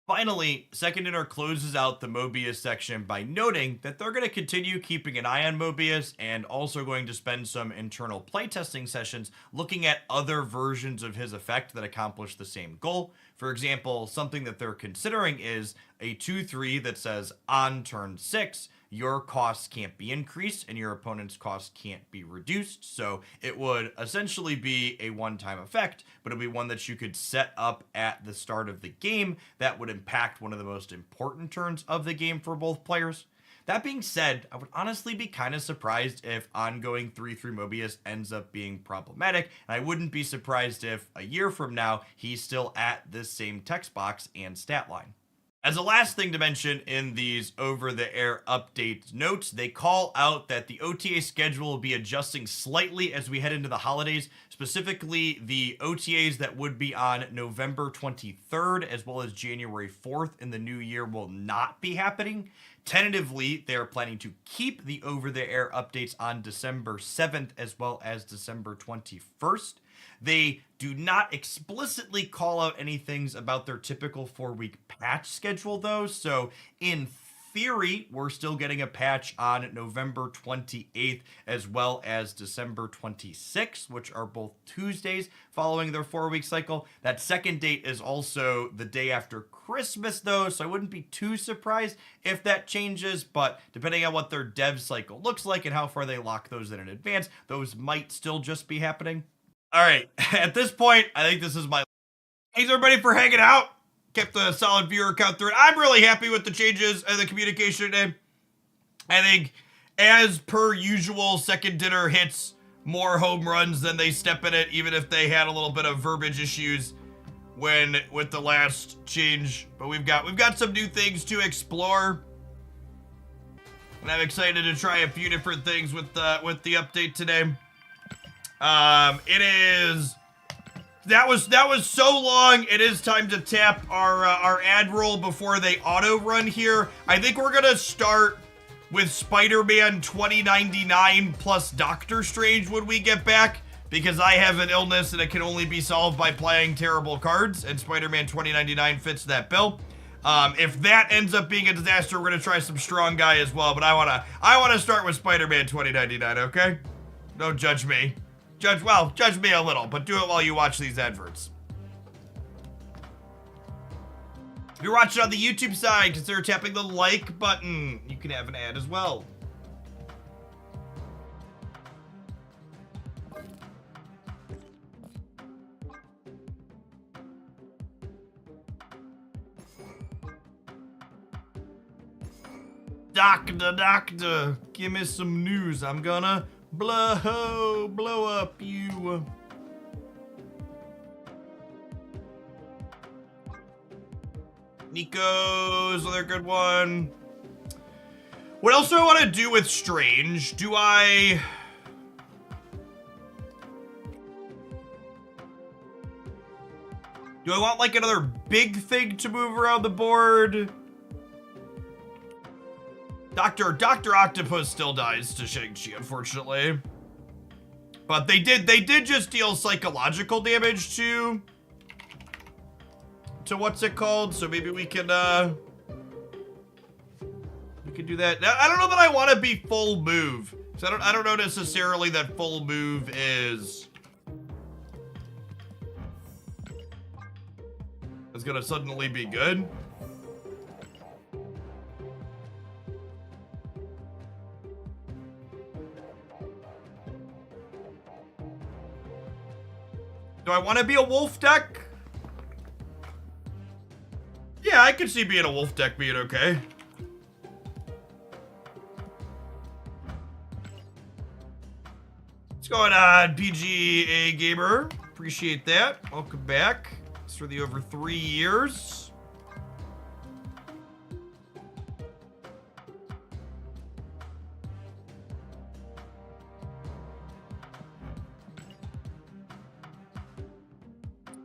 Finally, Second Dinner closes out the Mobius section by noting that they're going to continue keeping an eye on Mobius and also going to spend some internal playtesting sessions looking at other versions of his effect that accomplish the same goal. For example, something that they're considering is a 2/3 that says on turn 6, your costs can't be increased and your opponent's costs can't be reduced. So it would essentially be a one-time effect, but it'd be one that you could set up at the start of the game that would impact one of the most important turns of the game for both players. That being said, I would honestly be kind of surprised if ongoing 3/3 Mobius ends up being problematic, and I wouldn't be surprised if a year from now he's still at this same text box and stat line. As a last thing to mention in these over-the-air update notes, they call out that the OTA schedule will be adjusting slightly as we head into the holidays. Specifically, the OTAs that would be on November 23rd as well as January 4th in the new year will not be happening. Tentatively, they are planning to keep the over-the-air updates on December 7th as well as December 21st. They do not explicitly call out any things about their typical 4-week patch schedule, though. So in theory, we're still getting a patch on November 28th as well as December 26th, which are both Tuesdays following their 4-week cycle. That second date is also the day after Christmas, though, so I wouldn't be too surprised if that changes, but depending on what their dev cycle looks like and how far they lock those in advance, those might still just be happening. All right, at this point, I think this is my... Thanks, everybody, for hanging out. Kept a solid viewer count through it. I'm really happy with the changes and the communication today. I think, as per usual, Second Dinner hits more home runs than they step in it, even if they had a little bit of verbiage issues with the last change. But we've got some new things to explore, and I'm excited to try a few different things with the update today. It is. That was so long. It is time to tap our ad roll before they auto run here. I think we're gonna start with Spider-Man 2099 plus Doctor Strange when we get back, because I have an illness and it can only be solved by playing terrible cards, and Spider-Man 2099 fits that bill. If that ends up being a disaster, we're gonna try some Strong Guy as well. But I wanna start with Spider-Man 2099. Okay? Don't judge me. Judge me a little, but do it while you watch these adverts. If you're watching on the YouTube side, consider tapping the like button. You can have an ad as well. Doctor, give me some news. I'm gonna blow up you. Nico's another good one. What else do I want to do with Strange? Do I want like another big thing to move around the board? Dr. Octopus still dies to Shang-Chi, unfortunately. But they did just deal psychological damage to what's it called? So maybe we can do that. Now, I don't know that I want to be full move. So I don't know necessarily that full move is gonna suddenly be good. Do I want to be a wolf deck? Yeah, I could see being a wolf deck being okay. What's going on, PGA Gamer? Appreciate that. Welcome back. It's for the over 3 years.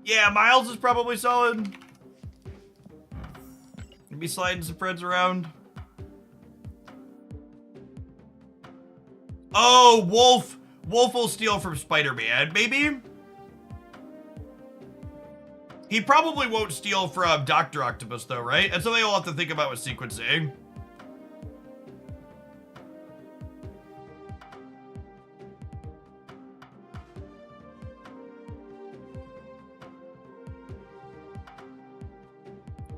Yeah, Miles is probably solid. Maybe sliding some friends around. Oh, Wolf. Wolf will steal from Spider-Man, maybe? He probably won't steal from Dr. Octopus, though, right? That's something I'll have to think about with sequencing.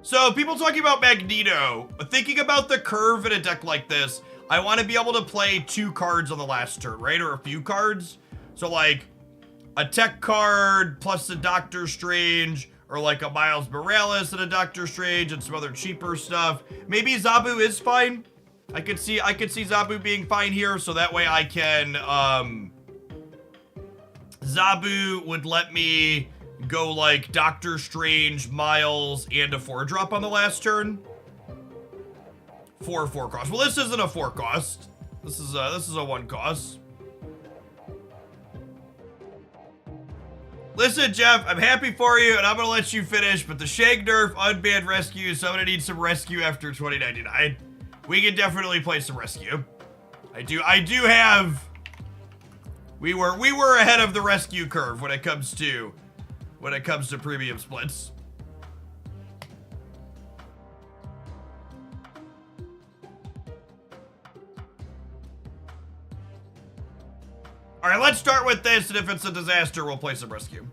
So, people talking about Magneto, thinking about the curve in a deck like this, I want to be able to play 2 cards on the last turn, right? Or a few cards. So, like, a tech card plus a Doctor Strange, or like a Miles Morales and a Doctor Strange and some other cheaper stuff. Maybe Zabu is fine. I could see Zabu being fine here, so that way I can, Zabu would let me go like Doctor Strange, Miles, and a 4-drop on the last turn. 4 cost. Well, this isn't a 4 cost. This is a 1 cost. Listen, Jeff, I'm happy for you, and I'm gonna let you finish, but the Shang Nerf unbanned rescue, so I'm gonna need some rescue after 2099. We can definitely play some rescue. I do have. We were ahead of the rescue curve when it comes to premium splits. All right, let's start with this, and if it's a disaster, we'll play some rescue.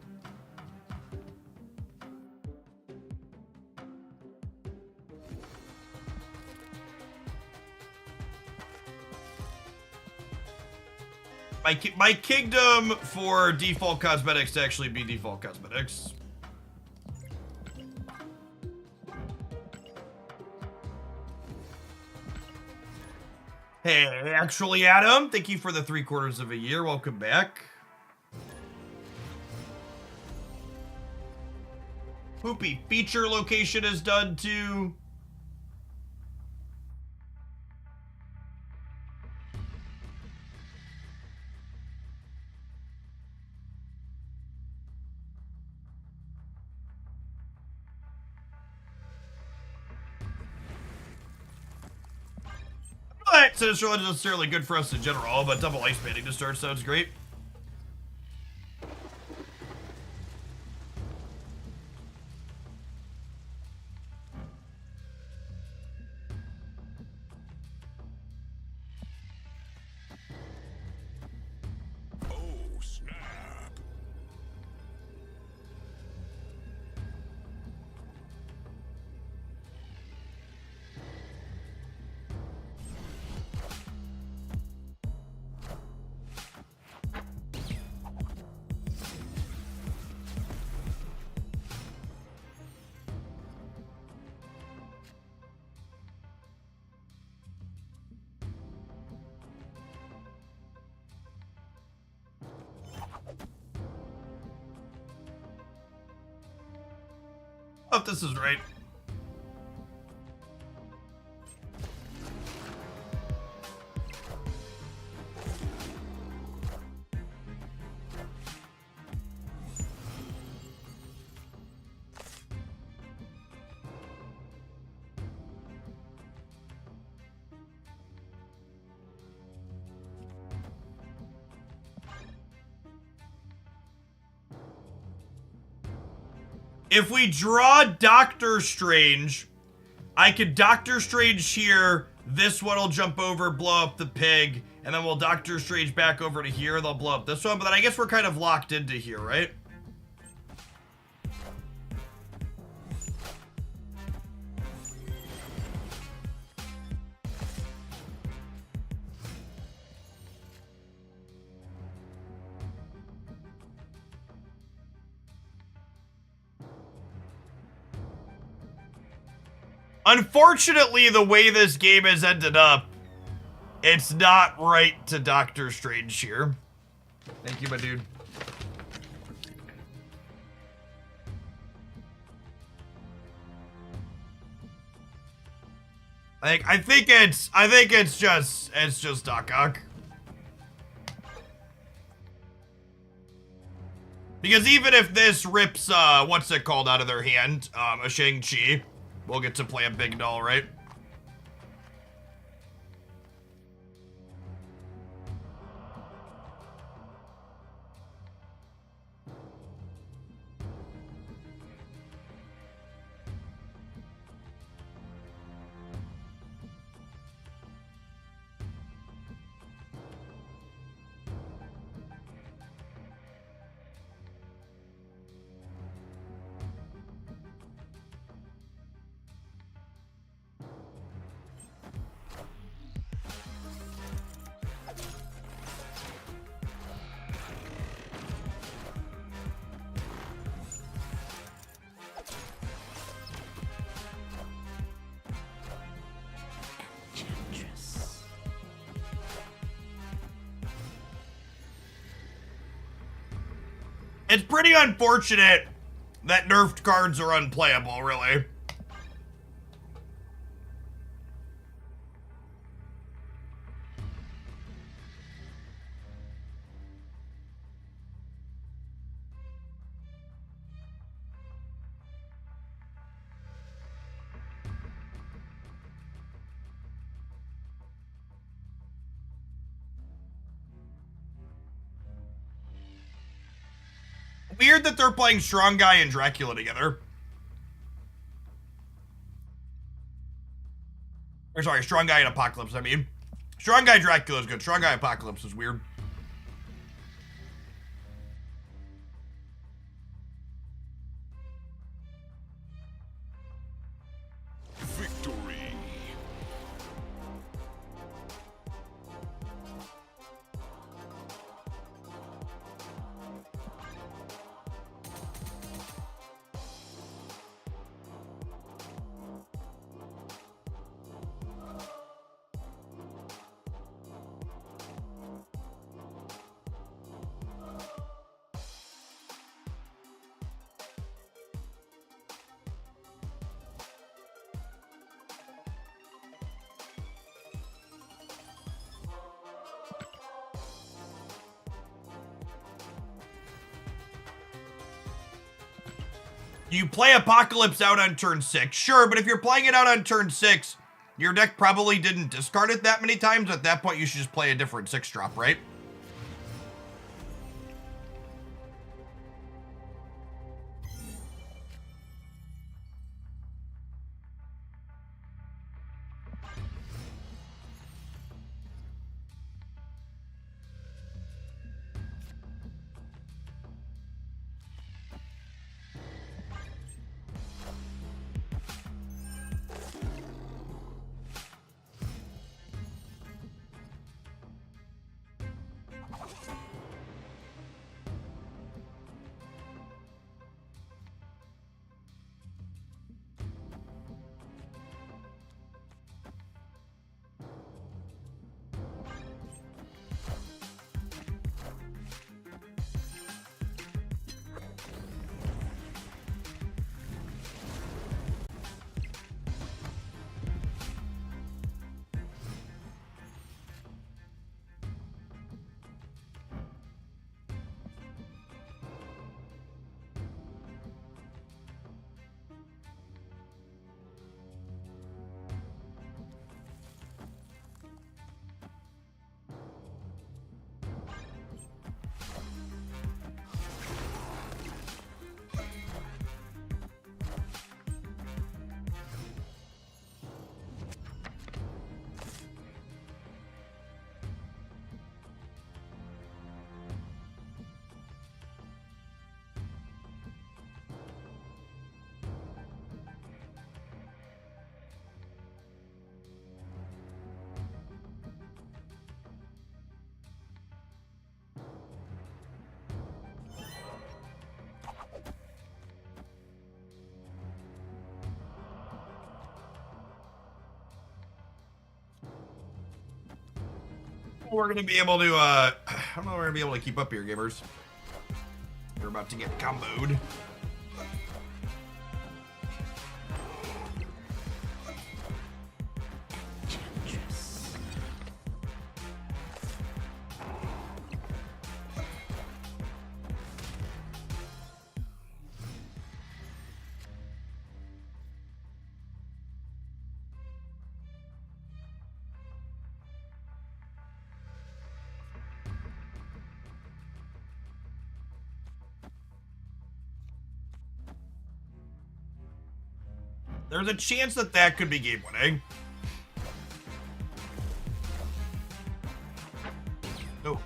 My kingdom for default cosmetics to actually be default cosmetics. Hey, actually, Adam, thank you for the 3/4 of a year. Welcome back. Poopy feature location is done too. So it's not necessarily good for us in general, but double ice banding to start sounds great. Oh, snap. Oh, if this is right. If we draw Doctor Strange, I could Doctor Strange here, this one will jump over, blow up the pig, and then we'll Doctor Strange back over to here, they'll blow up this one, but then I guess we're kind of locked into here, right? Unfortunately, the way this game has ended up, it's not right to Doctor Strange here. Thank you, my dude. I think it's just Doc Ock. Because even if this rips what's it called out of their hand, a Shang-Chi, we'll get to play a big doll, right? It's pretty unfortunate that nerfed cards are unplayable, really. Weird that they're playing Strong Guy and Dracula together. Or sorry, Strong Guy and Apocalypse, I mean. Strong Guy Dracula is good. Strong Guy Apocalypse is weird. Victory. You play Apocalypse out on turn 6. Sure, but if you're playing it out on turn 6, your deck probably didn't discard it that many times. At that point, you should just play a different 6-drop, right? We're gonna be able to, I don't know if we're gonna be able to keep up here, gamers. We're about to get comboed. There's a chance that that could be game winning. Oh.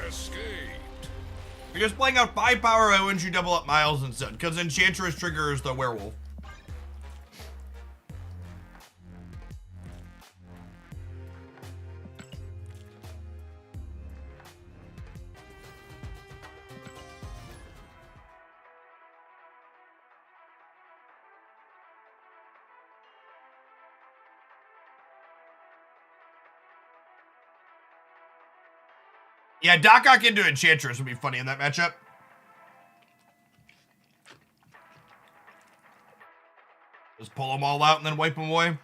Escaped. You're just playing out 5 power Owens, you double up Miles instead, because Enchantress triggers the werewolf. Yeah, Doc Ock into Enchantress would be funny in that matchup. Just pull them all out and then wipe them away.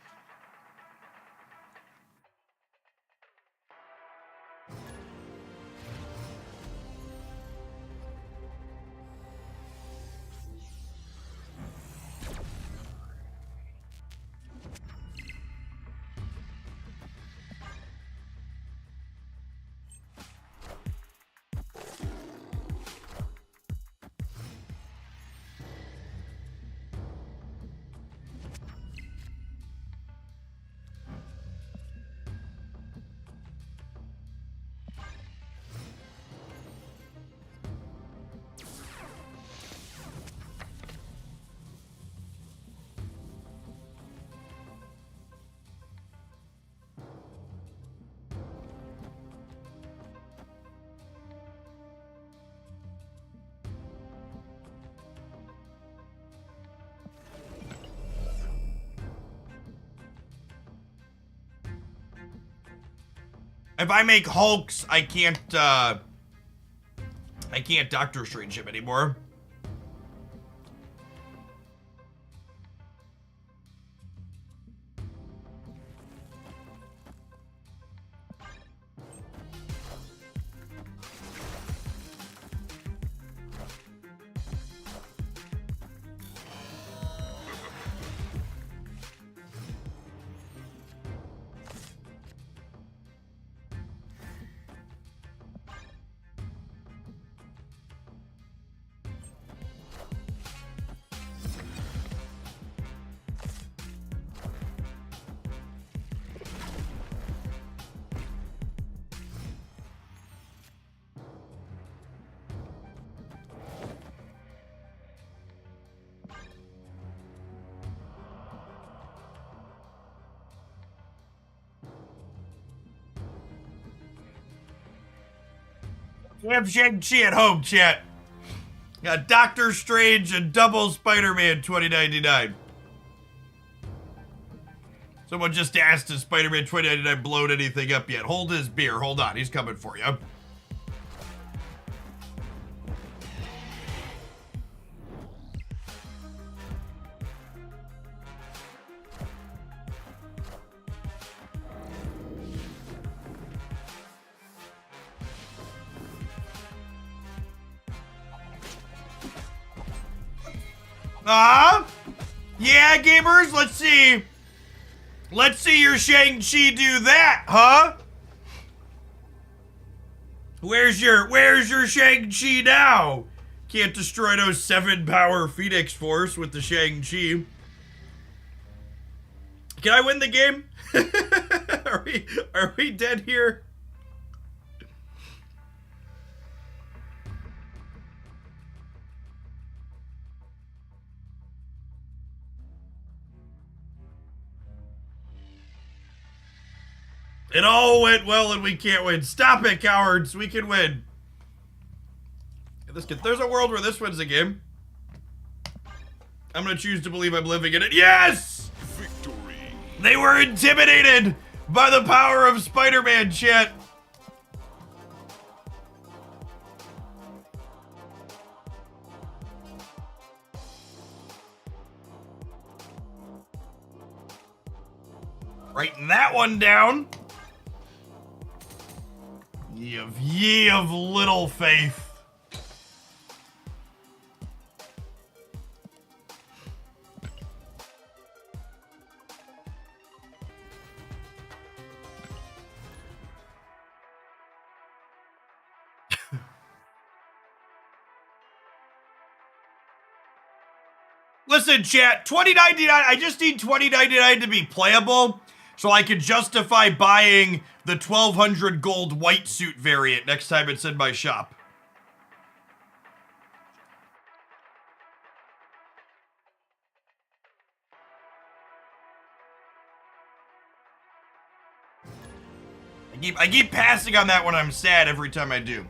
If I make Hulks, I can't Doctor Strange him anymore. We have Shang-Chi at home, chat. Got Doctor Strange and double Spider-Man 2099. Someone just asked if Spider-Man 2099 blown anything up yet. Hold his beer. Hold on. He's coming for you. Yeah, gamers, let's see. Let's see your Shang-Chi do that, huh? Where's your Shang-Chi now? Can't destroy those 7-power Phoenix Force with the Shang-Chi. Can I win the game? Are we dead here? It all went well and we can't win. Stop it, cowards. We can win. There's a world where this wins a game. I'm gonna choose to believe I'm living in it. Yes! Victory. They were intimidated by the power of Spider-Man, chat. Writing that one down. Ye of little faith. Listen, chat, $20.99. I just need $20.99 to be playable so I can justify buying the 1200 gold white suit variant next time it's in my shop. I keep passing on that when I'm sad every time I do.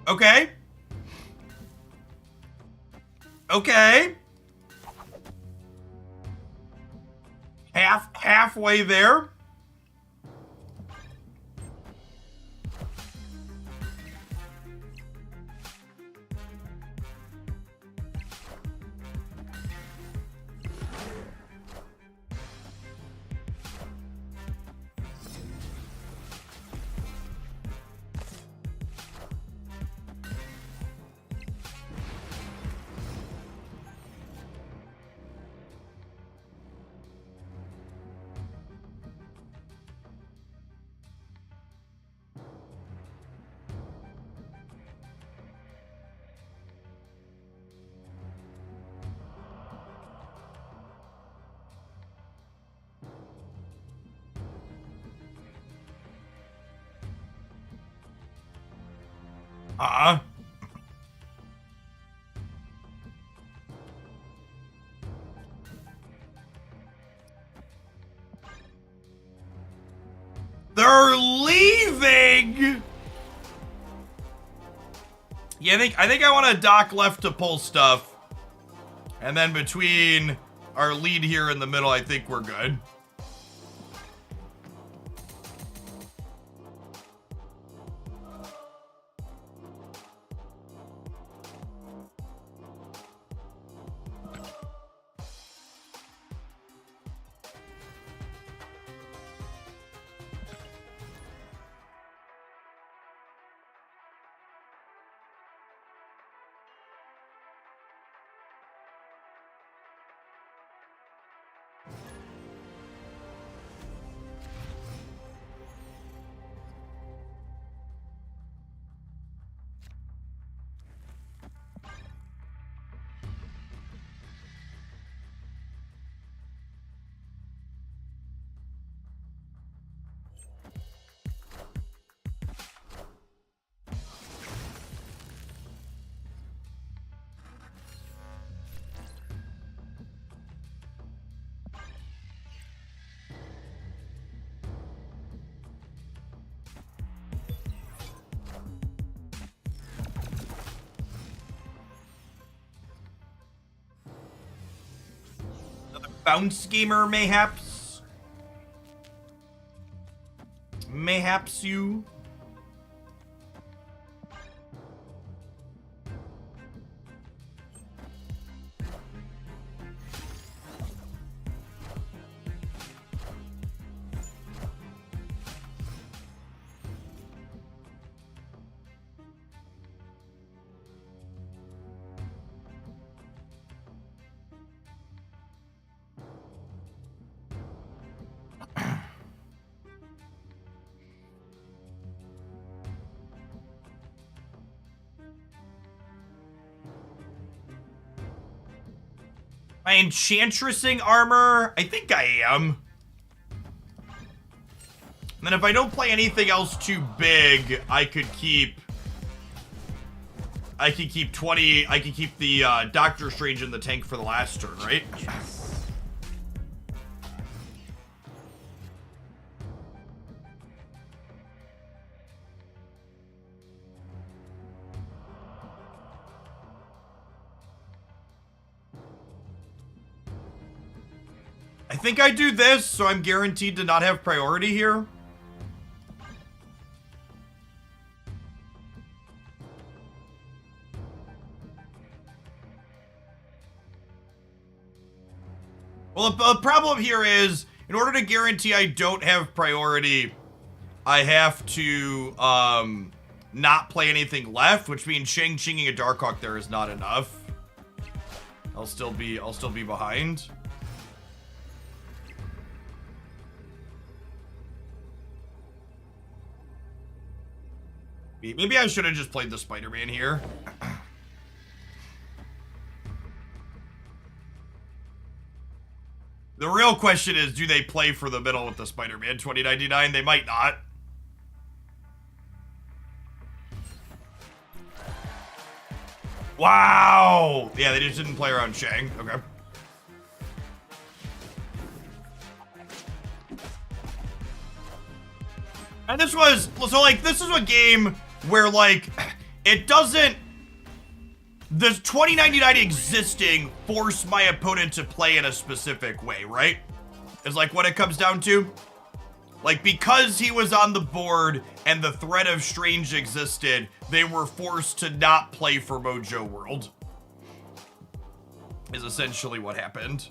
Okay. Okay. Halfway there. Uh-uh. They're leaving. Yeah, I think I want to dock left to pull stuff. And then between our lead here in the middle, I think we're good. Bounce gamer, mayhaps? Mayhaps you? Am I enchantressing armor? I think I am. And then if I don't play anything else too big, I could keep 20. I could keep the Doctor Strange in the tank for the last turn, right? I think I do this, so I'm guaranteed to not have priority here. Well, the problem here is, in order to guarantee I don't have priority, I have to not play anything left, which means Shang-Chiing a Darkhawk there is not enough. I'll still be behind. Maybe I should have just played the Spider-Man here. The real question is, do they play for the middle with the Spider-Man 2099? They might not. Wow! Yeah, they just didn't play around Shang. Okay. And this was, so like, this is a game where, like, it doesn't... The 2099 existing force my opponent to play in a specific way, right? Is like what it comes down to. Like, because he was on the board and the threat of Strange existed, they were forced to not play for Mojo World. Is essentially what happened.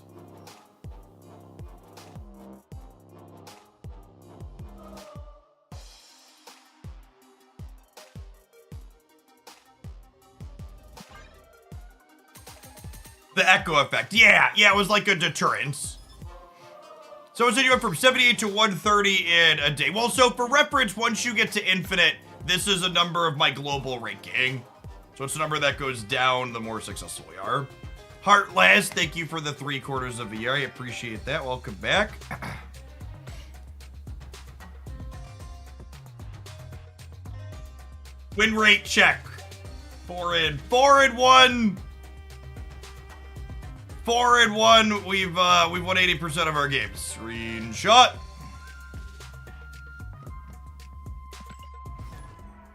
The echo effect. Yeah, it was like a deterrence. So it said you went from 78 to 130 in a day. Well, so for reference, once you get to infinite, this is a number of my global ranking. So it's a number that goes down the more successful we are. Heartless, thank you for the 3/4 of a year. I appreciate that. Welcome back. Win rate check. 4 and 1. 4 and 1. We've won 80% of our games. Screenshot.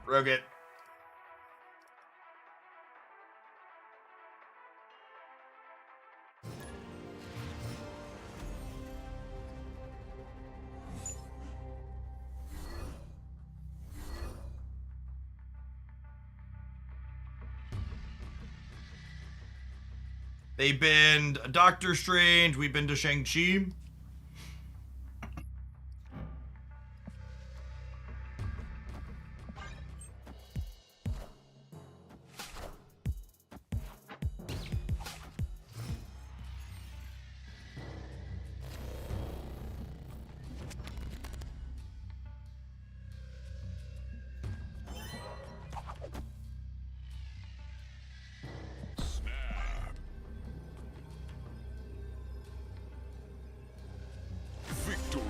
Roget. They've been Doctor Strange. We've been to Shang-Chi. Victory.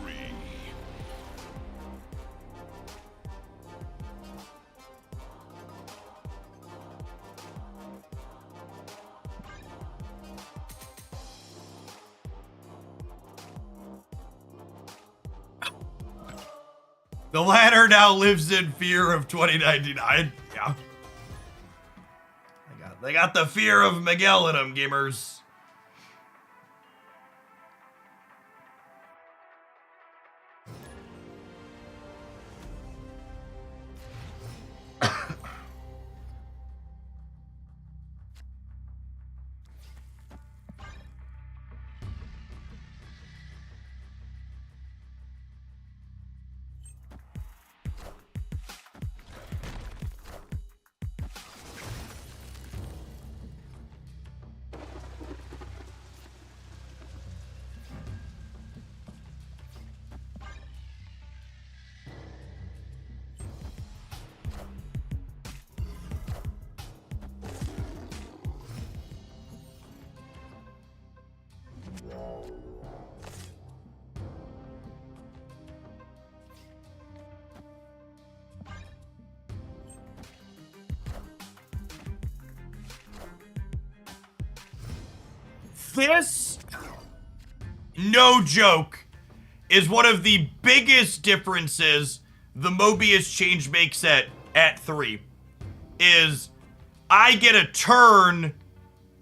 The ladder now lives in fear of 2099. Yeah. They got the fear of Miguel in them, gamers. This, no joke, is one of the biggest differences the Mobius change makes at 3. Is I get a turn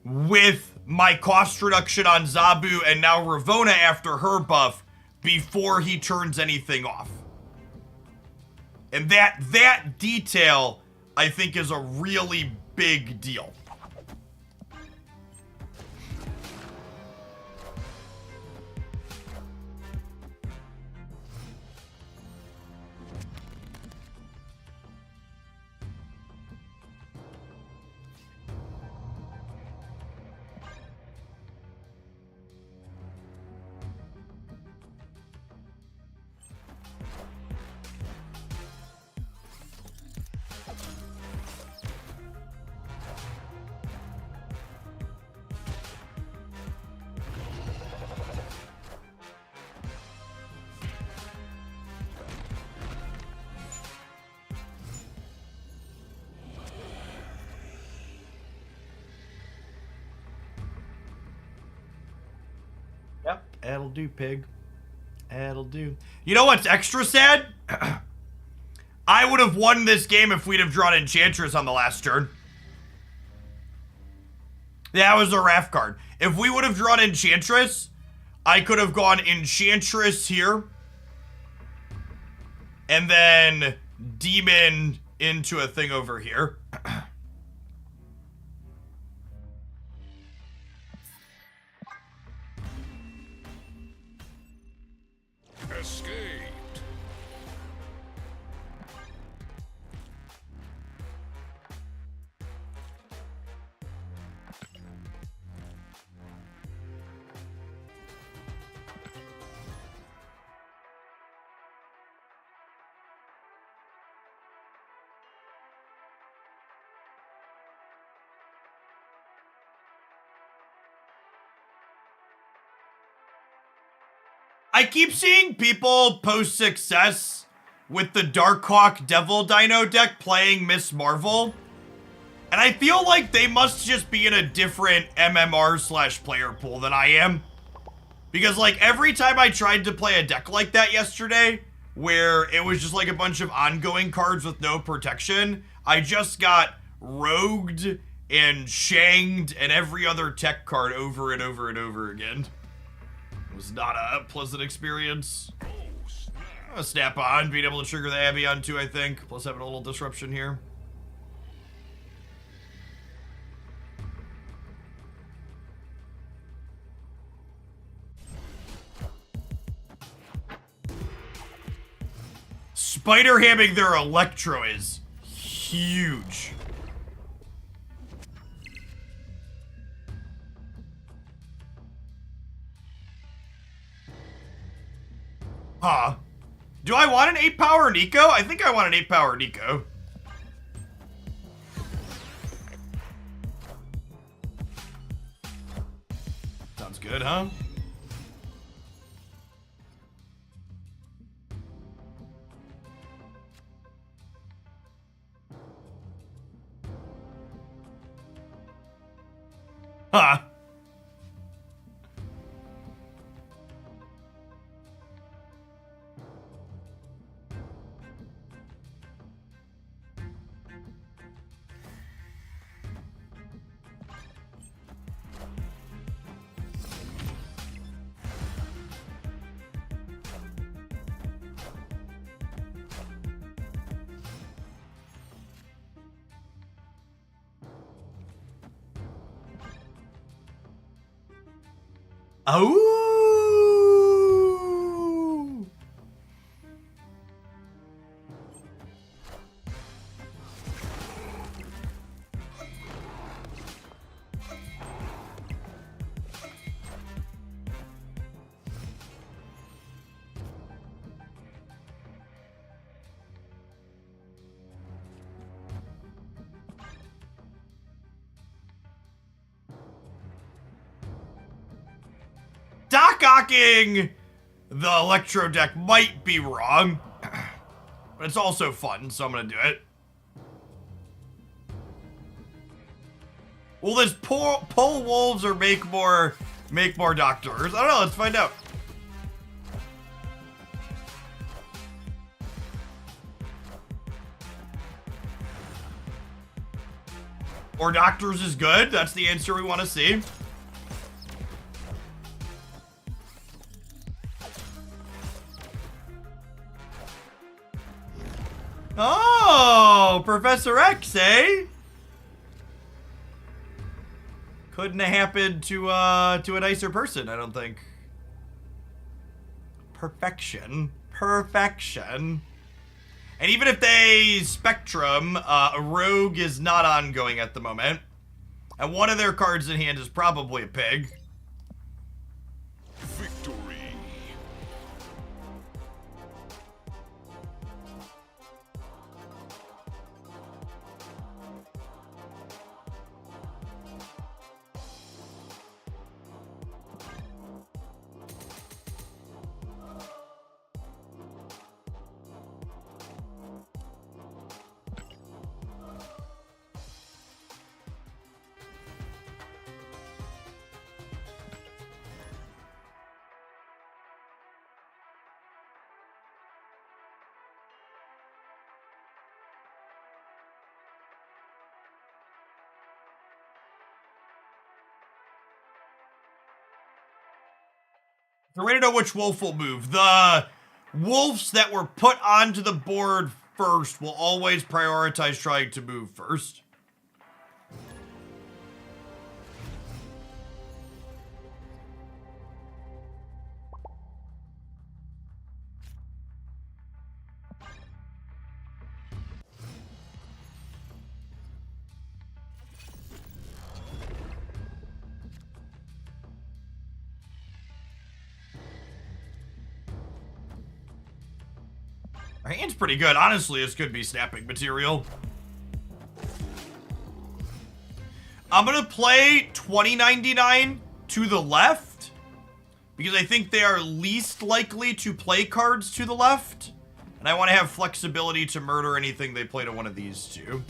with my cost reduction on Zabu and now Ravona after her buff before he turns anything off. And that detail, I think, is a really big deal. Yep, that'll do, pig. That'll do. You know what's extra sad? I would have won this game if we'd have drawn Enchantress on the last turn. That was a Wrath card. If we would have drawn Enchantress, I could have gone Enchantress here. And then Demon into a thing over here. Escaped. I keep seeing people post success with the Darkhawk Devil Dino deck playing Miss Marvel. And I feel like they must just be in a different MMR/player pool than I am. Because like every time I tried to play a deck like that yesterday, where it was just like a bunch of ongoing cards with no protection, I just got rogued and shanged and every other tech card over and over and over again. Was not a pleasant experience. Snap on, being able to trigger the Abbey on too, I think. Plus having a little disruption here. Spider hamming their Electro is huge. Huh. Do I want an 8-power Nico? I think I want an 8-power Nico. Sounds good, huh? Huh. Oh. Dock-ocking the Electro deck might be wrong, but it's also fun, so I'm gonna do it. Will this pull wolves or make more doctors? I don't know, let's find out. Or doctors is good, that's the answer we want to see. Oh, Professor X, eh? Couldn't have happened to a nicer person, I don't think. Perfection. Perfection. And even if they Spectrum, a rogue is not ongoing at the moment. And one of their cards in hand is probably a pig. Victory. The way to know which wolf will move. The wolves that were put onto the board first will always prioritize trying to move first. Our hand's pretty good. Honestly, this could be snapping material. I'm going to play 2099 to the left because I think they are least likely to play cards to the left. And I want to have flexibility to murder anything they play to one of these two.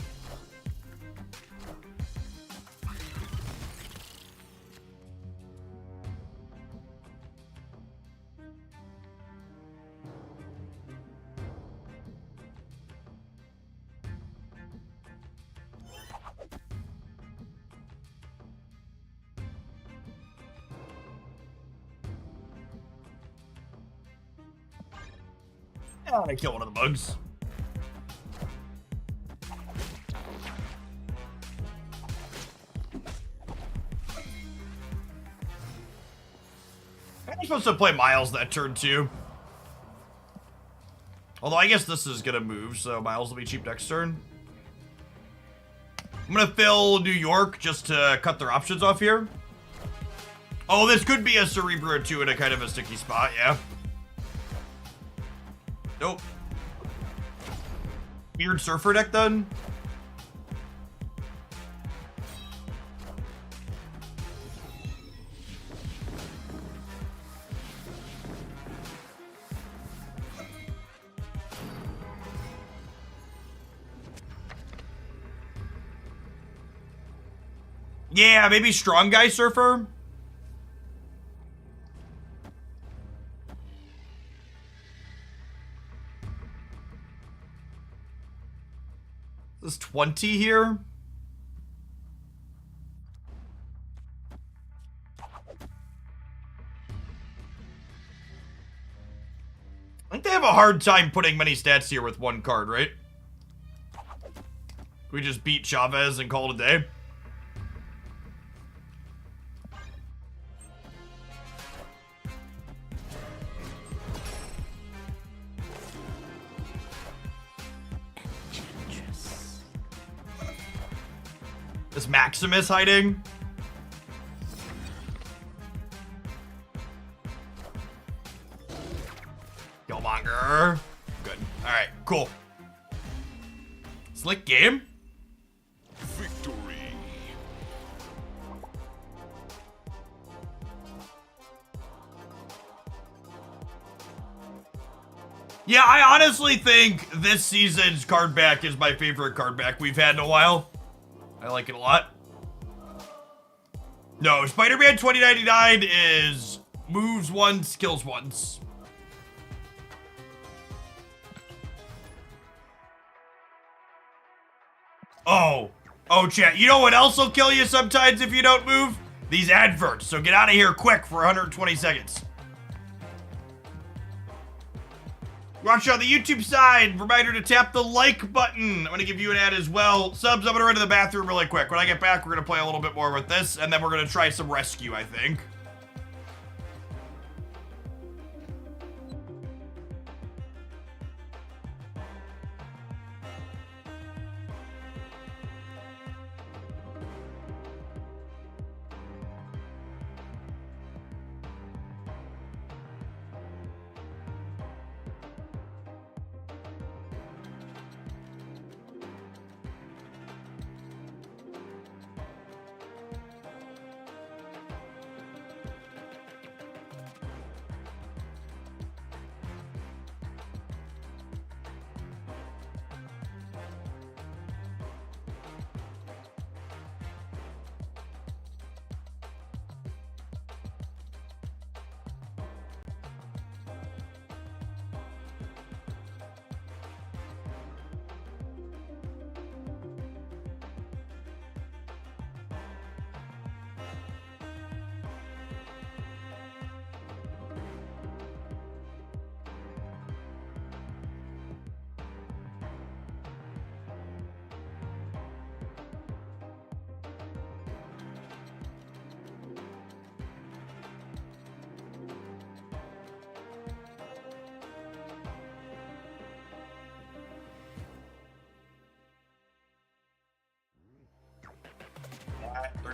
I want to kill one of the bugs. I'm supposed to play Miles that turn too. Although I guess this is gonna move, so Miles will be cheap next turn. I'm gonna fill New York just to cut their options off here. Oh, this could be a Cerebro 2 in a kind of a sticky spot, yeah. Nope. Weird Surfer deck then? Yeah, maybe Strong Guy Surfer? This 20 here? I think they have a hard time putting many stats here with one card, right? We just beat Chavez and call it a day. Is Maximus hiding? Killmonger. Good. Alright, cool. Slick game. Victory. Yeah, I honestly think this season's card back is my favorite card back we've had in a while. I like it a lot. No, Spider-Man 2099 is moves once, kills once. Oh, chat. You know what else will kill you sometimes if you don't move? These adverts. So get out of here quick for 120 seconds. Watch on the YouTube side. Reminder to tap the like button. I'm going to give you an ad as well. Subs, I'm going to run to the bathroom really quick. When I get back, we're going to play a little bit more with this, and then we're going to try some rescue, I think.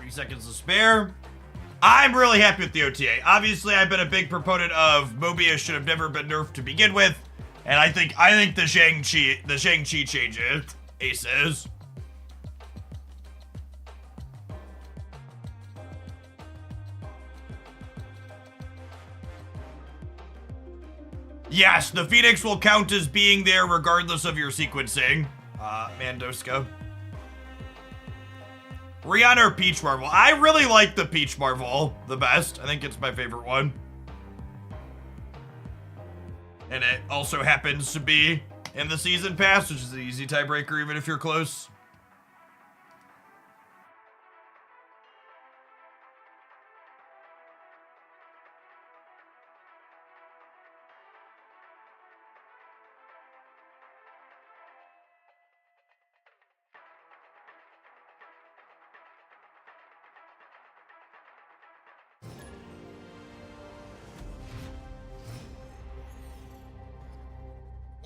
30 seconds to spare. I'm really happy with the OTA. Obviously, I've been a big proponent of Mobius should have never been nerfed to begin with, and I think the Shang-Chi changes aces. Yes, the Phoenix will count as being there regardless of your sequencing. Mandoska. Rihanna or Peach Marvel? I really like the Peach Marvel the best. I think it's my favorite one. And it also happens to be in the season pass, which is an easy tiebreaker even if you're close.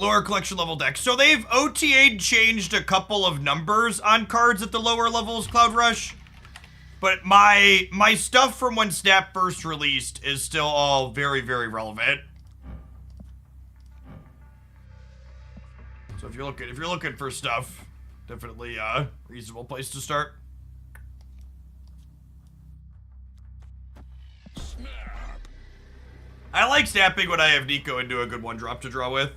Lower collection level decks. So they've OTA'd changed a couple of numbers on cards at the lower levels, Cloud Rush. But my stuff from when Snap first released is still all very, very relevant. So if you're looking for stuff, definitely a reasonable place to start. Snap. I like snapping when I have Nico into a good one drop to draw with.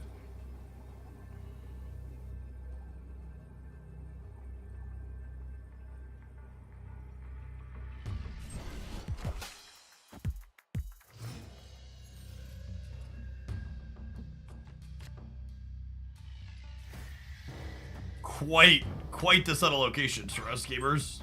Quite the set of locations for us gamers.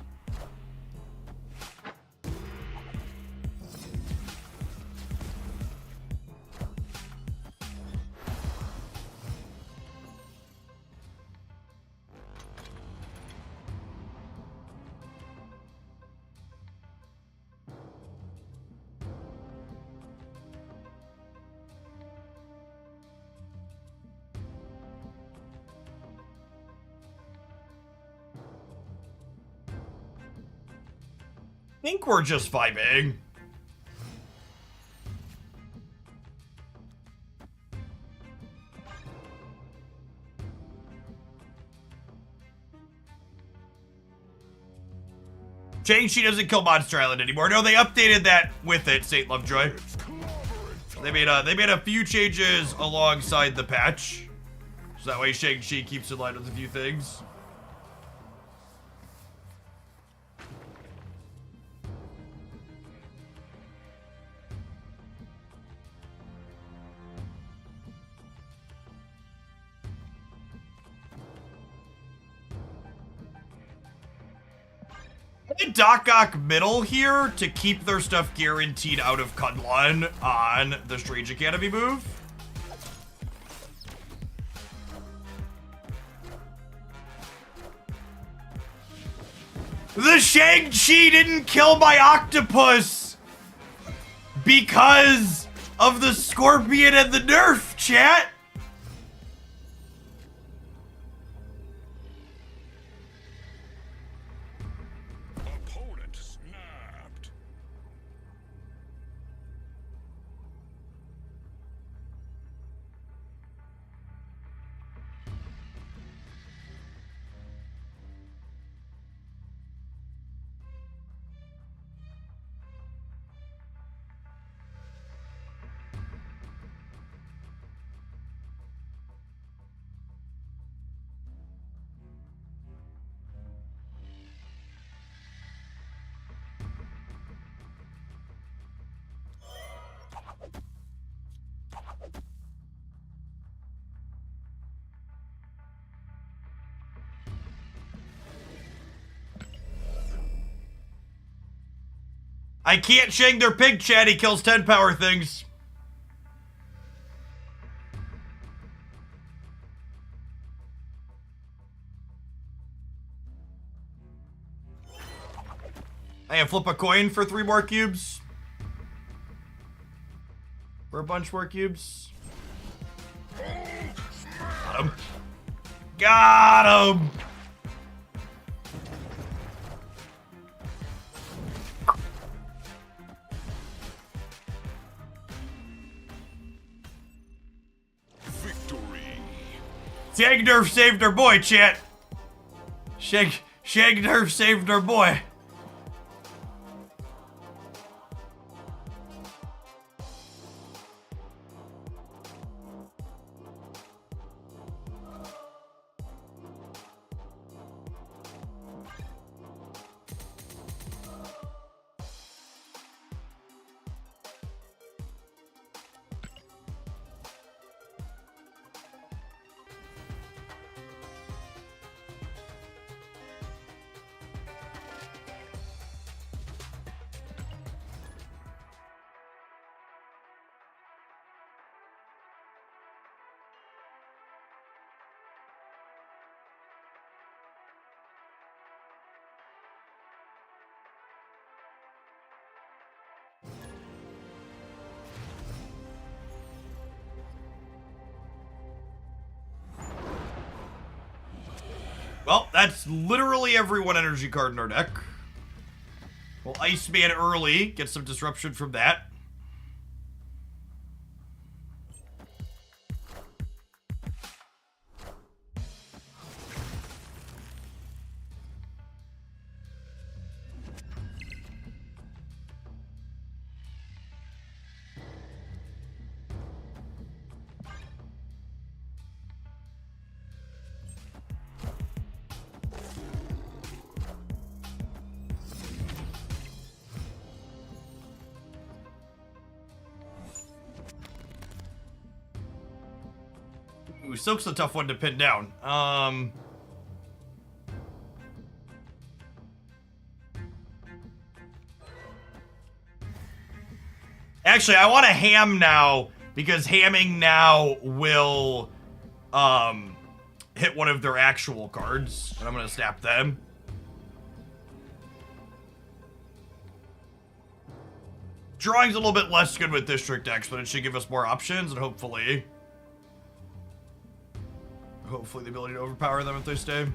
I think we're just vibing. Shang-Chi doesn't kill Monster Island anymore. No, they updated that with it, Saint Lovejoy. They made a few changes alongside the patch. So that way Shang-Chi keeps in line with a few things. Doc Ock middle here to keep their stuff guaranteed out of Kunlun on the Strange Academy move. The Shang-Chi didn't kill my octopus because of the Scorpion and the Nerf, chat. Opponent snapped. I can't shang their pig, chat. He kills 10 power things. I can flip a coin for 3 more cubes. For a bunch more cubes. Got him. Got him! Shag Nerf saved our boy, chat. Shag Nerf saved our boy. Well, that's literally every one energy card in our deck. Well, Iceman early, get some disruption from that. Ooh, Silk's a tough one to pin down. Actually, I want to ham now, because hamming now will hit one of their actual cards, and I'm going to snap them. Drawing's a little bit less good with District decks, but it should give us more options, and hopefully the ability to overpower them if they stay.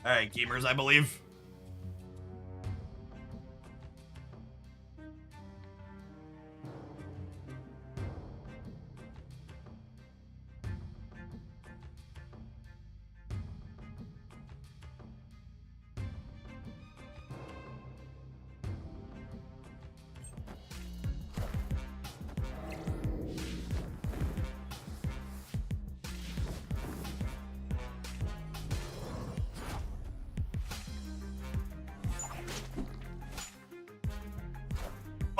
Alright, gamers, I believe.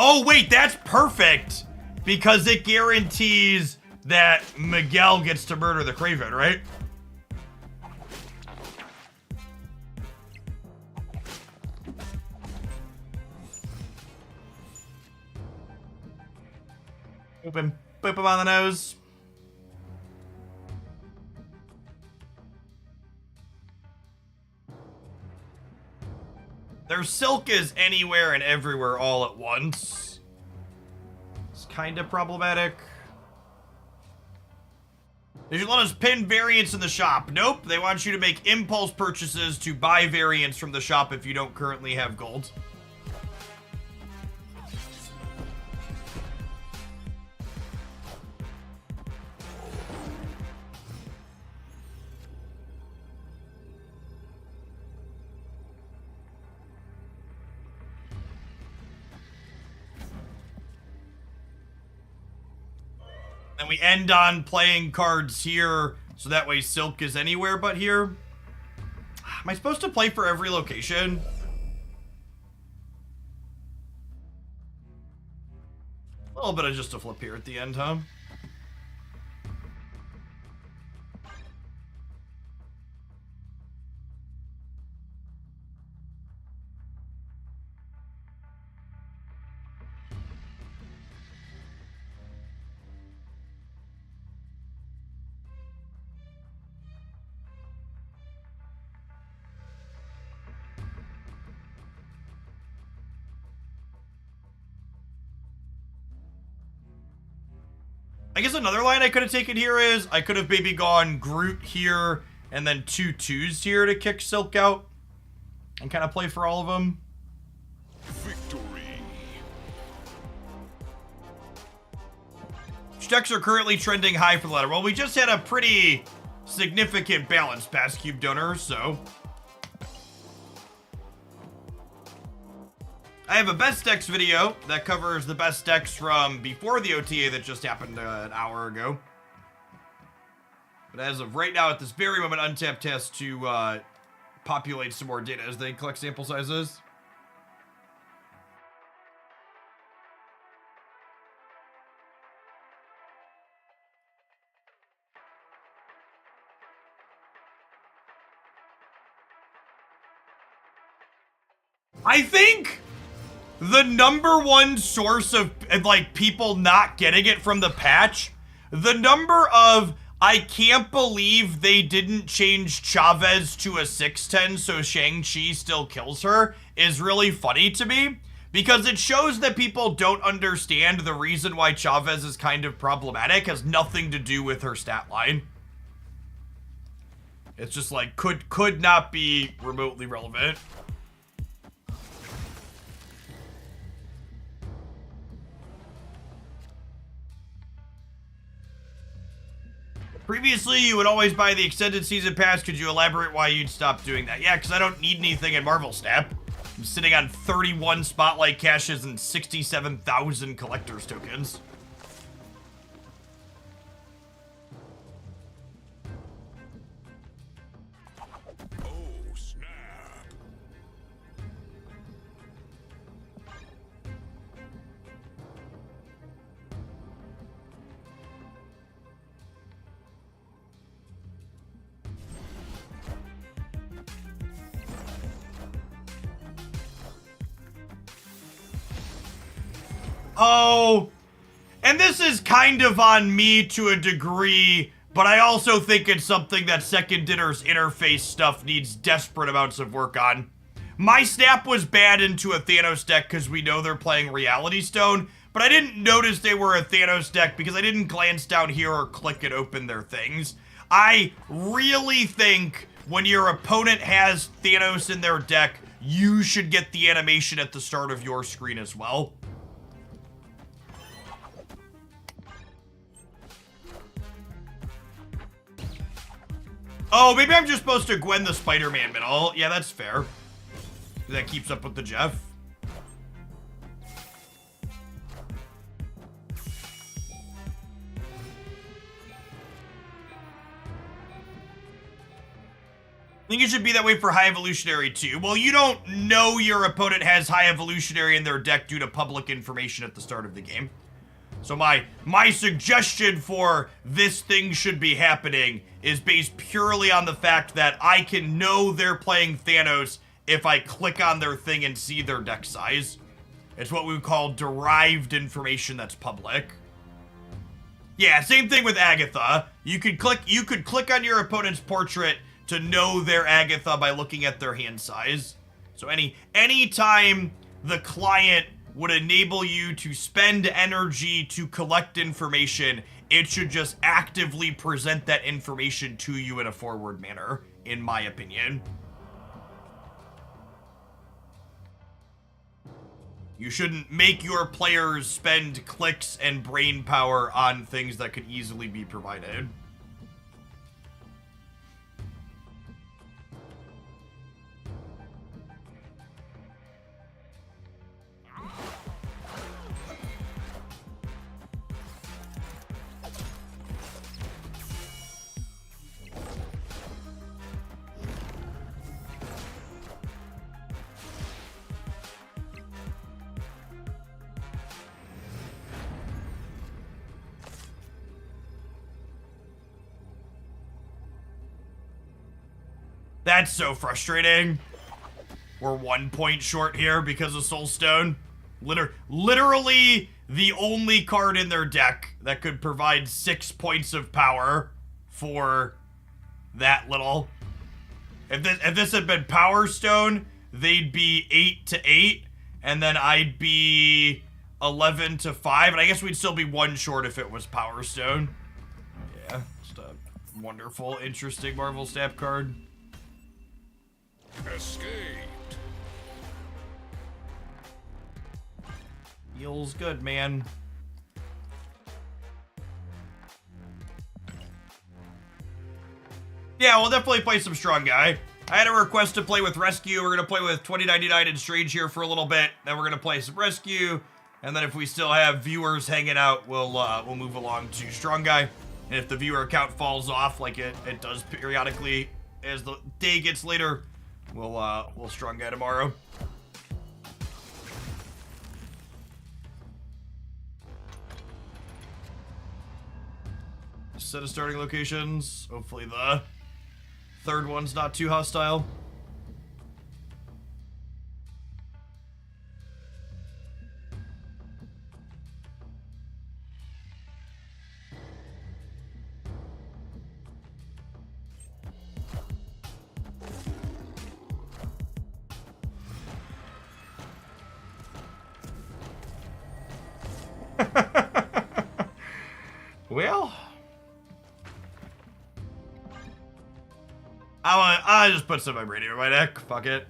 Oh, wait, that's perfect! Because it guarantees that Miguel gets to murder the Craven, right? Boop him on the nose. Their Silk is anywhere and everywhere all at once. It's kind of problematic. They should let us pin variants in the shop. Nope, they want you to make impulse purchases to buy variants from the shop if you don't currently have gold. And we end on playing cards here, so that way Silk is anywhere but here. Am I supposed to play for every location? A little bit of just a flip here at the end, huh? I guess another line I could have taken here is I could have maybe gone Groot here and then 2 2s here to kick Silk out and kind of play for all of them. Victory. Which decks are currently trending high for the ladder? Well, we just had a pretty significant balance past Cube Donor, so... I have a best decks video that covers the best decks from before the OTA that just happened an hour ago. But as of right now, at this very moment, Untapped has to populate some more data as they collect sample sizes. I think the #1 source of, like, people not getting it from the patch, the number of, I can't believe they didn't change Chavez to a 610 so Shang-Chi still kills her, is really funny to me, because it shows that people don't understand the reason why Chavez is kind of problematic has nothing to do with her stat line. It's just like, could not be remotely relevant. Previously, you would always buy the extended season pass. Could you elaborate why you'd stop doing that? Yeah, because I don't need anything in Marvel Snap. I'm sitting on 31 Spotlight caches and 67,000 collector's tokens. Oh, snap. Oh, and this is kind of on me to a degree, but I also think it's something that Second Dinner's interface stuff needs desperate amounts of work on. My snap was bad into a Thanos deck because we know they're playing Reality Stone, but I didn't notice they were a Thanos deck because I didn't glance down here or click and open their things. I really think when your opponent has Thanos in their deck, you should get the animation at the start of your screen as well. Oh, maybe I'm just supposed to Gwen the Spider-Man middle. Yeah, that's fair. That keeps up with the Jeff. I think it should be that way for High Evolutionary too. Well, you don't know your opponent has High Evolutionary in their deck due to public information at the start of the game. So my suggestion for this thing should be happening is based purely on the fact that I can know they're playing Thanos if I click on their thing and see their deck size. It's what we would call derived information that's public. Yeah, same thing with Agatha. You could click on your opponent's portrait to know their Agatha by looking at their hand size. So any time the client would enable you to spend energy to collect information, it should just actively present that information to you in a forward manner, in my opinion. You shouldn't make your players spend clicks and brain power on things that could easily be provided. That's so frustrating. We're 1 point short here because of Soulstone. Literally the only card in their deck that could provide 6 points of power for that little. If this had been Power Stone, they'd be 8 to 8, and then I'd be 11 to 5, and I guess we'd still be 1 short if it was Power Stone. Yeah, just a wonderful, interesting Marvel Snap card. Escaped. Feels good, man. Yeah, we'll definitely play some Strong Guy. I had a request to play with Rescue. We're gonna play with 2099 and Strange here for a little bit. Then we're gonna play some Rescue, and then if we still have viewers hanging out, we'll move along to Strong Guy. And if the viewer count falls off, like it does periodically as the day gets later, we'll Strong Guy tomorrow. Set of starting locations. Hopefully the third one's not too hostile. Well, I just put some vibranium in my deck. Fuck it.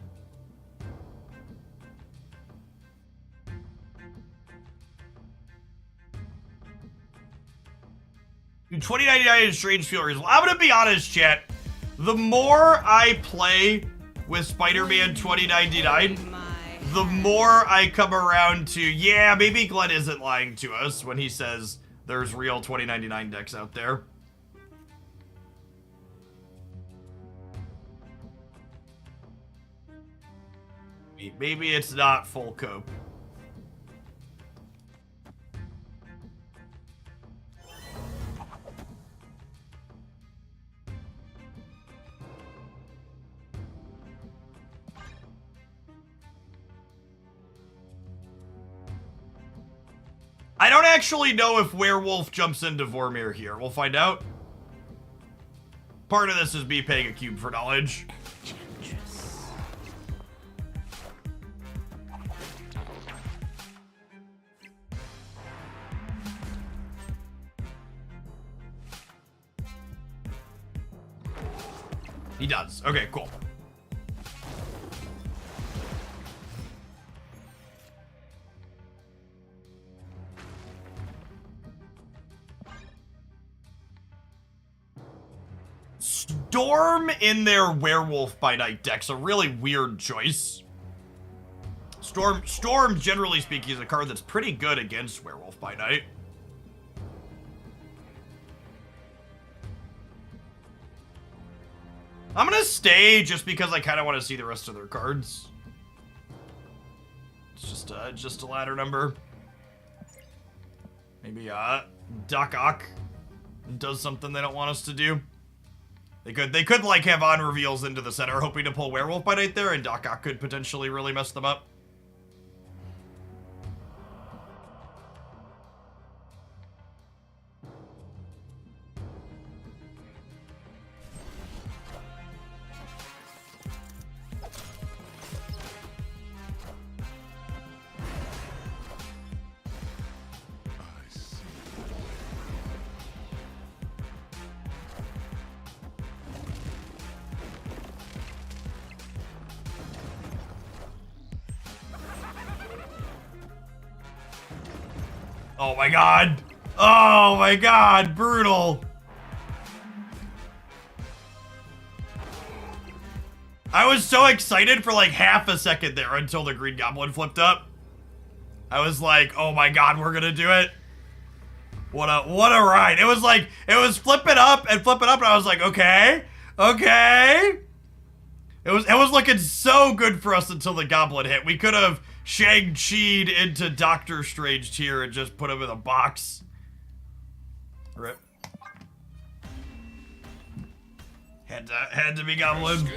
Dude, 2099 is Strange Furies. Well, I'm gonna be honest, chat. The more I play with Spider-Man 2099, the more I come around to, yeah, maybe Glenn isn't lying to us when he says there's real 2099 decks out there. Maybe it's not full cope. I don't actually know if Werewolf jumps into Vormir here. We'll find out. Part of this is me paying a cube for knowledge. He does. Okay, cool. Storm in their Werewolf by Night deck's a really weird choice. Storm, generally speaking, is a card that's pretty good against Werewolf by Night. I'm gonna stay just because I kind of want to see the rest of their cards. It's just a ladder number. Maybe Doc Ock does something they don't want us to do. They could like have on reveals into the center, hoping to pull Werewolf by Night there, and Doc Ock could potentially really mess them up. Oh my god! Oh my god! Brutal! I was so excited for like half a second there until the Green Goblin flipped up. I was like, oh my god, we're gonna do it. What a ride. It was like, it was flipping up, and I was like, okay. It was looking so good for us until the Goblin hit. We could have Shang-Chi'd into Doctor Strange here and just put him in a box. Rip. Had to be Goblin. Escaped.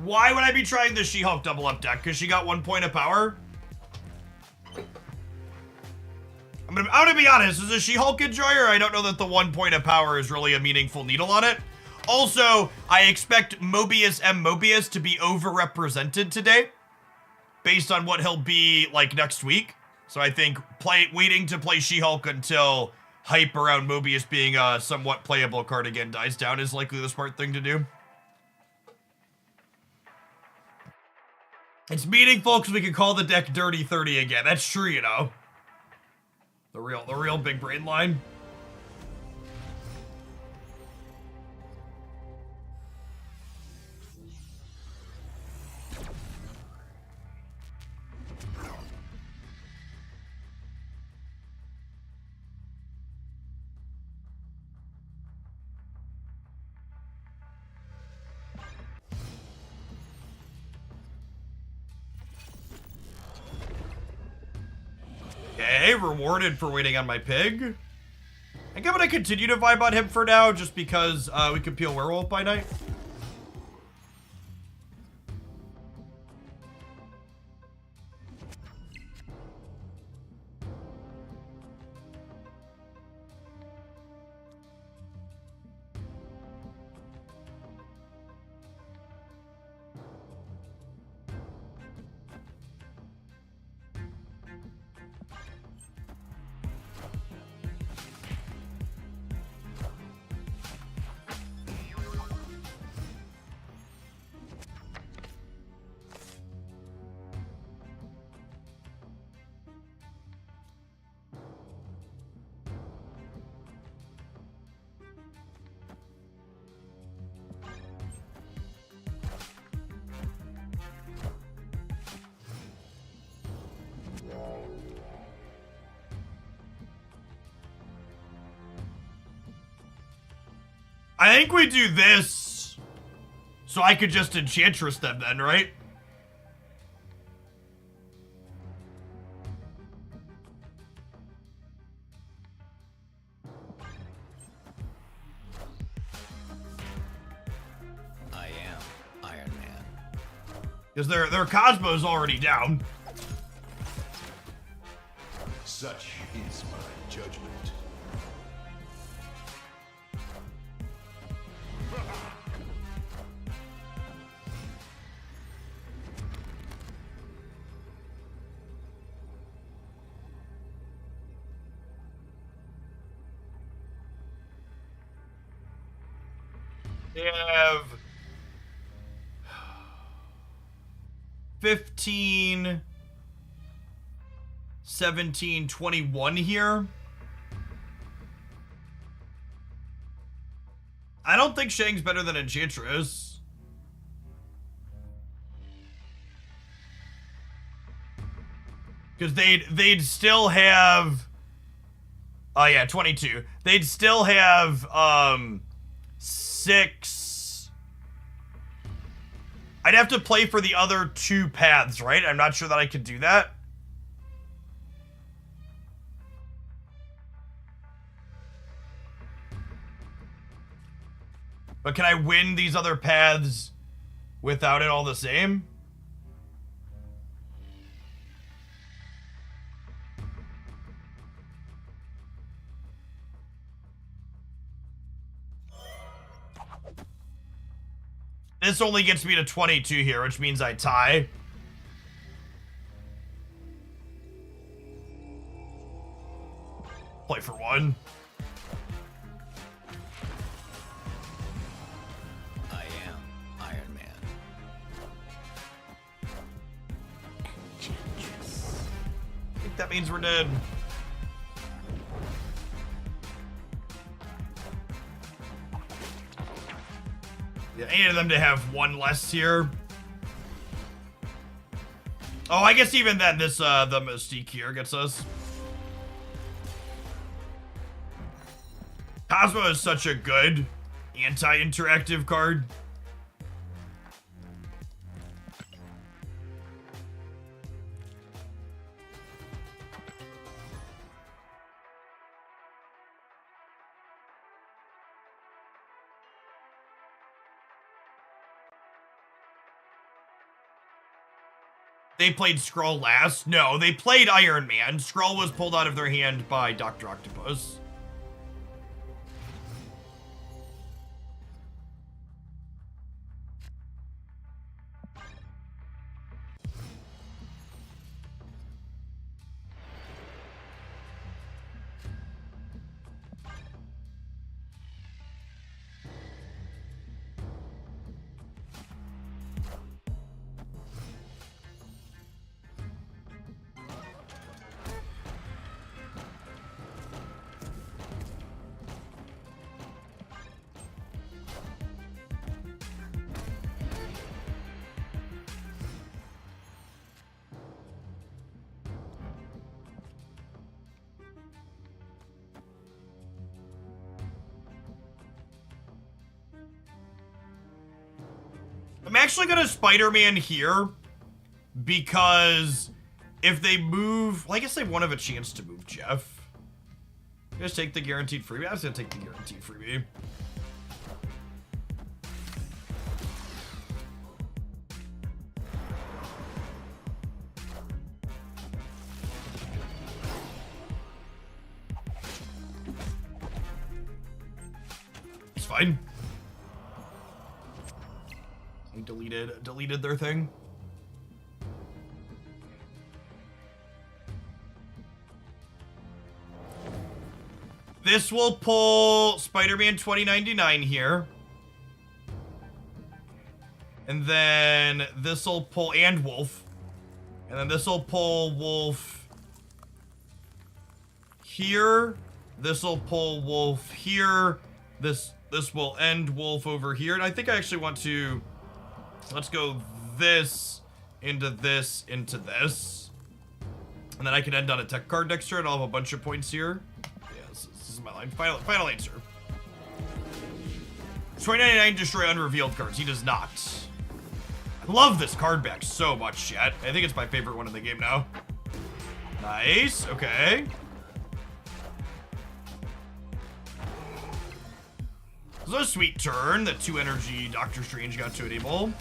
Why would I be trying the She-Hulk double up deck? Because she got 1 point of power? I'm gonna be honest, as a She-Hulk enjoyer, I don't know that the 1 point of power is really a meaningful needle on it. Also, I expect Mobius M. Mobius to be overrepresented today based on what he'll be like next week. So I think waiting to play She-Hulk until hype around Mobius being a somewhat playable card again dies down is likely the smart thing to do. It's meaningful because we can call the deck Dirty 30 again. That's true, you know. The real big brain line. Okay, rewarded for waiting on my pig. I think I'm gonna continue to vibe on him for now, just because we can peel werewolf by night. I think we do this so I could just Enchantress them then, right? I am Iron Man. Because their Cosmo's already down. Such is my judgment. They have 15, 17, 21 here. I don't think Shang's better than Enchantress. Because they'd still have... Oh yeah, 22. They'd still have, 6... I'd have to play for the other 2 paths, right? I'm not sure that I could do that. But can I win these other paths without it all the same? This only gets me to 22 here, which means I tie. Play for 1. I am Iron Man. I think that means we're dead. Yeah, I needed them to have 1 less here. Oh, I guess even then, this, the Mystique here gets us. Cosmo is such a good anti-interactive card. They played Skrull last? No, they played Iron Man. Skrull was pulled out of their hand by Dr. Octopus. I'm actually gonna Spider-Man here because if they move, well, I guess they won't have a chance to move Jeff. Just take the guaranteed freebie. I was gonna take the guaranteed freebie. It's fine. They deleted their thing. This will pull Spider-Man 2099 here. And then this'll pull, and Wolf. And then this'll pull Wolf here. This'll pull Wolf here. This will end Wolf over here. And I think I actually want to, let's go this, into this, into this. And then I can end on a tech card next turn. I'll have a bunch of points here. This is my line. Final answer. 2099 destroy unrevealed cards. He does not. I love this card back so much, chat. I think it's my favorite one in the game now. Nice. Okay. This was a sweet turn that 2 energy Doctor Strange got to enable.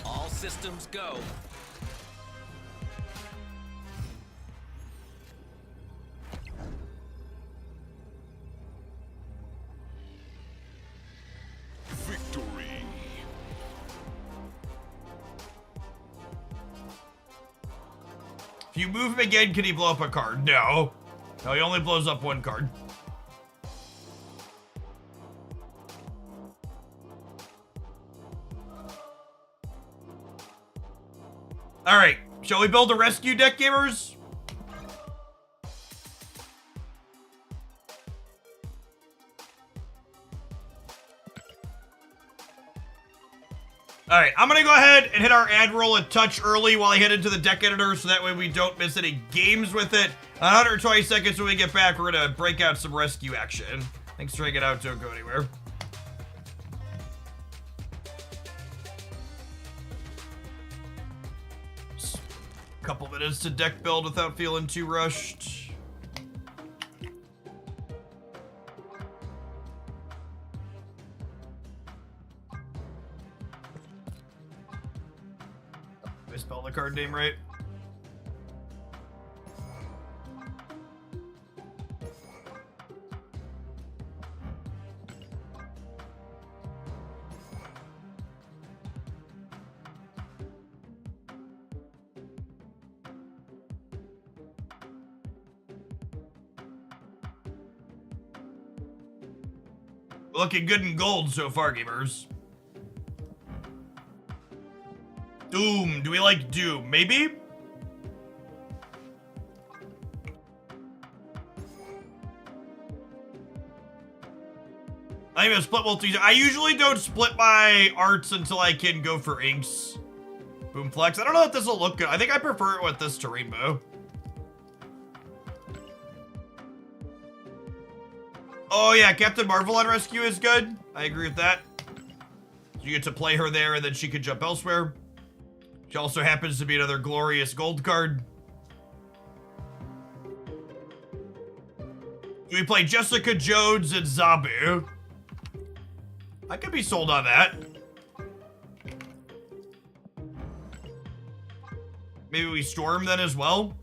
All systems go. Victory. If you move him again, can he blow up a card? No. No, he only blows up 1 card. All right, shall we build a rescue deck, gamers? All right, I'm gonna go ahead and hit our ad roll a touch early while I head into the deck editor, so that way we don't miss any games with it. 120 seconds when we get back, we're gonna break out some rescue action. Thanks for hanging out, don't go anywhere. Couple minutes to deck build without feeling too rushed. Did I spell the card name right? Looking good in gold so far, gamers. Doom. Do we like Doom? Maybe? I'm gonna split multi. I usually don't split my arts until I can go for inks. Boom flex. I don't know if this will look good. I think I prefer it with this to rainbow. Oh yeah, Captain Marvel on rescue is good. I agree with that. You get to play her there and then she can jump elsewhere. She also happens to be another glorious gold card. We play Jessica Jones and Zabu. I could be sold on that. Maybe we Storm then as well.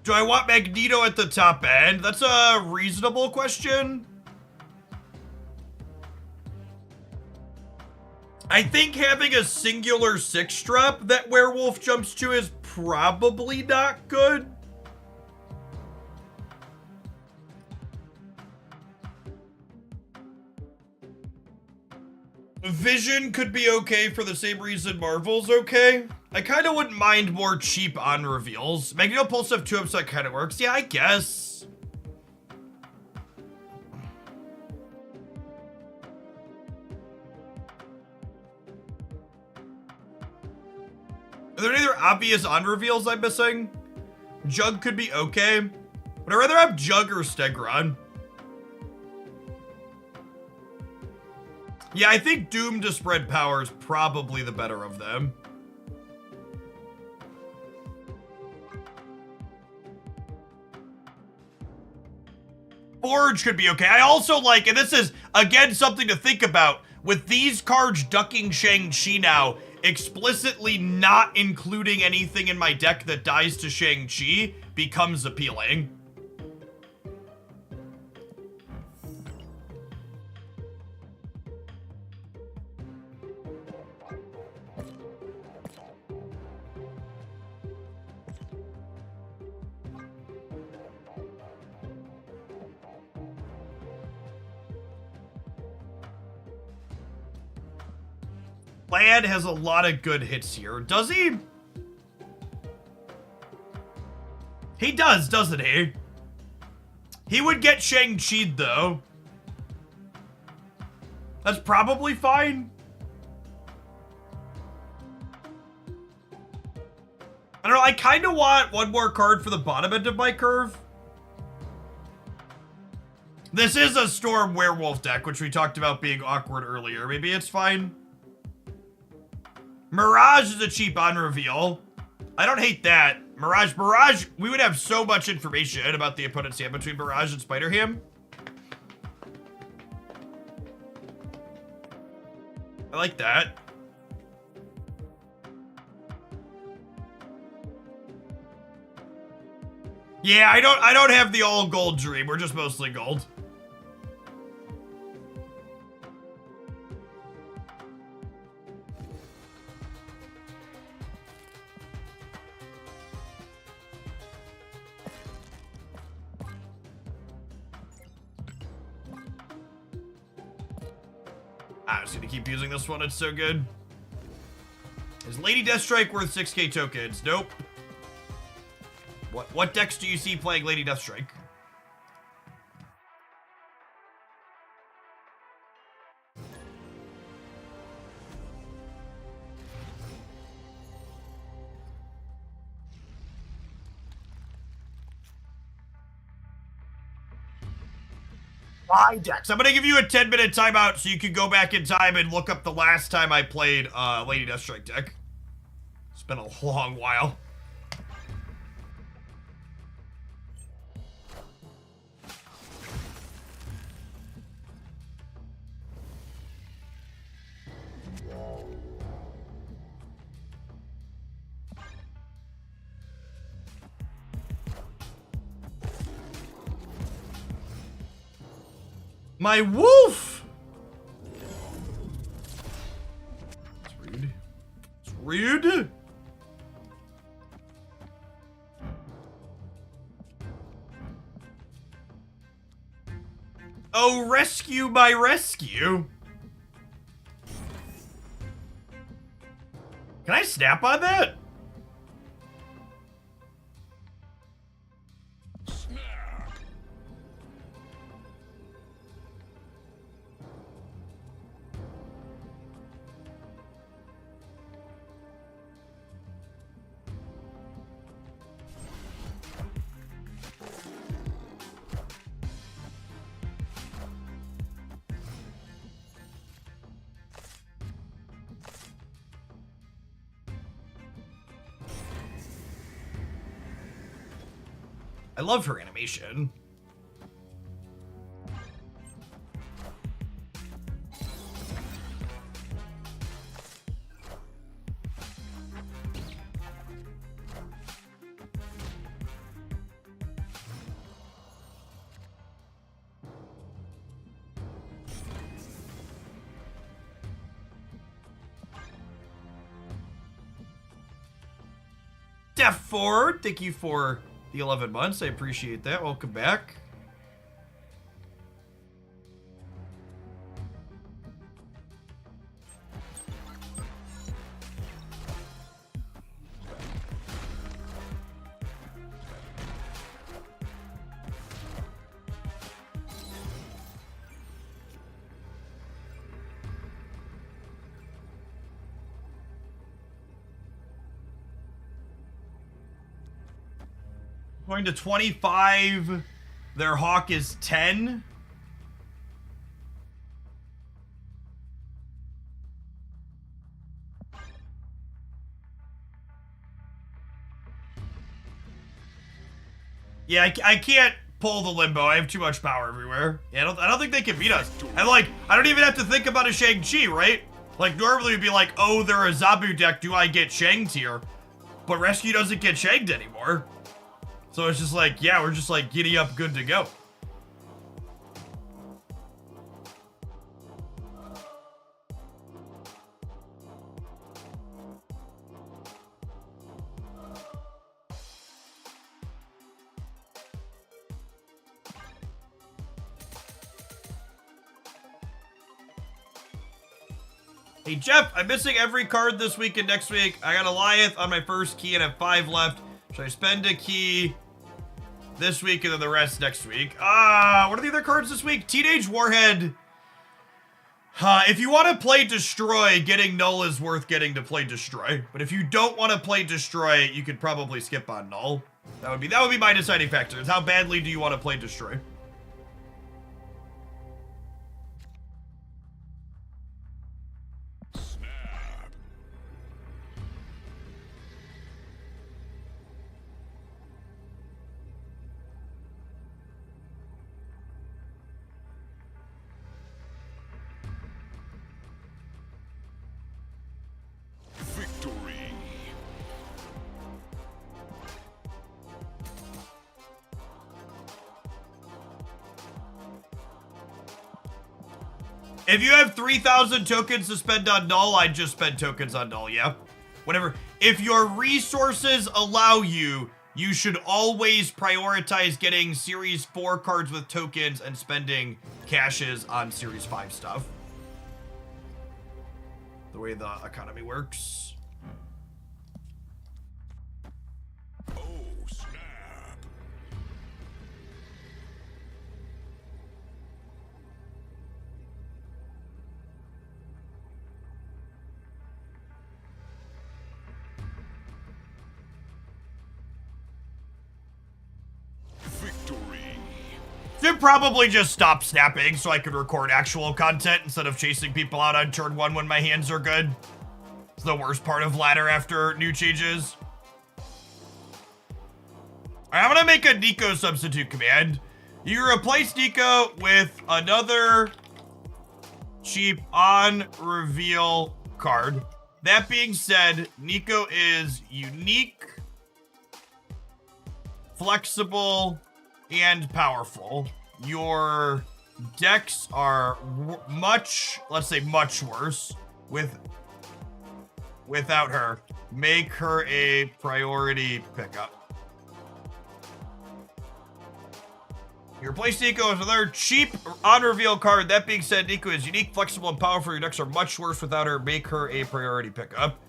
Do I want Magneto at the top end? That's a reasonable question. I think having a singular 6-drop that Werewolf jumps to is probably not good. Vision could be okay for the same reason Marvel's okay. I kind of wouldn't mind more cheap on reveals. Magneto Pulse have 2 upset kind of works. Yeah, I guess. Are there any other obvious on reveals I'm missing? Jug could be okay. Would I rather have Jug or Stegron? Yeah, I think Doom to spread power is probably the better of them. Forge could be okay. I also like, and this is, again, something to think about, with these cards ducking Shang-Chi now, explicitly not including anything in my deck that dies to Shang-Chi becomes appealing. Lad has a lot of good hits here. Does he? He does, doesn't he? He would get Shang-Chi, though. That's probably fine. I don't know, I kind of want one more card for the bottom end of my curve. This is a Storm Werewolf deck, which we talked about being awkward earlier. Maybe it's fine. Mirage is a cheap on reveal. I don't hate that. Mirage, we would have so much information about the opponent's hand between Mirage and Spider-Ham. I like that. Yeah, I don't have the all gold dream. We're just mostly gold. I'm just gonna keep using this one, it's so good. Is Lady Deathstrike worth 6k tokens? Nope. What decks do you see playing Lady Deathstrike? My decks. I'm gonna give you a 10-minute timeout so you can go back in time and look up the last time I played Lady Deathstrike deck. It's been a long while. My wolf! It's rude. It's rude. Oh, rescue my rescue. Can I snap on that? I love her animation. Def Ford, thank you for the 11 months. I appreciate that. Welcome back. Going to 25. Their Hawk is 10. Yeah, I can't pull the limbo. I have too much power everywhere. Yeah, I don't think they can beat us. And like, I don't even have to think about a Shang-Chi, right? Like, normally it'd be like, oh, they're a Zabu deck. Do I get Shang'd here? But Rescue doesn't get Shang'd anymore. So it's just like, yeah, we're just like giddy up, good to go. Hey Jeff, I'm missing every card this week and next week. I got a Goliath on my first key and have 5 left. Should I spend a key this week and then the rest next week? What are the other cards this week? Teenage Warhead. If you want to play Destroy, getting Null is worth getting to play Destroy. But if you don't want to play Destroy, you could probably skip on Null. That would be my deciding factor. Is how badly do you want to play Destroy? Victory. If you have 3,000 tokens to spend on Null, I'd just spend tokens on Null, yeah? Whatever. If your resources allow you, you should always prioritize getting Series 4 cards with tokens and spending caches on Series 5 stuff. The way the economy works. Oh, snap. Victory. Should probably just stop snapping so I can record actual content instead of chasing people out on turn 1 when my hands are good. It's the worst part of ladder after new changes. Alright, I'm gonna make a Nico substitute command. You replace Nico with another cheap on reveal card. That being said, Nico is unique, flexible, and powerful. Your decks are let's say much worse without her. Make her a priority pickup. You replace Nico with another cheap on-reveal card. That being said, Nico is unique, flexible, and powerful. Your decks are much worse without her. Make her a priority pickup.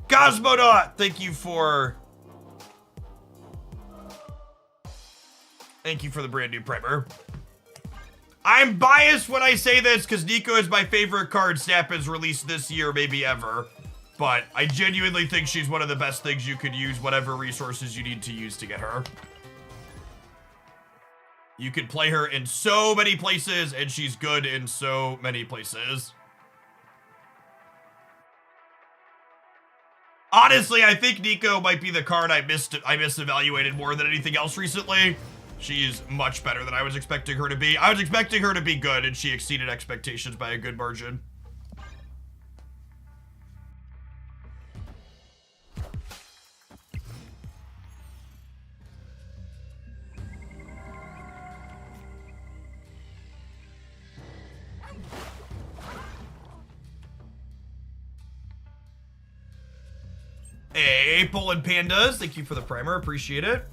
Cosmonaut, thank you for the brand new primer. I'm biased when I say this because Nico is my favorite card Snap has released this year, maybe ever. But I genuinely think she's one of the best things you could use, whatever resources you need to use to get her. You can play her in so many places, and she's good in so many places. Honestly, I think Nico might be the card I misevaluated more than anything else recently. She's much better than I was expecting her to be. I was expecting her to be good, and she exceeded expectations by a good margin. Hey, Poland Pandas, thank you for the primer, appreciate it.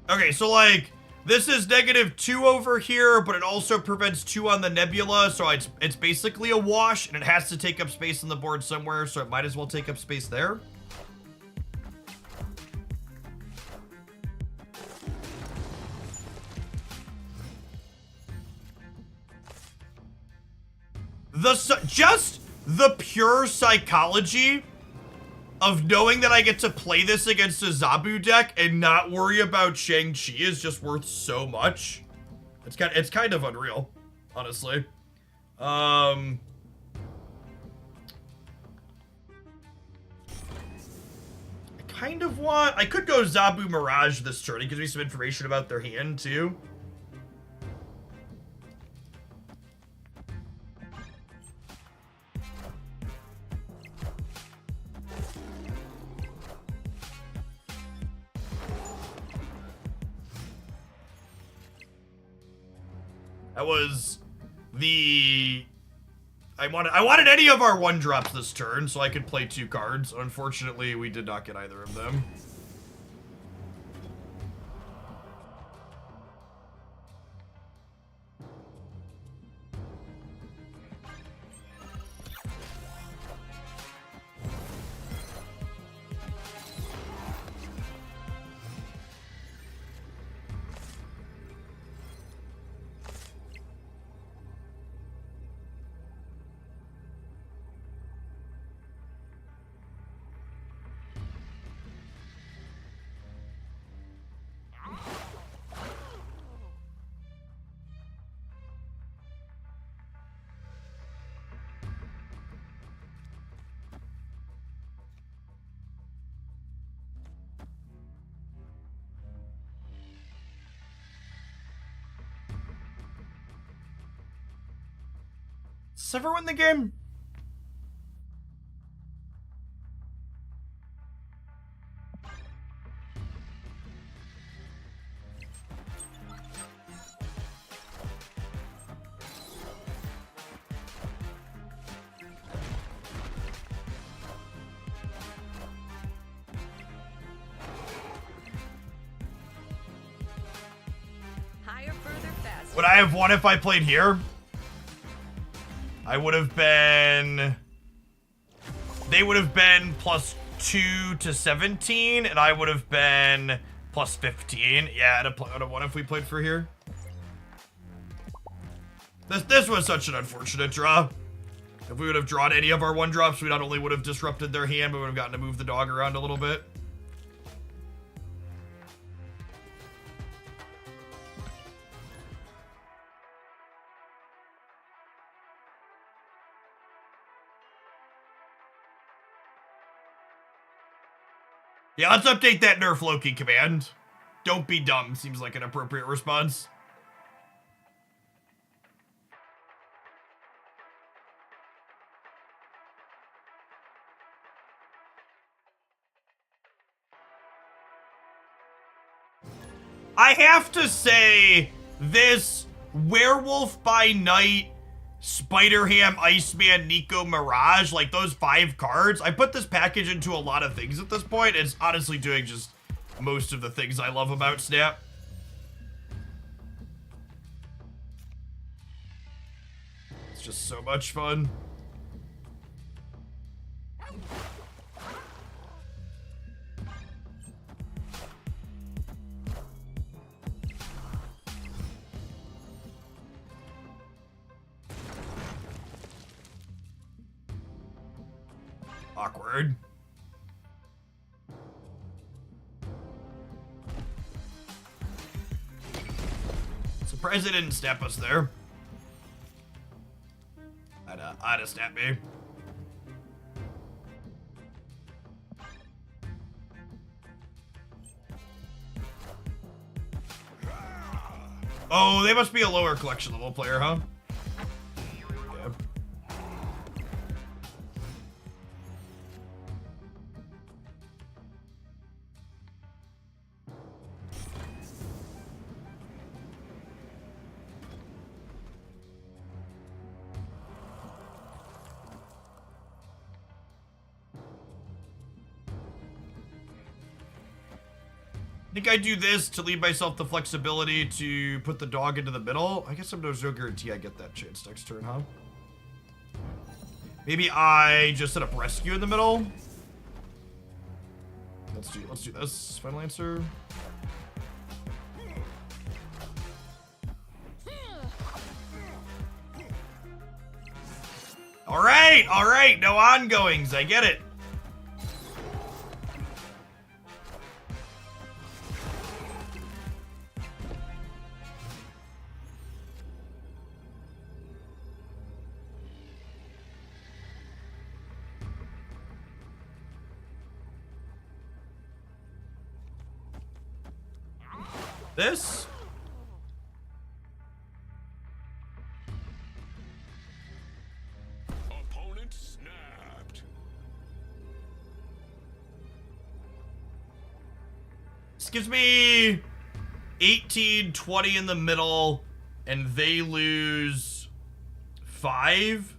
Okay, so like, this is -2 over here, but it also prevents 2 on the Nebula, so it's basically a wash, and it has to take up space on the board somewhere, so it might as well take up space there. Just the pure psychology of knowing that I get to play this against a Zabu deck and not worry about Shang-Chi is just worth so much. It's kind of unreal, honestly. I kind of want... I could go Zabu Mirage this turn. It gives me some information about their hand, too. That was the... I wanted any of our 1-drops this turn so I could play 2 cards. Unfortunately, we did not get either of them. Does ever win the game? Higher, further, faster. Would I have won if I played here? I would have been... They would have been +2 to 17, and I would have been +15. Yeah, I'd have won if we played for here. This was such an unfortunate draw. If we would have drawn any of our 1-drops, we not only would have disrupted their hand, but we would have gotten to move the dog around a little bit. Yeah, let's update that Nerf Loki command. Don't be dumb seems like an appropriate response. I have to say, this Werewolf by Night, Spider-Ham, Iceman, Nico, Mirage, like those 5 cards, I put this package into a lot of things at this point. It's honestly doing just most of the things I love about Snap. It's just so much fun. Awkward. Surprised they didn't snap us there. I'd have snapped me. Oh, they must be a lower collection level player, huh? Yeah. I think I do this to leave myself the flexibility to put the dog into the middle. I guess there's no guarantee I get that chance next turn, huh? Maybe I just set up rescue in the middle. Let's do this. Final answer. All right, no ongoings. I get it. This? Opponent snapped. This gives me 18, 20 in the middle, and they lose 5.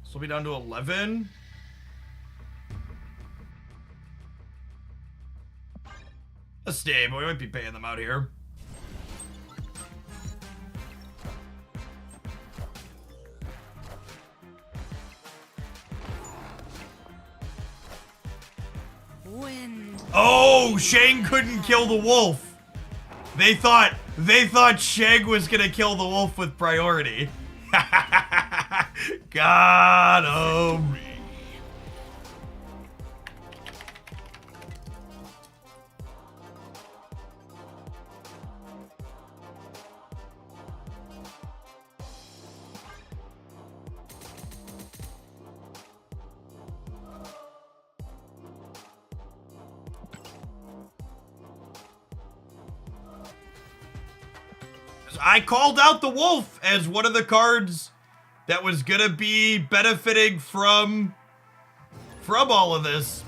So we'll be down to 11. A stay, but we might be paying them out here. Wind. Oh, Shang couldn't kill the wolf. They thought Shang was gonna kill the wolf with priority. Got him. I called out the wolf as one of the cards that was gonna be benefiting from all of this.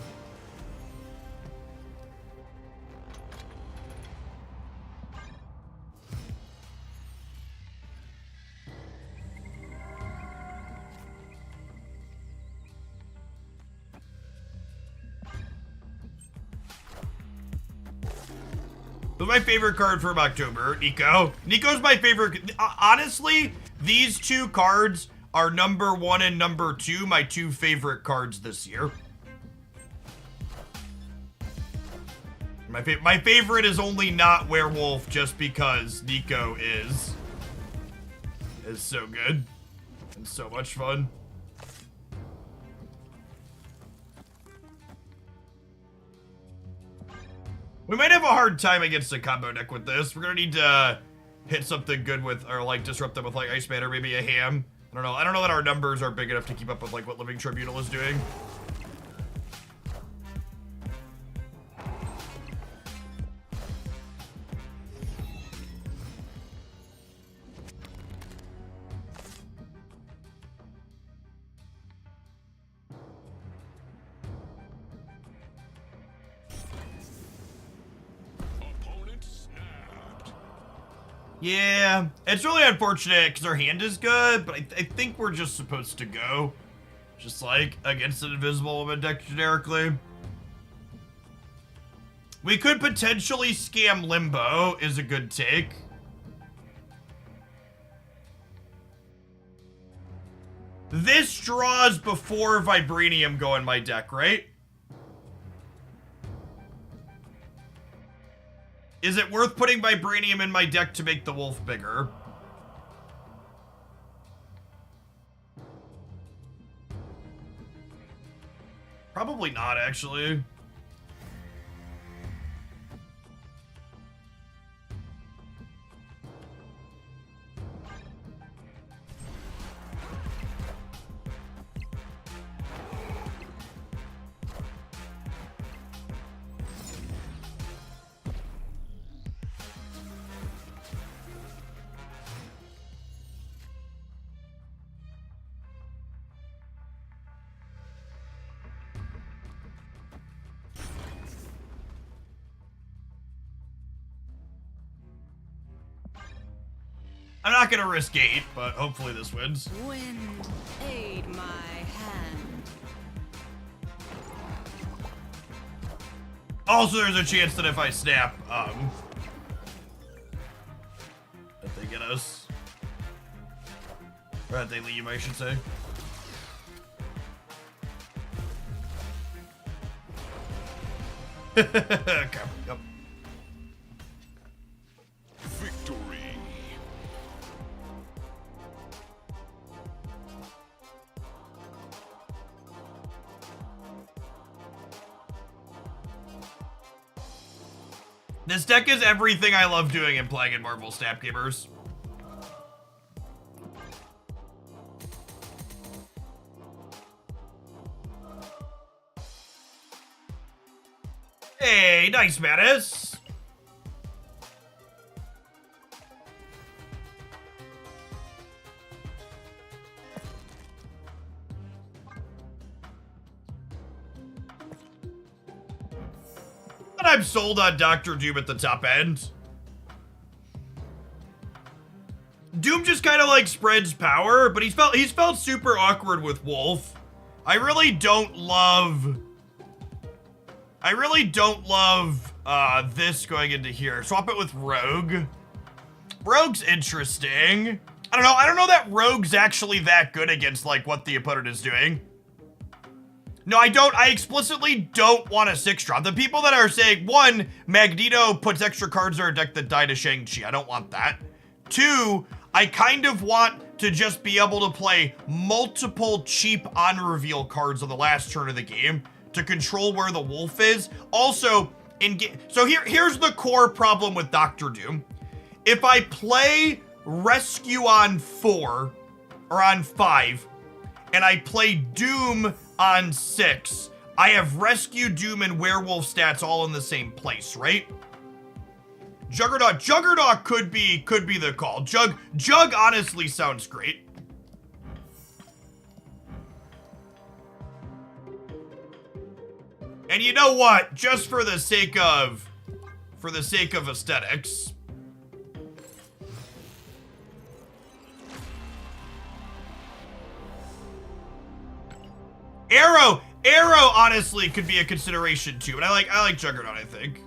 It was my favorite card from October, Nico. Nico's my favorite. Honestly, these two cards are number 1 and number 2, my 2 favorite cards this year. My favorite is only not Werewolf just because Nico is so good and so much fun. We might have a hard time against a combo deck with this. We're gonna need to hit something good with, or like disrupt them with like Iceman or maybe a Ham. I don't know that our numbers are big enough to keep up with like what Living Tribunal is doing. Yeah, it's really unfortunate because our hand is good, but I think we're just supposed to go. Just like against an Invisible Woman deck generically. We could potentially scam Limbo is a good take. This draws before Vibranium go in my deck, right? Is it worth putting Vibranium in my deck to make the wolf bigger? Probably not, actually. I'm not gonna risk 8, but hopefully this wins. Wind, aid my hand. Also, there's a chance that if I snap, that they get us. Or that they leave, I should say. Okay, yep. Victory. This deck is everything I love doing and playing in Marvel Snap Gamers. Hey, nice, Mattis. But I'm sold on Dr. Doom at the top end. Doom just kind of like spreads power, but he's felt super awkward with Wolf. I really don't love this going into here. Swap it with Rogue. Rogue's interesting. I don't know that Rogue's actually that good against like what the opponent is doing. No, I don't. I explicitly don't want a 6-drop. The people that are saying, 1, Magneto puts extra cards in our deck that die to Shang-Chi. I don't want that. 2, I kind of want to just be able to play multiple cheap on-reveal cards on the last turn of the game to control where the wolf is. Also, so here's the core problem with Dr. Doom. If I play Rescue on 4 or on 5, and I play Doom on 6, I have Rescue, Doom, and Werewolf stats all in the same place, right? Juggernaut could be the call. Jug honestly sounds great. And you know what? Just for the sake of aesthetics, Arrow honestly could be a consideration too, and I like Juggernaut, I think.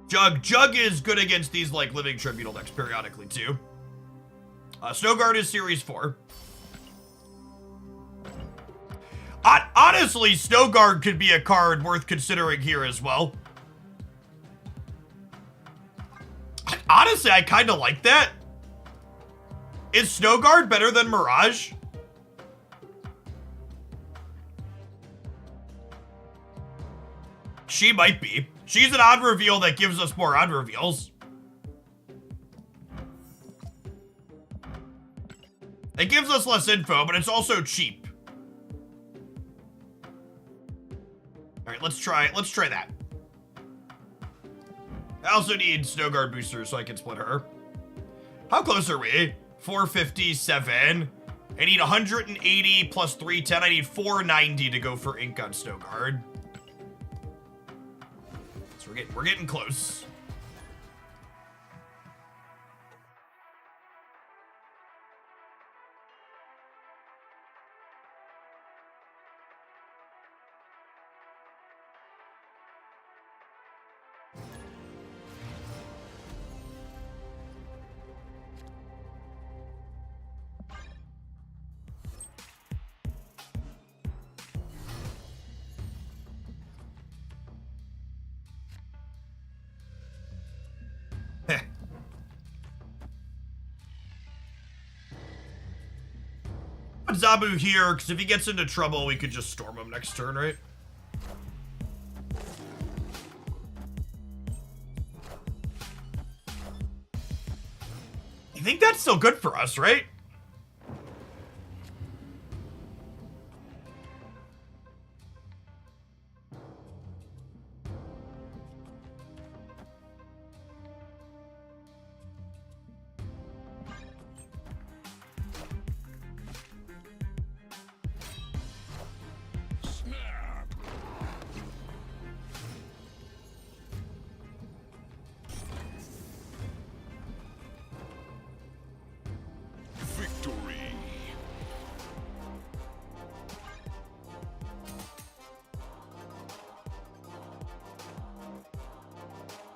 Jug is good against these like Living Tribunal decks periodically too. Snowguard is Series 4. Honestly, Snowguard could be a card worth considering here as well. Honestly, I kind of like that. Is Snowguard better than Mirage? She might be. She's an odd reveal that gives us more odd reveals. It gives us less info, but it's also cheap. All right, let's try that. I also need Snowguard boosters so I can split her. How close are we? 457. I need 180 plus 310. I need 490 to go for ink on Snowguard. So we're getting close. Zabu here, because if he gets into trouble, we could just storm him next turn, right? I think that's still good for us, right?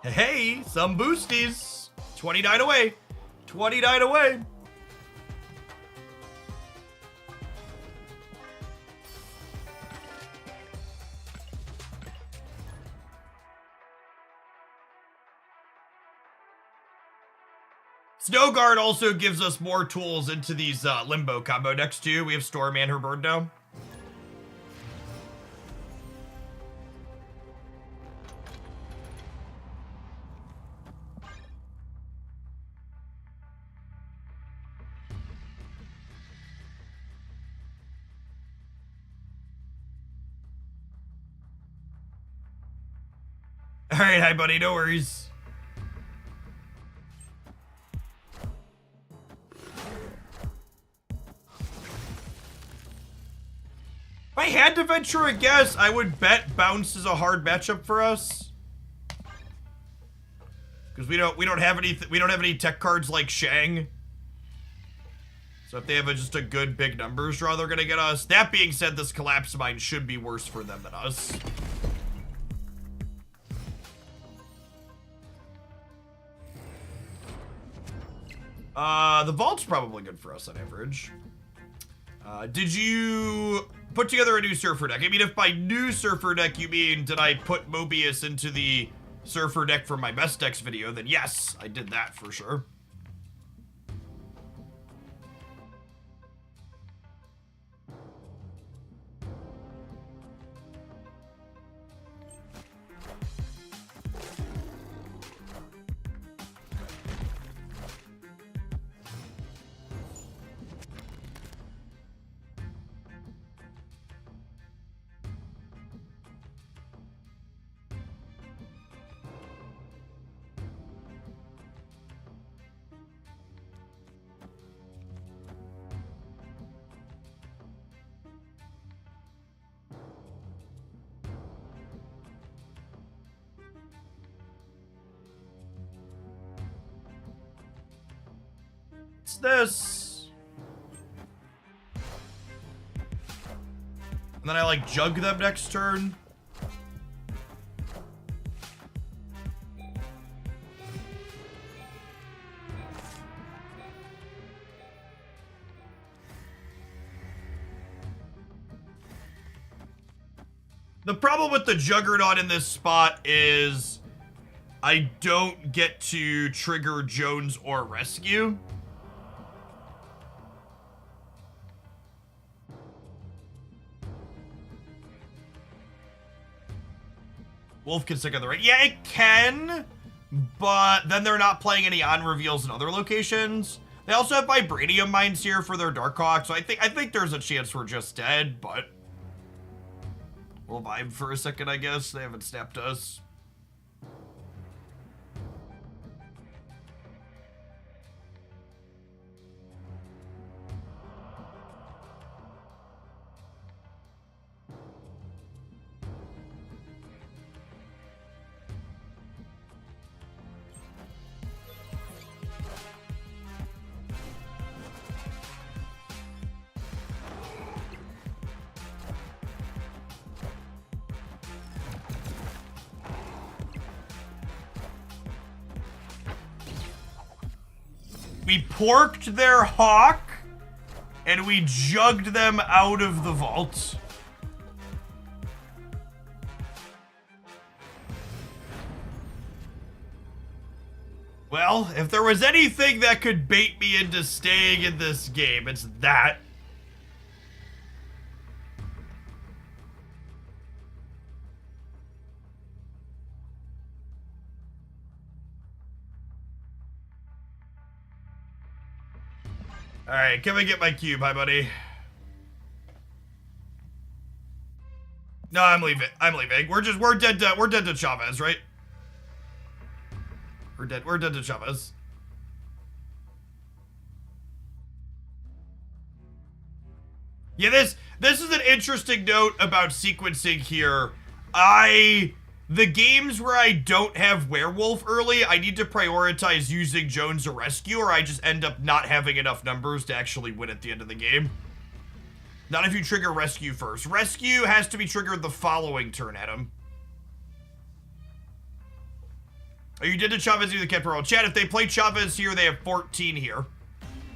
Hey, some boosties. 29 away. 29 away. Snowguard also gives us more tools into these Limbo combo decks too. We have Storm and her bird now. Alright, hi buddy, no worries. If I had to venture a guess, I would bet Bounce is a hard matchup for us. Because we don't have any tech cards like Shang. So if they have just a good big numbers draw, they're gonna get us. That being said, this Collapse Mine should be worse for them than us. The Vault's probably good for us on average. Did you put together a new Surfer deck? I mean, if by new Surfer deck you mean did I put Mobius into the Surfer deck from my best decks video, then yes, I did that for sure. What's this? And then I like jug them next turn. The problem with the Juggernaut in this spot is I don't get to trigger Jones or Rescue. Wolf can stick on the right. Yeah, it can, but then they're not playing any on reveals in other locations. They also have Vibranium Mines here for their Darkhawk, so I think there's a chance we're just dead, but we'll vibe for a second, I guess. They haven't snapped us. We porked their Hawk, and we jugged them out of the vault. Well, if there was anything that could bait me into staying in this game, it's that. All right, can we get my cube? Hi, buddy. No, I'm leaving. I'm leaving. We're dead to Chavez, right? We're dead to Chavez. Yeah, this is an interesting note about sequencing here. The games where I don't have Werewolf early, I need to prioritize using Jones or Rescue, or I just end up not having enough numbers to actually win at the end of the game. Not if you trigger Rescue first. Rescue has to be triggered the following turn, Adam. Oh, you did to Chavez, you the kept roll. Chat, if they play Chavez here, they have 14 here.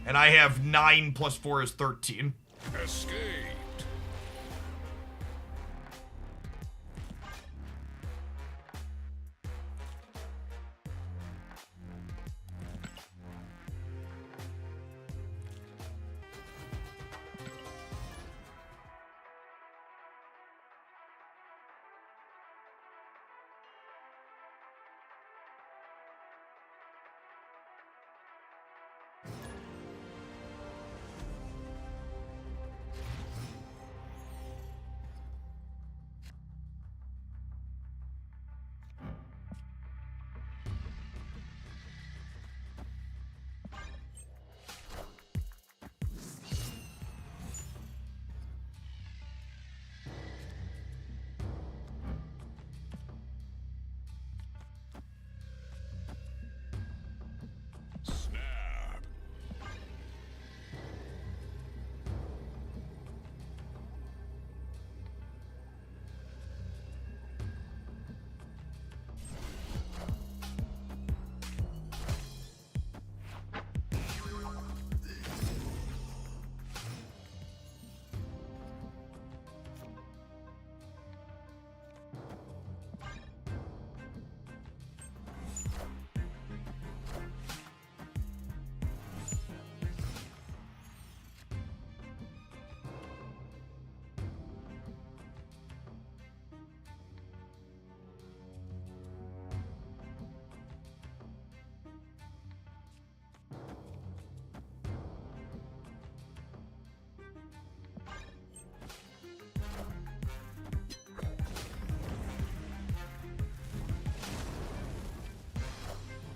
And I have 9 plus 4 is 13. Escaped.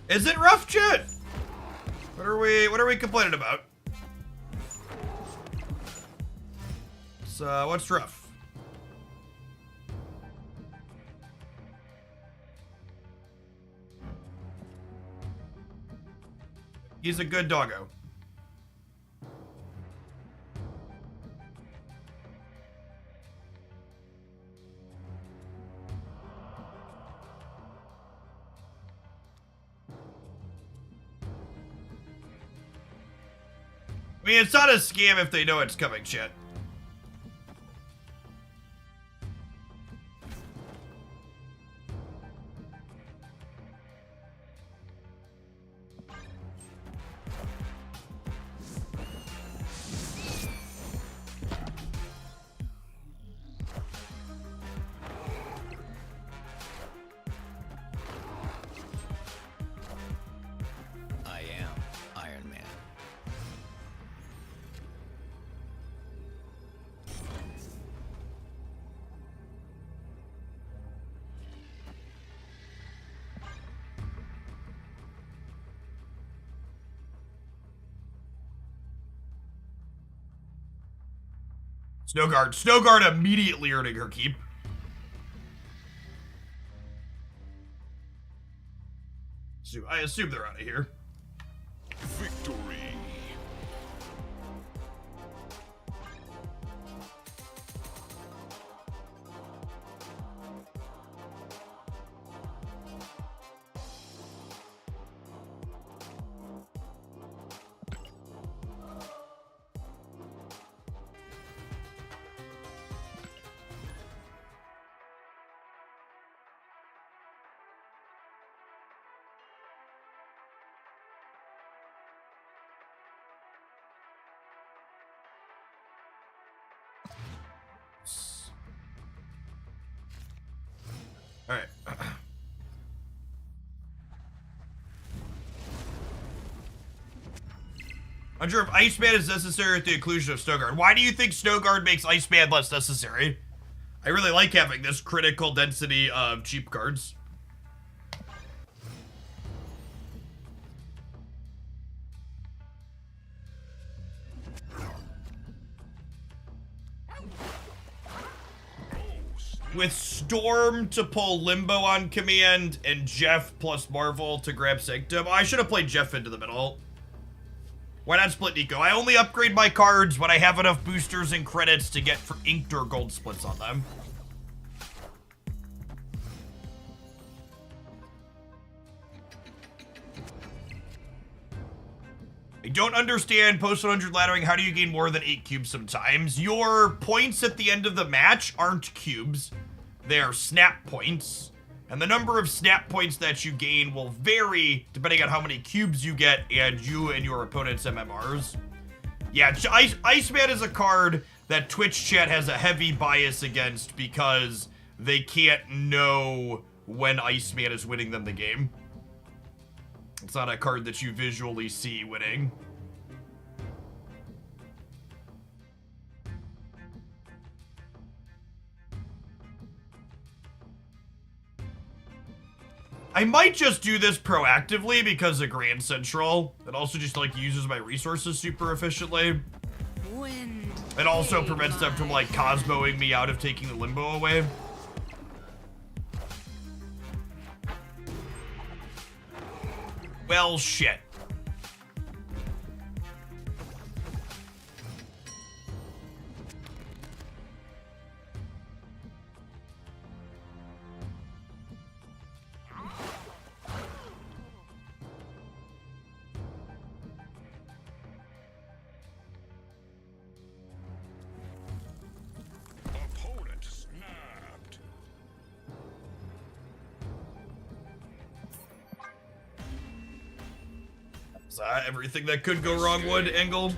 Is it rough, chat? What are we complaining about? So, what's rough? He's a good doggo. I mean, it's not a scam if they know it's coming, shit. I am Iron Man. Snowguard immediately earning her keep. So I assume they're out of here. Victory. All right. Unsure if Iceman is necessary with the inclusion of Snowguard. Why do you think Snowguard makes Iceman less necessary? I really like having this critical density of cheap cards. With Storm to pull Limbo on command and Jeff plus Marvel to grab Sanctum. Oh, I should have played Jeff into the middle. Why not split Nico? I only upgrade my cards when I have enough boosters and credits to get for inked or gold splits on them. I don't understand post 100 laddering. How do you gain more than 8 cubes sometimes? Your points at the end of the match aren't cubes. They're snap points. And the number of snap points that you gain will vary depending on how many cubes you get and you and your opponent's MMRs. Yeah, Iceman is a card that Twitch chat has a heavy bias against because they can't know when Iceman is winning them the game. It's not a card that you visually see winning. I might just do this proactively because of Grand Central. It also just like uses my resources super efficiently. It also prevents them from like Cosmoing me out of taking the Limbo away. Well, shit. Opponent snapped. Everything that could go wrong would, Angle.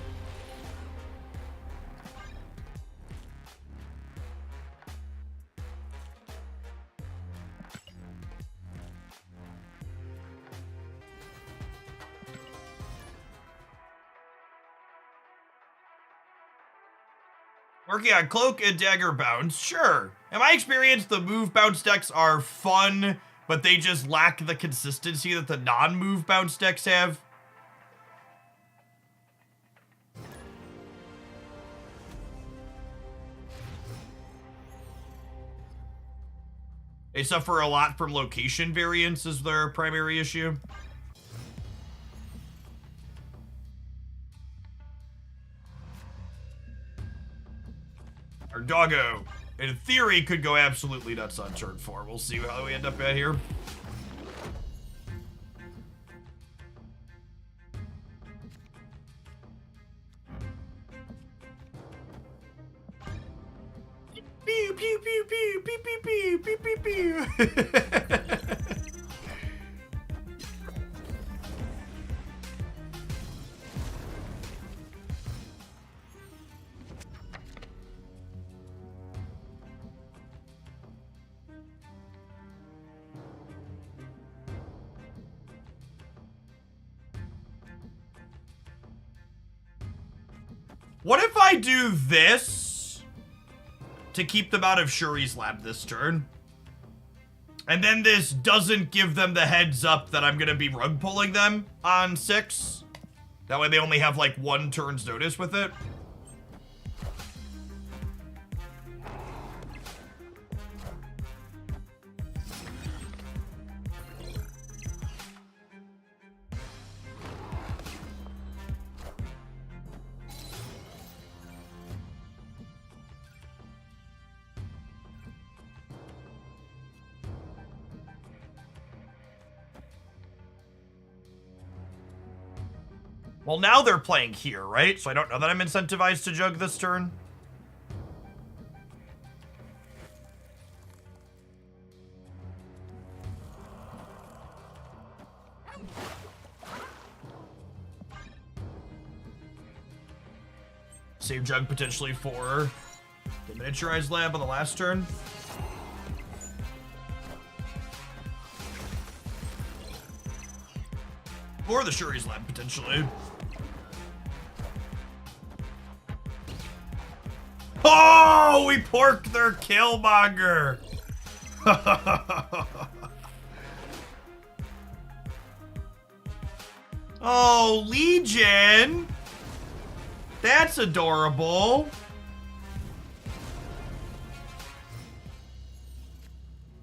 Working on Cloak and Dagger bounce, sure. In my experience, the move bounce decks are fun, but they just lack the consistency that the non-move bounce decks have. They suffer a lot from location variance as their primary issue. Our doggo, in theory, could go absolutely nuts on turn 4. We'll see how we end up at here. Pew, pew, pew, pew, pew, pew, pew, pew, pew, pew. What if I do this to keep them out of Shuri's lab this turn? And then this doesn't give them the heads up that I'm gonna be rug pulling them on 6. That way they only have like 1 turn's notice with it. Well, now they're playing here, right? So I don't know that I'm incentivized to jug this turn. Save jug potentially for the miniaturized lab on the last turn. Or the Shuri's lab, potentially. Oh, we porked their Killmonger. Oh, Legion. That's adorable.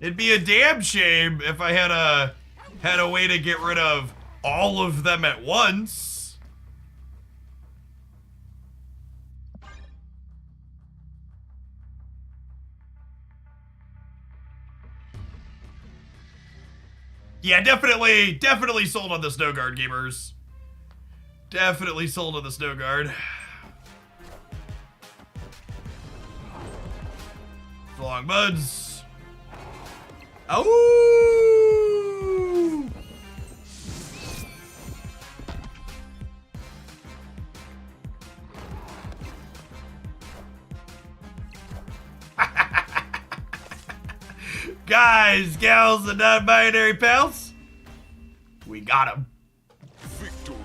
It'd be a damn shame if I had a way to get rid of all of them at once. Yeah, definitely sold on the Snow Guard, gamers. Definitely sold on the Snow Guard. So long, buds. Oh! Guys, gals, and non-binary pals, we got him. Victory.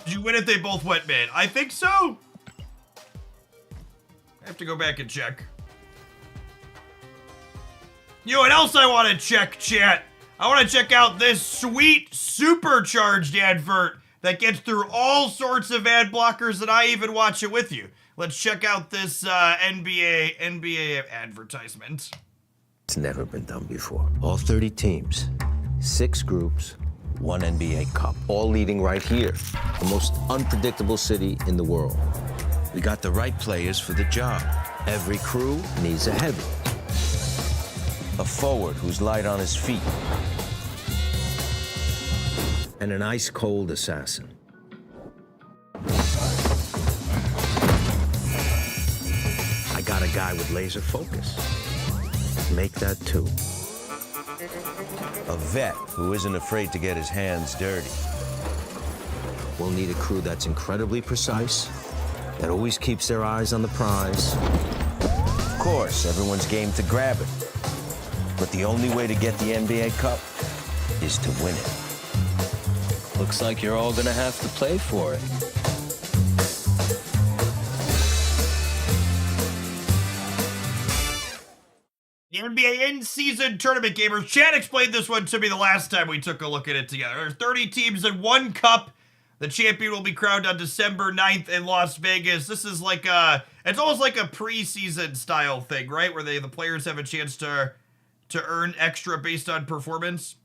Did you win if they both went mid? I think so. I have to go back and check. You know what else I want to check, chat? I want to check out this sweet supercharged advert that gets through all sorts of ad blockers and I even watch it with you. Let's check out this NBA advertisement. It's never been done before. All 30 teams, 6 groups, 1 NBA Cup, all leading right here, the most unpredictable city in the world. We got the right players for the job. Every crew needs a heavy, A forward who's light on his feet. and an ice-cold assassin. I got a guy with laser focus. Make that 2. A vet who isn't afraid to get his hands dirty. We'll need a crew that's incredibly precise that always keeps their eyes on the prize. Of course, everyone's game to grab it. But the only way to get the NBA Cup is to win it. Looks like you're all gonna have to play for it. The NBA in-season tournament gamers. Chad explained this one to me the last time we took a look at it together. There are 30 teams in one cup. The champion will be crowned on December 9th in Las Vegas. This is like it's almost like a preseason style thing, right? Where the players have a chance to earn extra based on performance.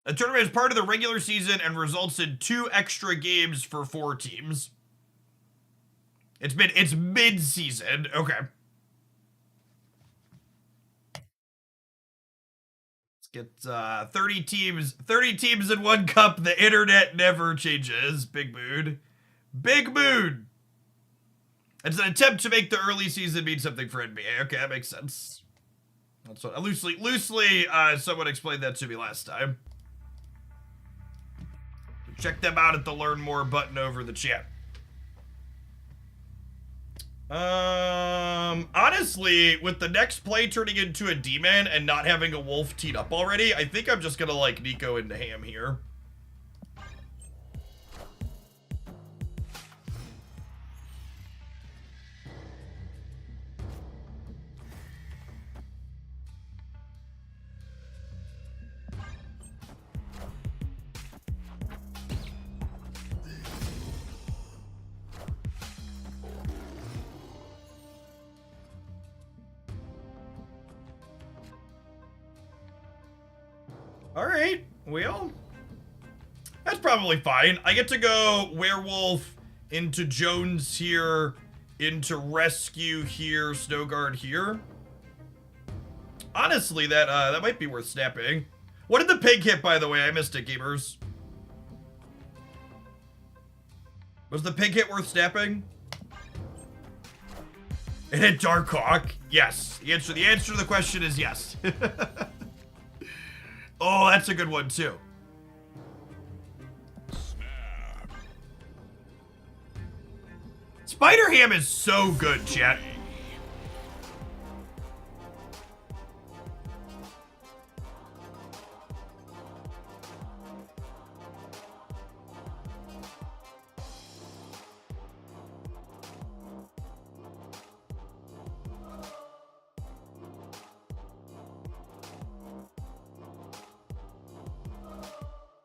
The tournament is part of the regular season and results in 2 extra games for 4 teams. It's mid-season. Okay. Let's get 30 teams. 30 teams in one cup. The internet never changes. Big mood. Big mood. It's an attempt to make the early season mean something for NBA. Okay, that makes sense. That's what loosely someone explained that to me last time. Check them out at the Learn More button over the chat. Honestly, with the next play turning into a D-man and not having a wolf teed up already, I think I'm just gonna like Nico into Ham here. Alright, well, that's probably fine. I get to go Werewolf into Jones here, into Rescue here, Snowguard here. Honestly, that might be worth snapping. What did the pig hit, by the way? I missed it, gamers. Was the pig hit worth snapping? It hit Darkhawk. Yes. The answer to the question is yes. Oh, that's a good one, too. Snap. Spider Ham is so good, chat.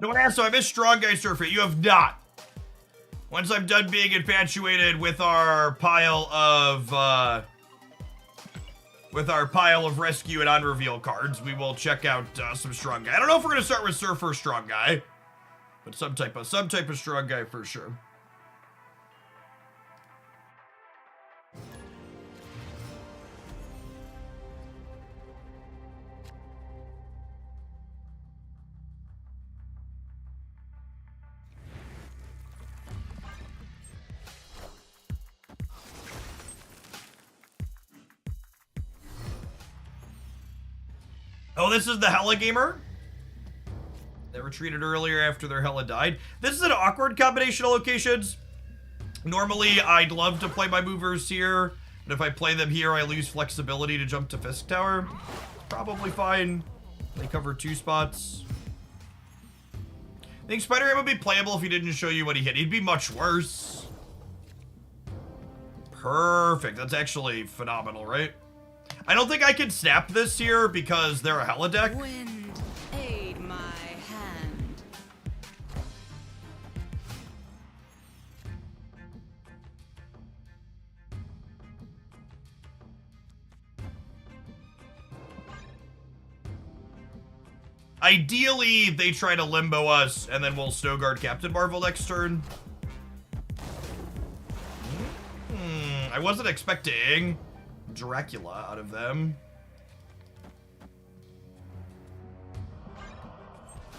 No one asked, so I missed Strong Guy Surfing. You have not. Once I'm done being infatuated with our pile of rescue and unreveal cards, we will check out some Strong Guy. I don't know if we're gonna start with Surfer Strong Guy, but some type of Strong Guy for sure. Oh, this is the Hella Gamer? They retreated earlier after their Hella died. This is an awkward combination of locations. Normally, I'd love to play my movers here, but if I play them here, I lose flexibility to jump to Fisk Tower. Probably fine. They cover 2 spots. I think Spider-Man would be playable if he didn't show you what he hit. He'd be much worse. Perfect. That's actually phenomenal, right? I don't think I can snap this here because they're a Hella deck. Wind, aid my hand. Ideally, they try to limbo us, and then we'll Snowguard Captain Marvel next turn. I wasn't expecting Dracula out of them.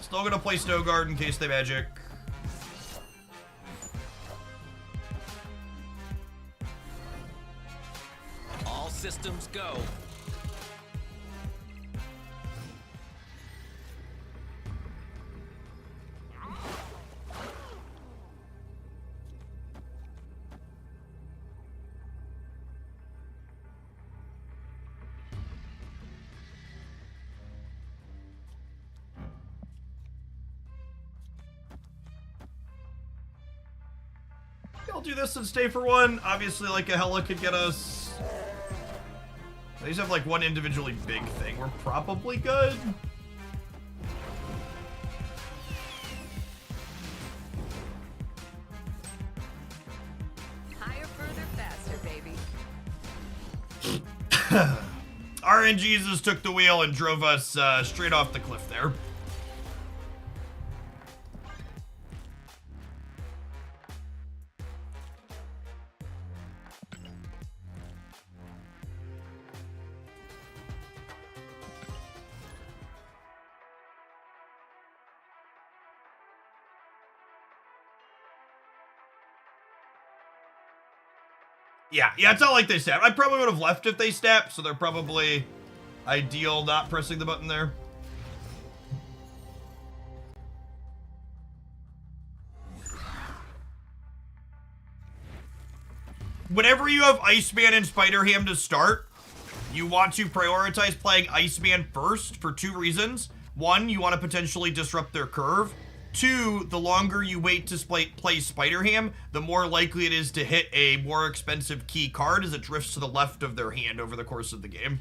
Still gonna play Snowguard in case they magic. All systems go. I'll do this and stay for one. Obviously, like, a hella could get us... These have, like, one individually big thing. We're probably good. Higher, further, faster, baby. RNGesus took the wheel and drove us straight off the cliff there. Yeah, it's not like they snap. I probably would have left if they snapped, so they're probably ideal not pressing the button there. Whenever you have Iceman and Spider-Ham to start, you want to prioritize playing Iceman first for two reasons. One, you want to potentially disrupt their curve. Two, the longer you wait to play Spider-Ham, the more likely it is to hit a more expensive key card as it drifts to the left of their hand over the course of the game.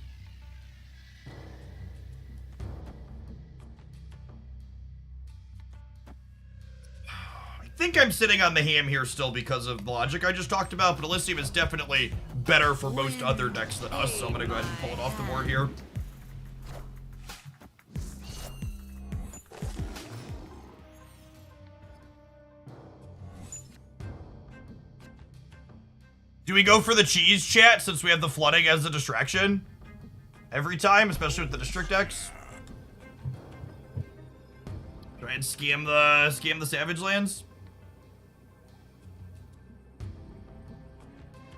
I think I'm sitting on the ham here still because of the logic I just talked about, but Elysium is definitely better for most other decks than us, so I'm going to go ahead and pull it off the board here. Do we go for the cheese, chat, since we have the flooding as a distraction? Every time, especially with the district decks? Try and scam the Savage Lands?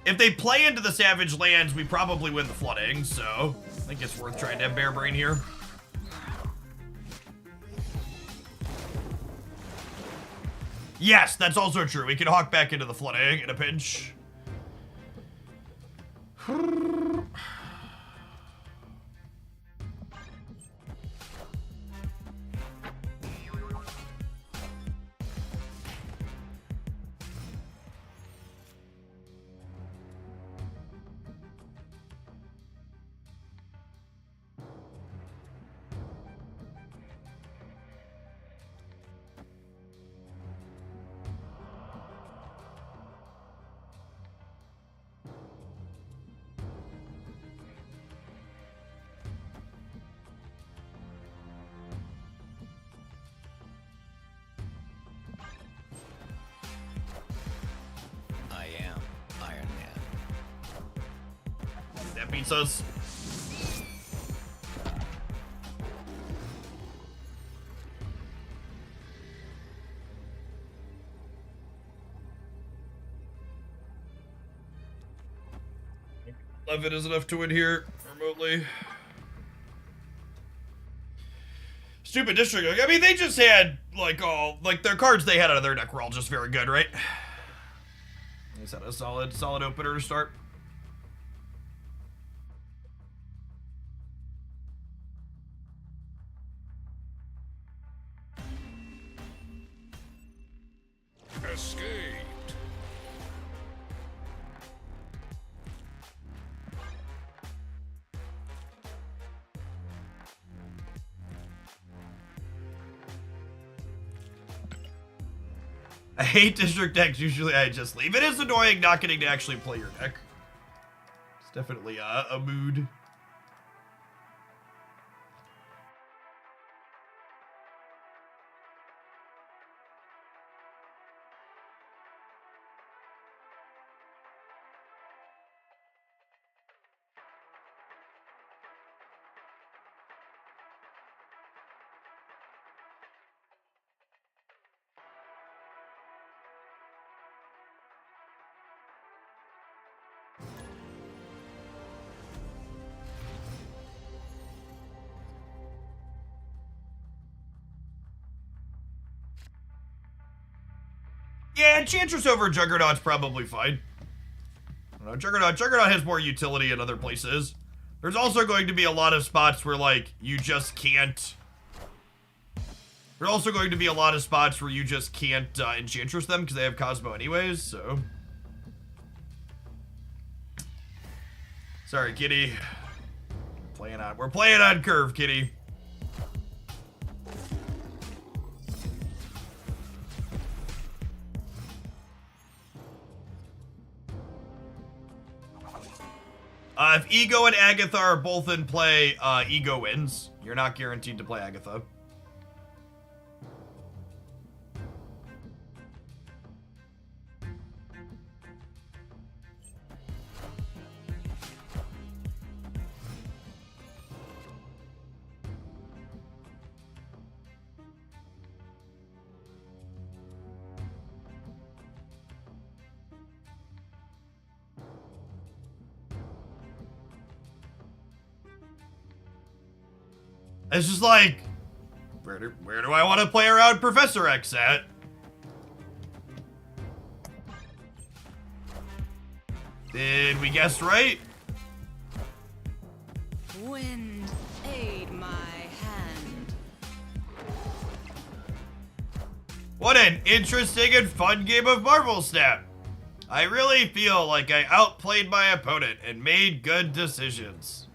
If they play into the Savage Lands, we probably win the flooding, so I think it's worth trying to have Bear Brain here. Yes, that's also true. We can hawk back into the flooding in a pinch. Beats us. It is enough to win here remotely. Stupid district. I mean, they just had like their cards they had out of their deck were all just very good, right? They just had a solid opener to start. Escaped. I hate district decks. Usually I just leave. It is annoying not getting to actually play your deck. It's definitely a mood. Yeah, Enchantress over Juggernaut's probably fine. I don't know, Juggernaut has more utility in other places. There's also going to be a lot of spots where, like, you just can't... There's also going to be a lot of spots where you just can't Enchantress them because they have Cosmo anyways, so... Sorry, kitty. We're playing on curve, kitty. If Ego and Agatha are both in play, Ego wins. You're not guaranteed to play Agatha. It's just like, where do I want to play around Professor X at? Did we guess right? Wind, aid my hand. What an interesting and fun game of Marvel Snap. I really feel like I outplayed my opponent and made good decisions.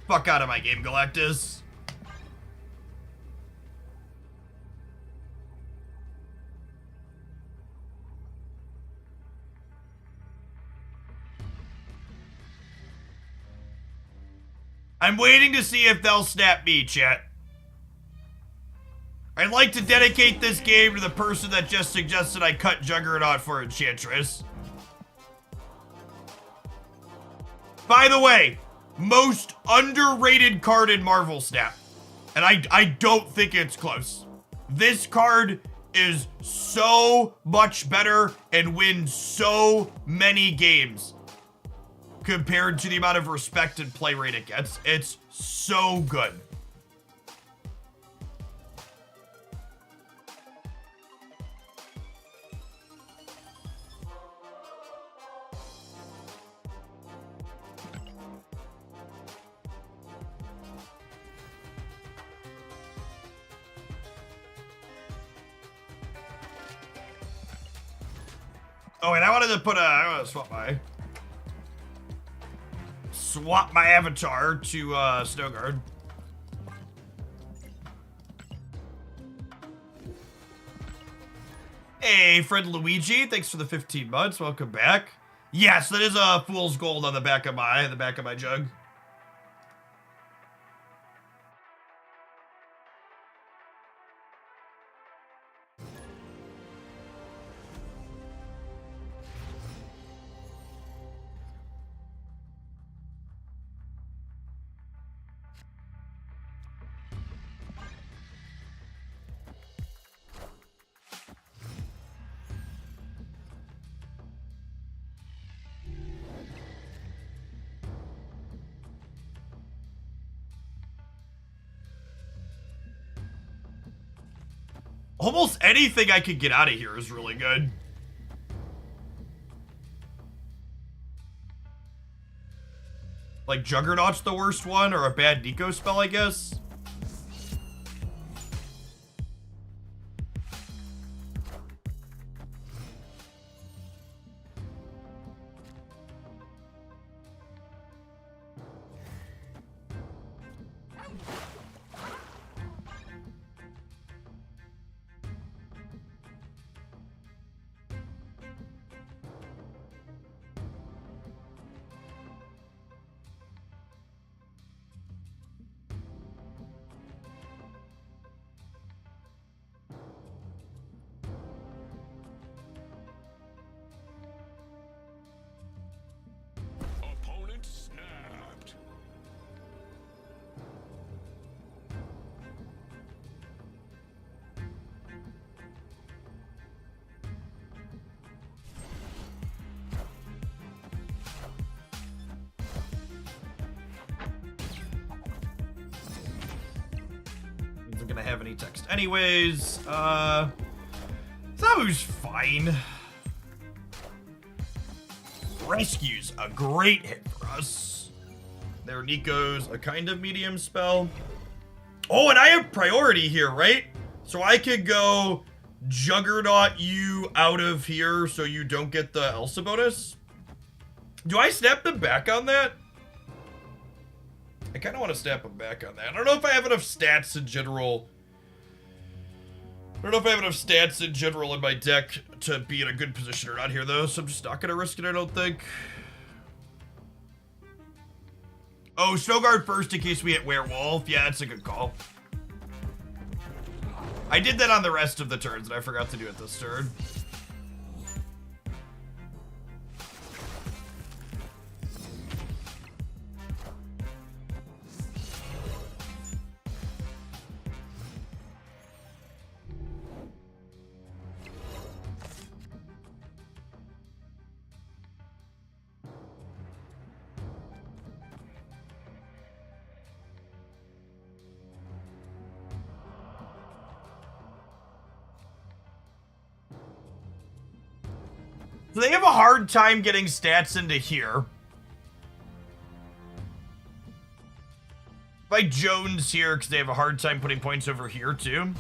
Fuck out of my game, Galactus. I'm waiting to see if they'll snap me, chat. I'd like to dedicate this game to the person that just suggested I cut Juggernaut for Enchantress. By the way, most underrated card in Marvel Snap. And I don't think it's close. This card is so much better and wins so many games compared to the amount of respect and play rate it gets. It's so good. Oh, and I wanted to I want to swap my avatar to Snowguard. Hey, friend Luigi, thanks for the 15 months. Welcome back. Yes, that is a fool's gold on the back of my jug. Almost anything I could get out of here is really good. Like Juggernaut's the worst one, or a bad Nico spell, I guess. Opponent snapped. Isn't gonna have any text anyways. Zabu's fine. Rescue's a great hit for us. There, Nico's a kind of medium spell. Oh, and I have priority here, right? So I could go Juggernaut you out of here so you don't get the Elsa bonus. Do I snap them back on that? I kind of want to snap them back on that. I don't know if I have enough stats in general. I don't know if I have enough stats in general in my deck to be in a good position or not here, though, so I'm just not going to risk it, I don't think. Oh, Snowguard first in case we hit Werewolf. Yeah, that's a good call. I did that on the rest of the turns, and I forgot to do it this turn. So they have a hard time getting stats into here. By Jones here, because they have a hard time putting points over here, too.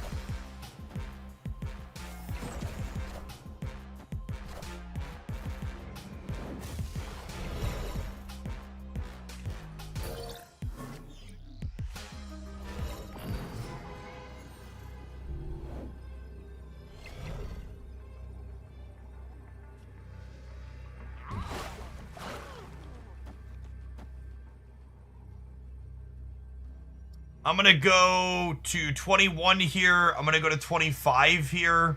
I'm gonna go to 21 here. I'm gonna go to 25 here.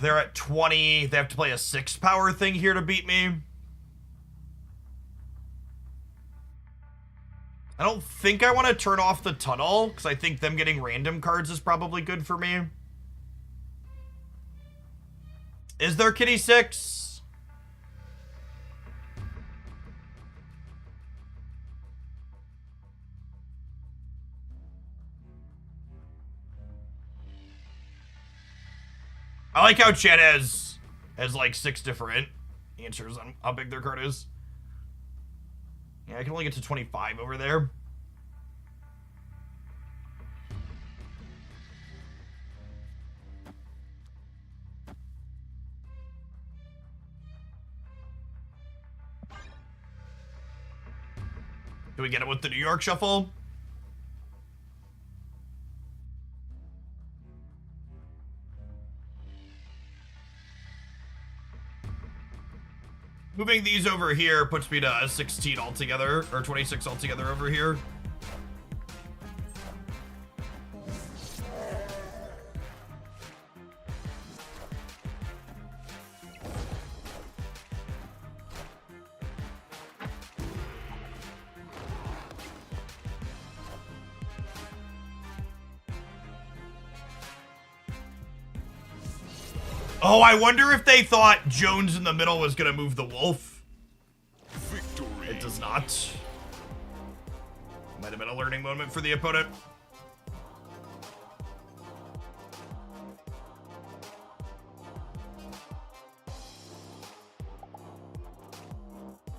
They're at 20. They have to play a 6 power thing here to beat me. I don't think I want to turn off the tunnel, because I think them getting random cards is probably good for me. Is there Kitty 6? I like how Chet has like 6 different answers on how big their card is. Yeah, I can only get to 25 over there. Do we get it with the New York Shuffle? Moving these over here puts me to 16 altogether, or 26 altogether over here. Oh, I wonder if they thought Jones in the middle was going to move the wolf. Victory. It does not. Might have been a learning moment for the opponent.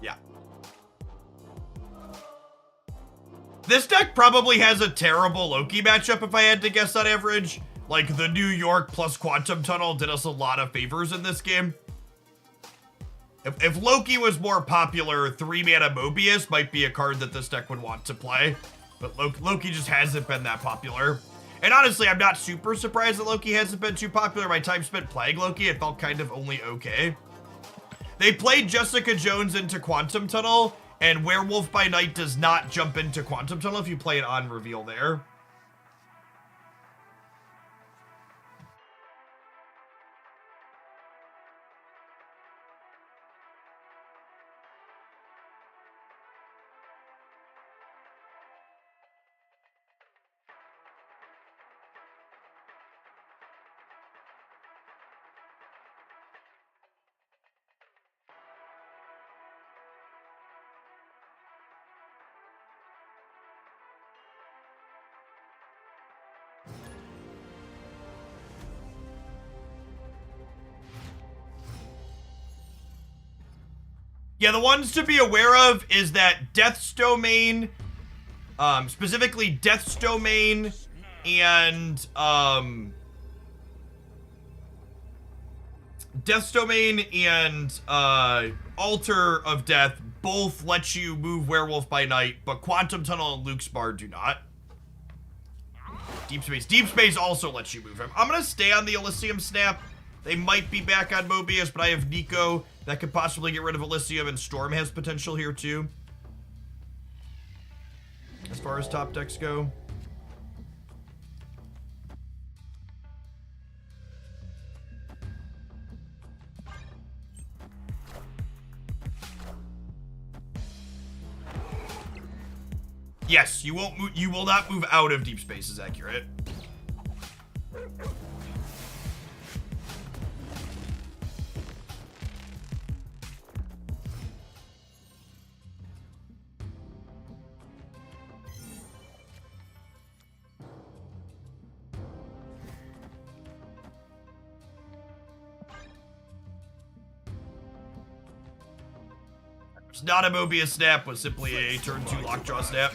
Yeah. This deck probably has a terrible Loki matchup if I had to guess on average. Like, the New York plus Quantum Tunnel did us a lot of favors in this game. If Loki was more popular, 3-mana Mobius might be a card that this deck would want to play. But Loki just hasn't been that popular. And honestly, I'm not super surprised that Loki hasn't been too popular. My time spent playing Loki, it felt kind of only okay. They played Jessica Jones into Quantum Tunnel, and Werewolf by Night does not jump into Quantum Tunnel if you play it on reveal there. Yeah, the ones to be aware of is that Death's Domain, specifically Death's Domain and, Death's Domain and, Altar of Death both let you move Werewolf by Night, but Quantum Tunnel and Luke's Bar do not. Deep Space. Deep Space also lets you move him. I'm gonna stay on the Elysium Snap. They might be back on Mobius, but I have Nico that could possibly get rid of Elysium, and Storm has potential here too. As far as top decks go. Yes, you won't move, you will not move out of Deep Space is accurate. It's not a Mobius snap, was simply a turn 2 lockjaw snap.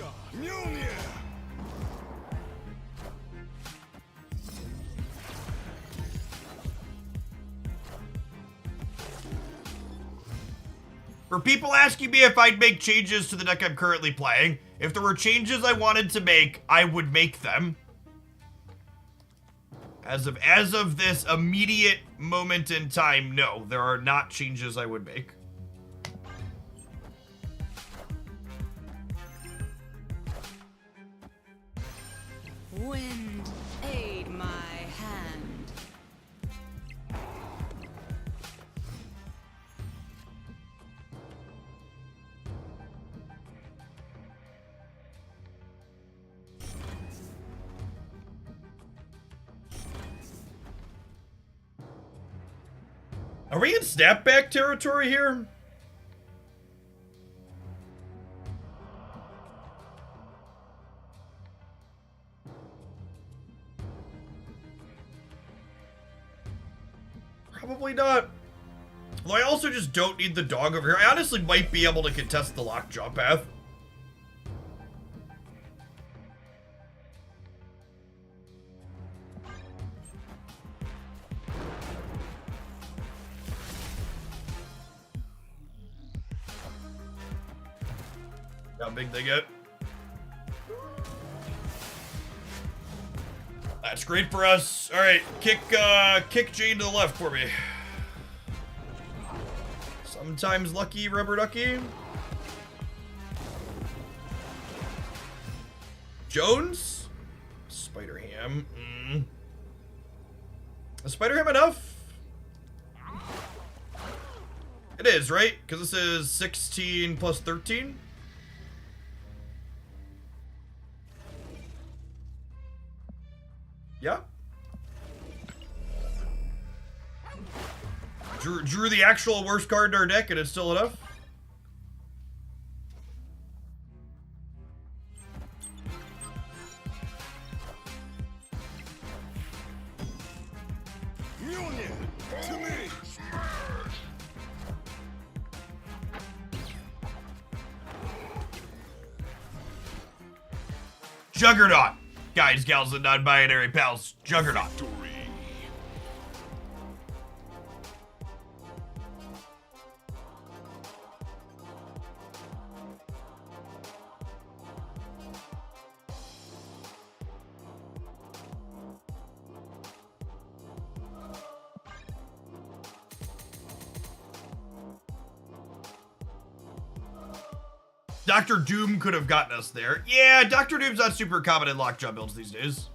For people asking me if I'd make changes to the deck I'm currently playing, if there were changes I wanted to make, I would make them. As of this immediate moment in time, no, there are not changes I would make. Wind, aid my hand. Are we in snapback territory here? Probably not. Although I also just don't need the dog over here. I honestly might be able to contest the lockjaw path. How big they get. That's great for us. All right, kick Jane to the left for me. Sometimes lucky, rubber ducky. Jones? Spider Ham. Is Spider Ham enough? It is, right? Because this is 16 plus 13. Yeah. Drew the actual worst card in our deck and it's still enough. To me. Juggernaut. Guys, gals, and non-binary pals. Juggernaut. Dr. Doom could have gotten us there. Yeah, Dr. Doom's not super common in lockjaw builds these days.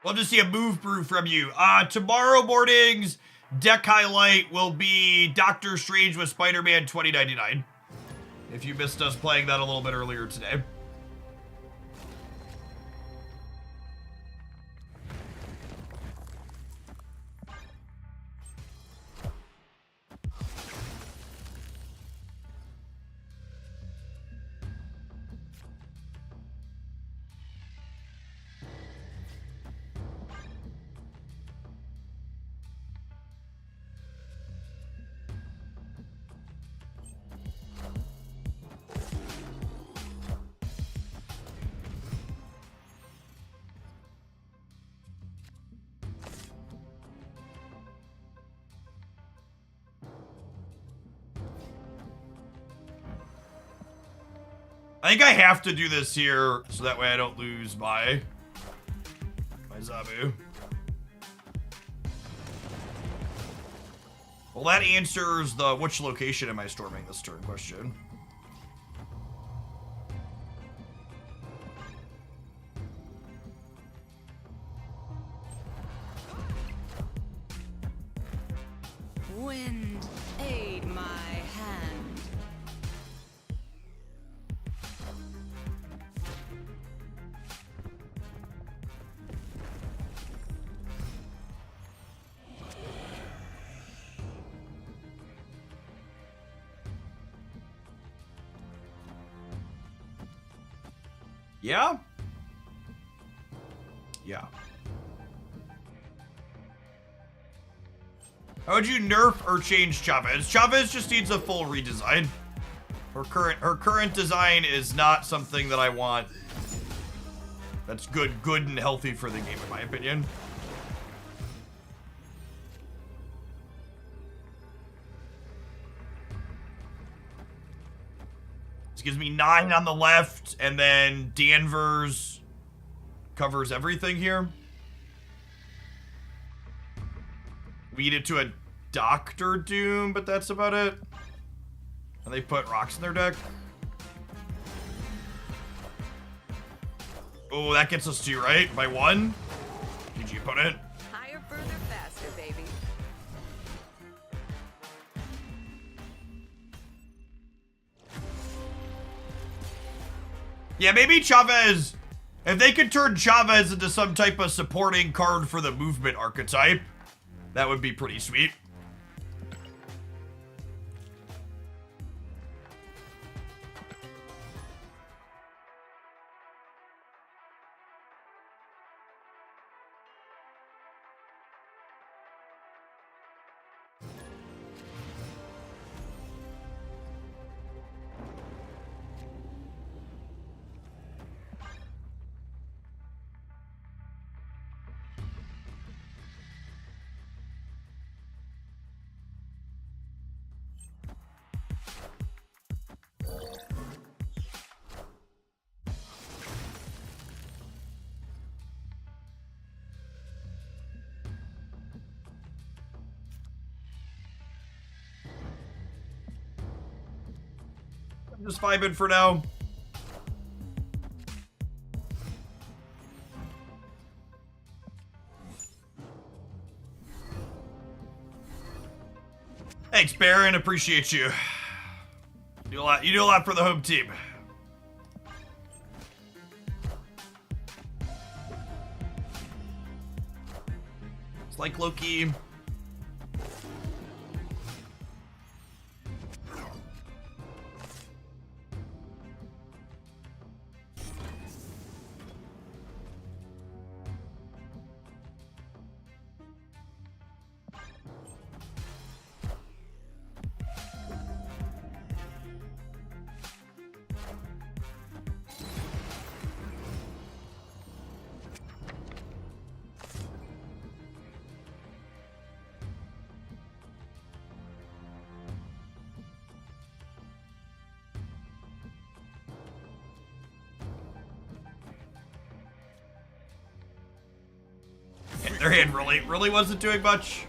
Love to see a move brew from you. Tomorrow morning's deck highlight will be Doctor Strange with Spider-Man 2099. if you missed us playing that a little bit earlier today. I think I have to do this here so that way I don't lose my Zabu. Well, that answers the which location am I storming this turn question. Wind, aid my hand. Yeah? Yeah. How would you nerf or change Chavez? Chavez just needs a full redesign. Her current design is not something that I want. That's good and healthy for the game, in my opinion. This gives me 9 on the left, and then Danvers covers everything here. Beat it to a Doctor Doom, but that's about it. And they put rocks in their deck. Oh, that gets us to, right? By 1? GG opponent. Higher, further, faster, baby. Yeah, maybe Chavez. If they could turn Chavez into some type of supporting card for the movement archetype, that would be pretty sweet. I'm just vibing for now. Thanks, Baron. Appreciate you. You do a lot. You do a lot for the home team. It's like Loki. Their hand really wasn't doing much.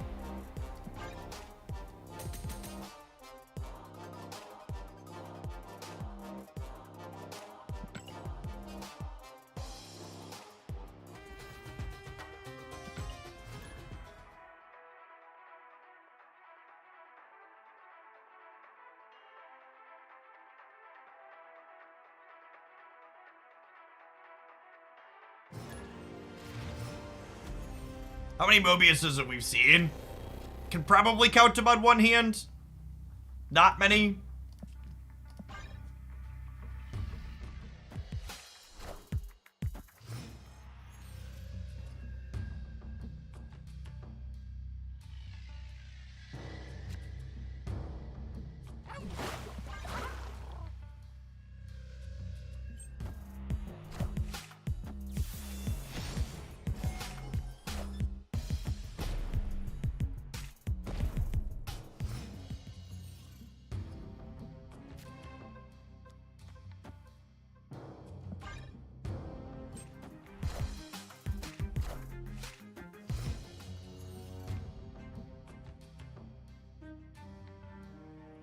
How many Mobiuses have we seen? Can probably count them on one hand. Not many.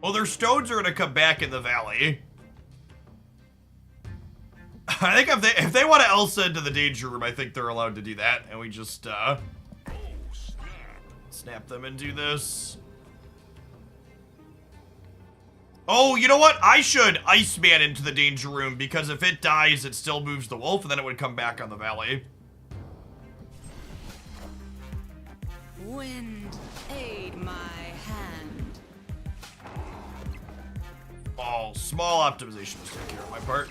Well, their stones are gonna come back in the valley. I think if they want to Elsa into the danger room, I think they're allowed to do that, and we just snap them and do this. Oh, you know what? I should Iceman into the danger room, because if it dies, it still moves the wolf, and then it would come back on the valley. Wind, aid my hand. Oh, small optimization mistake here on my part.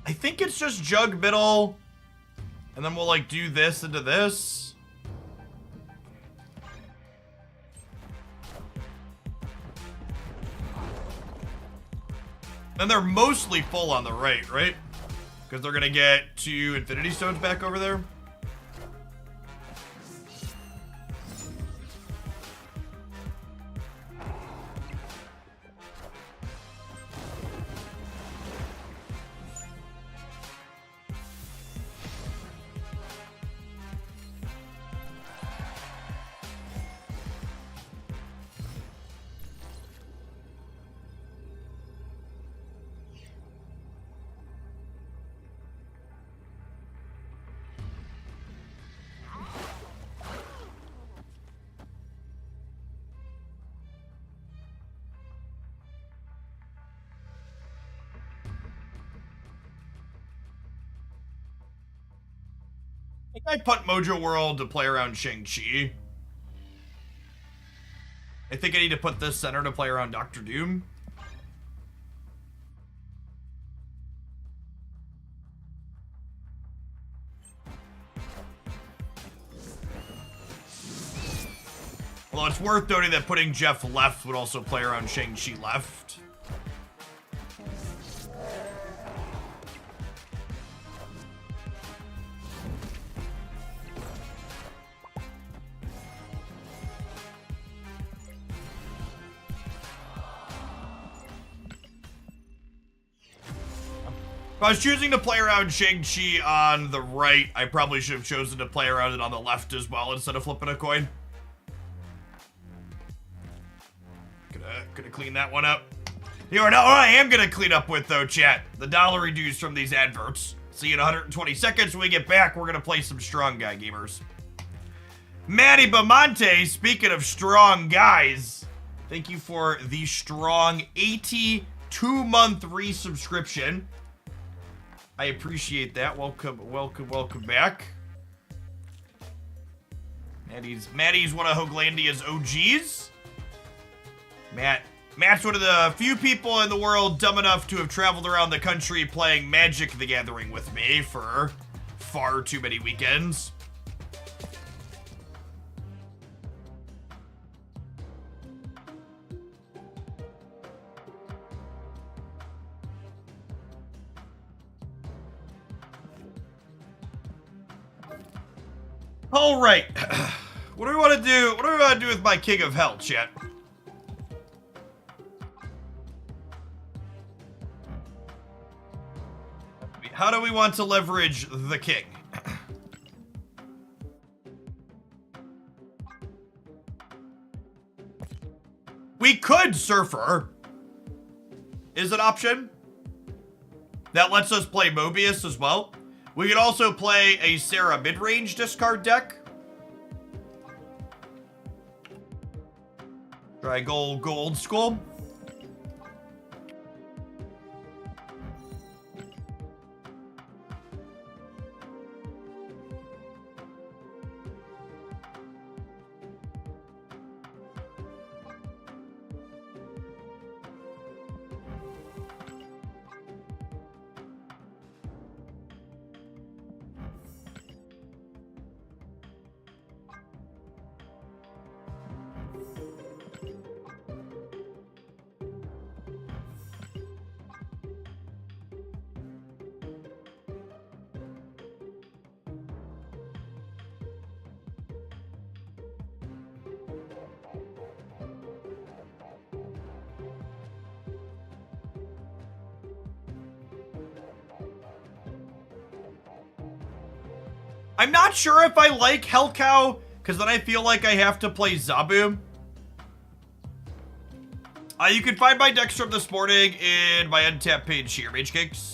I think it's just jug middle, and then we'll like do this into this. And they're mostly full on the right? Because they're gonna get 2 Infinity Stones back over there. I punt Mojo World to play around Shang-Chi. I think I need to put this center to play around Doctor Doom. Although it's worth noting that putting Jeff left would also play around Shang-Chi left. If I was choosing to play around Shang-Chi on the right, I probably should have chosen to play around it on the left as well instead of flipping a coin. Gonna clean that one up. You know what I am gonna clean up with though, chat? The dollar reduced from these adverts. See you in 120 seconds. When we get back, we're gonna play some strong guy gamers. Matty Bamonte, speaking of strong guys, thank you for the strong 82-month resubscription. I appreciate that. Welcome back. Matty's one of Hoaglandia's OGs. Matt's one of the few people in the world dumb enough to have traveled around the country playing Magic the Gathering with me for far too many weekends. All right. What do we want to do? What do we want to do with my King of Hell, chat? How do we want to leverage the king? We could Surfer is an option. That lets us play Mobius as well. We could also play a Sarah mid-range discard deck. Try go old school. I'm not sure if I like Hellcow, because then I feel like I have to play Zabu. You can find my decks from this morning in my untapped page here, Mage Cakes.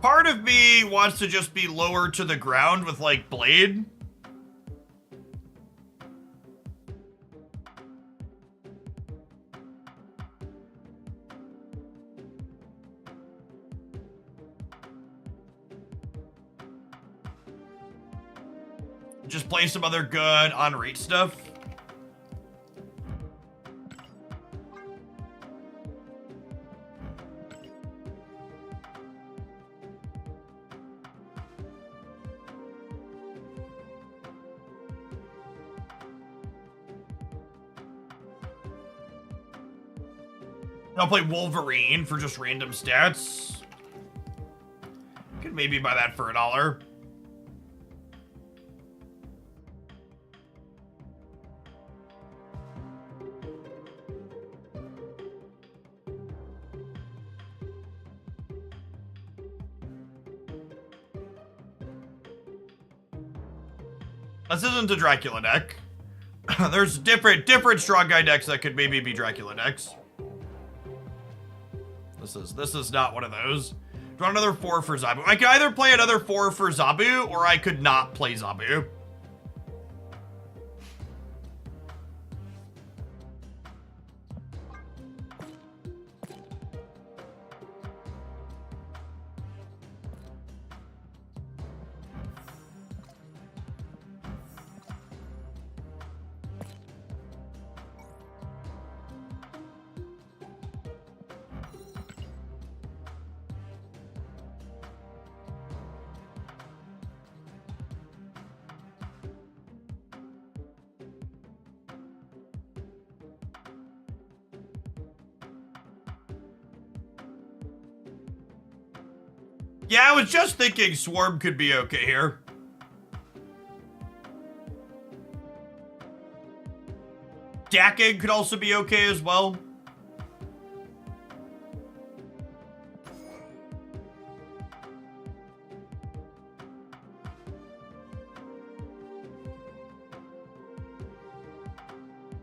Part of me wants to just be lower to the ground with, like, Blade. Just play some other good on-rate stuff. I'll play Wolverine for just random stats. Could maybe buy that for $1. This isn't a Dracula deck. There's different strong guy decks that could maybe be Dracula decks. This is not one of those. Draw another 4 for Zabu. I could either play another 4 for Zabu, or I could not play Zabu. Yeah, I was just thinking Swarm could be okay here. Dacking could also be okay as well.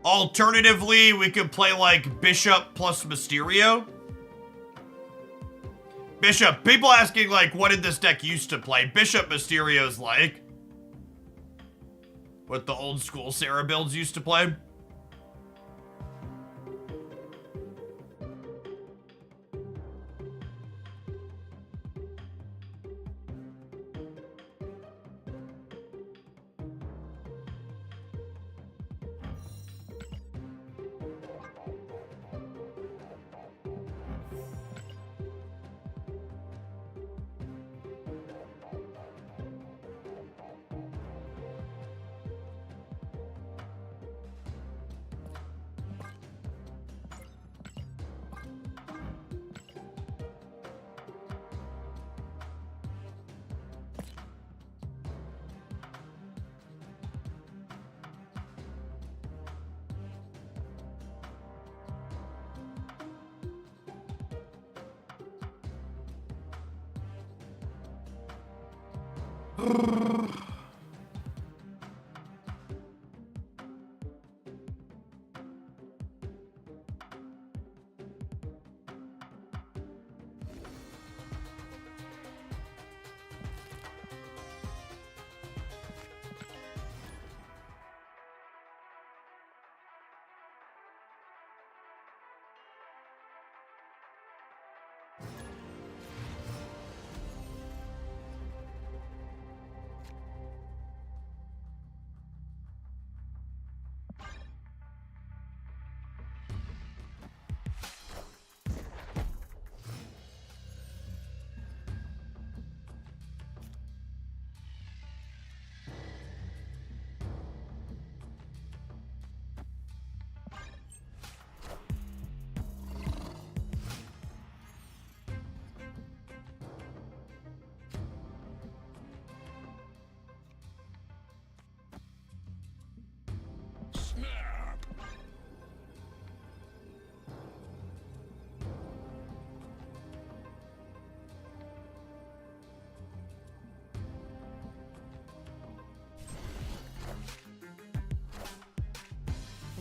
Alternatively, we could play like Bishop plus Mysterio. Bishop, people asking like, what did this deck used to play? Bishop Mysterio's like what the old school Sarah builds used to play. Snap!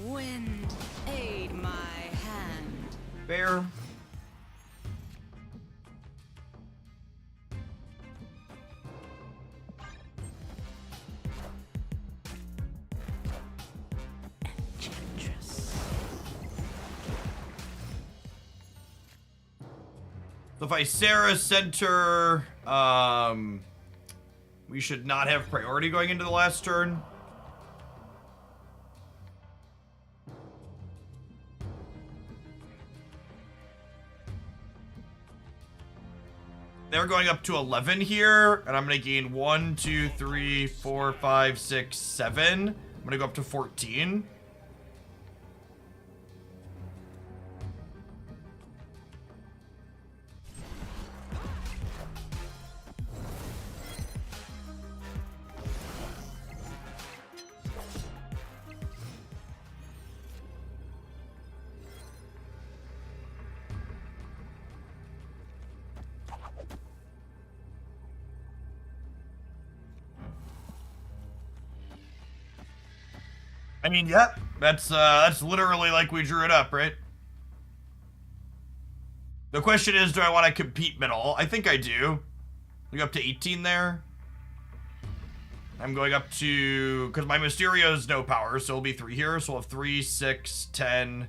Wind, aid my hand. Fair. The Visera Center, we should not have priority going into the last turn. They're going up to 11 here, and I'm going to gain 1, 2, 3, 4, 5, 6, 7. I'm going to go up to 14. I mean, yeah, that's literally like we drew it up, right? The question is, do I want to compete middle? I think I do. We go up to 18 there. I'm going up to, because my Mysterio's no power, so it'll be 3 here. So we'll have 3, 6, 10,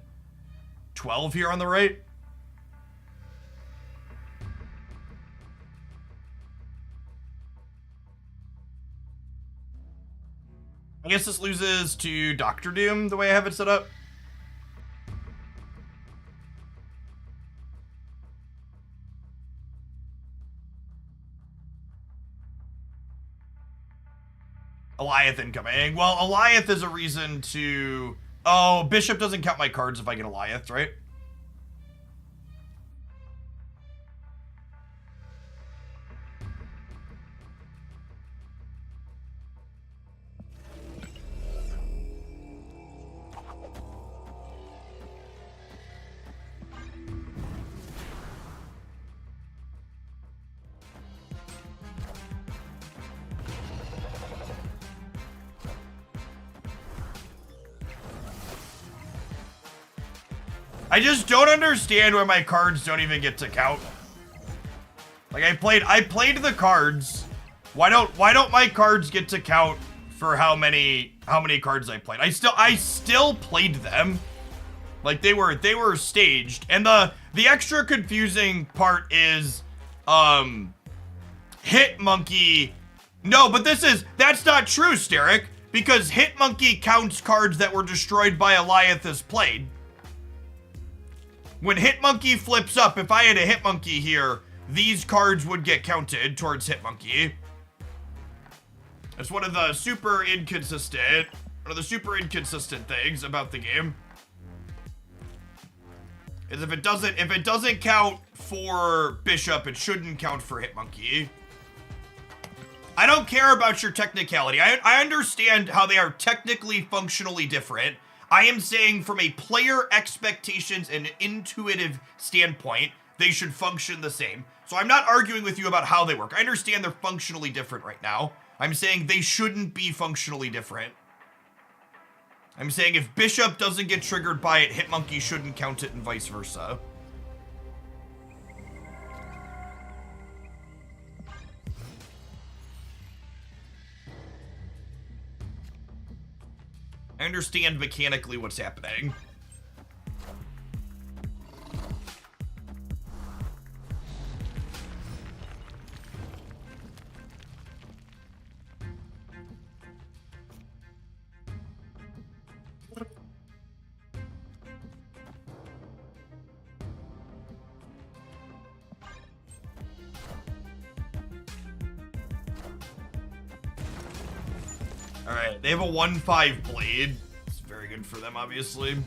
12 here on the right. I guess this loses to Doctor Doom the way I have it set up. Eliath incoming. Well, Eliath is a reason to... Oh, Bishop doesn't count my cards if I get Eliath, right? I just don't understand why my cards don't even get to count. Like I played the cards. Why don't my cards get to count for how many cards I played? I still played them. Like they were staged. And the extra confusing part is Hit Monkey. No, but that's not true, Steric, because Hit Monkey counts cards that were destroyed by Eliath as played. When Hit Monkey flips up, if I had a Hit Monkey here, these cards would get counted towards Hit Monkey. That's one of the super inconsistent things about the game. Is if it doesn't count for Bishop, it shouldn't count for Hit Monkey. I don't care about your technicality. I understand how they are technically functionally different. I am saying from a player expectations and intuitive standpoint, they should function the same. So I'm not arguing with you about how they work. I understand they're functionally different right now. I'm saying they shouldn't be functionally different. I'm saying if Bishop doesn't get triggered by it, Hitmonkey shouldn't count it and vice versa. I understand mechanically what's happening. Alright, they have a 1-5 blade. It's very good for them, obviously.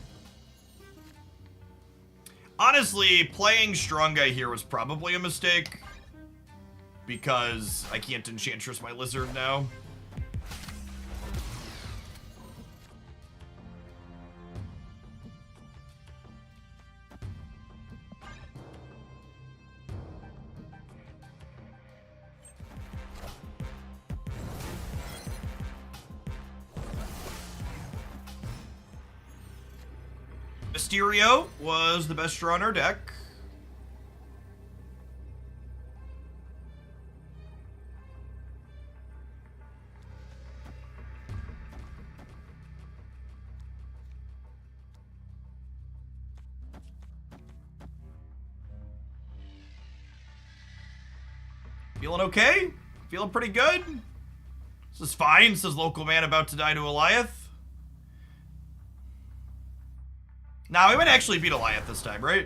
Honestly, playing Strong Guy here was probably a mistake. Because I can't Enchantress my Lizard now. Mysterio was the best draw on our deck. Feeling okay? Feeling pretty good? This is fine, says local man about to die to Eliath. Nah, we might actually beat Eliath this time, right?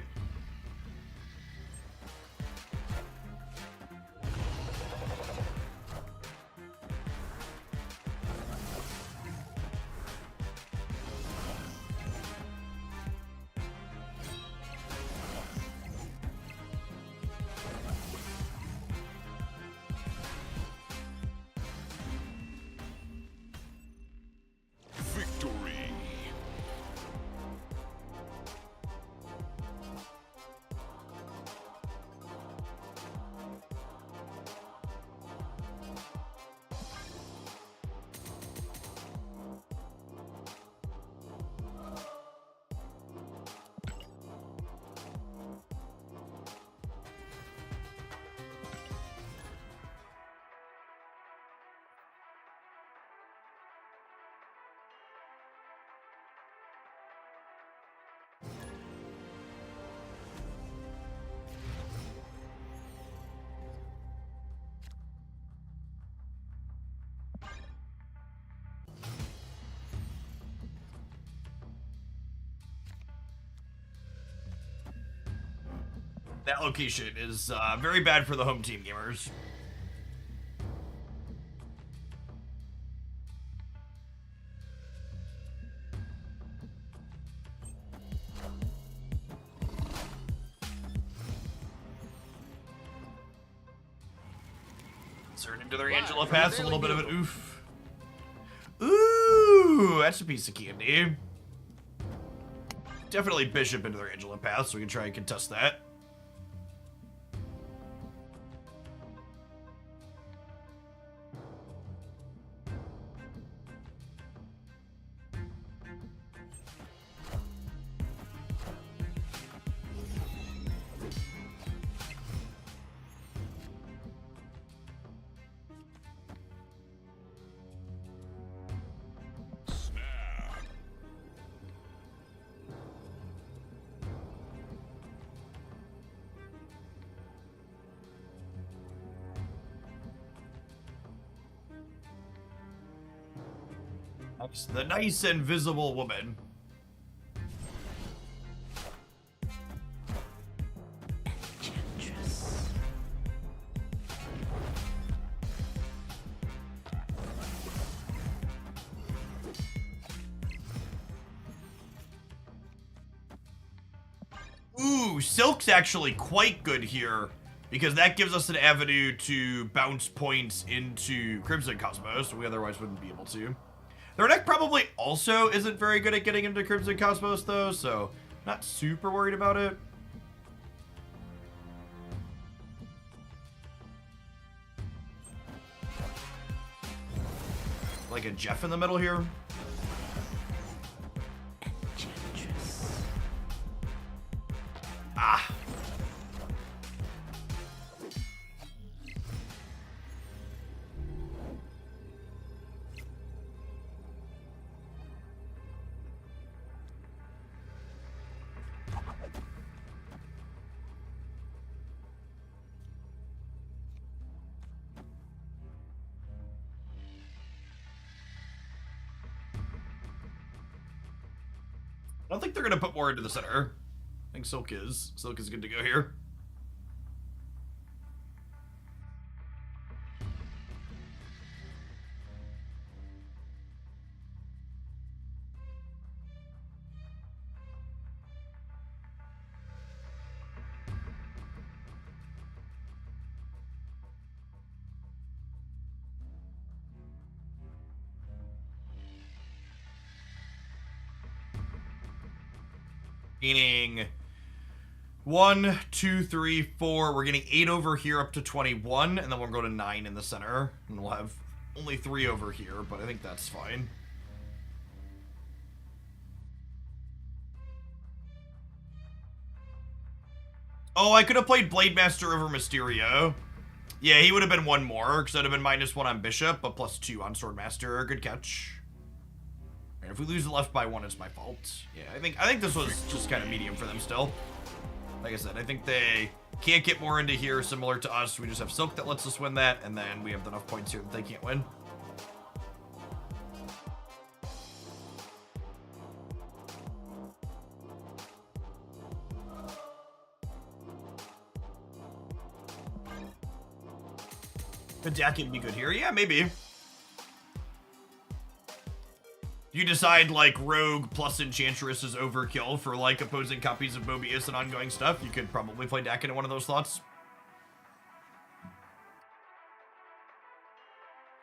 Victory. That location is very bad for the home team gamers. Insert into their Angela pass, a little bit of an oof. Ooh, that's a piece of candy. Definitely Bishop into their Angela path, so we can try and contest that. The nice invisible woman. Ooh, Silk's actually quite good here because that gives us an avenue to bounce points into Crimson Cosmos we otherwise wouldn't be able to. Their deck probably also isn't very good at getting into Crimson Cosmos, though, so not super worried about it. like a Jeff in the middle here. Ah. I don't think they're gonna put more into the center. I think Silk is. Silk is good to go here. Meaning 1, 2, 3, 4. We're getting 8 over here up to 21, and then we'll go to 9 in the center, and we'll have only 3 over here, but I think that's fine. Oh, I could have played Blade Master over Mysterio. Yeah, he would have been 1 more, because that would have been -1 on Bishop, but +2 on Swordmaster. Good catch. And if we lose the left by 1, it's my fault. Yeah, I think this was just kind of medium for them still. Like I said, I think they can't get more into here, similar to us. We just have Silk that lets us win that, and then we have enough points here that they can't win. Could Dakin be good here? Yeah, maybe. You decide, like, Rogue plus Enchantress is overkill for, like, opposing copies of Mobius and ongoing stuff. You could probably play Dakin in one of those slots.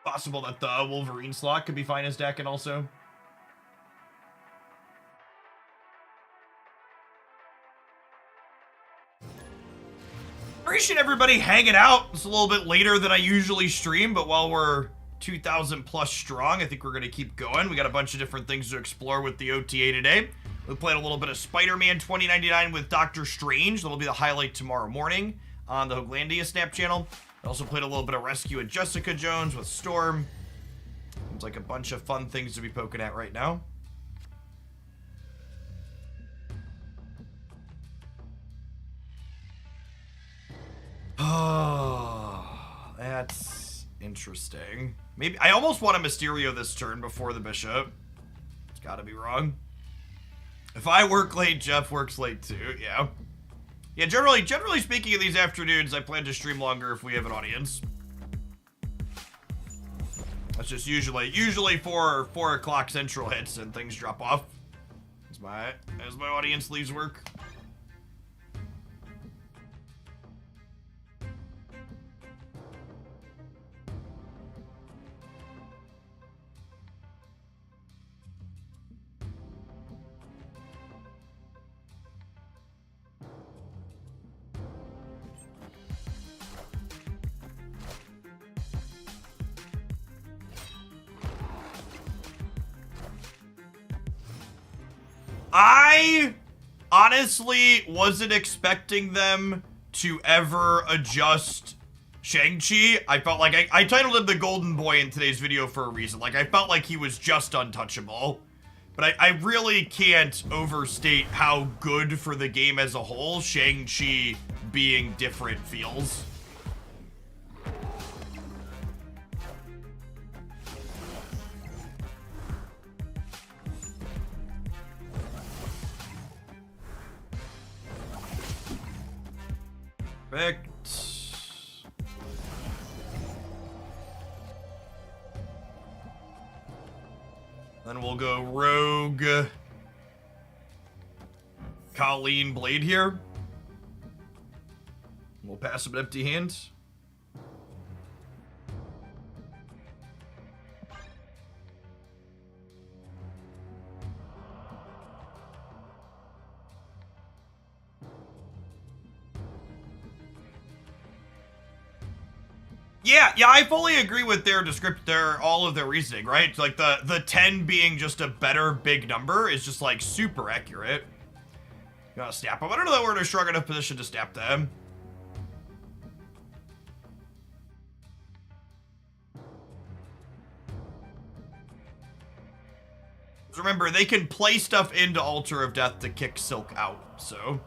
Possible that the Wolverine slot could be fine as Dakin also. Appreciate everybody hanging out. It's a little bit later than I usually stream, but while we're 2,000 plus strong, I think we're going to keep going. We got a bunch of different things to explore with the OTA today. We played a little bit of Spider-Man 2099 with Doctor Strange. That'll be the highlight tomorrow morning on the Hoaglandia Snap channel. I also played a little bit of Rescue at Jessica Jones with Storm. Seems like a bunch of fun things to be poking at right now. Oh, that's interesting. Maybe I almost want a Mysterio this turn before the Bishop. It's gotta be wrong. If I work late, Jeff works late too. Yeah. Yeah, generally speaking of these afternoons, I plan to stream longer if we have an audience. That's just usually 4 o'clock central hits and things drop off. As my audience leaves work. I honestly wasn't expecting them to ever adjust Shang-Chi. I felt like I titled him the Golden Boy in today's video for a reason. Like, I felt like he was just untouchable. But I really can't overstate how good for the game as a whole Shang-Chi being different feels. Perfect. Then we'll go Rogue Colleen Blade here. We'll pass him an empty hand. Yeah, I fully agree with all of their reasoning, right? Like the 10 being just a better big number is just like super accurate. You gotta snap them. I don't know that we're in a strong enough position to snap them. Remember, they can play stuff into Altar of Death to kick Silk out, so.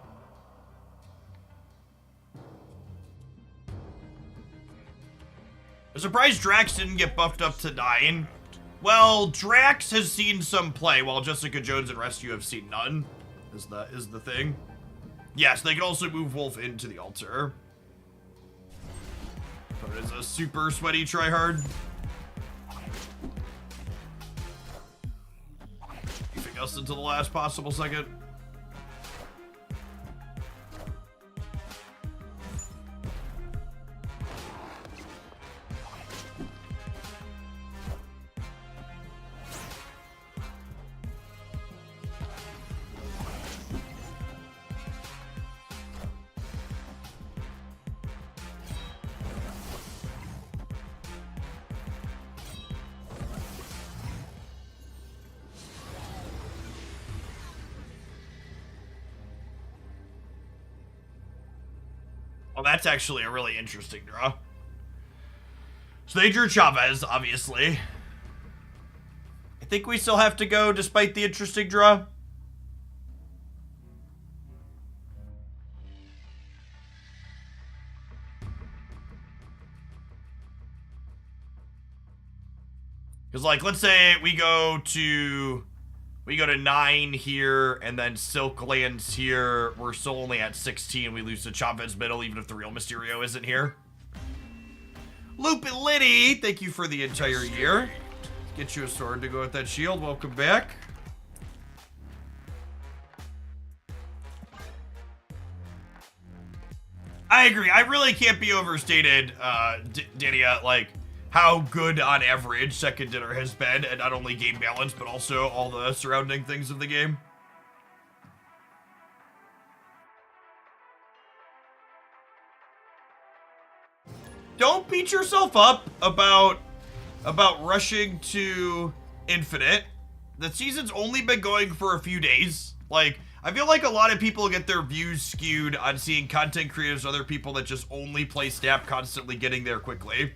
I'm surprised Drax didn't get buffed up to 9. Well, Drax has seen some play, while Jessica Jones and Rescue have seen none, is the thing. Yes, they can also move Wolf into the altar. But it is a super sweaty tryhard. Keeping us until the last possible second. Well, that's actually a really interesting draw. So they drew Chavez, obviously. I think we still have to go despite the interesting draw. Because, like, let's say we go to 9 here, and then Silk lands here. We're still only at 16. We lose to Chavez middle, even if the real Mysterio isn't here. Lupin Liddy, thank you for the entire year. Get you a sword to go with that shield. Welcome back. I agree. I really can't be overstated, Dania, like, how good on average Second Dinner has been, and not only game balance, but also all the surrounding things of the game. Don't beat yourself up about rushing to Infinite. The season's only been going for a few days. Like, I feel like a lot of people get their views skewed on seeing content creators, other people that just only play Snap constantly getting there quickly.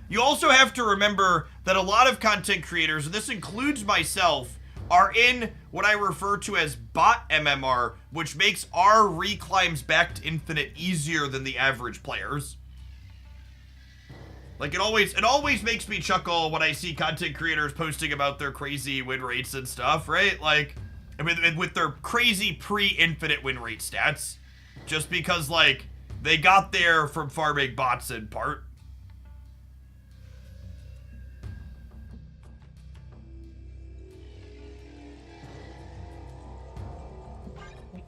You also have to remember that a lot of content creators, and this includes myself, are in what I refer to as bot MMR, which makes our reclimbs back to Infinite easier than the average players. Like, it always makes me chuckle when I see content creators posting about their crazy win rates and stuff, right? Like, I mean, with their crazy pre-Infinite win rate stats. Just because, like, they got there from farming bots in part.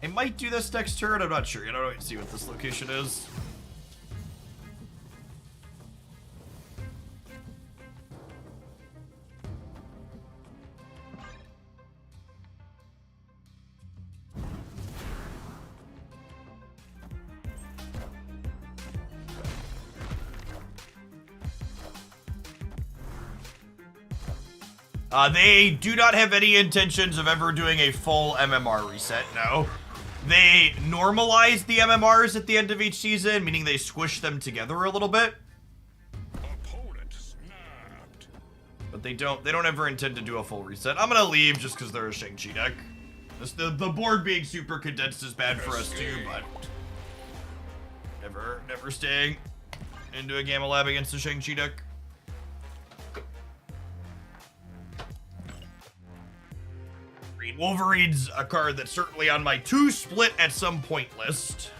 I might do this next turn, I'm not sure. I don't see what this location is. They do not have any intentions of ever doing a full MMR reset, no. They normalize the MMRs at the end of each season, meaning they squish them together a little bit. Opponent snapped. But they don't ever intend to do a full reset. I'm gonna leave just because they're a Shang-Chi deck. The board being super condensed is bad for us too, but never staying into a Gamma Lab against a Shang-Chi deck. Green Wolverine's a card that's certainly on my to split at some point list.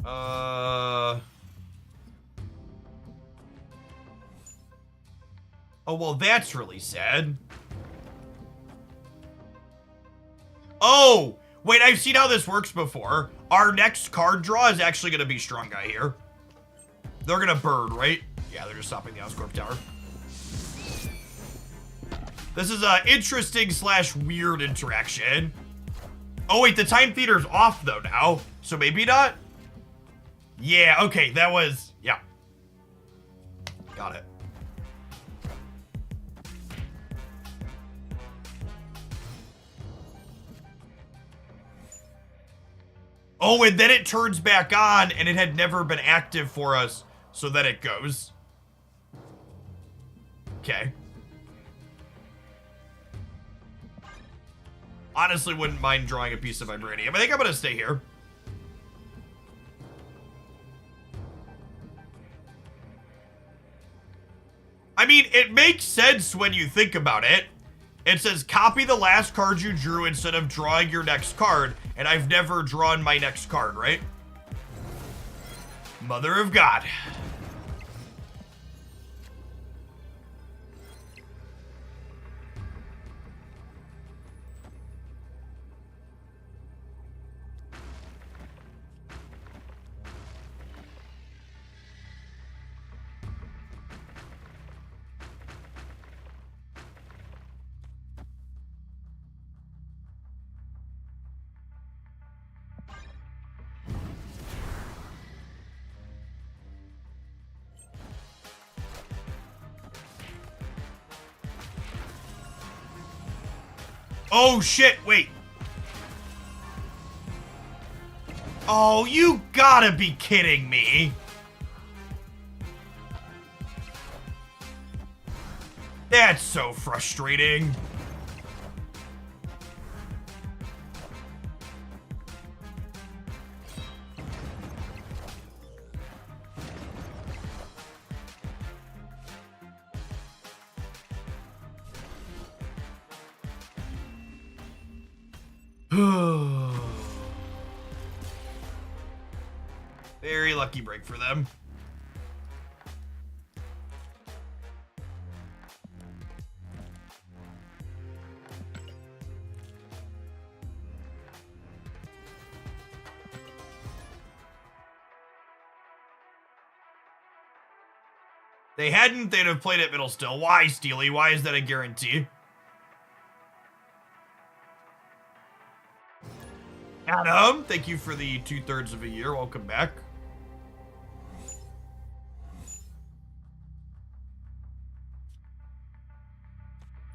Oh, well, that's really sad. Oh! Wait, I've seen how this works before. Our next card draw is actually going to be Strong Guy here. They're going to bird, right? Yeah, they're just stopping the Oscorp Tower. This is a interesting / weird interaction. Oh, wait, the time theater's off, though, now. So maybe not? Yeah, okay, that was... Yeah. Got it. Oh, and then it turns back on, and it had never been active for us, so then it goes. Okay. Honestly, wouldn't mind drawing a piece of vibranium. I think I'm gonna stay here. I mean, it makes sense when you think about it. It says, copy the last card you drew instead of drawing your next card, and I've never drawn my next card, right? Mother of God. Oh, shit, wait. Oh, you gotta be kidding me. That's so frustrating. Very lucky break for them. They hadn't, they'd have played at middle still. Why, Steely? Why is that a guarantee? Adam, thank you for the 2/3 of a year. Welcome back.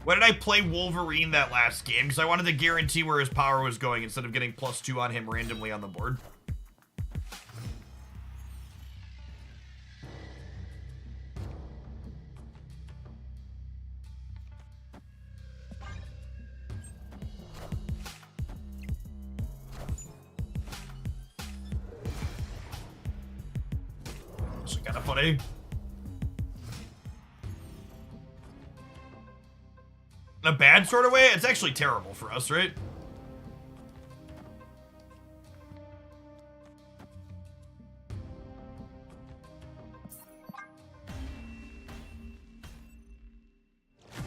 Why did I play Wolverine that last game? Because I wanted to guarantee where his power was going instead of getting +2 on him randomly on the board. This is kind of funny. In a bad sort of way? It's actually terrible for us, right?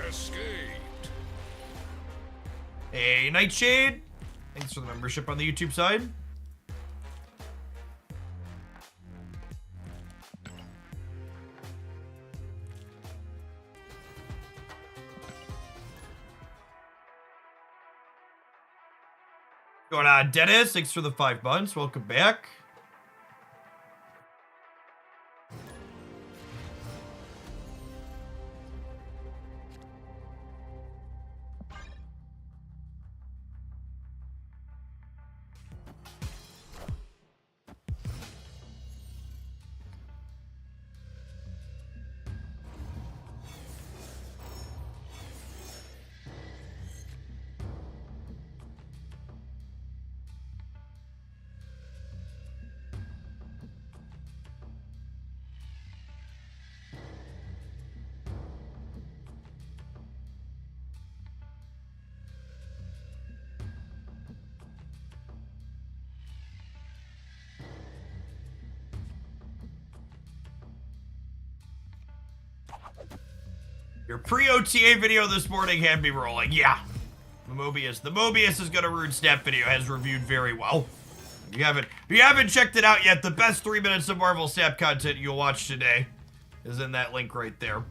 Escaped. Hey, Nightshade. Thanks for the membership on the YouTube side. Going on, Dennis. Thanks for the 5 months. Welcome back. Your pre-OTA video this morning had me rolling. Yeah. The Mobius is gonna ruin Snap video has reviewed very well. If you haven't checked it out yet, the best 3 minutes of Marvel Snap content you'll watch today is in that link right there.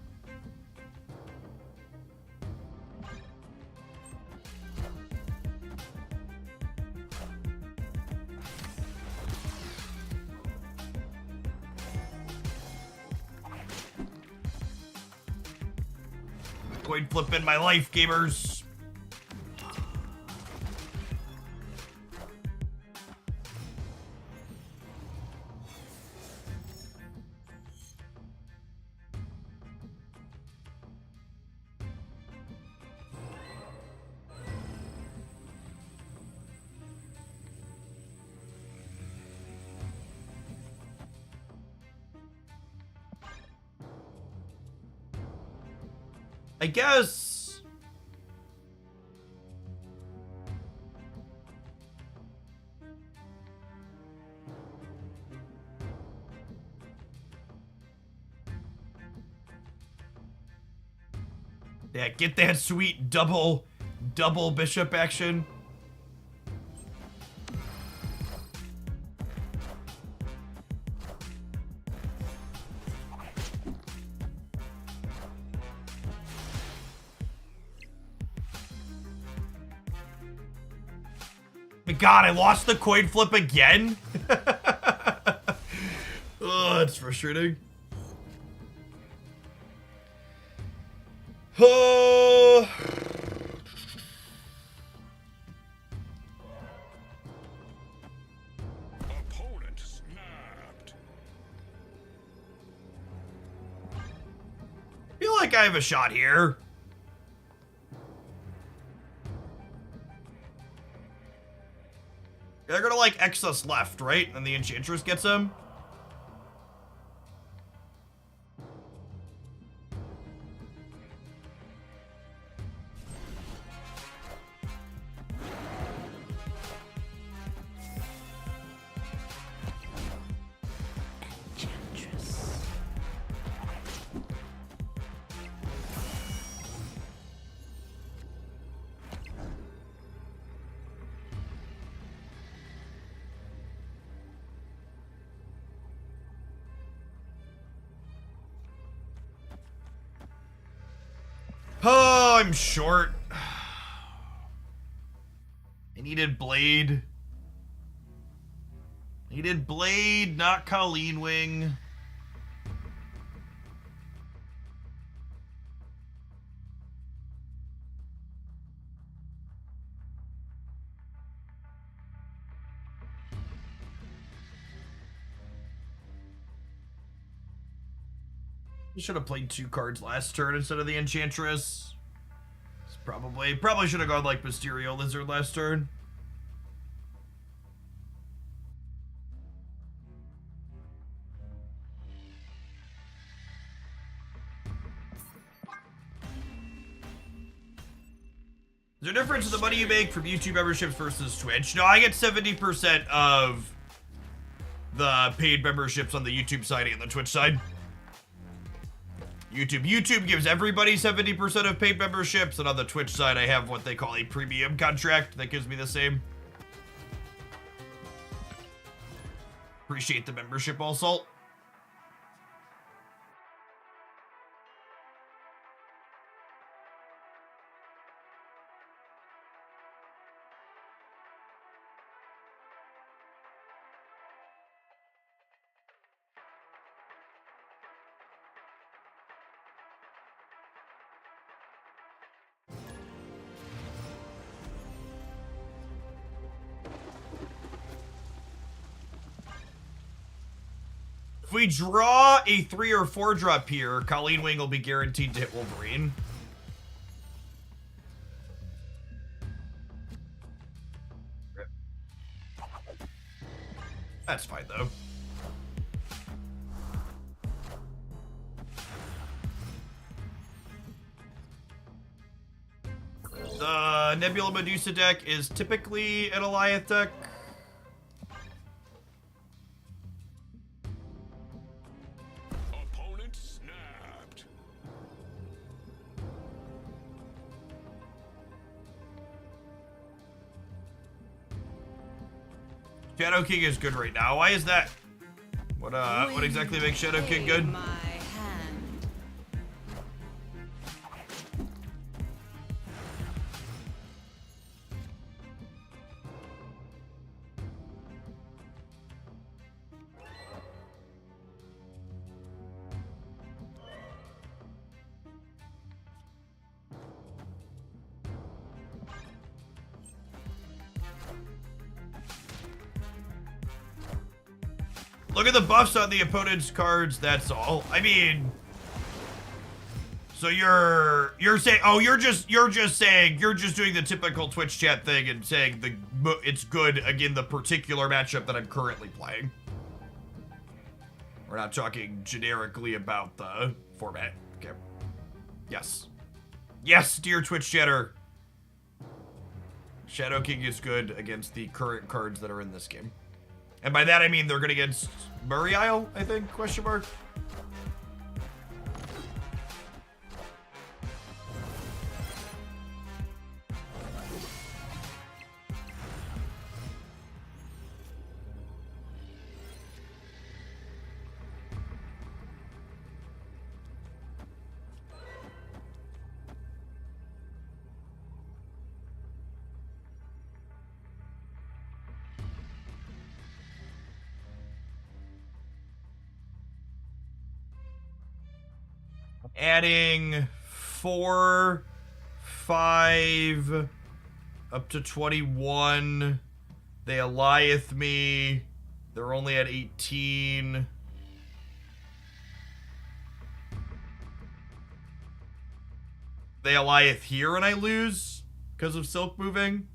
Coin flip in my life, gamers. I guess. Yeah, get that sweet double bishop action. God, I lost the coin flip again? Oh, that's frustrating. Oh. Opponent snapped. I feel like I have a shot here. They're gonna like X us left, right? And the Enchantress gets him. Oh, I'm short. I needed Blade. Needed Blade, not Colleen Wing. You should have played 2 cards last turn instead of the Enchantress. It's probably should have gone like Mysterio Lizard last turn. Is there a difference in the money you make from YouTube memberships versus Twitch? No, I get 70% of the paid memberships on the YouTube side and the Twitch side. YouTube gives everybody 70% of paid memberships, and on the Twitch side, I have what they call a premium contract that gives me the same. Appreciate the membership, also. If we draw a 3 or 4 drop here, Colleen Wing will be guaranteed to hit Wolverine. That's fine, though. The Nebula Medusa deck is typically an Alliance deck. Opponent snapped. Shadow King is good right now. Why is that? What exactly makes Shadow King good? My hand. Look at the buffs on the opponent's cards, that's all. I mean, so you're saying, oh, you're just doing the typical Twitch chat thing and saying it's good again the particular matchup that I'm currently playing. We're not talking generically about the format. Okay. Yes. Yes, dear Twitch chatter. Shadow King is good against the current cards that are in this game. And by that I mean they're good against Murray Isle, I think, question mark. Adding 4, 5, up to 21. They Eliath me. They're only at 18. They Eliath here and I lose because of Silk moving.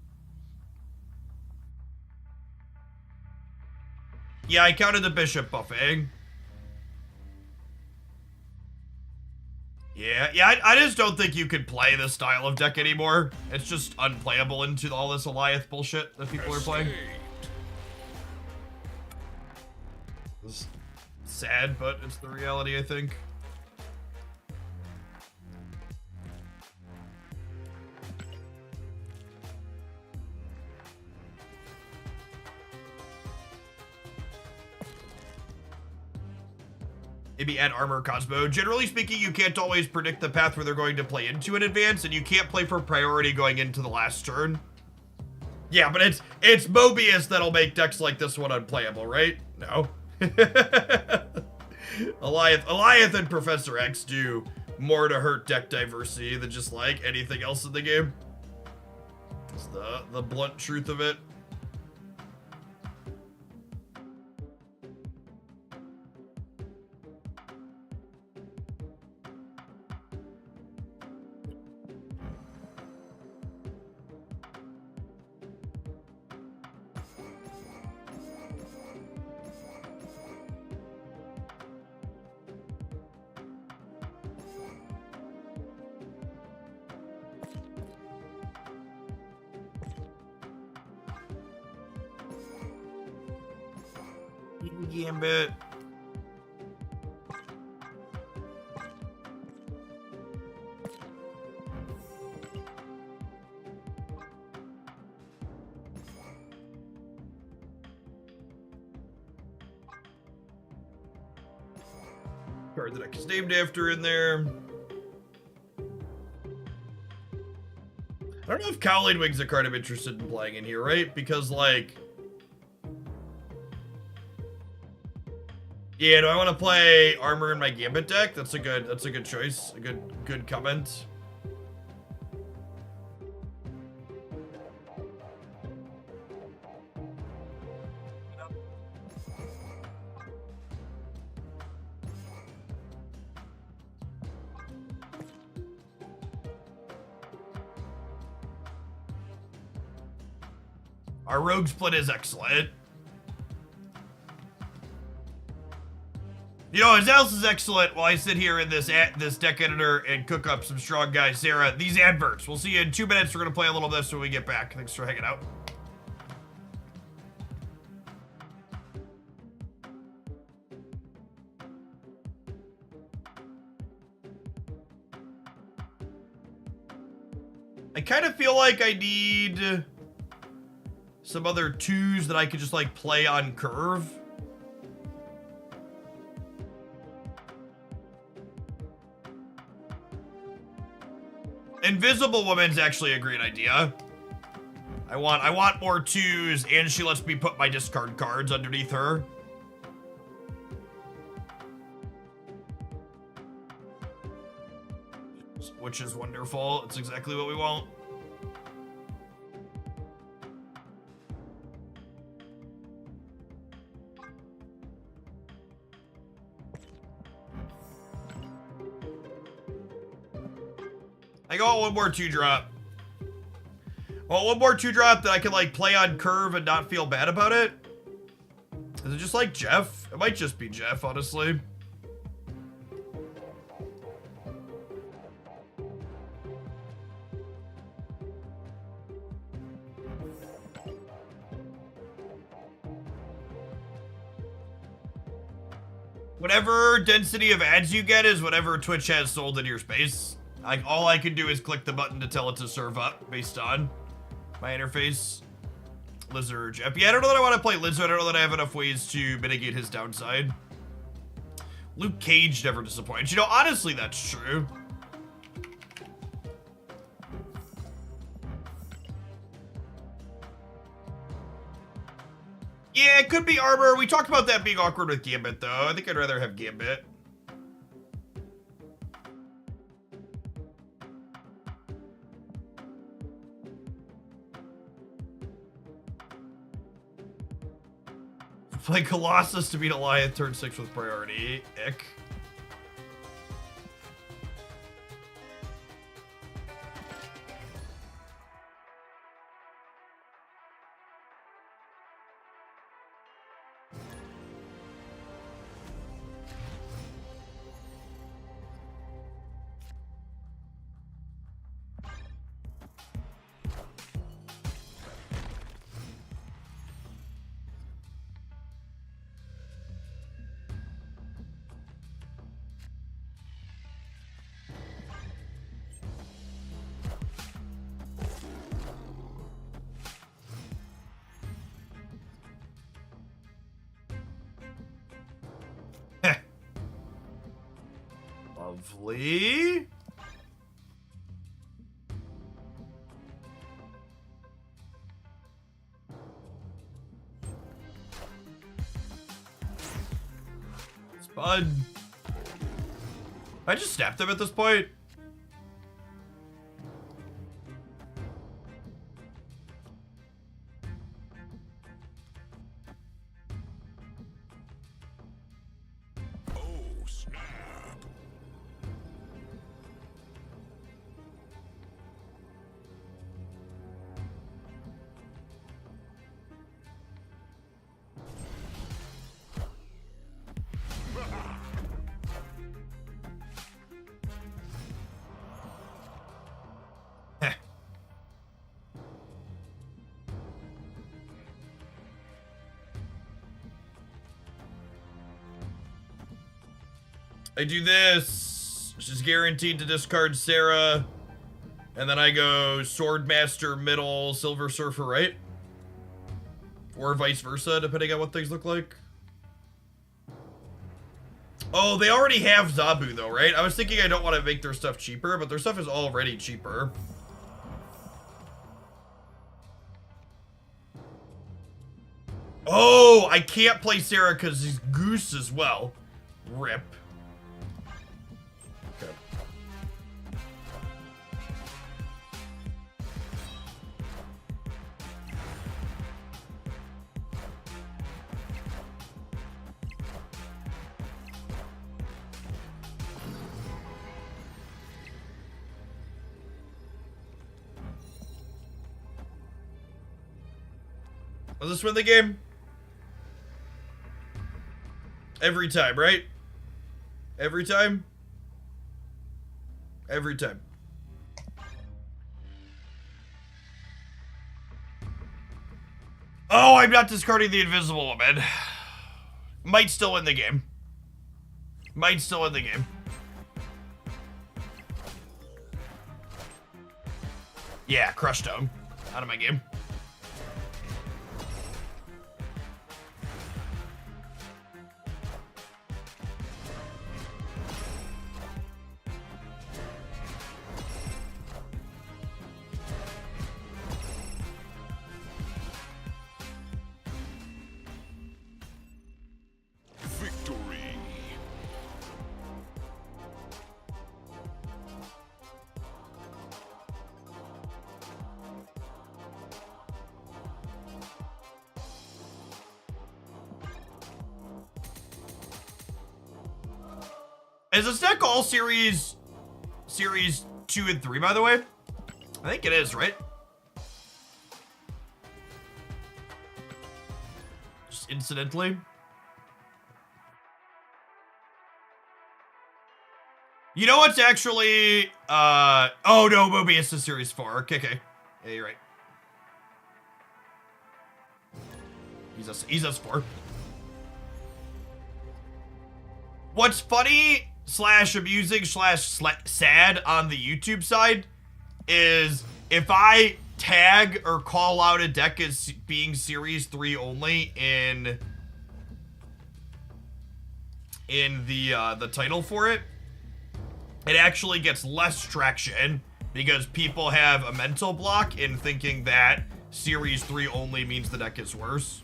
Yeah, I counted the bishop buffing. Yeah, I just don't think you could play this style of deck anymore. It's just unplayable into all this Eliath bullshit that people are playing. It's sad, but it's the reality, I think. Maybe add Armor Cosmo. Generally speaking, you can't always predict the path where they're going to play into in advance, and you can't play for priority going into the last turn. Yeah, but it's Mobius that'll make decks like this one unplayable, right? No. Eliath and Professor X do more to hurt deck diversity than just like anything else in the game. It's the blunt truth of it. Gambit. Card that deck is named after in there. I don't know if Cowling Wing's a card I'm interested in playing in here, right? Because like, yeah, do I want to play armor in my Gambit deck? That's a good choice. A good comment. Our rogue split is excellent. You know, as else is excellent while I sit here in this deck editor and cook up some strong guys, Sarah. These adverts. We'll see you in 2 minutes. We're going to play a little of this when we get back. Thanks for hanging out. I kind of feel like I need some other 2s that I could just like play on curve. Invisible Woman's actually a great idea. I want more 2s, and she lets me put my discard cards underneath her. Which is wonderful. It's exactly what we want. I got one more 2-drop. Well, one more 2-drop that I can like play on curve and not feel bad about it. Is it just like Jeff? It might just be Jeff, honestly. Whatever density of ads you get is whatever Twitch has sold in your space. Like, all I can do is click the button to tell it to serve up based on my interface. Lizard or Jeff. Yeah, I don't know that I want to play Lizard. I don't know that I have enough ways to mitigate his downside. Luke Cage never disappoints. You know, honestly, that's true. Yeah, it could be Armor. We talked about that being awkward with Gambit, though. I think I'd rather have Gambit. Play Colossus to beat Alliance turn 6 with priority. Ick. Lovely. Spud. I just snapped him at this point. I do this, which is guaranteed to discard Sarah, and then I go Swordmaster middle, Silver Surfer right? Or vice versa, depending on what things look like. Oh, they already have Zabu though, right? I was thinking I don't want to make their stuff cheaper, but their stuff is already cheaper. Oh, I can't play Sarah because he's Goose as well. Rip. Okay. Does this win the game? Every time, right? Every time? Every time. Oh, I'm not discarding the Invisible Woman. Might still win the game. Might still win the game. Yeah, crushed him. Out of my game. Is this deck all series 2 and 3, by the way? I think it is, right? Just incidentally. You know what's actually, oh no, Mobius is series 4. Okay. Yeah, you're right. He's S4. What's funny / amusing / sad on the YouTube side is if I tag or call out a deck as being series 3 only in the title for it, it actually gets less traction because people have a mental block in thinking that series 3 only means the deck is worse.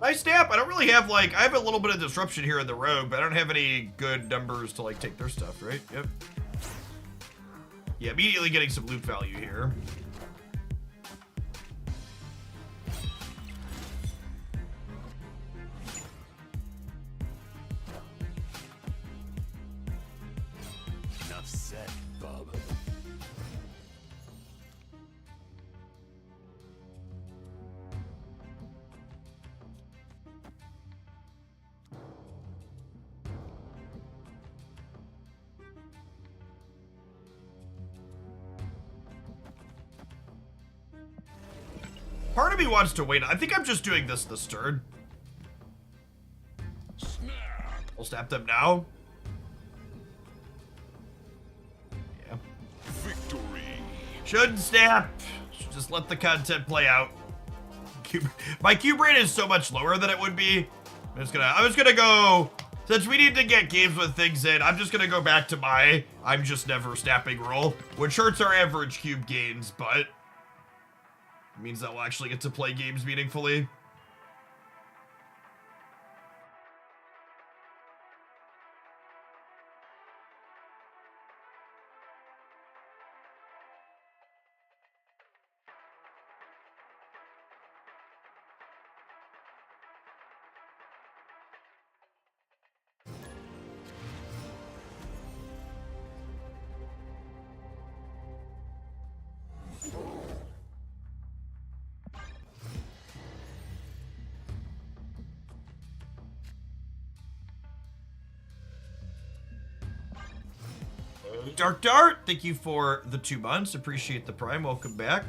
Nice snap. I don't really have, like, I have a little bit of disruption here in the rogue, but I don't have any good numbers to, like, take their stuff, right? Yep. Yeah, immediately getting some loot value here. Enough said, bub. Part of me wants to wait. I think I'm just doing this turn. We'll snap them now. Yeah. Victory. Shouldn't snap. Should just let the content play out. My cube rate is so much lower than it would be. I'm just gonna go, since we need to get games with things in, I'm just gonna go back to my I'm just never snapping rule, which hurts our average cube gains, but it means that we'll actually get to play games meaningfully. Dark Dart, thank you for the 2 months. Appreciate the prime. Welcome back.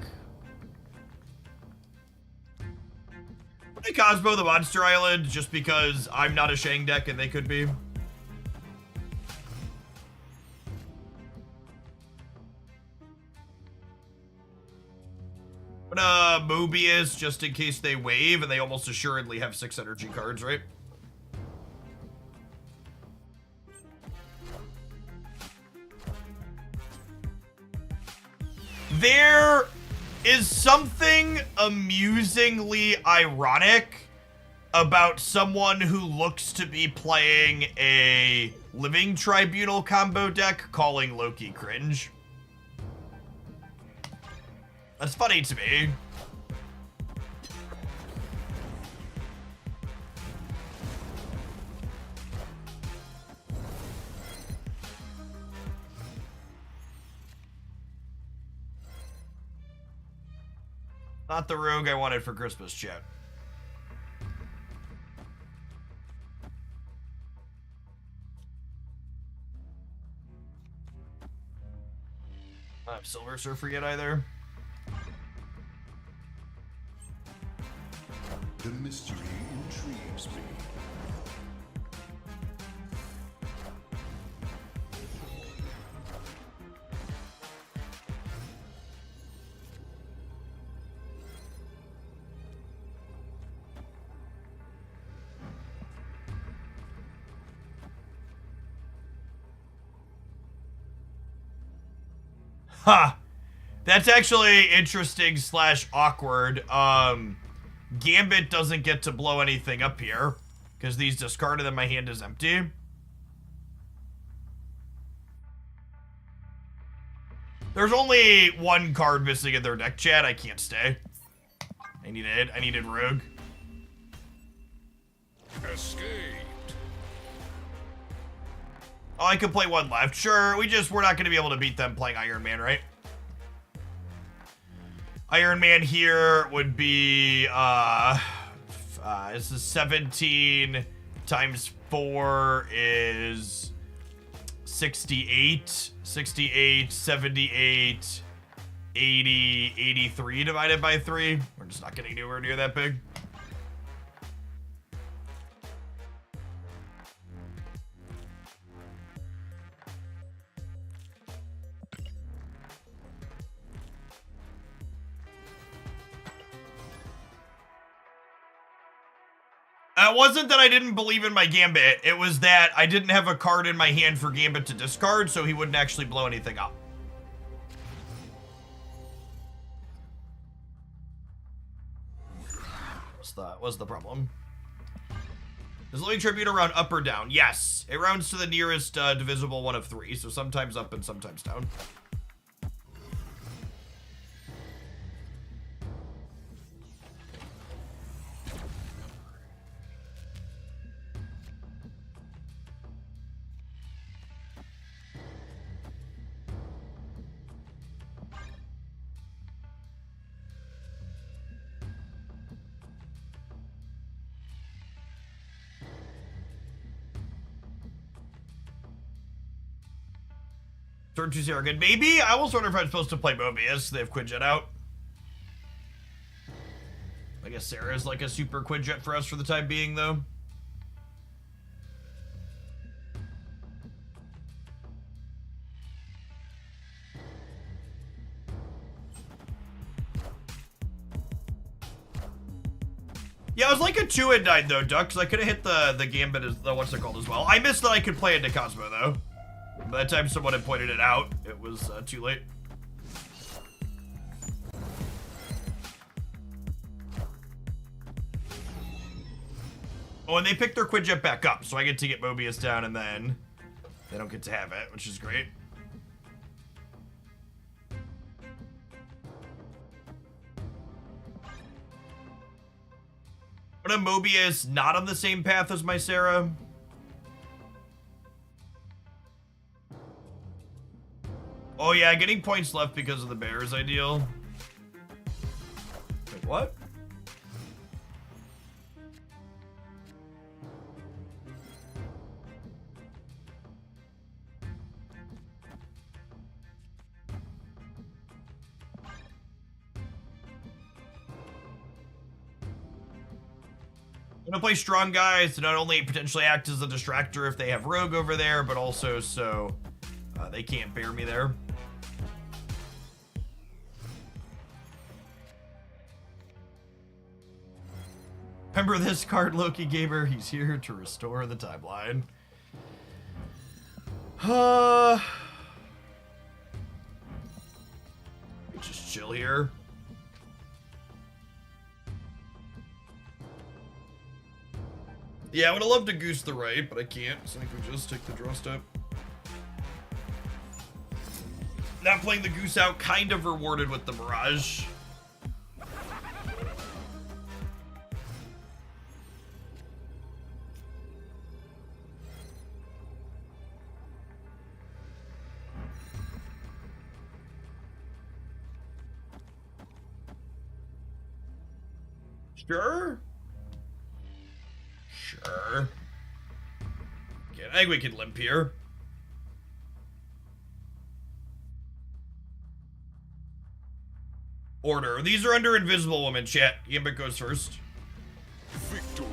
Hey, Cosmo, the Monster Island, just because I'm not a Shang deck and they could be. But, Mobius, just in case they wave, and they almost assuredly have 6 energy cards, right? There is something amusingly ironic about someone who looks to be playing a Living Tribunal combo deck calling Loki cringe. That's funny to me. Not the rogue I wanted for Christmas, chat. I don't have Silver Surfer yet either. The mystery intrigues me. Ha! That's actually interesting / awkward. Gambit doesn't get to blow anything up here because these discarded and my hand is empty. There's only one card missing in their deck, chat. I can't stay. I needed Rogue. Escaped. Oh, I could play one left. Sure, we're not going to be able to beat them playing Iron Man, right? Iron Man here would be, this is 17 times 4 is 68, 78, 80, 83 divided by 3. We're just not getting anywhere near that big. It wasn't that I didn't believe in my Gambit. It was that I didn't have a card in my hand for Gambit to discard, so he wouldn't actually blow anything up. What's the problem? Does Living Tribute round up or down? Yes. It rounds to the nearest divisible one of 3, so sometimes up and sometimes down. Turn 2 Sarah good. Maybe. I was wondering if I'm supposed to play Mobius. They have Quinjet out. I guess Sarah's like a super Quinjet for us for the time being, though. Yeah, it was like a 2-9 though, Duck, because I could have hit the Gambit as the what's it called as well. I missed that I could play into Cosmo though. By the time someone had pointed it out, it was too late. Oh, and they picked their Quinjet back up, so I get to get Mobius down, and then they don't get to have it, which is great. But a Mobius not on the same path as my Sarah. Oh yeah, getting points left because of the bear is ideal. Wait, what? I'm gonna play strong guys to not only potentially act as a distractor if they have Rogue over there, but also so they can't bear me there. Remember this card, Loki Gamer? He's here to restore the timeline. Just chill here. Yeah, I would have loved to goose the right, but I can't, so I can just take the draw step. Not playing the goose out, kind of rewarded with the Mirage. Sure. Sure. Okay, I think we can limp here. Order. These are under Invisible Woman, chat. Gambit goes first. Victory.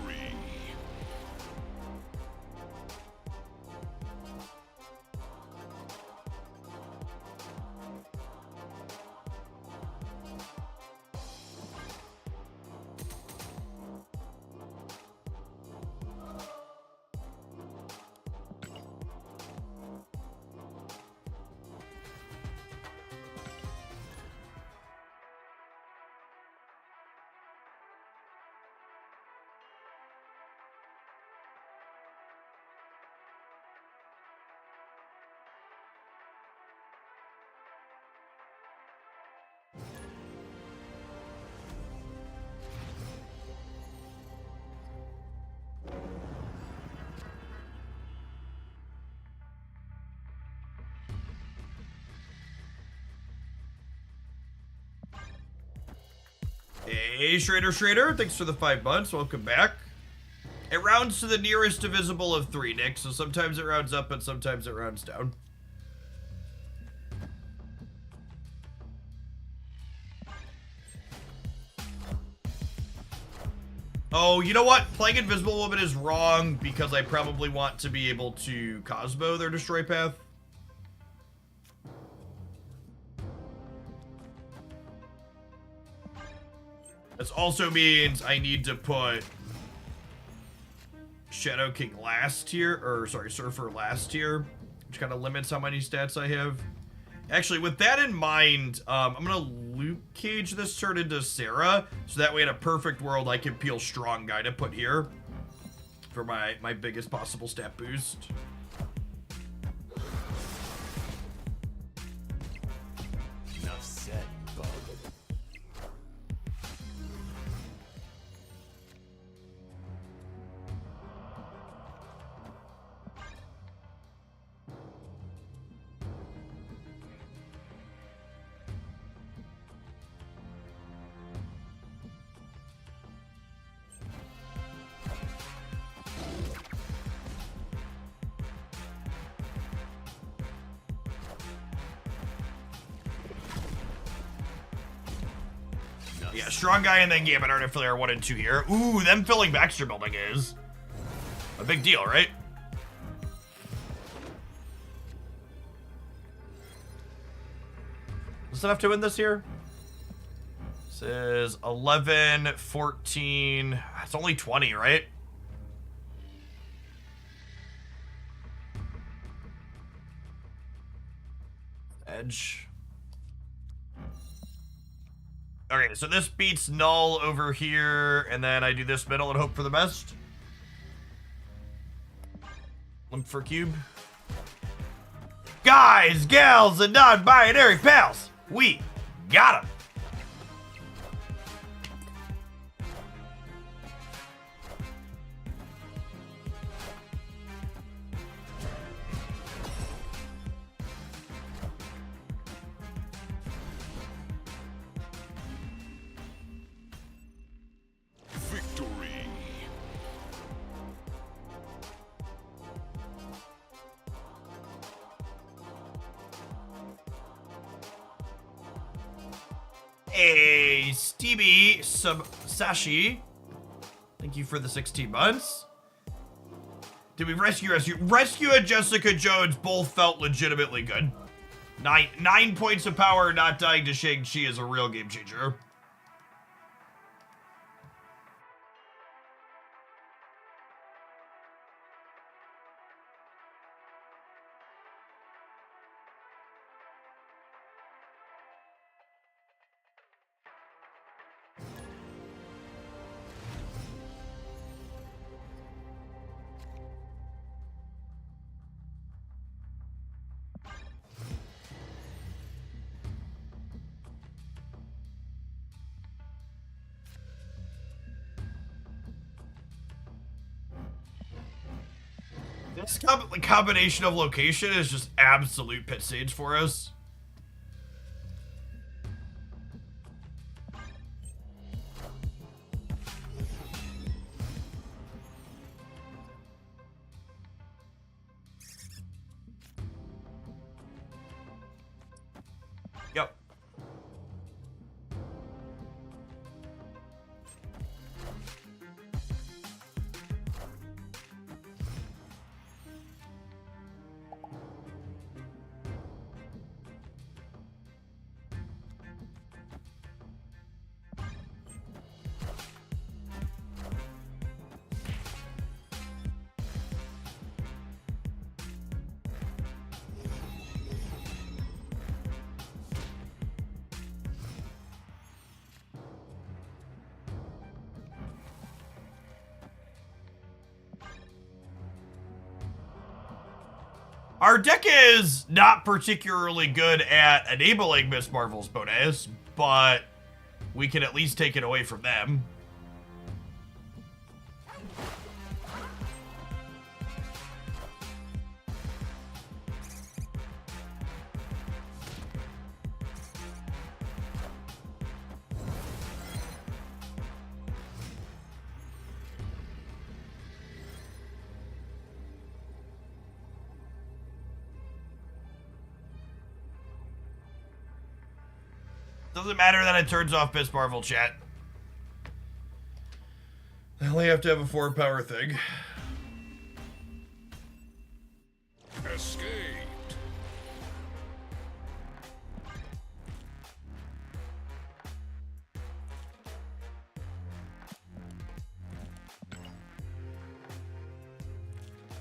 Hey, Schrader, thanks for the 5 months. Welcome back. It rounds to the nearest divisible of 3, Nick, so sometimes it rounds up and sometimes it rounds down. Oh, you know what? Playing Invisible Woman is wrong because I probably want to be able to Cosmo their destroy path. This also means I need to put Shadow King last tier, or sorry, Surfer last tier, which kind of limits how many stats I have. Actually, with that in mind, I'm gonna Luke Cage this turn into Sarah, so that way in a perfect world I can peel Strong Guy to put here for my biggest possible stat boost. Enough said, bub. Yeah, Strong Guy and then Gambit Artificer are 1 and 2 here. Ooh, them filling Baxter Building is a big deal, right? Is enough to win this here? This is 11, 14. It's only 20, right? Edge. Okay, so this beats Null over here, and then I do this middle and hope for the best. Limp for cube. Guys, gals, and non-binary pals, we got 'em. Victory. Hey, Stevie Sashi. Thank you for the 16 months. Did we rescue? Rescue and Jessica Jones both felt legitimately good. 9 points of power, not dying to Shang-Chi is a real game changer. This combination of location is just absolute pit stage for us. Yep. Our deck is not particularly good at enabling Miss Marvel's bonus, but we can at least take it away from them. Doesn't matter that it turns off Miss Marvel chat. I only have to have a 4-power thing. Escaped.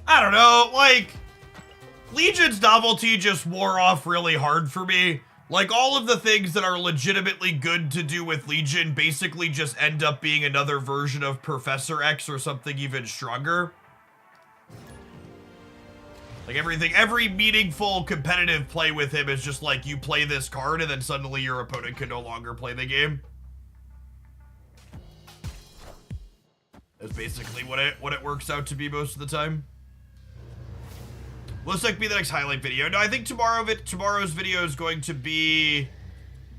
I don't know, like, Legion's novelty just wore off really hard for me. Like, all of the things that are legitimately good to do with Legion basically just end up being another version of Professor X or something even stronger. Like, every meaningful competitive play with him is just like, you play this card and then suddenly your opponent can no longer play the game. That's basically what it works out to be most of the time. Looks like be the next highlight video. No, I think tomorrow's video is going to be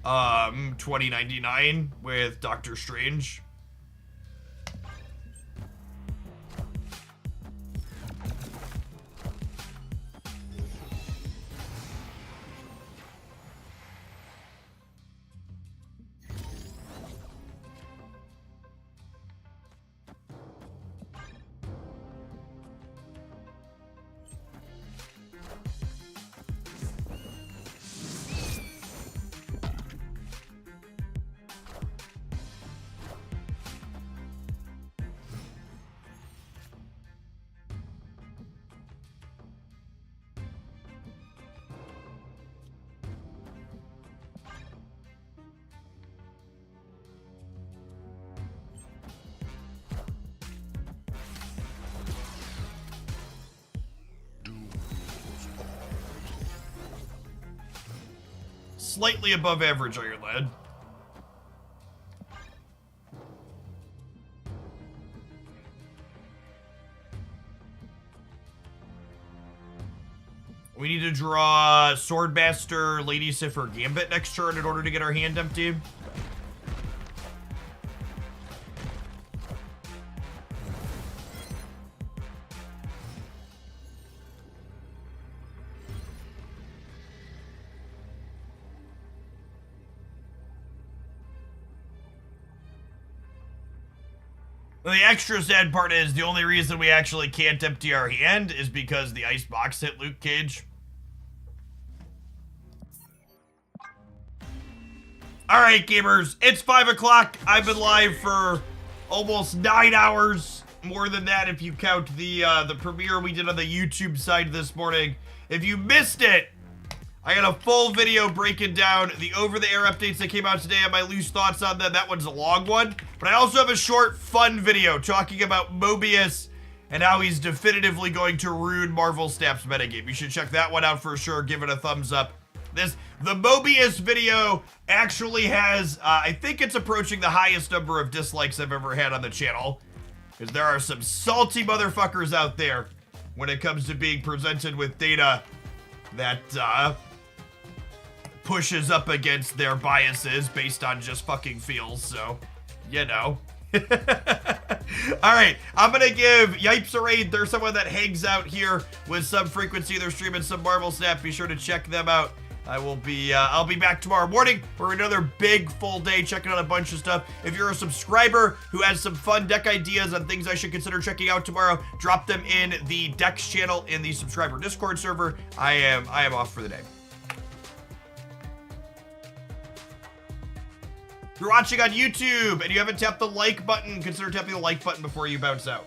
2099 with Doctor Strange. Slightly above average Iron Lad. We need to draw Swordmaster, Lady Sif, or Gambit next turn in order to get our hand empty. The extra sad part is the only reason we actually can't empty our hand is because the ice box hit Luke Cage. Alright, gamers, it's 5 o'clock. I've been live for almost 9 hours. More than that if you count the premiere we did on the YouTube side this morning. If you missed it, I got a full video breaking down the over-the-air updates that came out today and my loose thoughts on them. That one's a long one. But I also have a short, fun video talking about Mobius and how he's definitively going to ruin Marvel Snap's metagame. You should check that one out for sure. Give it a thumbs up. The Mobius video actually has, I think it's approaching the highest number of dislikes I've ever had on the channel. Because there are some salty motherfuckers out there when it comes to being presented with data that, pushes up against their biases based on just fucking feels, so, you know. Alright, I'm gonna give Yipes a raid. They're someone that hangs out here with some frequency. They're streaming some Marvel Snap. Be sure to check them out. I'll be back tomorrow morning for another big full day checking out a bunch of stuff. If you're a subscriber who has some fun deck ideas on things I should consider checking out tomorrow, drop them in the decks channel in the subscriber Discord server. I am off for the day. If you're watching on YouTube and you haven't tapped the like button, consider tapping the like button before you bounce out.